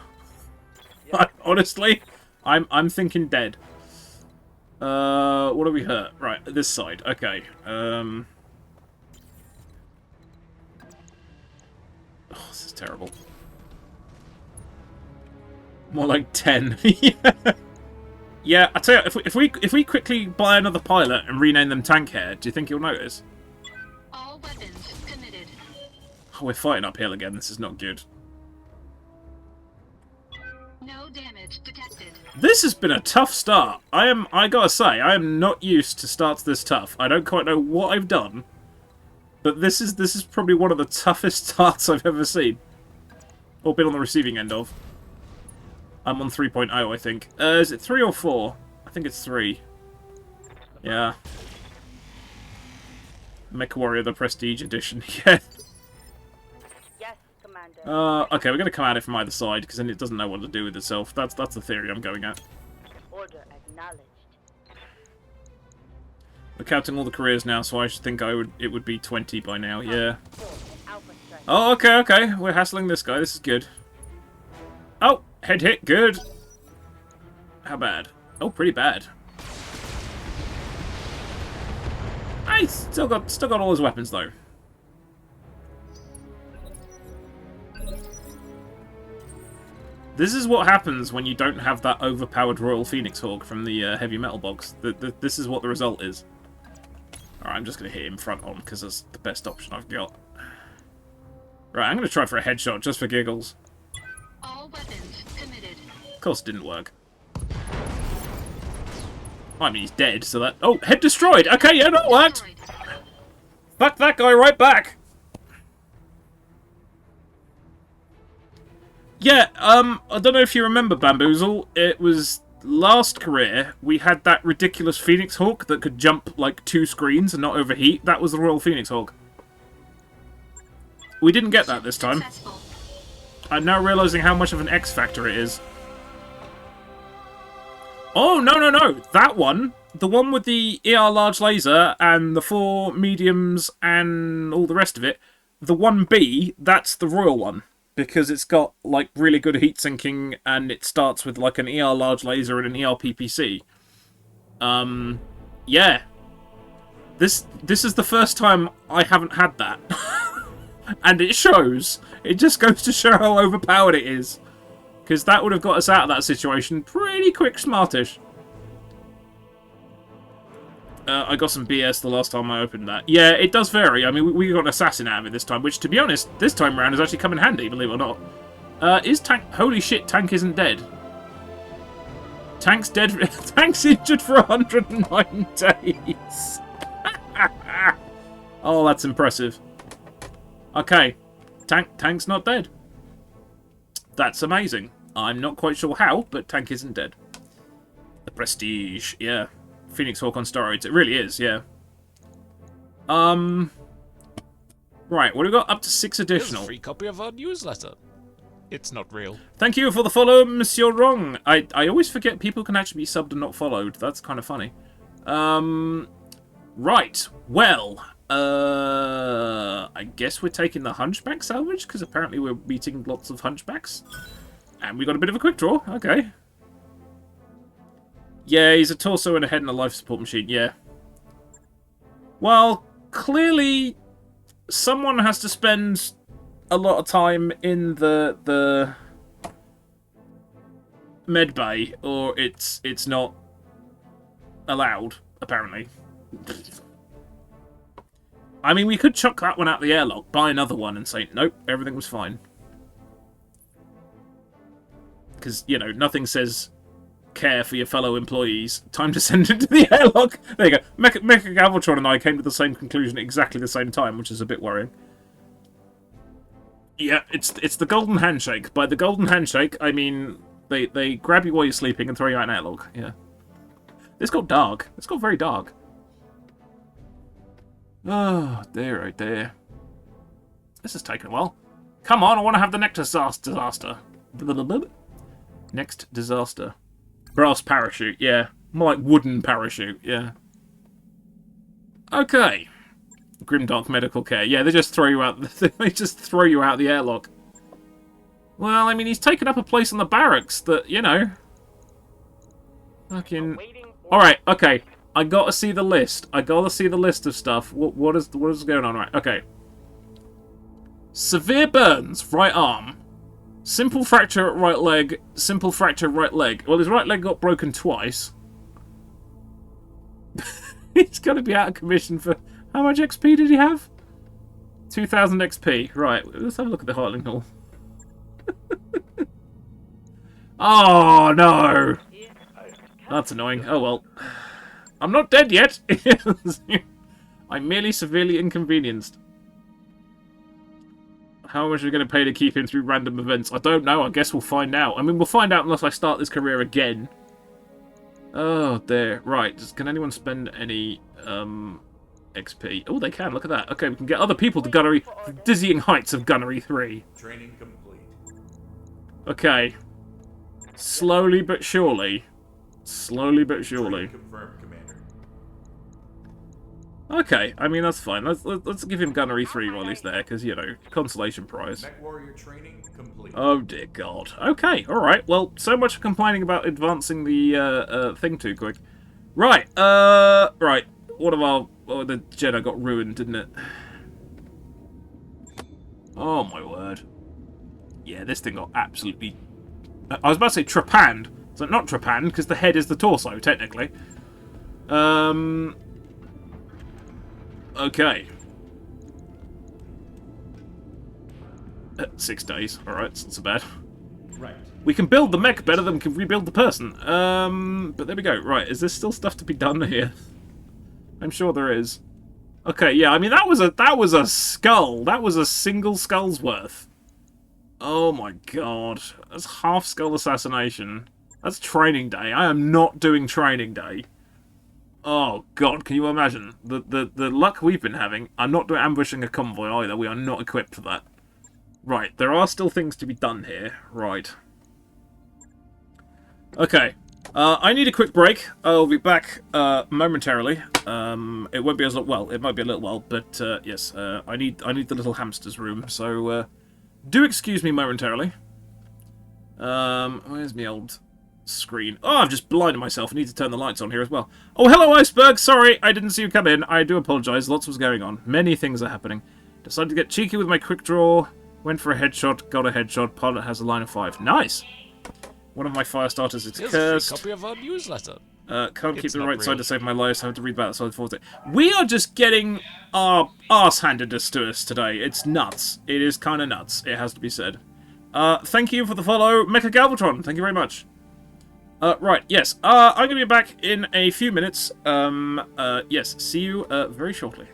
Speaker 1: Honestly, I'm thinking dead. What do we hurt? Right, this side. Okay. Oh, this is terrible. More like 10. Yeah, I tell you, if we quickly buy another pilot and rename them Tank Hair, do you think he'll notice?
Speaker 5: All weapons committed.
Speaker 1: Oh, we're fighting uphill again. This is not good.
Speaker 5: No damage detected.
Speaker 1: This has been a tough start. I gotta say, I am not used to starts this tough. I don't quite know what I've done, but this is probably one of the toughest starts I've ever seen, or been on the receiving end of. I'm on 3.0, I think. Is it 3 or 4? I think it's 3. Yeah. MechWarrior the Prestige Edition. Yeah.
Speaker 3: Yes, Commander.
Speaker 1: Okay, we're going to come at it from either side, because then it doesn't know what to do with itself. That's the theory I'm going at.
Speaker 3: Order acknowledged.
Speaker 1: We're counting all the careers now, so I should think it would be 20 by now, yeah.
Speaker 3: Alpha strike.
Speaker 1: Oh, okay. We're hassling this guy. This is good. Oh, head hit. Good. How bad? Oh, pretty bad. Nice. Still got all his weapons though. This is what happens when you don't have that overpowered Royal Phoenix Hawk from the heavy metal box. This is what the result is. Alright, I'm just going to hit him front on because that's the best option I've got. Right, I'm going to try for a headshot just for giggles.
Speaker 5: All weapons committed.
Speaker 1: Of course it didn't work. I mean, he's dead, so that... Oh, head destroyed! Okay, yeah, that worked! Fuck that guy right back! Yeah, I don't know if you remember, Bamboozle. It was last career, we had that ridiculous Phoenix Hawk that could jump, like, 2 screens and not overheat. That was the Royal Phoenix Hawk. We didn't get that this time. I'm now realizing how much of an X factor it is. Oh, no. That one. The one with the ER large laser and the 4 mediums and all the rest of it. The 1B, that's the Royal one. Because it's got, like, really good heat sinking and it starts with, like, an ER large laser and an ER PPC. Yeah. This is the first time I haven't had that. And it shows. It just goes to show how overpowered it is. Because that would have got us out of that situation pretty quick smartish. I got some BS the last time I opened that. Yeah, it does vary. I mean, we got an assassin out of it this time, which, to be honest, this time around has actually come in handy, believe it or not. Is Tank... Holy shit, Tank isn't dead. Tank's dead... Tank's injured for 109 days. Oh, that's impressive. Okay. Tank's not dead. That's amazing. I'm not quite sure how, but Tank isn't dead. The Prestige, yeah. Phoenix Hawk on steroids. It really is, yeah. Right, what do we got? Up to 6 additional.
Speaker 7: Here's a free copy of our newsletter. It's not real.
Speaker 1: Thank you for the follow, Monsieur Wrong. I always forget people can actually be subbed and not followed. That's kind of funny. Right, well, I guess we're taking the Hunchback salvage, because apparently we're beating lots of Hunchbacks. And we got a bit of a quick draw, okay. Yeah, he's a torso and a head and a life support machine, yeah. Well, clearly, someone has to spend a lot of time in the med bay, or it's not allowed, apparently. I mean, we could chuck that one out the airlock, buy another one, and say, nope, everything was fine. Because, you know, nothing says care for your fellow employees. Time to send it to the airlock. There you go. Mecha Galvatron and I came to the same conclusion at exactly the same time, which is a bit worrying. Yeah, it's the golden handshake. By the golden handshake, I mean they grab you while you're sleeping and throw you out an airlock. Yeah. This got dark. It's got very dark. Oh, dear, oh dear. This has taken a while. Come on, I want to have the next disaster. Next disaster. Brass parachute, yeah. More like wooden parachute, yeah. Okay. Grimdark medical care. Yeah, they just throw you out. They just throw you out the airlock. Well, I mean, he's taken up a place in the barracks that, you know. Fucking. Alright, okay. I gotta see the list. I gotta see the list of stuff. What is going on? Right, okay. Severe burns, right arm. Simple fracture at right leg. Simple fracture right leg. Well, his right leg got broken twice. He's got to be out of commission for... How much XP did he have? 2,000 XP. Right, let's have a look at the Heartling Hall. Oh, no! That's annoying. Oh, well. I'm not dead yet! I'm merely severely inconvenienced. How much are we going to pay to keep him through random events? I don't know. I guess we'll find out. I mean, we'll find out unless I start this career again. Oh, there. Right. Can anyone spend any XP? Oh, they can. Look at that. Okay, we can get other people to gunnery. Dizzying heights of gunnery 3.
Speaker 4: Training complete.
Speaker 1: Okay. Slowly but surely. Slowly but surely.
Speaker 4: Training confirmed, Commander.
Speaker 1: Okay, I mean, that's fine. Let's give him gunnery 3 while he's there, because, you know, consolation prize.
Speaker 4: Mech warrior training complete.
Speaker 1: Oh, dear God. Okay, alright. Well, so much for complaining about advancing the thing too quick. Right, right. One of our... Oh, the Jenna got ruined, didn't it? Oh, my word. Yeah, this thing got absolutely... I was about to say trepanned. So not trepanned, because the head is the torso, technically. Okay. 6 days. Alright, it's not so bad.
Speaker 4: Right.
Speaker 1: We can build the mech better than we can rebuild the person. But there we go. Right, is there still stuff to be done here? I'm sure there is. Okay, yeah, I mean, that was a skull. That was a single skull's worth. Oh my god. That's half skull assassination. That's training day. I am not doing training day. Oh god, can you imagine? The luck we've been having. I'm not doing ambushing a convoy either. We are not equipped for that. Right, there are still things to be done here. Right. Okay. I need a quick break. I'll be back momentarily. It won't be as well. It might be a little while, but yes, I need the little hamster's room. So do excuse me momentarily. Where's my old screen? Oh, I've just blinded myself. I need to turn the lights on here as well. Oh, hello, Iceberg. Sorry, I didn't see you come in. I do apologise. Lots was going on. Many things are happening. Decided to get cheeky with my quick draw. Went for a headshot. Got a headshot. Pilot has a line of 5. Nice. One of my fire starters is cursed.
Speaker 7: Here's a free copy of our newsletter.
Speaker 1: Can't keep the right side to save my life, so I have to read about the side forward. We are just getting our arse handed to us today. It's nuts. It is kind of nuts. It has to be said. Thank you for the follow, Mecha Galvatron. Thank you very much. Right, yes. I'm going to be back in a few minutes. Yes, see you very shortly.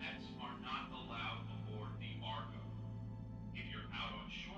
Speaker 2: Pets are not allowed aboard the Argo. If you're out on shore,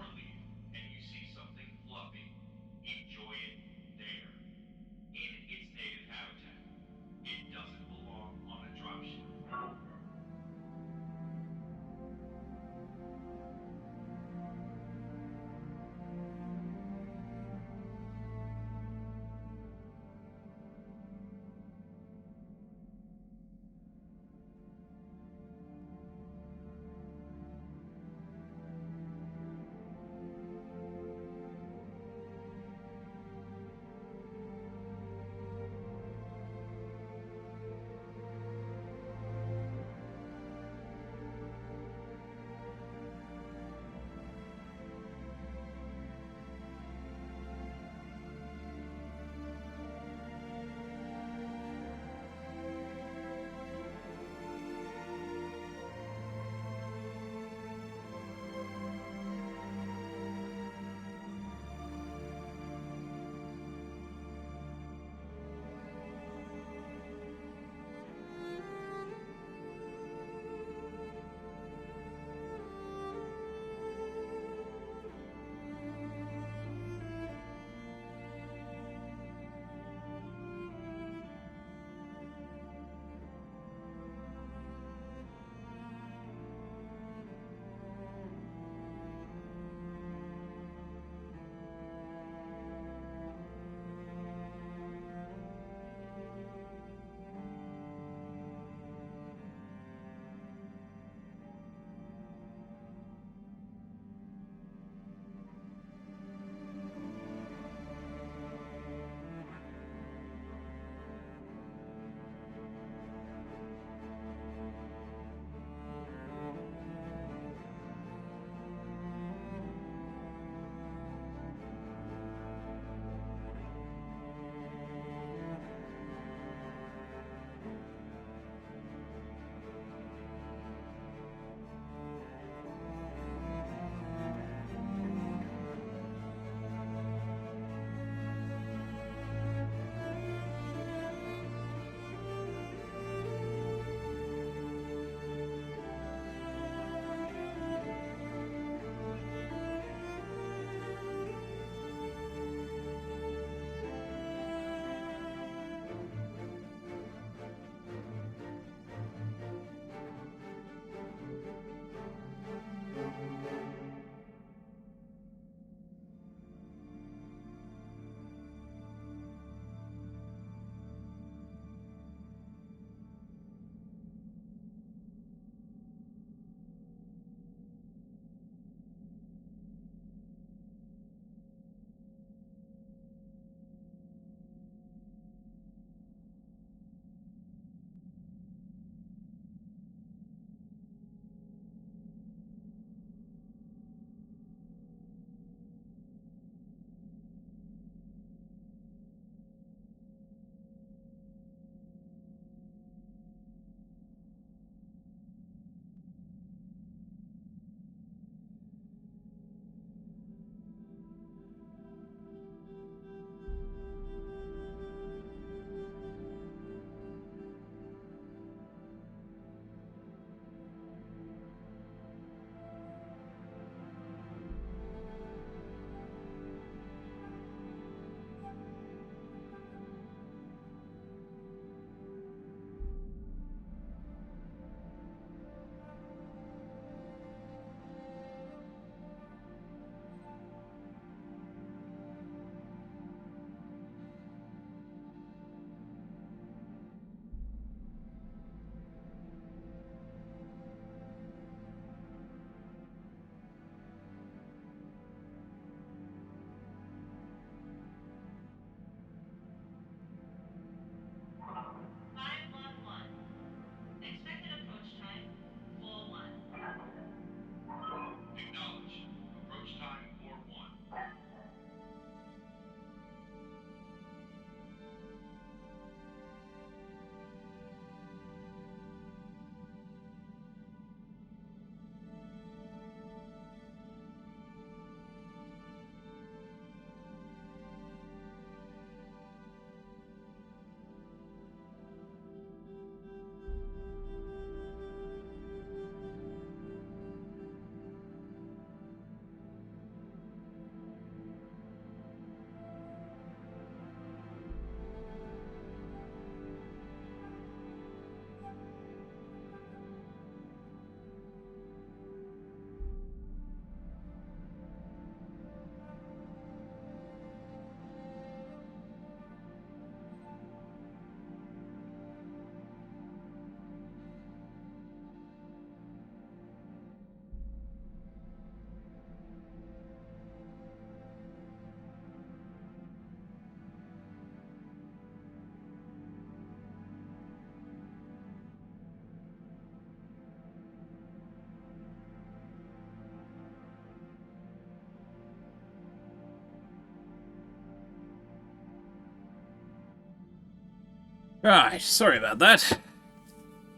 Speaker 1: Right, sorry about that.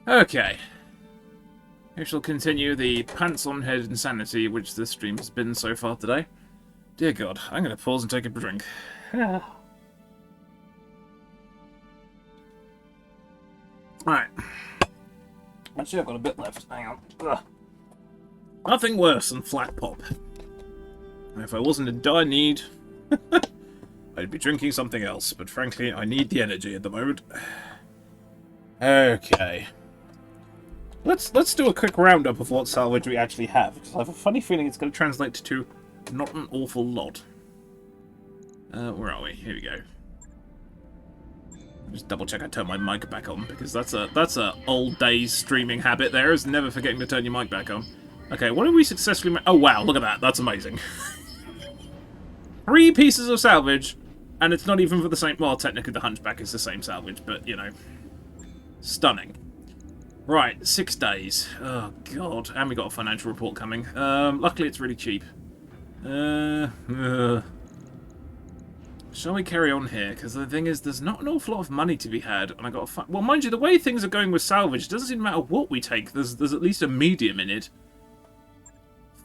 Speaker 1: Okay. We shall continue the pants-on-head insanity which this stream has been so far today. Dear God, I'm going to pause and take a drink. Right. Actually, I've got a bit left. Hang on. Ugh. Nothing worse than flat pop. If I wasn't in dire need, I'd be drinking something else. But frankly, I need the energy at the moment. Okay. Let's do a quick roundup of what salvage we actually have, because I have a funny feeling it's going to translate to not an awful lot. Where are we? Here we go. Just double check I turn my mic back on, because that's a old days streaming habit there, is never forgetting to turn your mic back on. Okay, what did we successfully oh wow, look at that, that's amazing. 3 pieces of salvage, and it's not even for the same, well, technically the Hunchback is the same salvage, but, you know, stunning. Right, 6 days. Oh, God. And we got a financial report coming. Luckily, it's really cheap. Shall we carry on here? Because the thing is, there's not an awful lot of money to be had, and I got to well, mind you, the way things are going with salvage, it doesn't even matter what we take. There's at least a medium in it.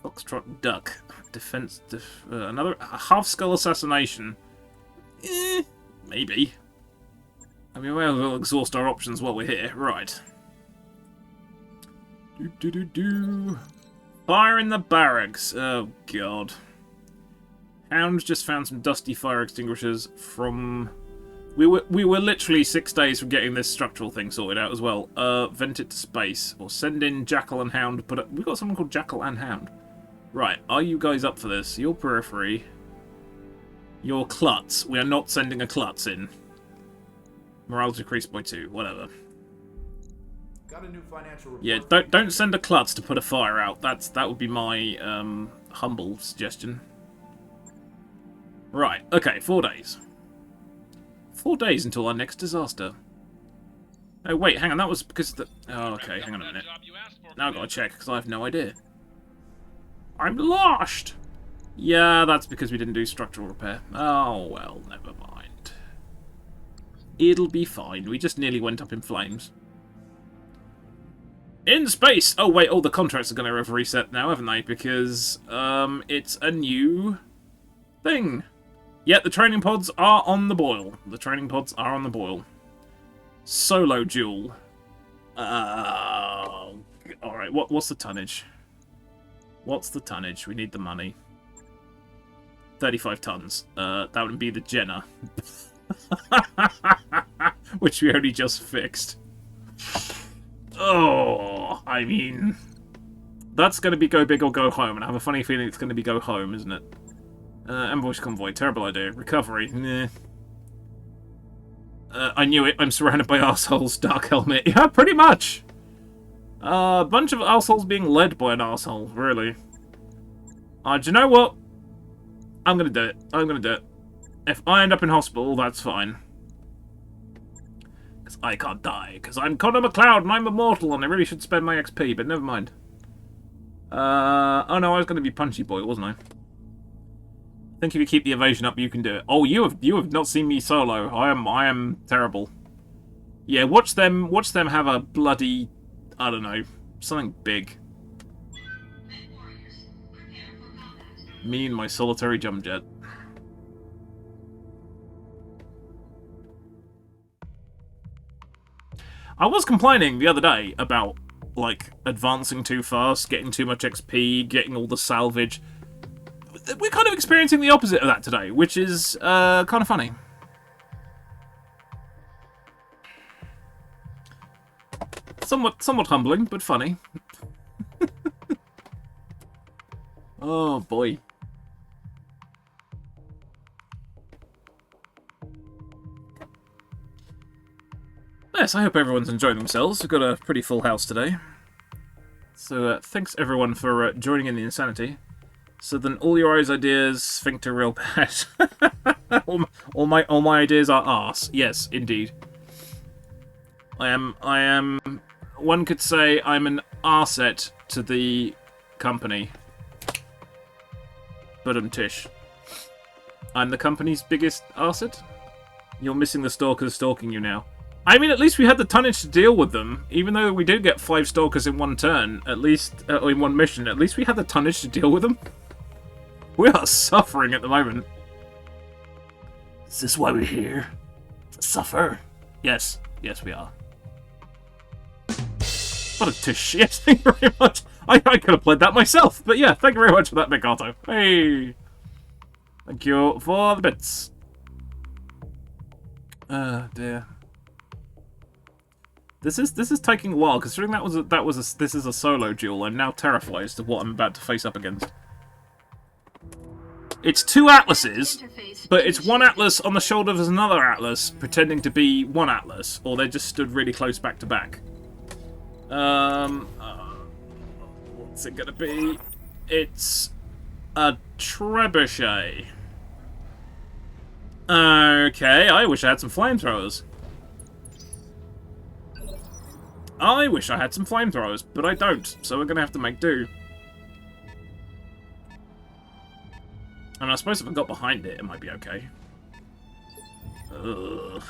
Speaker 1: Foxtrot Duck. Defense... another... A half-skull assassination. Maybe. I mean, we'll exhaust our options while we're here. Right. Fire in the barracks. Oh, God. Hound just found some dusty fire extinguishers from... We were literally 6 days from getting this structural thing sorted out as well. Vent it to space. Or send in Jackal and Hound. We've got someone called Jackal and Hound. Right, are you guys up for this? Your periphery. Your klutz. We are not sending a klutz in. Morale decreased by 2. Whatever.
Speaker 4: Got a new financial report.
Speaker 1: Yeah, don't send a klutz to put a fire out. That would be my humble suggestion. Right, okay, 4 days. 4 days until our next disaster. Oh wait, hang on, that was because the... Oh, okay, hang on a minute. Now I've got to check, because I have no idea. I'm lost! Yeah, that's because we didn't do structural repair. Oh, well, never mind. It'll be fine. We just nearly went up in flames. In space! Oh, wait, all the contracts are going to have reset now, haven't they? Because, it's a new thing. Yeah, the training pods are on the boil. The training pods are on the boil. Solo duel. Alright, what's the tonnage? What's the tonnage? We need the money. 35 tons. That would be the Jenna. Which we only just fixed. Oh, I mean... That's going to be go big or go home, and I have a funny feeling it's going to be go home, isn't it? Ambush convoy, terrible idea. Recovery, nah. I knew it, I'm surrounded by arseholes. Dark helmet, yeah, pretty much! A bunch of arseholes being led by an arsehole, really. Do you know what? I'm gonna do it. I'm gonna do it. If I end up in hospital, that's fine. Because I can't die. Because I'm Connor McLeod and I'm immortal and I really should spend my XP, but never mind. Oh no, I was gonna be Punchy Boy, wasn't I? I think if you keep the evasion up, you can do it. Oh, you have not seen me solo. I am terrible. Yeah, watch them have a bloody, I don't know, something big. Me and my solitary jump jet. I was complaining the other day about, like, advancing too fast, getting too much XP, getting all the salvage. We're kind of experiencing the opposite of that today, which is kind of funny. Somewhat humbling, but funny. Oh boy. Yes, I hope everyone's enjoying themselves. We've got a pretty full house today. So thanks everyone for joining in the insanity. So then all your ideas think to real bad. all my ideas are arse. Yes, indeed. I am one could say I'm an arset to the company. But Tish. I'm the company's biggest arset? You're missing the stalkers stalking you now. I mean, at least we had the tonnage to deal with them. Even though we did get 5 stalkers in one turn, at least, in one mission, at least we had the tonnage to deal with them. We are suffering at the moment. Is this why we're here? To suffer? Yes. Yes, we are. What a tush. Yes, thank you very much. I could have played that myself, but yeah, thank you very much for that, Mikato. Hey! Thank you for the bits. Dear. This is taking a while, considering this is a solo duel. I'm now terrified as to what I'm about to face up against. It's 2 atlases, but it's one atlas on the shoulders of another atlas, pretending to be one atlas, or they're just stood really close back to back. What's it gonna be? It's a trebuchet. Okay, I wish I had some flamethrowers. I wish I had some flamethrowers, but I don't, so we're gonna have to make do. I mean, I suppose if I got behind it, it might be okay. Ugh.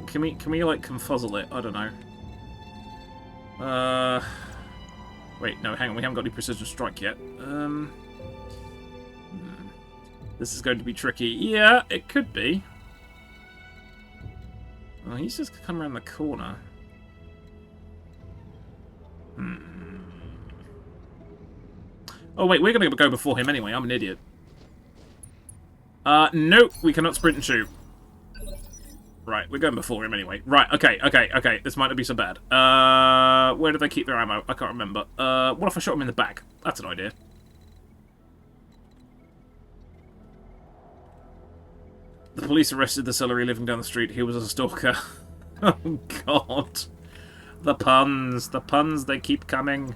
Speaker 1: Can we like confuzzle it? I don't know. Wait, no, hang on, we haven't got any precision strike yet. This is going to be tricky. Yeah, it could be. Oh, he's just come around the corner. Oh wait, we're gonna go before him anyway. I'm an idiot. Nope, we cannot sprint and shoot. Right, we're going before him anyway. Right, okay. This might not be so bad. Where do they keep their ammo? I can't remember. What if I shot him in the back? That's an idea. The police arrested the celery living down the street. He was a stalker. Oh, God. The puns, they keep coming.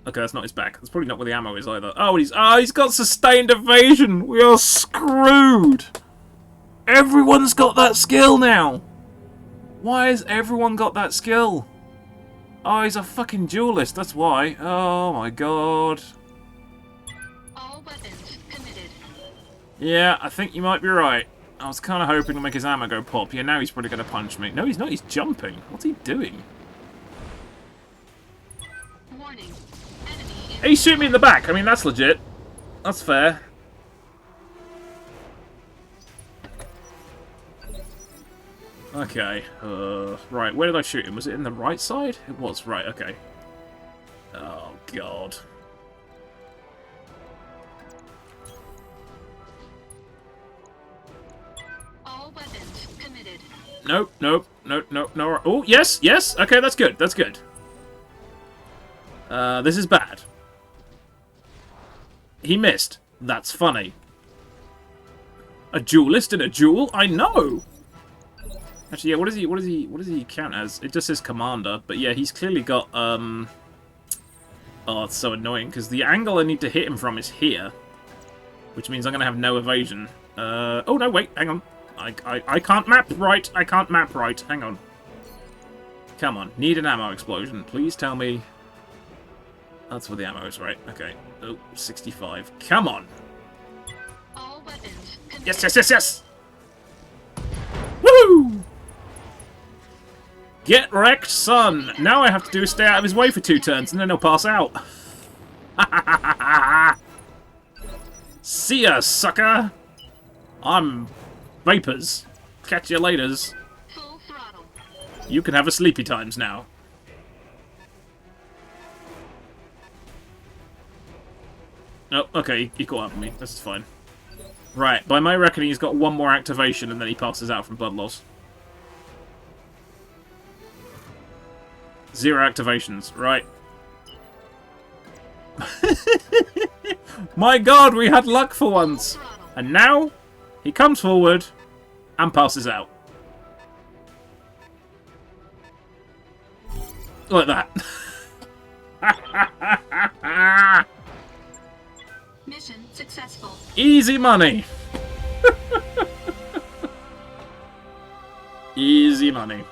Speaker 1: Okay, that's not his back. That's probably not where the ammo is either. Oh, he's got sustained evasion. We are screwed. Everyone's got that skill now. Why has everyone got that skill? Oh, he's a fucking duelist. That's why. Oh my God.
Speaker 5: All weapons committed.
Speaker 1: Yeah, I think you might be right. I was kind of hoping to make his ammo go pop. Yeah, now he's probably going to punch me. No, he's not. He's jumping. What's he doing?
Speaker 5: Warning. Enemy
Speaker 1: He shoot me in the back. I mean, that's legit. That's fair. Okay. Right, where did I shoot him? Was it in the right side? It was. Right, okay. Oh, God.
Speaker 5: All weapons committed.
Speaker 1: Nope. No. Oh, yes. Okay, that's good. That's good. This is bad. He missed. That's funny. A duelist in a duel? I know! Actually, yeah, what does he count as? It just says commander, but yeah, he's clearly got, Oh, it's so annoying, because the angle I need to hit him from is here. Which means I'm going to have no evasion. Oh, no, wait, hang on. I can't map right. I can't map right. Hang on. Come on, need an ammo explosion. Please tell me... That's where the ammo is, right? Okay. Oh, 65. Come on!
Speaker 5: All weapons committed.
Speaker 1: Yes! Woo! Get wrecked, son! Now I have to do is stay out of his way for 2 turns, and then he'll pass out. See ya, sucker! I'm Vapors. Catch you laters.
Speaker 5: Full throttle.
Speaker 1: You can have a sleepy times now. Oh, okay, he caught up with me. This is fine. Right, by my reckoning, he's got 1 more activation, and then he passes out from blood loss. 0 activations, right. My God, we had luck for once. And now, he comes forward and passes out. Like that.
Speaker 5: Mission successful.
Speaker 1: Easy money. Easy money.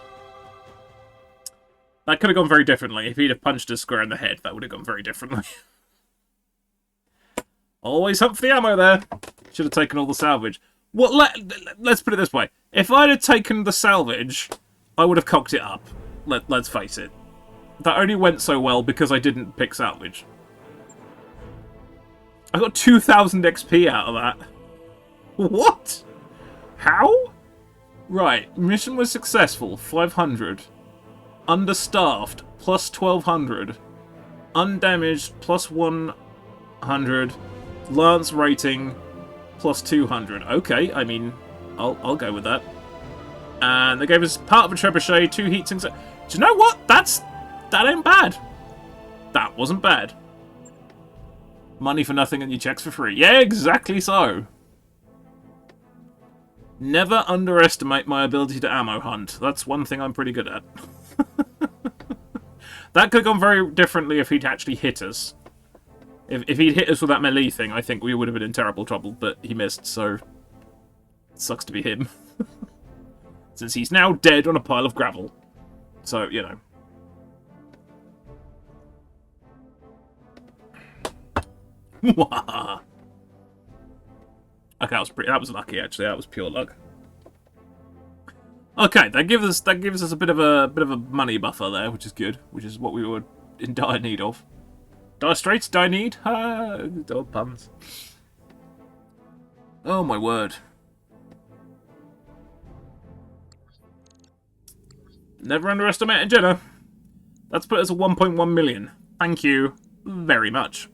Speaker 1: That could have gone very differently. If he'd have punched us square in the head, that would have gone very differently. Always hunt for the ammo there. Should have taken all the salvage. Well, let's put it this way. If I'd have taken the salvage, I would have cocked it up. Let's face it. That only went so well because I didn't pick salvage. I got 2,000 XP out of that. What? How? Right, mission was successful, 500. Understaffed, plus 1,200. Undamaged, plus 100. Lance rating, plus 200. Okay, I mean, I'll go with that. And they gave us part of a trebuchet, 2 heat sinks. Do you know what? That ain't bad. That wasn't bad. Money for nothing and your checks for free. Yeah, exactly so. Never underestimate my ability to ammo hunt. That's one thing I'm pretty good at. That could have gone very differently if he'd actually hit us. If he'd hit us with that melee thing, I think we would have been in terrible trouble, but he missed, so... It sucks to be him. Since he's now dead on a pile of gravel. So, you know. Okay, that was lucky actually. That was pure luck. Okay, that gives us a bit of a money buffer there, which is good, which is what we were in dire need of. Dire straits, dire need. Dog puns. Oh my word. Never underestimate a Jenna. That's put us at 1.1 million. Thank you very much.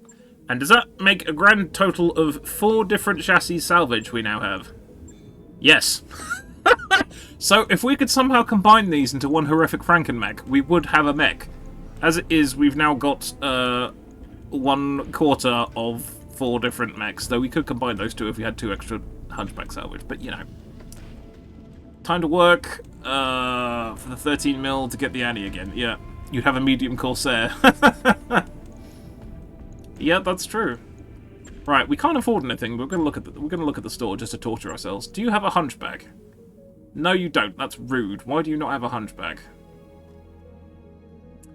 Speaker 1: And does that make a grand total of 4 different chassis salvage we now have? Yes. So if we could somehow combine these into one horrific Frankenmech, we would have a mech. As it is, we've now got 1/4 of 4 different mechs, though we could combine those 2 if we had 2 extra Hunchback salvage, but you know. Time to work for the 13 mil to get the Annie again. Yeah, you'd have a medium Corsair. Yeah, that's true. Right, we can't afford anything, but we're gonna look at the store just to torture ourselves. Do you have a Hunchback? No, you don't. That's rude. Why do you not have a Hunchback?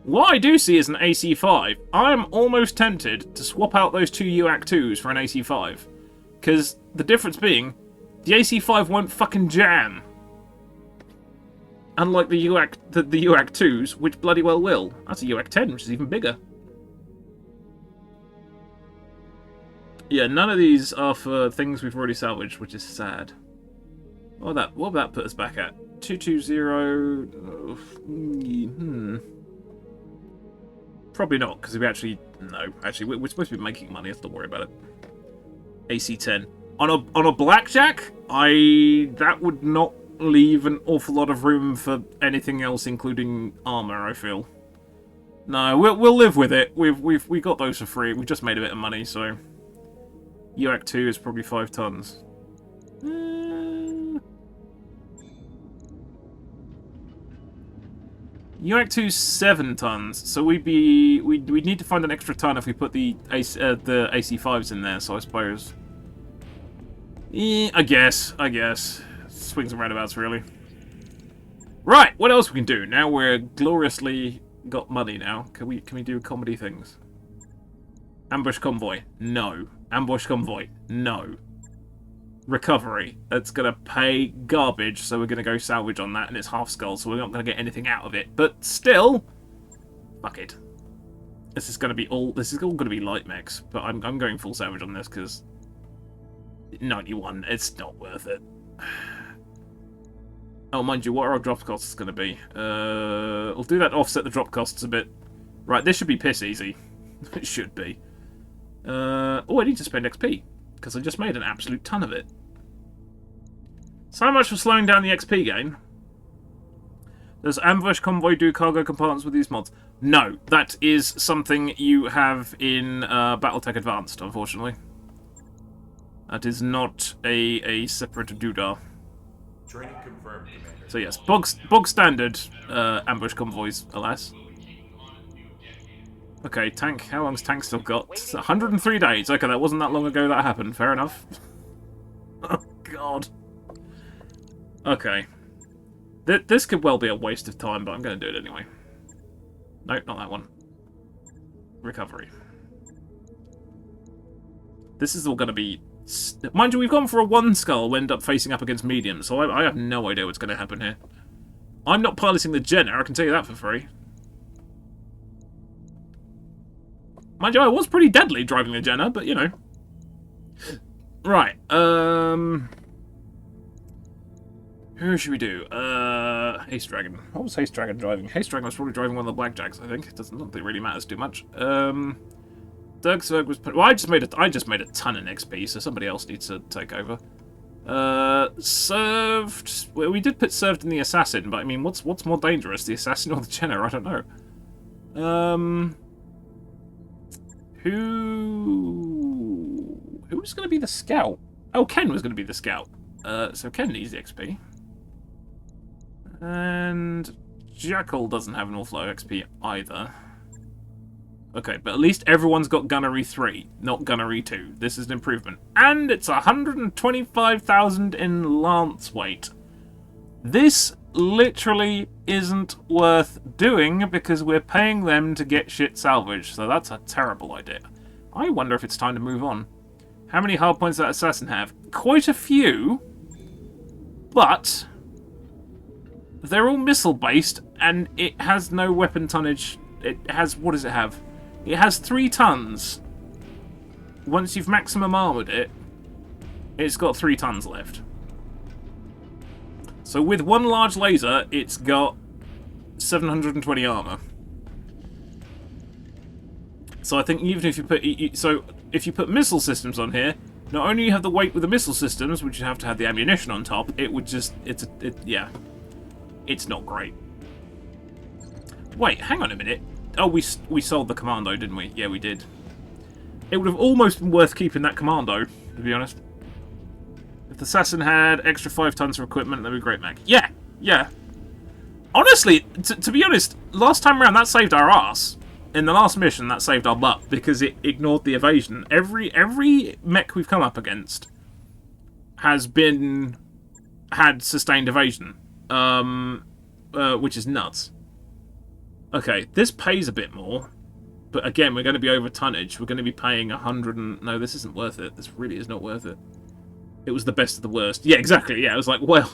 Speaker 1: What I do see is an AC5. I am almost tempted to swap out those 2 UAC2s for an AC5. Because the difference being, the AC5 won't fucking jam. Unlike the UAC2s, which bloody well will. That's a UAC10, which is even bigger. Yeah, none of these are for things we've already salvaged, which is sad. What would that put us back at? 220... Probably not, because we actually... No, actually, we're supposed to be making money, let's not worry about it. AC10. On a blackjack, that would not leave an awful lot of room for anything else, including armor, I feel. No, we'll live with it. We got those for free. We just made a bit of money, so... UAC 2 is probably 5 tons. UAC 2's 7 tons, so we'd need to find an extra ton if we put the AC5s in there. So I suppose. I guess. Swings and roundabouts, really. Right, what else we can do? Now we're gloriously got money. Now can we do comedy things? Ambush convoy, no. Ambush convoy, no. Recovery, that's going to pay garbage, so we're going to go salvage on that, and it's half skull, so we're not going to get anything out of it. But still, fuck it. This is all going to be light mechs, but I'm going full salvage on this because 91, it's not worth it. Oh, mind you, what are our drop costs going to be? We'll do that to offset the drop costs a bit. Right, this should be piss easy. It should be. Oh, I need to spend XP, because I just made an absolute ton of it. So much for slowing down the XP gain. Does Ambush Convoy do cargo compartments with these mods? No, that is something you have in Battletech Advanced, unfortunately. That is not a separate doodah.
Speaker 4: Training confirmed, Commander.
Speaker 1: So yes, bog standard Ambush Convoys, alas. Okay, tank. How long's tank still got? 103 days. Okay, that wasn't that long ago that happened. Fair enough. Oh, God. Okay. This could well be a waste of time, but I'm going to do it anyway. Nope, not that one. Recovery. This is all going to be Mind you, we've gone for a 1 skull, we'll end up facing up against medium, so I have no idea what's going to happen here. I'm not piloting the Jenner, I can tell you that for free. Mind you, I was pretty deadly driving the Jenner, but you know. Right, who should we do? Haste Dragon. What was Haste Dragon driving? Haste Dragon was probably driving one of the Blackjacks, I think. It doesn't think it really matters too much. Dirksberg was... Well, I just made a ton of XP, so somebody else needs to take over. Served... Well, we did put served in the Assassin, but I mean, what's more dangerous, the Assassin or the Jenner? I don't know. Who was going to be the Scout? Oh, Ken was going to be the Scout. So Ken needs the XP. And Jackal doesn't have an awful lot of XP either. Okay, but at least everyone's got Gunnery 3, not Gunnery 2. This is an improvement. And it's 125,000 in Lance weight. This literally isn't worth doing because we're paying them to get shit salvaged, so that's a terrible idea. I wonder if it's time to move on. How many hard points does that Assassin have? Quite a few, but they're all missile-based, and it has no weapon tonnage. It has... what does it have? It has 3 tons. Once you've maximum armoured it, it's got 3 tons left. So with 1 large laser, it's got 720 armour. So I think even if you put... So if you put missile systems on here, not only you have the weight with the missile systems, which you have to have the ammunition on top, it would just... yeah. It's not great. Wait, hang on a minute. Oh, we sold the Commando, didn't we? Yeah, we did. It would have almost been worth keeping that Commando, to be honest. If the Assassin had extra 5 tons of equipment, that'd be great, Mac. Yeah, yeah. Honestly, to be honest, last time around, that saved our ass. In the last mission, that saved our butt, because it ignored the evasion. Every mech we've come up against has had sustained evasion. Which is nuts. Okay, this pays a bit more, but again, we're going to be over tonnage. We're going to be paying 100 and... No, this isn't worth it. This really is not worth it. It was the best of the worst. Yeah, exactly. Yeah, it was like, well,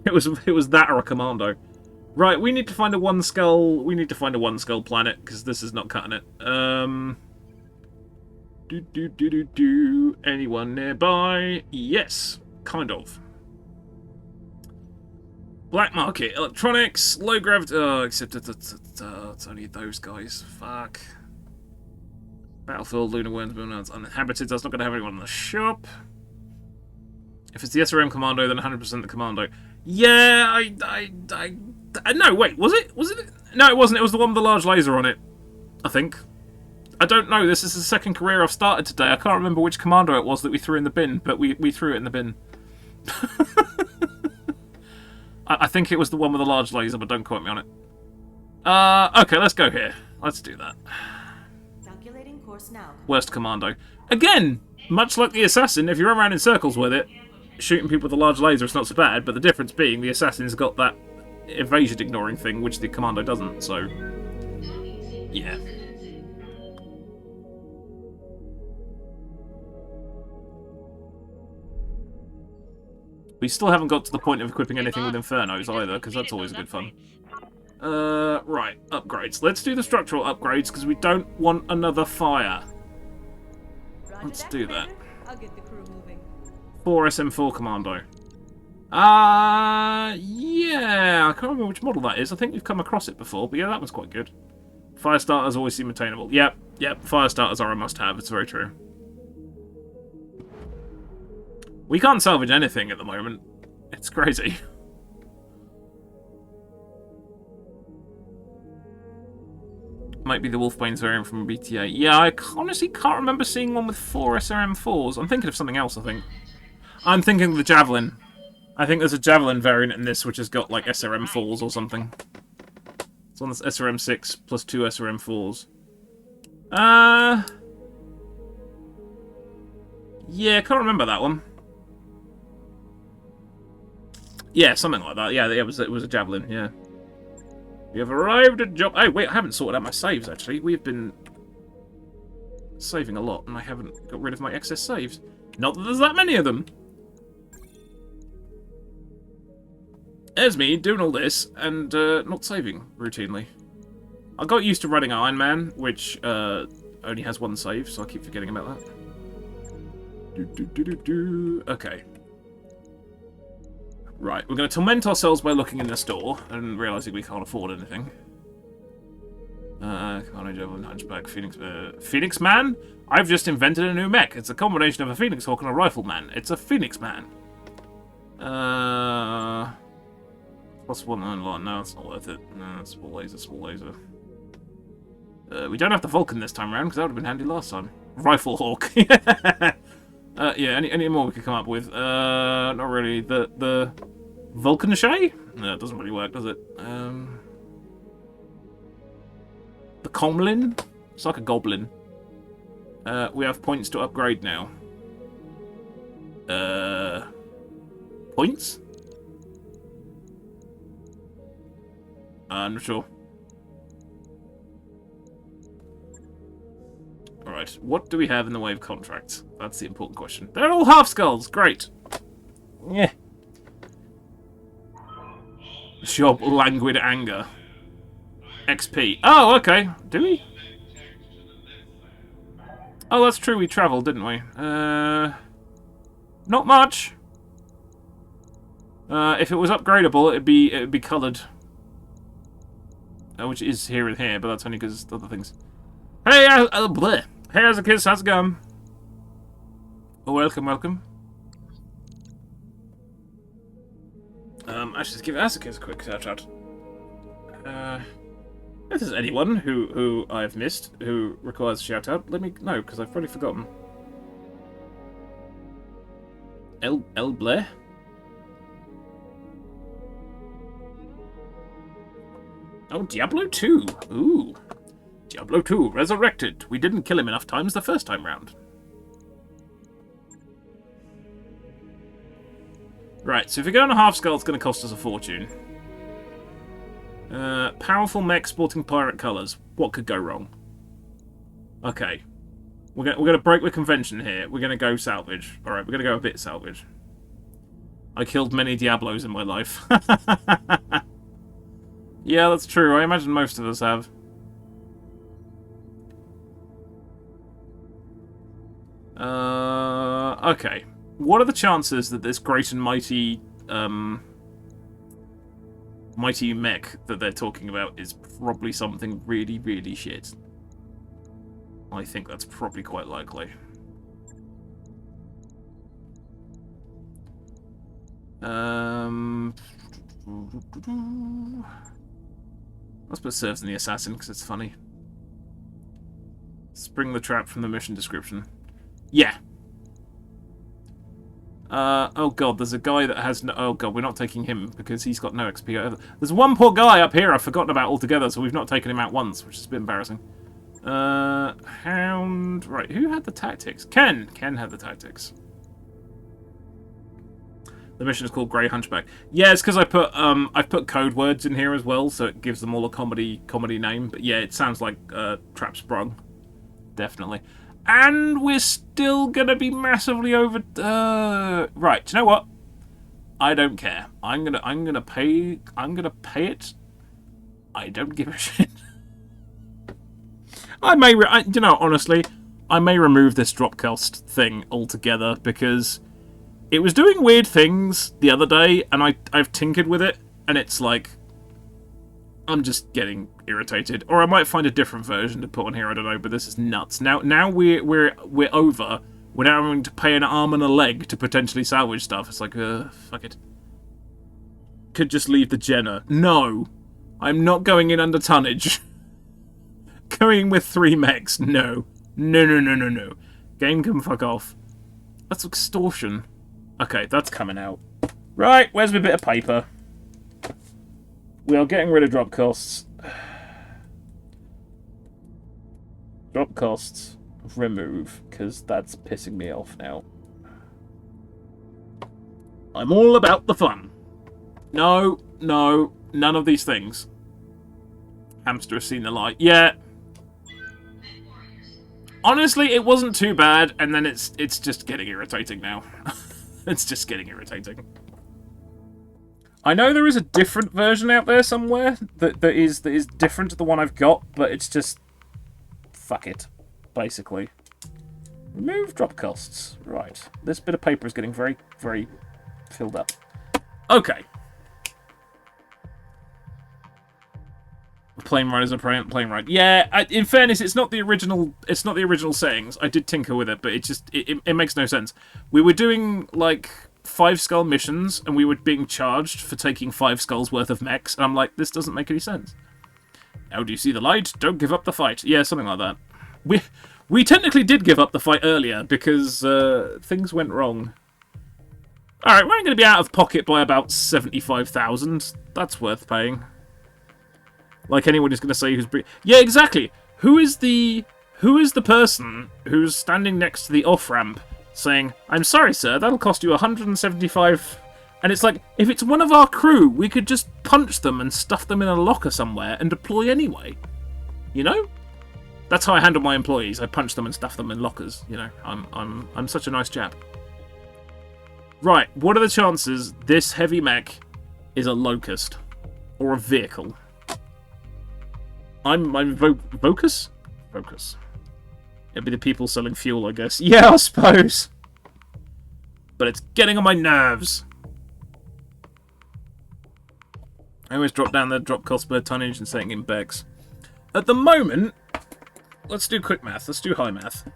Speaker 1: it was that or a Commando. Right, we need to find a 1 skull. We need to find a 1 skull planet because this is not cutting it. Anyone nearby? Yes, kind of. Black market, electronics, low gravity. Oh, except it's only those guys. Fuck. Battlefield, Lunar Worms, uninhabited. That's not going to have anyone in the shop. If it's the SRM Commando, then 100% the Commando. Yeah, no, wait, was it? Was it? No, it wasn't. It was the one with the large laser on it. I think. I don't know. This is the second career I've started today. I can't remember which Commando it was that we threw in the bin, but we threw it in the bin. I think it was the one with the large laser, but don't quote me on it. Okay, let's go here. Let's do that.
Speaker 11: Calculating course now.
Speaker 1: Worst Commando. Again, much like the Assassin, if you run around in circles with it, shooting people with a large laser, it's not so bad, but the difference being the Assassin's got that evasion ignoring thing, which the Commando doesn't, so... yeah. We still haven't got to the point of equipping anything with Infernos either, because that's always good fun. Right, upgrades. Let's do the structural upgrades, because we don't want another fire. Let's do that.
Speaker 11: I'll get the crew moving.
Speaker 1: 4 SM4 Commando. Yeah, I can't remember which model that is. I think we've come across it before, but yeah, that one's quite good. Fire starters always seem attainable. Yep, fire starters are a must-have, it's very true. We can't salvage anything at the moment. It's crazy. Might be the Wolfbane's variant from BTA. Yeah, I honestly can't remember seeing one with 4 SRM4s. I'm thinking of something else, I think. I'm thinking of the Javelin. I think there's a Javelin variant in this which has got, like, SRM4s or something. It's on this SRM6 plus 2 SRM4s. Yeah, can't remember that one. Yeah, something like that. Yeah, it was a Javelin, yeah. We have arrived at job... Oh, wait, I haven't sorted out my saves, actually. We've been saving a lot, and I haven't got rid of my excess saves. Not that there's that many of them. There's me doing all this and not saving routinely. I got used to running Iron Man, which only has one save, so I keep forgetting about that. Okay. Right, we're going to torment ourselves by looking in the store and realising we can't afford anything. Carnage, Evelyn, Hunchback, Phoenix Man? I've just invented a new mech. It's a combination of a Phoenix Hawk and a Rifleman. It's a Phoenix Man. Plus one unlock. No, it's not worth it. No, small laser, small laser. We don't have the Vulcan this time around, because that would have been handy last time. Rifle Hawk. Yeah, any more we could come up with? Not really. The Vulcan Shay? No, it doesn't really work, does it? The Comlin? It's like a goblin. We have points to upgrade now. Points? I'm not sure. Alright, what do we have in the way of contracts? That's the important question. They're all half skulls! Great! Yeah. Job languid anger. XP. Oh, okay. Do we? Oh, that's true. We travelled, didn't we? Not much. If it was upgradable, it'd be coloured. Which is here and here, but that's only because other things. Hey, bleh. Hey, how's it, kids? How's it going? Oh, welcome, welcome. Actually, let's give Asakis a quick shout out. If there's anyone who I've missed who requires a shout out, let me know, because I've probably forgotten. El Blair? Oh, Diablo 2. Ooh. Diablo 2, resurrected. We didn't kill him enough times the first time round. Right, so if you're going to half skull, it's going to cost us a fortune. Powerful mech sporting pirate colours. What could go wrong? Okay. We're gonna break the convention here. We're gonna go salvage. Alright, we're gonna go a bit salvage. I killed many Diablos in my life. Yeah, that's true. I imagine most of us have. Okay. What are the chances that this great and mighty, mighty mech that they're talking about is probably something really, really shit? I think that's probably quite likely. Let's put serves in the assassin because it's funny. Spring the trap from the mission description. Yeah. Oh god, there's a guy that has no... Oh god, we're not taking him because he's got no XP either. There's one poor guy up here I've forgotten about altogether, so we've not taken him out once, which is a bit embarrassing. Hound... Right, who had the tactics? Ken! Ken had the tactics. The mission is called Grey Hunchback. Yeah, it's because I've put code words in here as well, so it gives them all a comedy name. But yeah, it sounds like Trap Sprung. Definitely. And we're still gonna be massively over... right, do you know what? I don't care. I'm gonna pay it. I don't give a shit. I may... you know, honestly, I may remove this drop cost thing altogether, because... It was doing weird things the other day, and I've tinkered with it, and it's like... I'm just getting irritated. Or I might find a different version to put on here, I don't know, but this is nuts. Now we're over. We're now having to pay an arm and a leg to potentially salvage stuff. It's like, fuck it. Could just leave the Jenner. No! I'm not going in under tonnage. Going with 3 mechs. No. No. Game can fuck off. That's extortion. Okay, that's coming out. Right, where's my bit of paper? We are getting rid of drop costs. Drop costs. Remove, because that's pissing me off now. I'm all about the fun. No, none of these things. Hamster has seen the light. Yeah. Honestly, it wasn't too bad, and then it's just getting irritating now. It's just getting irritating. I know there is a different version out there somewhere that is different to the one I've got, but it's just fuck it, basically. Remove drop costs. Right. This bit of paper is getting very, very filled up. Okay. Plane ride is a plane ride. Yeah, in fairness, it's not the original. It's not the original settings. I did tinker with it, but it makes no sense. We were doing like 5 skull missions, and we were being charged for taking 5 skulls worth of mechs. And I'm like, this doesn't make any sense. How do you see the light? Don't give up the fight. Yeah, something like that. We technically did give up the fight earlier because things went wrong. All right, we're only going to be out of pocket by about 75,000. That's worth paying. Like anyone is going to say who's... Yeah, exactly. Who is the person who's standing next to the off-ramp saying, I'm sorry, sir, that'll cost you 175... And it's like, if it's one of our crew, we could just punch them and stuff them in a locker somewhere and deploy anyway. You know? That's how I handle my employees. I punch them and stuff them in lockers. You know, I'm such a nice chap. Right, what are the chances this heavy mech is a locust? Or a vehicle? I'm Vocus? Vocus. It'd be the people selling fuel, I guess. Yeah, I suppose. But it's getting on my nerves. I always drop down the drop cost per tonnage and setting in Bex. At the moment, let's do quick math. Let's do high math.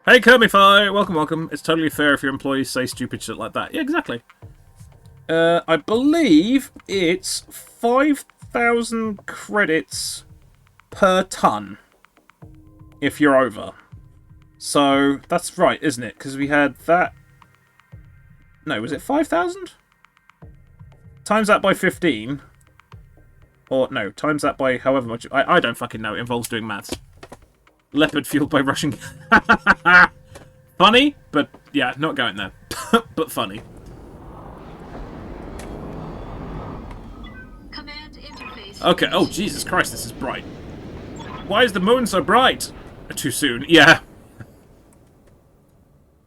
Speaker 1: Hey, Kermify! Welcome, welcome. It's totally fair if your employees say stupid shit like that. Yeah, exactly. I believe it's 5,000 credits per ton if you're over. So, that's right, isn't it? Because we had that... No, was it 5,000? Times that by 15. Or, no, times that by however much... I don't fucking know. It involves doing maths. Leopard fueled by Russian... Funny, but yeah, not going there. But funny.
Speaker 5: Command interface.
Speaker 1: Okay, oh Jesus Christ, this is bright. Why is the moon so bright? Too soon, yeah.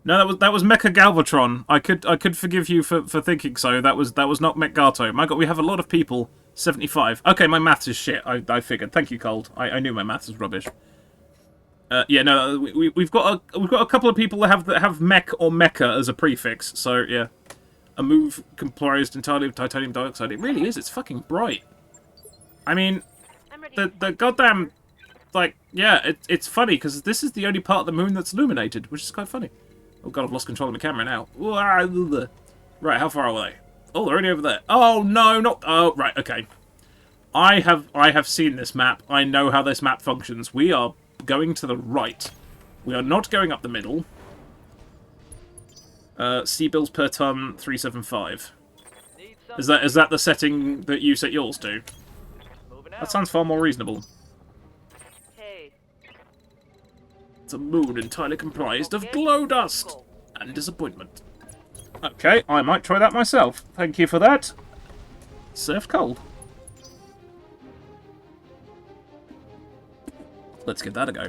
Speaker 1: No, that was Mecha Galvatron. I could forgive you for thinking so. That was not Mech-Gato. My God, we have a lot of people. 75. Okay, my maths is shit. I figured. Thank you, Cold. I knew my maths was rubbish. Yeah, no, we've got a couple of people that have mech or mecha as a prefix. So yeah, a move comprised entirely of titanium dioxide. It really is. It's fucking bright. I mean, the goddamn, like, yeah, it's funny because this is the only part of the moon that's illuminated, which is quite funny. Oh God, I've lost control of my camera now. Right, how far are they? Oh, they're only over there. Oh no, not. Oh, right, okay. I have seen this map. I know how this map functions. We are going to the right. We are not going up the middle. Sea bills per ton 375. Is that the setting that you set yours to? That sounds far more reasonable.
Speaker 6: Hey.
Speaker 1: It's a moon entirely comprised of glow dust and disappointment. Okay, I might try that myself. Thank you for that. Surf cold. Let's give that a go.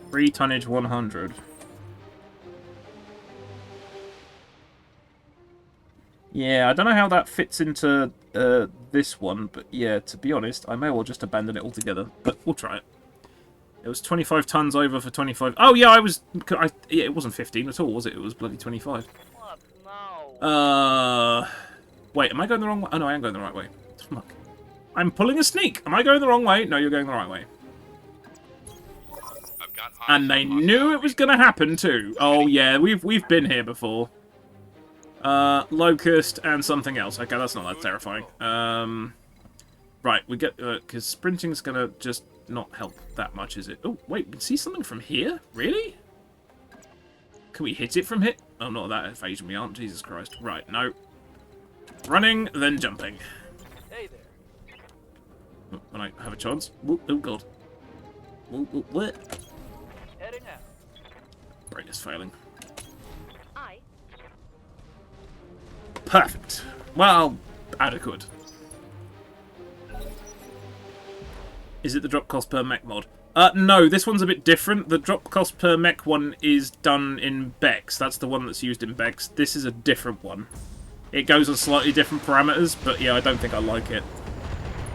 Speaker 1: 3 tonnage 100. Yeah, I don't know how that fits into this one, but yeah, to be honest, I may well just abandon it altogether. But we'll try it. It was 25 tons over for 25. Oh yeah, yeah, it wasn't 15 at all, was it? It was bloody 25.
Speaker 6: Fuck no.
Speaker 1: Wait, am I going the wrong way? Oh no, I am going the right way. Fuck. I'm pulling a sneak. Am I going the wrong way? No, you're going the right way. And they knew it was going to happen too. Oh yeah, we've been here before. Locust and something else. Okay, that's not that terrifying. Right, we get because sprinting's going to just not help that much, is it? Oh wait, we can see something from here. Really? Can we hit it from here? Oh, not that evasion we aren't. Jesus Christ. Right, no. Running, then jumping.
Speaker 6: Hey there.
Speaker 1: When I have a chance. Oh, oh God. What?
Speaker 6: Heading out.
Speaker 1: Brightness failing.
Speaker 3: I.
Speaker 1: Perfect. Well, adequate. Is it the drop cost per mech mod? No, this one's a bit different. The drop cost per mech one is done in Bex. That's the one that's used in Bex. This is a different one. It goes on slightly different parameters, but yeah, I don't think I like it.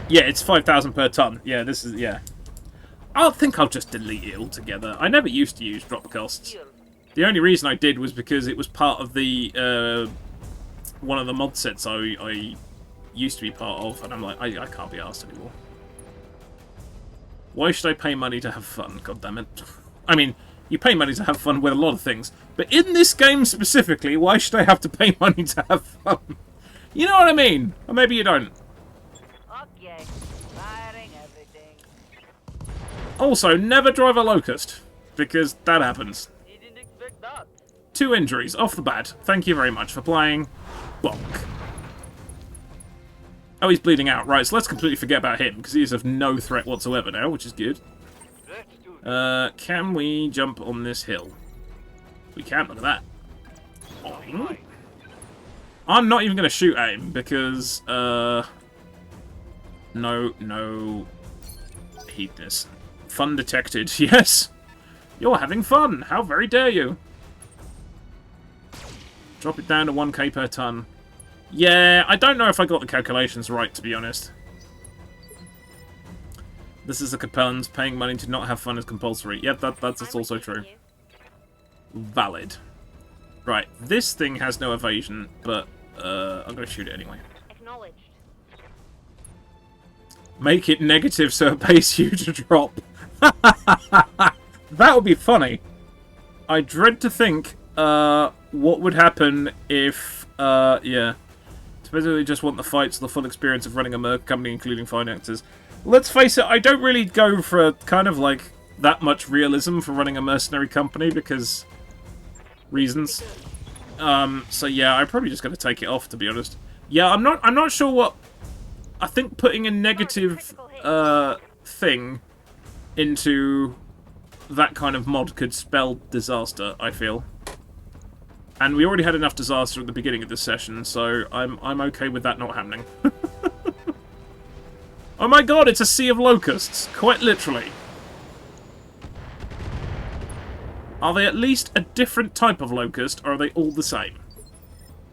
Speaker 1: Yeah, it's 5,000 per ton. Yeah, this is, yeah. I think I'll just delete it altogether. I never used to use drop costs. The only reason I did was because it was part of the, one of the mod sets I used to be part of, and I'm like, I can't be arsed anymore. Why should I pay money to have fun? God damn it. I mean, you pay money to have fun with a lot of things, but in this game specifically, why should I have to pay money to have fun? You know what I mean? Or maybe you don't.
Speaker 6: Okay, firing everything.
Speaker 1: Also, never drive a Locust, because that happens.
Speaker 6: You didn't expect that.
Speaker 1: 2 injuries off the bat. Thank you very much for playing. Bonk. Oh, he's bleeding out. Right, so let's completely forget about him, because he is of no threat whatsoever now, which is good. Can we jump on this hill? We can, look at that. Boing. I'm not even going to shoot at him, because, no heedness. Fun detected, yes. You're having fun. How very dare you. Drop it down to 1k per ton. Yeah, I don't know if I got the calculations right, to be honest. This is a Capellan's. Paying money to not have fun is compulsory. Yep, that's also true. Valid. Right, this thing has no evasion, but I'm going to shoot it anyway.
Speaker 3: Acknowledged.
Speaker 1: Make it negative so it pays you to drop. That would be funny. I dread to think what would happen if, yeah. Supposedly just want the fights, the full experience of running a merc company, including finances. Let's face it, I don't really go for kind of like that much realism for running a mercenary company because reasons. So yeah, I'm probably just going to take it off, to be honest. Yeah, I'm not sure what. I think putting a negative thing into that kind of mod could spell disaster, I feel. And we already had enough disaster at the beginning of this session, so I'm okay with that not happening. Oh my god, it's a sea of locusts, quite literally. Are they at least a different type of locust, or are they all the same?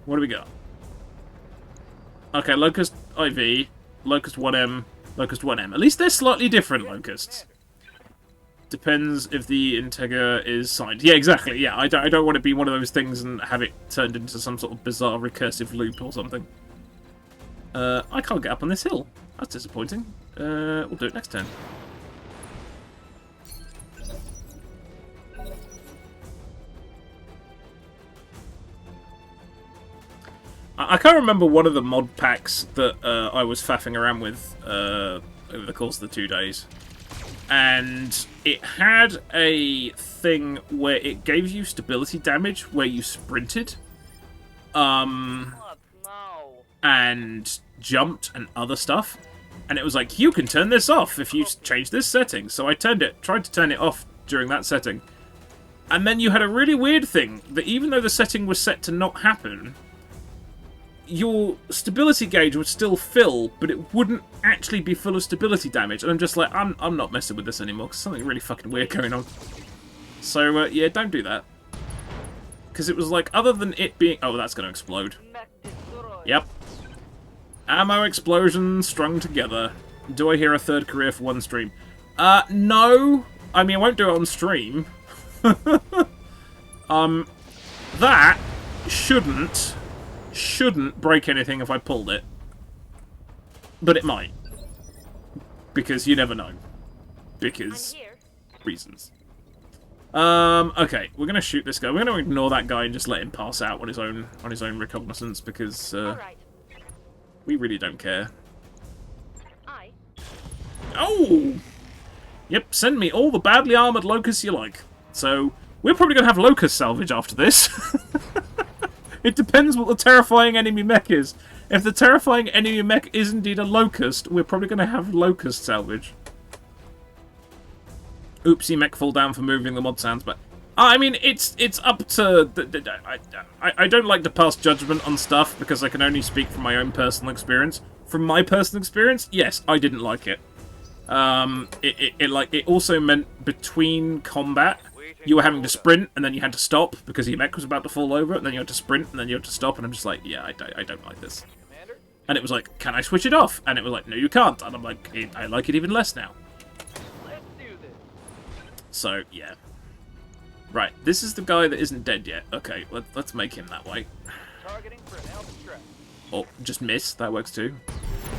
Speaker 1: What do we got? Okay, Locust IV, Locust 1M, Locust 1M. At least they're slightly different locusts. Depends if the Integer is signed. Yeah, exactly. Yeah, I don't want to be one of those things and have it turned into some sort of bizarre recursive loop or something. I can't get up on this hill. That's disappointing. We'll do it next turn. I can't remember one of the mod packs that I was faffing around with over the course of the 2 days. And it had a thing where it gave you stability damage where you sprinted. And jumped and other stuff. And it was like, you can turn this off if you change this setting. So I tried to turn it off during that setting. And then you had a really weird thing, that even though the setting was set to not happen, your stability gauge would still fill, but it wouldn't actually be full of stability damage. And I'm just like, I'm not messing with this anymore, because something really fucking weird going on. So, yeah, don't do that. Because it was like, other than it being... Oh, that's going to explode. Yep. Ammo explosion strung together. Do I hear a third career for one stream? No. I mean, I won't do it on stream. That shouldn't break anything if I pulled it. But it might. Because you never know. Because reasons. Okay, we're gonna shoot this guy. We're gonna ignore that guy and just let him pass out on his own reconnaissance because we really don't care. Oh! Yep, send me all the badly armoured locusts you like. So, we're probably gonna have locust salvage after this. It depends what the terrifying enemy mech is. If the terrifying enemy mech is indeed a locust, we're probably going to have locust salvage. Oopsie, mech fall down for moving the mod sounds, but... I mean, it's up to... I don't like to pass judgment on stuff because I can only speak from my own personal experience. From my personal experience, yes, I didn't like it. It also meant between combat, you were having to sprint, and then you had to stop, because your mech was about to fall over, and then you had to sprint, and then you had to stop, and I'm just like, yeah, I don't like this. And it was like, can I switch it off? And it was like, no, you can't. And I'm like, I like it even less now. So, yeah. Right, this is the guy that isn't dead yet. Okay, let's make him that way. Oh, just miss. That works too.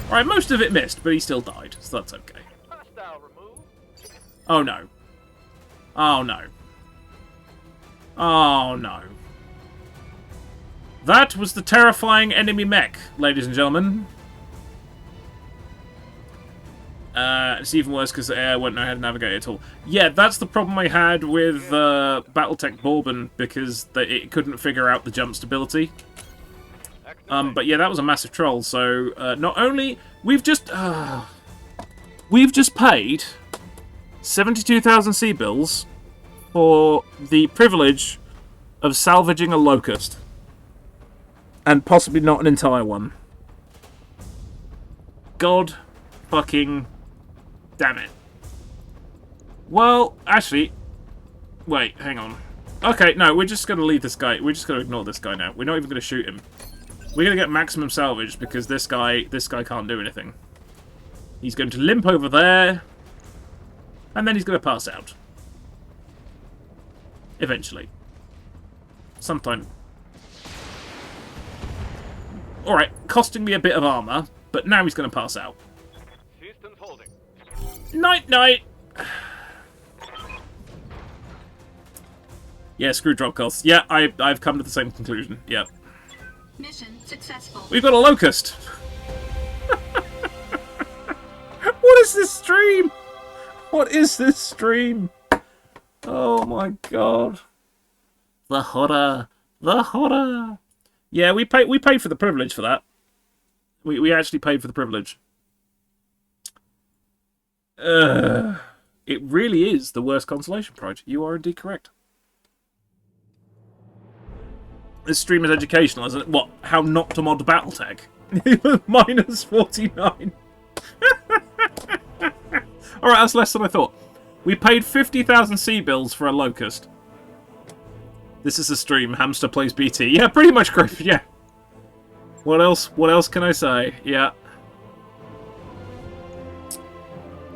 Speaker 1: Alright, most of it missed, but he still died, so that's okay. Oh no. Oh no. Oh no. That was the terrifying enemy mech, ladies and gentlemen. It's even worse because the air won't know how to navigate at all. Yeah, that's the problem I had with Battletech Bourbon, because it couldn't figure out the jump stability. But yeah, that was a massive troll. So not only we've just paid 72,000 sea bills for the privilege of salvaging a locust, and possibly not an entire one. God fucking damn it. Well, actually, wait, hang on. Okay, no, we're just going to leave this guy. We're just going to ignore this guy now. We're not even going to shoot him. We're going to get maximum salvage because this guy can't do anything. He's going to limp over there, and then he's going to pass out. Eventually. Sometime. Alright, costing me a bit of armor, but now he's going to pass out.
Speaker 2: Systems holding.
Speaker 1: Night-night! Yeah, screw drop costs. Yeah, I've come to the same conclusion. Yep.
Speaker 5: Mission successful.
Speaker 1: We've got a locust! What is this stream? What is this stream? Oh my god. The horror. The horror. Yeah, we paid for the privilege for that. We actually paid for the privilege. It really is the worst consolation prize. You are indeed correct. This stream is educational, isn't it? What? How not to mod Battletech? Minus 49. Alright, that's less than I thought. We paid 50,000 sea bills for a locust. This is a stream. Hamster plays BT. Yeah, pretty much, Griff. Yeah. What else? What else can I say? Yeah.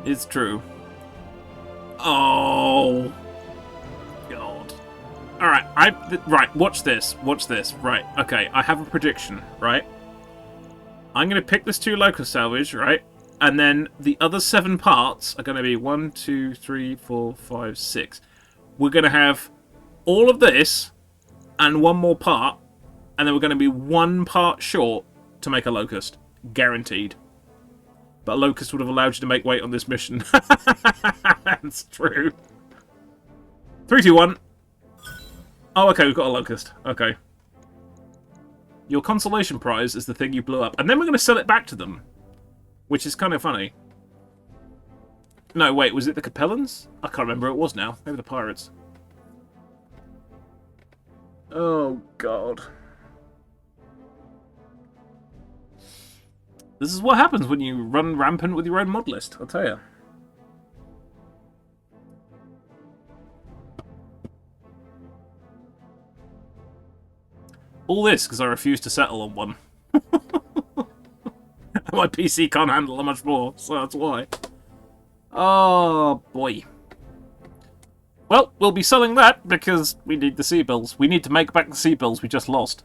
Speaker 1: It's true. Oh. God. Alright, right, watch this. Watch this. Right, okay, I have a prediction, right? I'm going to pick this 2 locust salvage, right? And then the other 7 parts are going to be 1, 2, 3, 4, 5, 6. We're going to have all of this and 1 more part, and then we're going to be 1 part short to make a locust. Guaranteed. But a locust would have allowed you to make weight on this mission. That's true. 3, 2, 1. Oh, okay, we've got a locust. Okay. Your consolation prize is the thing you blew up. And then we're going to sell it back to them. Which is kind of funny. No, wait, was it the Capellans? I can't remember who it was now. Maybe the pirates. Oh, God. This is what happens when you run rampant with your own mod list, I'll tell you. All this because I refuse to settle on one. My PC can't handle that much more, so that's why. Oh, boy. Well, we'll be selling that because we need the sea bills. We need to make back the sea bills we just lost.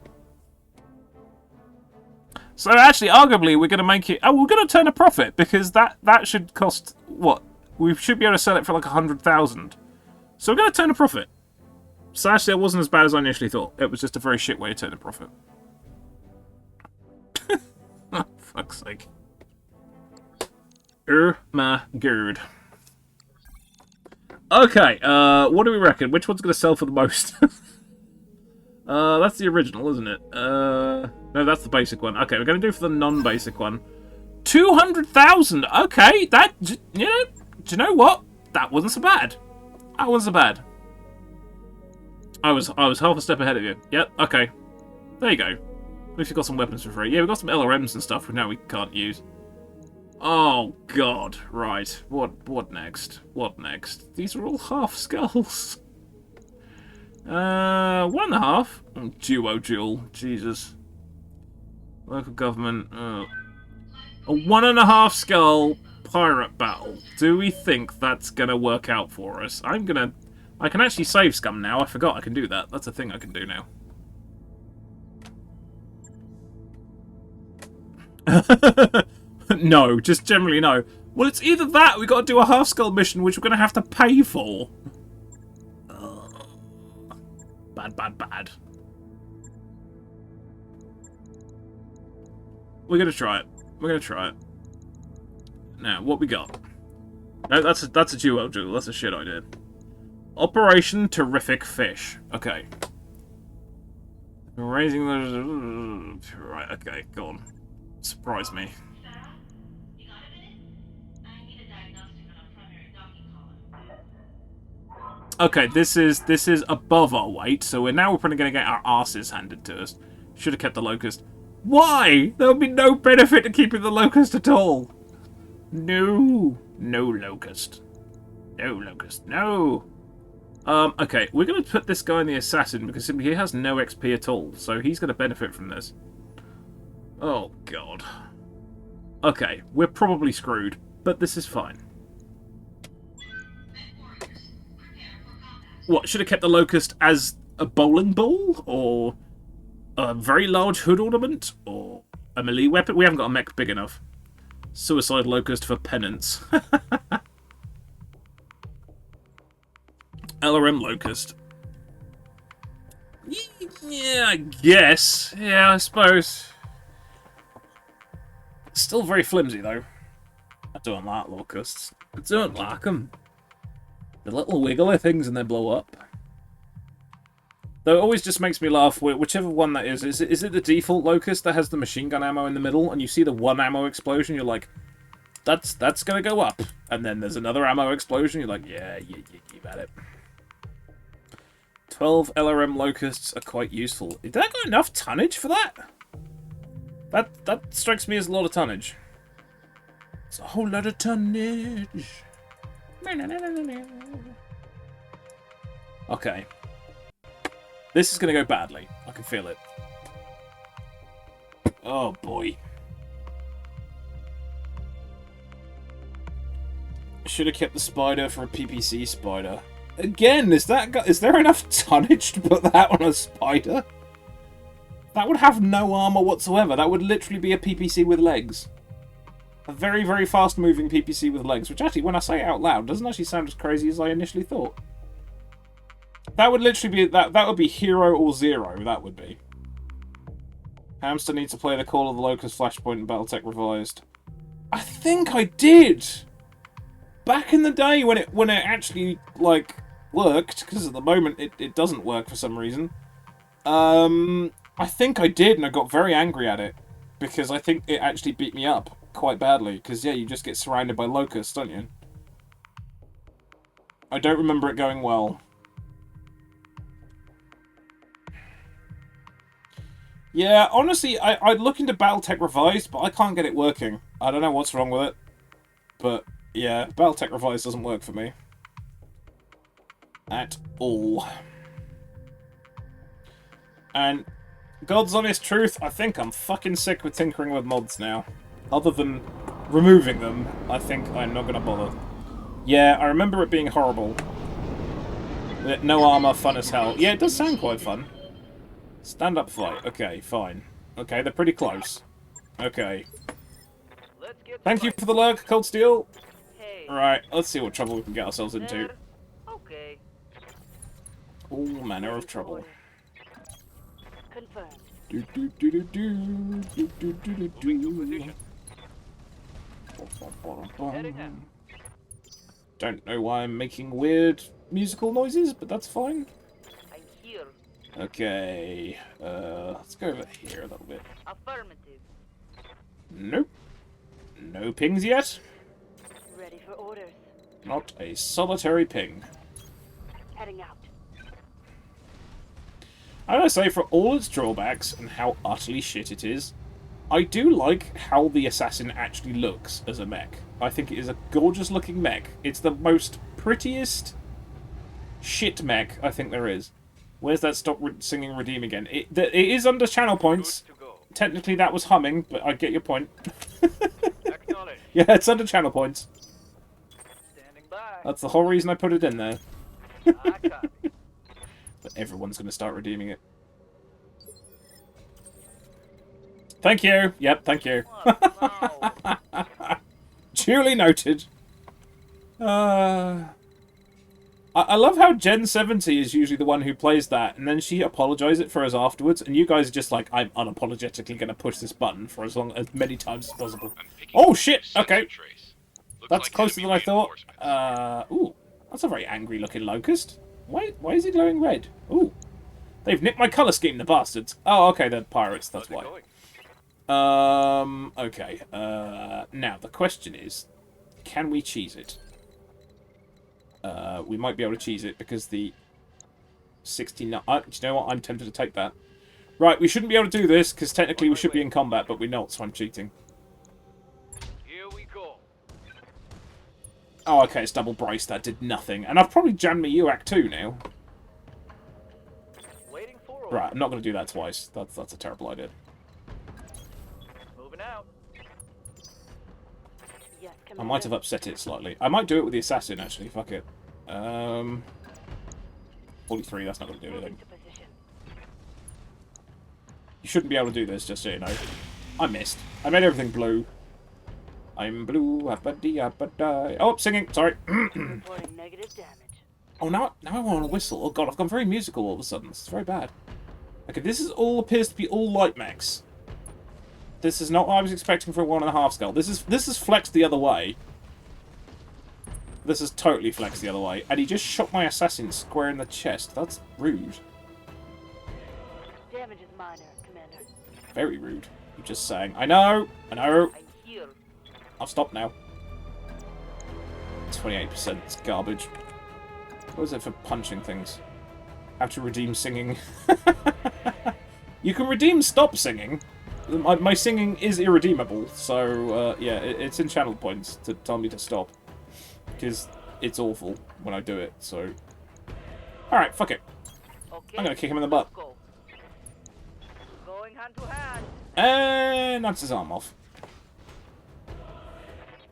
Speaker 1: So actually, arguably, we're going to make it... Oh, we're going to turn a profit because that should cost... What? We should be able to sell it for like 100,000. So we're going to turn a profit. So actually, it wasn't as bad as I initially thought. It was just a very shit way to turn a profit. Oh, fuck's sake. My god. Okay, what do we reckon? Which one's going to sell for the most? That's the original, isn't it? No, that's the basic one. Okay, we're going to do for the non-basic one. 200,000! Okay, that... You know, do you know what? That wasn't so bad. That wasn't so bad. I was half a step ahead of you. Yep, okay. There you go. At least we got some weapons for free. Yeah, we got some LRMs and stuff which now we can't use. Oh, God. Right. What next? What next? These are all half skulls. 1.5. Oh, duo duel. Jesus. Local government. A 1.5 skull pirate battle. Do we think that's gonna work out for us? I can actually save scum now. I forgot I can do that. That's a thing I can do now. No, just generally no. Well, it's either that, we got to do a half skull mission, which we're going to have to pay for. Bad, bad, bad. We're going to try it. We're going to try it. Now, what we got? No, that's a duo duel. That's a shit idea. Operation Terrific Fish. Okay. Raising those... Right, okay, go on. Surprise me. Okay, this is above our weight, so we're probably going to get our asses handed to us. Should have kept the locust. Why? There would be no benefit to keeping the locust at all. No. No locust. No locust. No. Okay, we're going to put this guy in the assassin because he has no XP at all, so he's going to benefit from this. Oh, God. Okay, we're probably screwed, but this is fine. What, should have kept the locust as a bowling ball? Or a very large hood ornament? Or a melee weapon? We haven't got a mech big enough. Suicide locust for penance. LRM locust. Yeah, I guess. Yeah, I suppose. Still very flimsy, though. I don't like locusts. I don't like them. The little wiggly things and they blow up. Though it always just makes me laugh, whichever one that is it the default locust that has the machine gun ammo in the middle, and you see the one ammo explosion, you're like, that's gonna go up. And then there's another ammo explosion, you're like, yeah, you've had it. 12 LRM locusts are quite useful. Did I got enough tonnage for that? That strikes me as a lot of tonnage. It's a whole lot of tonnage. Okay. This is going to go badly. I can feel it. Oh, boy. I should have kept the spider for a PPC spider. Again, is there enough tonnage to put that on a spider? That would have no armor whatsoever. That would literally be a PPC with legs. A very, very fast-moving PPC with legs, which actually, when I say it out loud, doesn't actually sound as crazy as I initially thought. That would literally be... That would be hero or zero, that would be. Hamster needs to play the Call of the Locust Flashpoint in Battletech Revised. I think I did! Back in the day when it actually, like, worked, because at the moment it doesn't work for some reason. I think I did, and I got very angry at it. Because I think it actually beat me up quite badly. Because, yeah, you just get surrounded by locusts, don't you? I don't remember it going well. Yeah, honestly, I'd look into Battletech Revised, but I can't get it working. I don't know what's wrong with it. But, yeah, Battletech Revised doesn't work for me. At all. And... God's honest truth, I think I'm fucking sick with tinkering with mods now. Other than removing them, I think I'm not gonna bother. Yeah, I remember it being horrible. No armor, fun as hell. Yeah, it does sound quite fun. Stand-up fight. Okay, fine. Okay, they're pretty close. Okay. Thank you for the lurk, Cold Steel. Right, let's see what trouble we can get ourselves into.
Speaker 6: Okay.
Speaker 1: All manner of trouble.
Speaker 6: Confirmed.
Speaker 1: Don't know why I'm making weird musical noises, but that's fine.
Speaker 6: I'm here.
Speaker 1: Okay, let's go over here a little bit.
Speaker 6: Affirmative.
Speaker 1: Nope. No pings yet.
Speaker 6: Ready for orders.
Speaker 1: Not a solitary ping.
Speaker 6: Heading out.
Speaker 1: I gotta say, for all its drawbacks and how utterly shit it is, I do like how the assassin actually looks as a mech. I think it is a gorgeous looking mech. It's the most prettiest shit mech I think there is. Where's that stop singing redeem again? It is under channel points. Technically that was humming, but I get your point. Yeah, it's under channel points. That's the whole reason I put it in there. But everyone's going to start redeeming it. Thank you. Yep, thank you. Duly noted. I love how Gen 70 is usually the one who plays that, and then she apologises for us afterwards, and you guys are just like, I'm unapologetically going to push this button for as many times as possible. Oh, shit! Okay. That's closer than I thought. Ooh, that's a very angry-looking locust. Why is he glowing red? Ooh. They've nicked my colour scheme, the bastards. Oh, okay, they're pirates, that's why. Okay. Now, the question is, can we cheese it? We might be able to cheese it because the 69... do you know what? I'm tempted to take that. Right, we shouldn't be able to do this because technically we should be in combat, but we're not, so I'm cheating.
Speaker 6: Here we go.
Speaker 1: Oh, okay, it's double brace. That did nothing. And I've probably jammed my UAC too now.
Speaker 6: Waiting for
Speaker 1: Right, I'm not going to do that twice. That's a terrible idea.
Speaker 6: moving out.
Speaker 3: Yes,
Speaker 1: I might have upset it slightly. I might do it with the assassin, actually. Fuck it. 43, that's not going to do anything. You shouldn't be able to do this, just so you know. I missed. I made everything blue. I'm blue, appa-dee-appa-die. Oh, singing, sorry.
Speaker 6: Reporting negative damage.
Speaker 1: Oh, now I want to whistle. Oh god, I've gone very musical all of a sudden. This is very bad. Okay, this is all appears to be all light mechs. This is not what I was expecting for a 1.5 scale. This is flexed the other way. This is totally flexed the other way. And he just shot my assassin square in the chest. That's rude.
Speaker 6: Damage is minor, Commander.
Speaker 1: Very rude. You're just saying, I know.
Speaker 6: I heal.
Speaker 1: I'll stop now. 28%. It's garbage. What is it for punching things? How to redeem singing. You can redeem stop singing. My singing is irredeemable, so yeah, it's in channel points to tell me to stop. Because it's awful when I do it, so... Alright, fuck it.
Speaker 6: Okay,
Speaker 1: I'm gonna kick him in the butt.
Speaker 6: go. Going hand to hand.
Speaker 1: And knocks his arm off.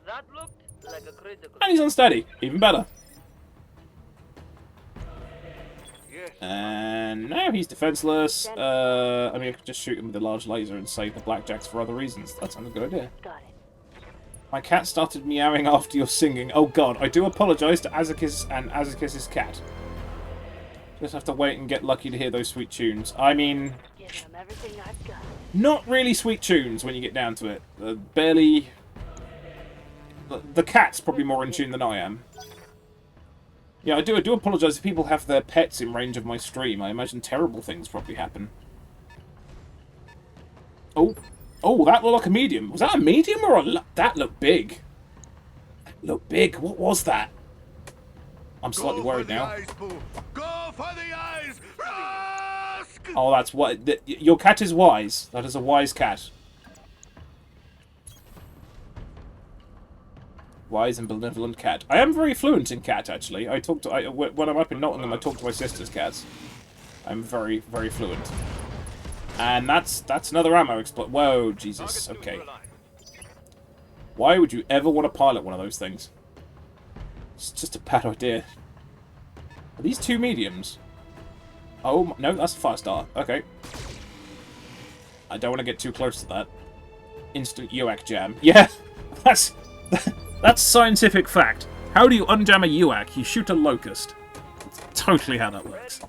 Speaker 6: That looked like a critical.
Speaker 1: And he's unsteady. Even better.
Speaker 6: Yes.
Speaker 1: And now he's defenseless. I mean, I could just shoot him with a large laser and save the blackjacks for other reasons. That sounds a good idea.
Speaker 6: Got it.
Speaker 1: My cat started meowing after your singing. Oh god, I do apologise to Azakis and Azakis' cat. Just have to wait and get lucky to hear those sweet tunes. I mean,
Speaker 6: Give him everything I've got.
Speaker 1: not really sweet tunes when you get down to it. Barely... The cat's probably more in tune than I am. Yeah, I do apologise if people have their pets in range of my stream. I imagine terrible things probably happen. Oh, that looked like a medium. Was that a medium or a... That looked big. That looked big. What was that? I'm slightly worried now.
Speaker 4: Go for the eyes!
Speaker 1: Oh, that's what... Your cat is wise. That is a wise cat. Wise and benevolent cat. I am very fluent in cat, actually. When I'm up in Nottingham, I talk to my sister's cats. I'm very, very fluent. And that's another ammo explode. Whoa, Jesus. Okay. Why would you ever want to pilot one of those things? It's just a bad idea. Are these two mediums? Oh, no, that's a fire-starter. Okay. I don't want to get too close to that. Instant UAC jam. Yeah, that's scientific fact. How do you unjam a UAC? You shoot a locust. That's totally how that works.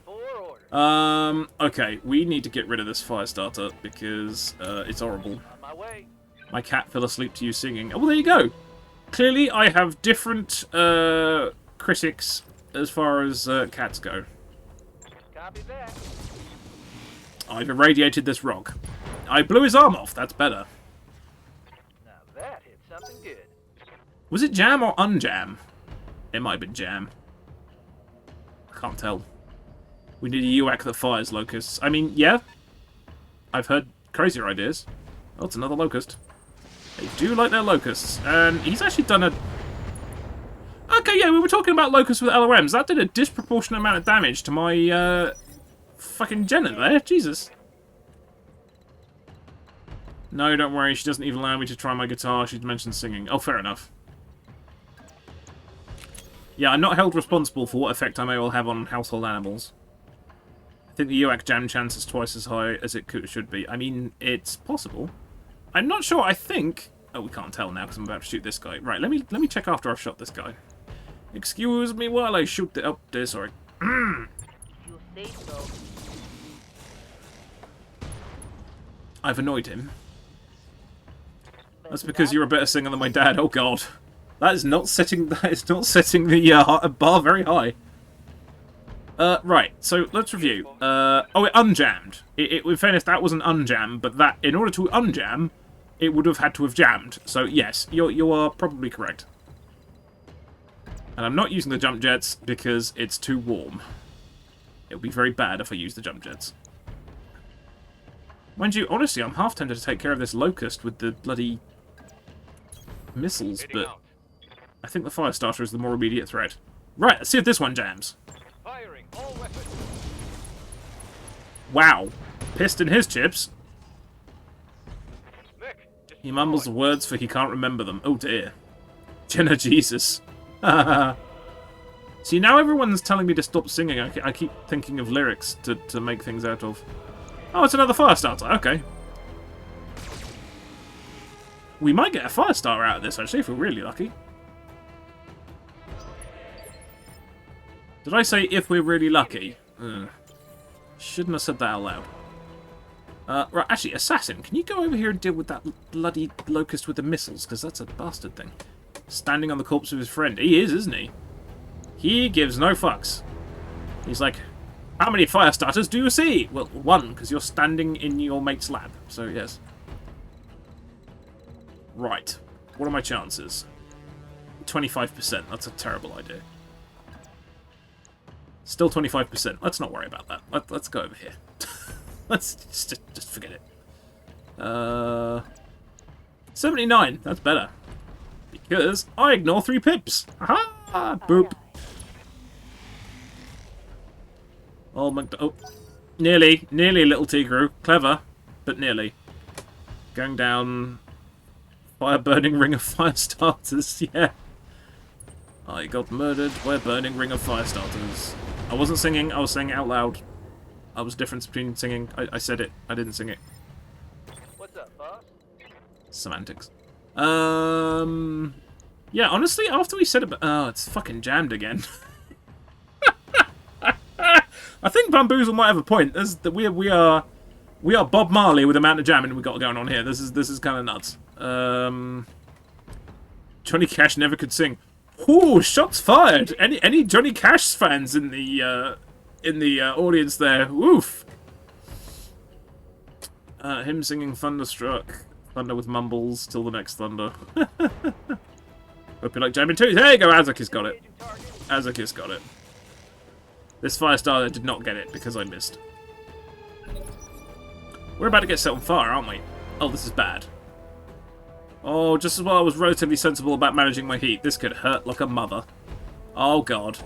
Speaker 1: Okay, we need to get rid of this fire starter because it's horrible.
Speaker 6: On my way.
Speaker 1: My cat fell asleep to you singing. Oh, well, there you go. Clearly, I have different critics as far as cats go.
Speaker 6: Copy that.
Speaker 1: I've irradiated this rock. I blew his arm off. That's better.
Speaker 6: Now that hit something good.
Speaker 1: Was it jam or unjam? It might have been jam. I can't tell. We need a UAC that fires locusts. I mean, yeah. I've heard crazier ideas. Oh, it's another locust. They do like their locusts. And he's actually done a... Okay, yeah, we were talking about locusts with LOMs. That did a disproportionate amount of damage to my, fucking Jenna there. Jesus. No, don't worry. She doesn't even allow me to try my guitar. She'd mentioned singing. Oh, fair enough. Yeah, I'm not held responsible for what effect I may well have on household animals. I think the UAC jam chance is twice as high as it should be. I mean, it's possible. I'm not sure. I think... Oh, we can't tell now because I'm about to shoot this guy. Right, let me check after I've shot this guy. Excuse me while I shoot the... Oh, there, sorry.
Speaker 6: You say so.
Speaker 1: I've annoyed him. That's because you're a better singer than my dad. Oh, God. That is not setting the bar very high. Right, so let's review. Oh, it unjammed. In fairness, that was an unjam, but that, in order to unjam, it would have had to have jammed. So, yes, you are probably correct. And I'm not using the jump jets because it's too warm. It would be very bad if I used the jump jets. Mind you, honestly, I'm half tempted to take care of this locust with the bloody missiles, but I think the fire starter is the more immediate threat. Right, let's see if this one jams.
Speaker 2: Firing all weapons.
Speaker 1: Wow. Pissed in his chips.
Speaker 2: Mech,
Speaker 1: He mumbles the words for he can't remember them. Oh dear. Jenna Jesus. See, now everyone's telling me to stop singing. I keep thinking of lyrics to make things out of. Oh, it's another fire starter. Okay. We might get a fire starter out of this, actually, if we're really lucky. Did I say if we're really lucky? Shouldn't have said that out loud. Right, actually, Assassin, can you go over here and deal with that bloody locust with the missiles? Because that's a bastard thing. Standing on the corpse of his friend. He is, isn't he? He gives no fucks. He's like, how many fire starters do you see? Well, one, because you're standing in your mate's lab. So, yes. Right. What are my chances? 25%. That's a terrible idea. Still 25%. Let's not worry about that. Let's go over here. Let's just forget it. 79. That's better. Because I ignore 3 pips. Aha! Boop. Oh, nearly a little Tigru. Clever, but nearly. Going down. By a burning ring of fire starters. Yeah. I got murdered by a burning ring of fire starters. I wasn't singing. I was saying it out loud. I was difference between singing. I said it. I didn't sing it.
Speaker 6: What's up, boss?
Speaker 1: Semantics. Yeah, honestly, after we said about... Oh, it's fucking jammed again. I think Bamboozle might have a point. We are Bob Marley with the amount of jamming we got going on here. This is kind of nuts. Johnny Cash never could sing. Ooh, shots fired! Any Johnny Cash fans in the audience there? Oof. Him singing Thunderstruck. Thunder with mumbles till the next thunder. Hope you like jamming too. There you go, Azak's got it. Azak's got it. This fire starter did not get it because I missed. We're about to get set on fire, aren't we? Oh, this is bad. Oh, just as well I was relatively sensible about managing my heat. This could hurt like a mother. Oh, God.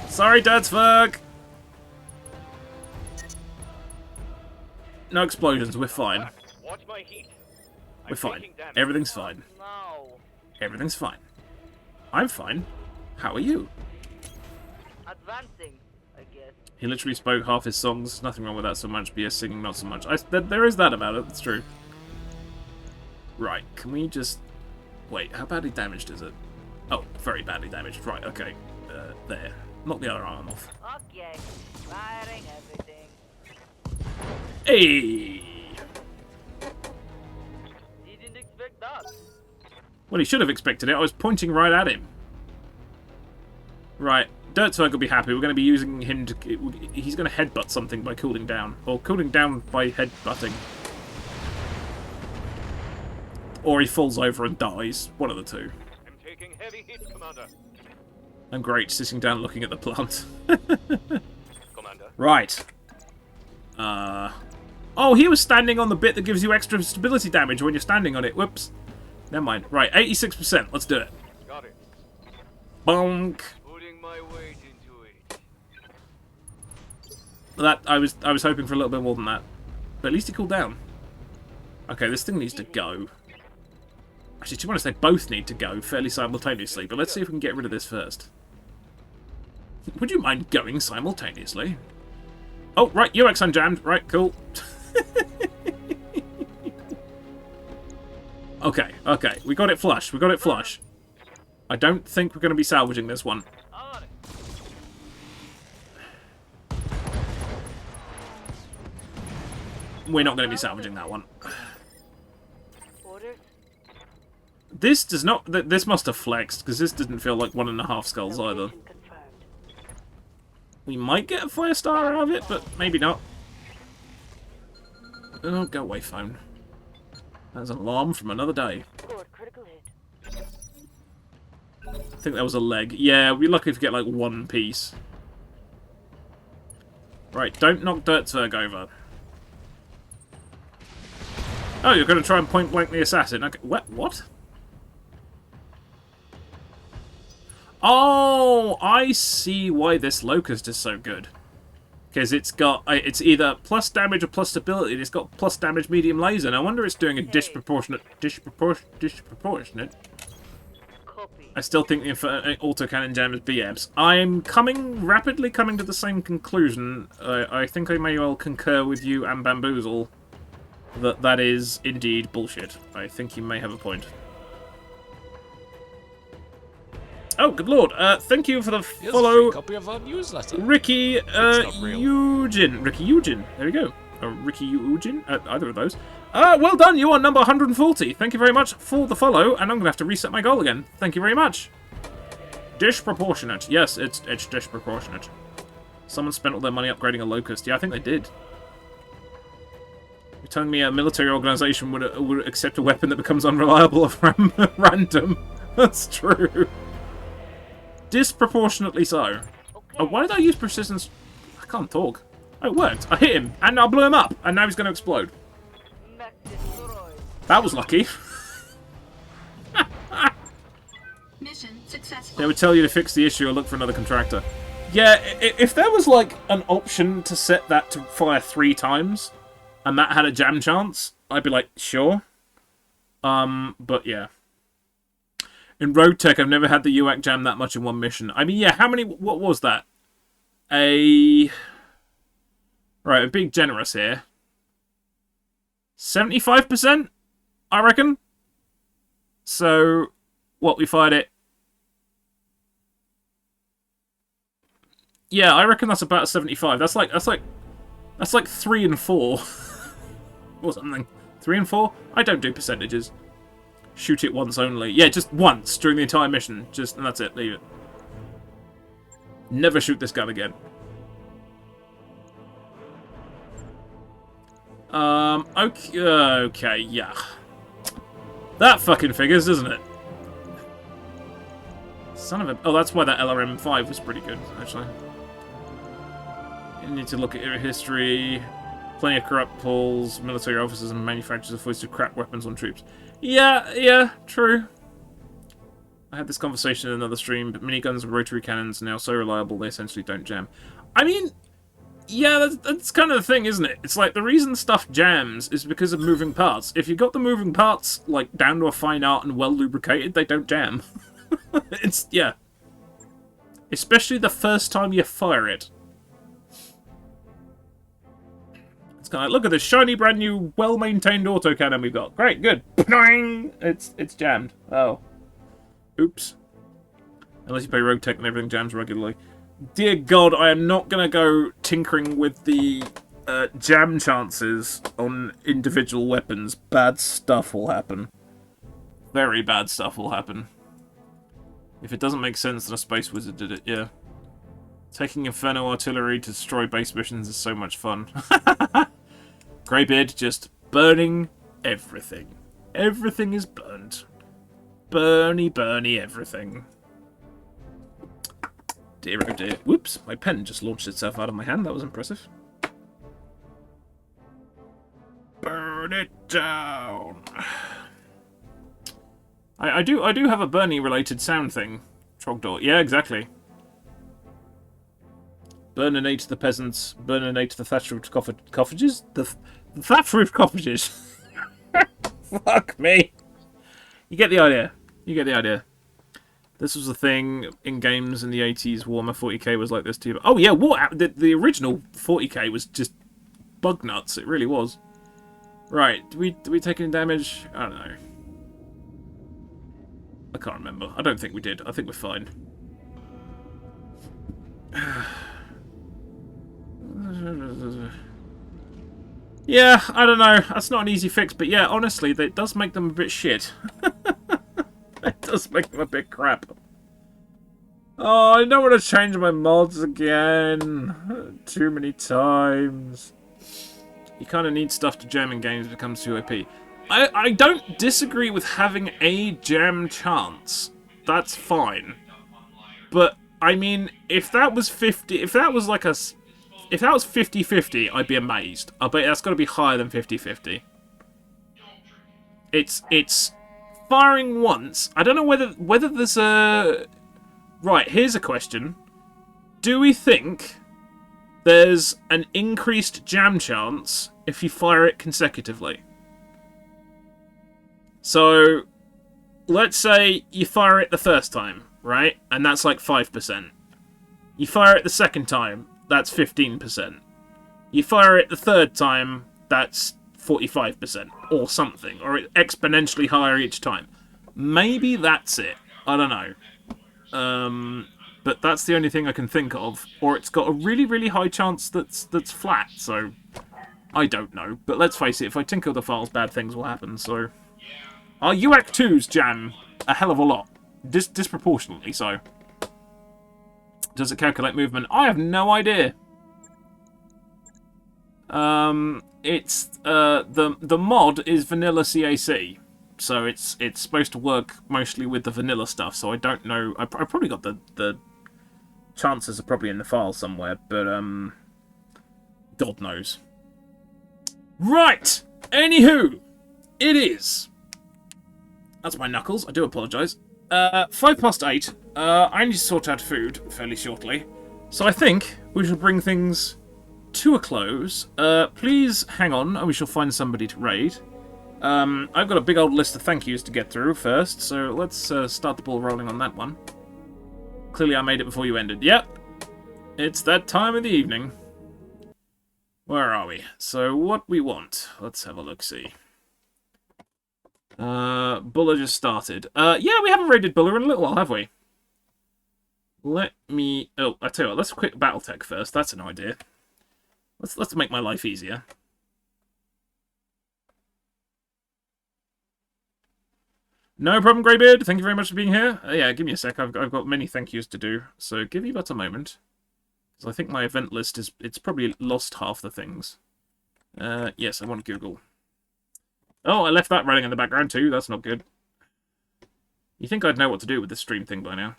Speaker 1: Sorry, Dadsburg! No explosions, we're fine.
Speaker 2: Watch my heat.
Speaker 1: We're fine. Everything's fine.
Speaker 6: No.
Speaker 1: Everything's fine. I'm fine. How are you?
Speaker 6: Advancing, I guess.
Speaker 1: He literally spoke half his songs. Nothing wrong with that so much. BS singing, not so much. There is that about it. That's true. Right. Can we just... Wait, how badly damaged is it? Oh, very badly damaged. Right, okay. There. Knock the other arm off.
Speaker 6: Okay. Firing everything.
Speaker 1: Hey!
Speaker 6: Didn't expect that.
Speaker 1: Well, he should have expected it. I was pointing right at him. Right. Dirtzberg will be happy. We're going to be using him to... He's going to headbutt something by cooling down. Or cooling down by headbutting. Or he falls over and dies. One of the two.
Speaker 2: I'm taking heavy hit, Commander.
Speaker 1: I'm great, sitting down looking at the plant.
Speaker 2: Commander.
Speaker 1: Right. Oh, he was standing on the bit that gives you extra stability damage when you're standing on it. Whoops. Never mind. Right, 86%. Let's do it.
Speaker 4: Got it.
Speaker 1: Bonk.
Speaker 4: Putting my weight into it.
Speaker 1: That I was hoping for a little bit more than that. But at least he cooled down. Okay, this thing needs to go. Actually, to be honest, they both need to go fairly simultaneously, but let's see if we can get rid of this first. Would you mind going simultaneously? Oh, right, UX unjammed. Right, cool. Okay, okay, we got it flush. We got it flush. I don't think we're going to be salvaging this one. We're not going to be salvaging that one. This does not... This must have flexed, because this didn't feel like 1.5 skulls either. We might get a fire star out of it, but maybe not. Oh, go away, phone. That's an alarm from another day. I think that was a leg. Yeah, we're lucky if we get like one piece. Right, don't knock Dirtzberg over. Oh, you're going to try and point blank the assassin. Okay, what? Oh, I see why this Locust is so good. Because it's either plus damage or plus stability, and it's got plus damage medium laser. And I wonder if it's doing a disproportionate. I still think the autocannon jam is BMs. I'm rapidly coming to the same conclusion. I think I may well concur with you and Bamboozle that is indeed bullshit. I think you may have a point. Oh, good lord. Thank you for the follow.
Speaker 7: Here's a free copy of our newsletter.
Speaker 1: Ricky Eugene. Ricky Eugene. There we go. Ricky Eugene. Either of those. Well done. You are number 140. Thank you very much for the follow. And I'm going to have to reset my goal again. Thank you very much. Disproportionate. Yes, it's disproportionate. Someone spent all their money upgrading a Locust. Yeah, I think they did. You're telling me a military organization would accept a weapon that becomes unreliable at random? That's true. Disproportionately so. Okay. Oh, why did I use precision? I can't talk. Oh, it worked. I hit him, and I blew him up, and now he's going to explode. That was lucky.
Speaker 5: Mission successful.
Speaker 1: They would tell you to fix the issue or look for another contractor. Yeah, if there was, like, an option to set that to fire 3 times, and that had a jam chance, I'd be like, sure. But yeah. In Road Tech, I've never had the UAC jam that much in one mission. I mean, yeah, how many... What was that? Right, I'm being generous here. 75%? I reckon? So, what, we fired it... Yeah, I reckon that's about 75. That's like 3 and 4. Or something. 3 and 4? I don't do percentages. Shoot it once only. Yeah, just once during the entire mission. And that's it. Leave it. Never shoot this gun again. Okay, yeah. That fucking figures, doesn't it? Son of a... Oh, that's why that LRM-5 was pretty good, actually. You need to look at your history. Plenty of corrupt pulls, military officers and manufacturers have foisted crap weapons on troops. Yeah, true. I had this conversation in another stream, but miniguns and rotary cannons are now so reliable they essentially don't jam. I mean, yeah, that's kind of the thing, isn't it? It's like, the reason stuff jams is because of moving parts. If you got the moving parts, like, down to a fine art and well lubricated, they don't jam. Yeah. Especially the first time you fire it. It's kind of like, look at this shiny, brand new, well-maintained autocannon we've got. Great, good. It's jammed. Oh. Oops. Unless you play Rogue Tech and everything jams regularly. Dear God, I am not going to go tinkering with the jam chances on individual weapons. Bad stuff will happen. Very bad stuff will happen. If it doesn't make sense, then a Space Wizard did it, yeah. Taking Inferno Artillery to destroy base missions is so much fun. Greybeard just burning everything. Everything is burnt. Burny everything. Dear oh dear. Whoops, my pen just launched itself out of my hand. That was impressive. Burn it down. I do have a Bernie-related sound thing. Trogdor. Yeah, exactly. Burninate the peasants. Burninate the thatch-roofed cottages? The thatch-roofed cottages. Fuck me. You get the idea. You get the idea. This was a thing in games in the 80s. Warhammer 40k was like this too. Oh yeah, the original 40k was just bug nuts. It really was. Right, did we take any damage? I don't know. I can't remember. I don't think we did. I think we're fine. Yeah, I don't know. That's not an easy fix, but yeah, honestly, it does make them a bit shit. It does make them a bit crap. Oh, I don't want to change my mods again. Too many times. You kind of need stuff to jam in games when it comes to OP. I don't disagree with having a jam chance. That's fine. But, I mean, if that was 50-50, I'd be amazed. I bet that's got to be higher than 50-50. It's firing once. I don't know whether there's a... Right, here's a question. Do we think there's an increased jam chance if you fire it consecutively? So, let's say you fire it the first time, right? And that's like 5%. You fire it the second time, that's 15%. You fire it the third time, that's 45%, or something, or exponentially higher each time. Maybe that's it. I don't know. But that's the only thing I can think of. Or it's got a really, really high chance that's flat, so I don't know. But let's face it, if I tinker the files, bad things will happen, so... Our UAC 2s jam a hell of a lot. Disproportionately so. Does it calculate movement? I have no idea. It's the mod is vanilla CAC, so it's supposed to work mostly with the vanilla stuff. So I don't know. I probably got the chances are probably in the file somewhere, but God knows. Right. Anywho, it is. That's my knuckles. I do apologise. 8:05. I need to sort out food fairly shortly, so I think we shall bring things to a close. Please hang on, and we shall find somebody to raid. I've got a big old list of thank yous to get through first, so let's start the ball rolling on that one. Clearly I made it before you ended. Yep, it's that time of the evening. Where are we? So what we want? Let's have a look-see. Buller just started. Yeah, we haven't raided Buller in a little while, have we? Let me... Oh, I tell you what, let's quit Battletech first. That's an idea. Let's make my life easier. No problem, Greybeard. Thank you very much for being here. Yeah, give me a sec. I've got many thank yous to do, so give me but a moment. Because I think my event list it's probably lost half the things. Yes, I want Google. Oh, I left that running in the background too. That's not good. You think I'd know what to do with this stream thing by now?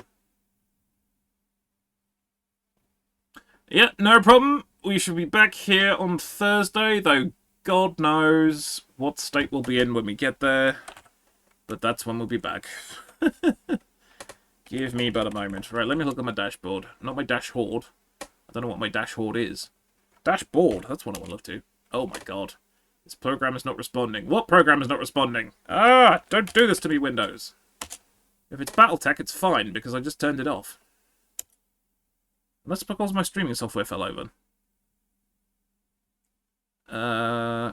Speaker 1: Yeah, no problem. We should be back here on Thursday, though God knows what state we'll be in when we get there. But that's when we'll be back. Give me but a moment. Right, let me look at my dashboard. Not my dashboard. I don't know what my dashboard is. Dashboard, that's what I want to look to. Oh my god. This program is not responding. What program is not responding? Ah, don't do this to me, Windows. If it's Battletech, it's fine, because I just turned it off. Unless it's because my streaming software fell over. Yeah,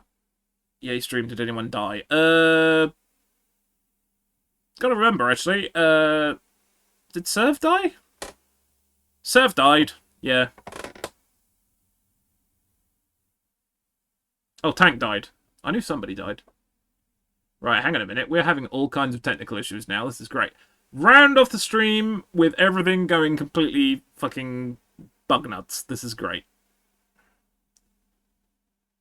Speaker 1: he streamed. Did anyone die? Gotta remember, actually. Did Serve die? Serve died. Yeah. Oh, Tank died. I knew somebody died. Right, hang on a minute. We're having all kinds of technical issues now. This is great. Round off the stream with everything going completely fucking bug nuts. This is great.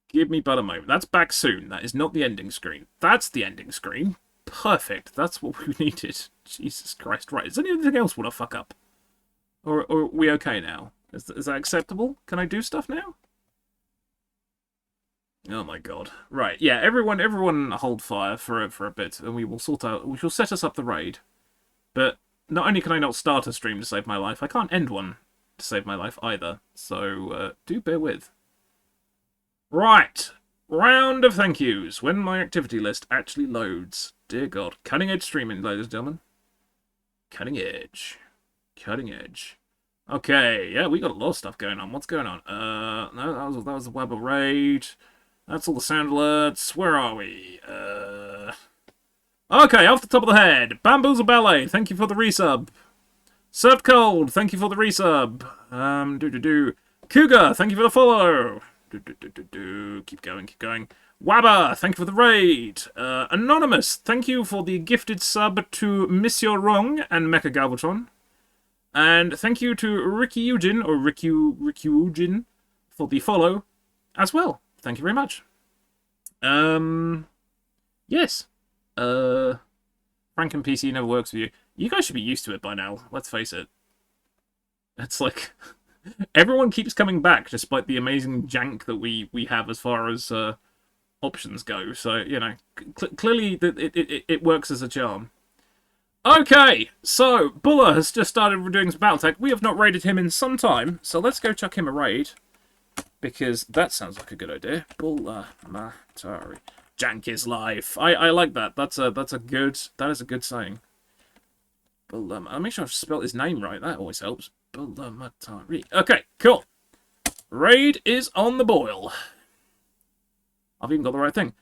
Speaker 1: Give me but a moment. That's back soon. That is not the ending screen. That's the ending screen. Perfect. That's what we needed. Jesus Christ. Right, is anything else want to fuck up? Or are we okay now? Is that acceptable? Can I do stuff now? Oh my god. Right, yeah, everyone hold fire for a bit, and we will we shall set us up the raid. But not only can I not start a stream to save my life, I can't end one to save my life either. So, do bear with. Right. Round of thank yous, when my activity list actually loads. Dear God. Cutting edge streaming, ladies and gentlemen. Cutting edge. Cutting edge. Okay, yeah, we got a lot of stuff going on. What's going on? No, that was the Webber raid. That's all the sound alerts. Where are we? Okay, off the top of the head. Bamboozle Ballet, thank you for the resub. Served Cold, thank you for the resub. Cougar, thank you for the follow. Keep going, keep going. Wabba, thank you for the raid. Anonymous, thank you for the gifted sub to Monsieur Wrong and Mecha Galvatron. And thank you to Ricky Eugene, or Ricky Eugene, for the follow as well. Thank you very much. Yes. Franken PC never works for you. You guys should be used to it by now, let's face it. It's like... everyone keeps coming back despite the amazing jank that we have as far as options go. So, you know, clearly it works as a charm. Okay, so Buller has just started doing some Battletech. We have not raided him in some time, so let's go chuck him a raid. Because that sounds like a good idea. Buller Matari. Jank is life. I like that. That is a good saying. Buller, I'll make sure I've spelled his name right. That always helps. Buller Matari. Okay, cool. Raid is on the boil. I've even got the right thing.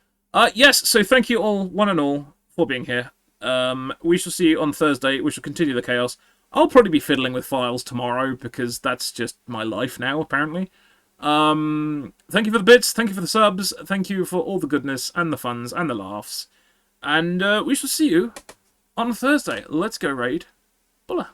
Speaker 1: Yes, so thank you all, one and all, for being here. We shall see you on Thursday. We shall continue the chaos. I'll probably be fiddling with files tomorrow, because that's just my life now, apparently. Thank you for the bits, thank you for the subs, thank you for all the goodness, and the funs, and the laughs. And, we shall see you on Thursday. Let's go raid Buller.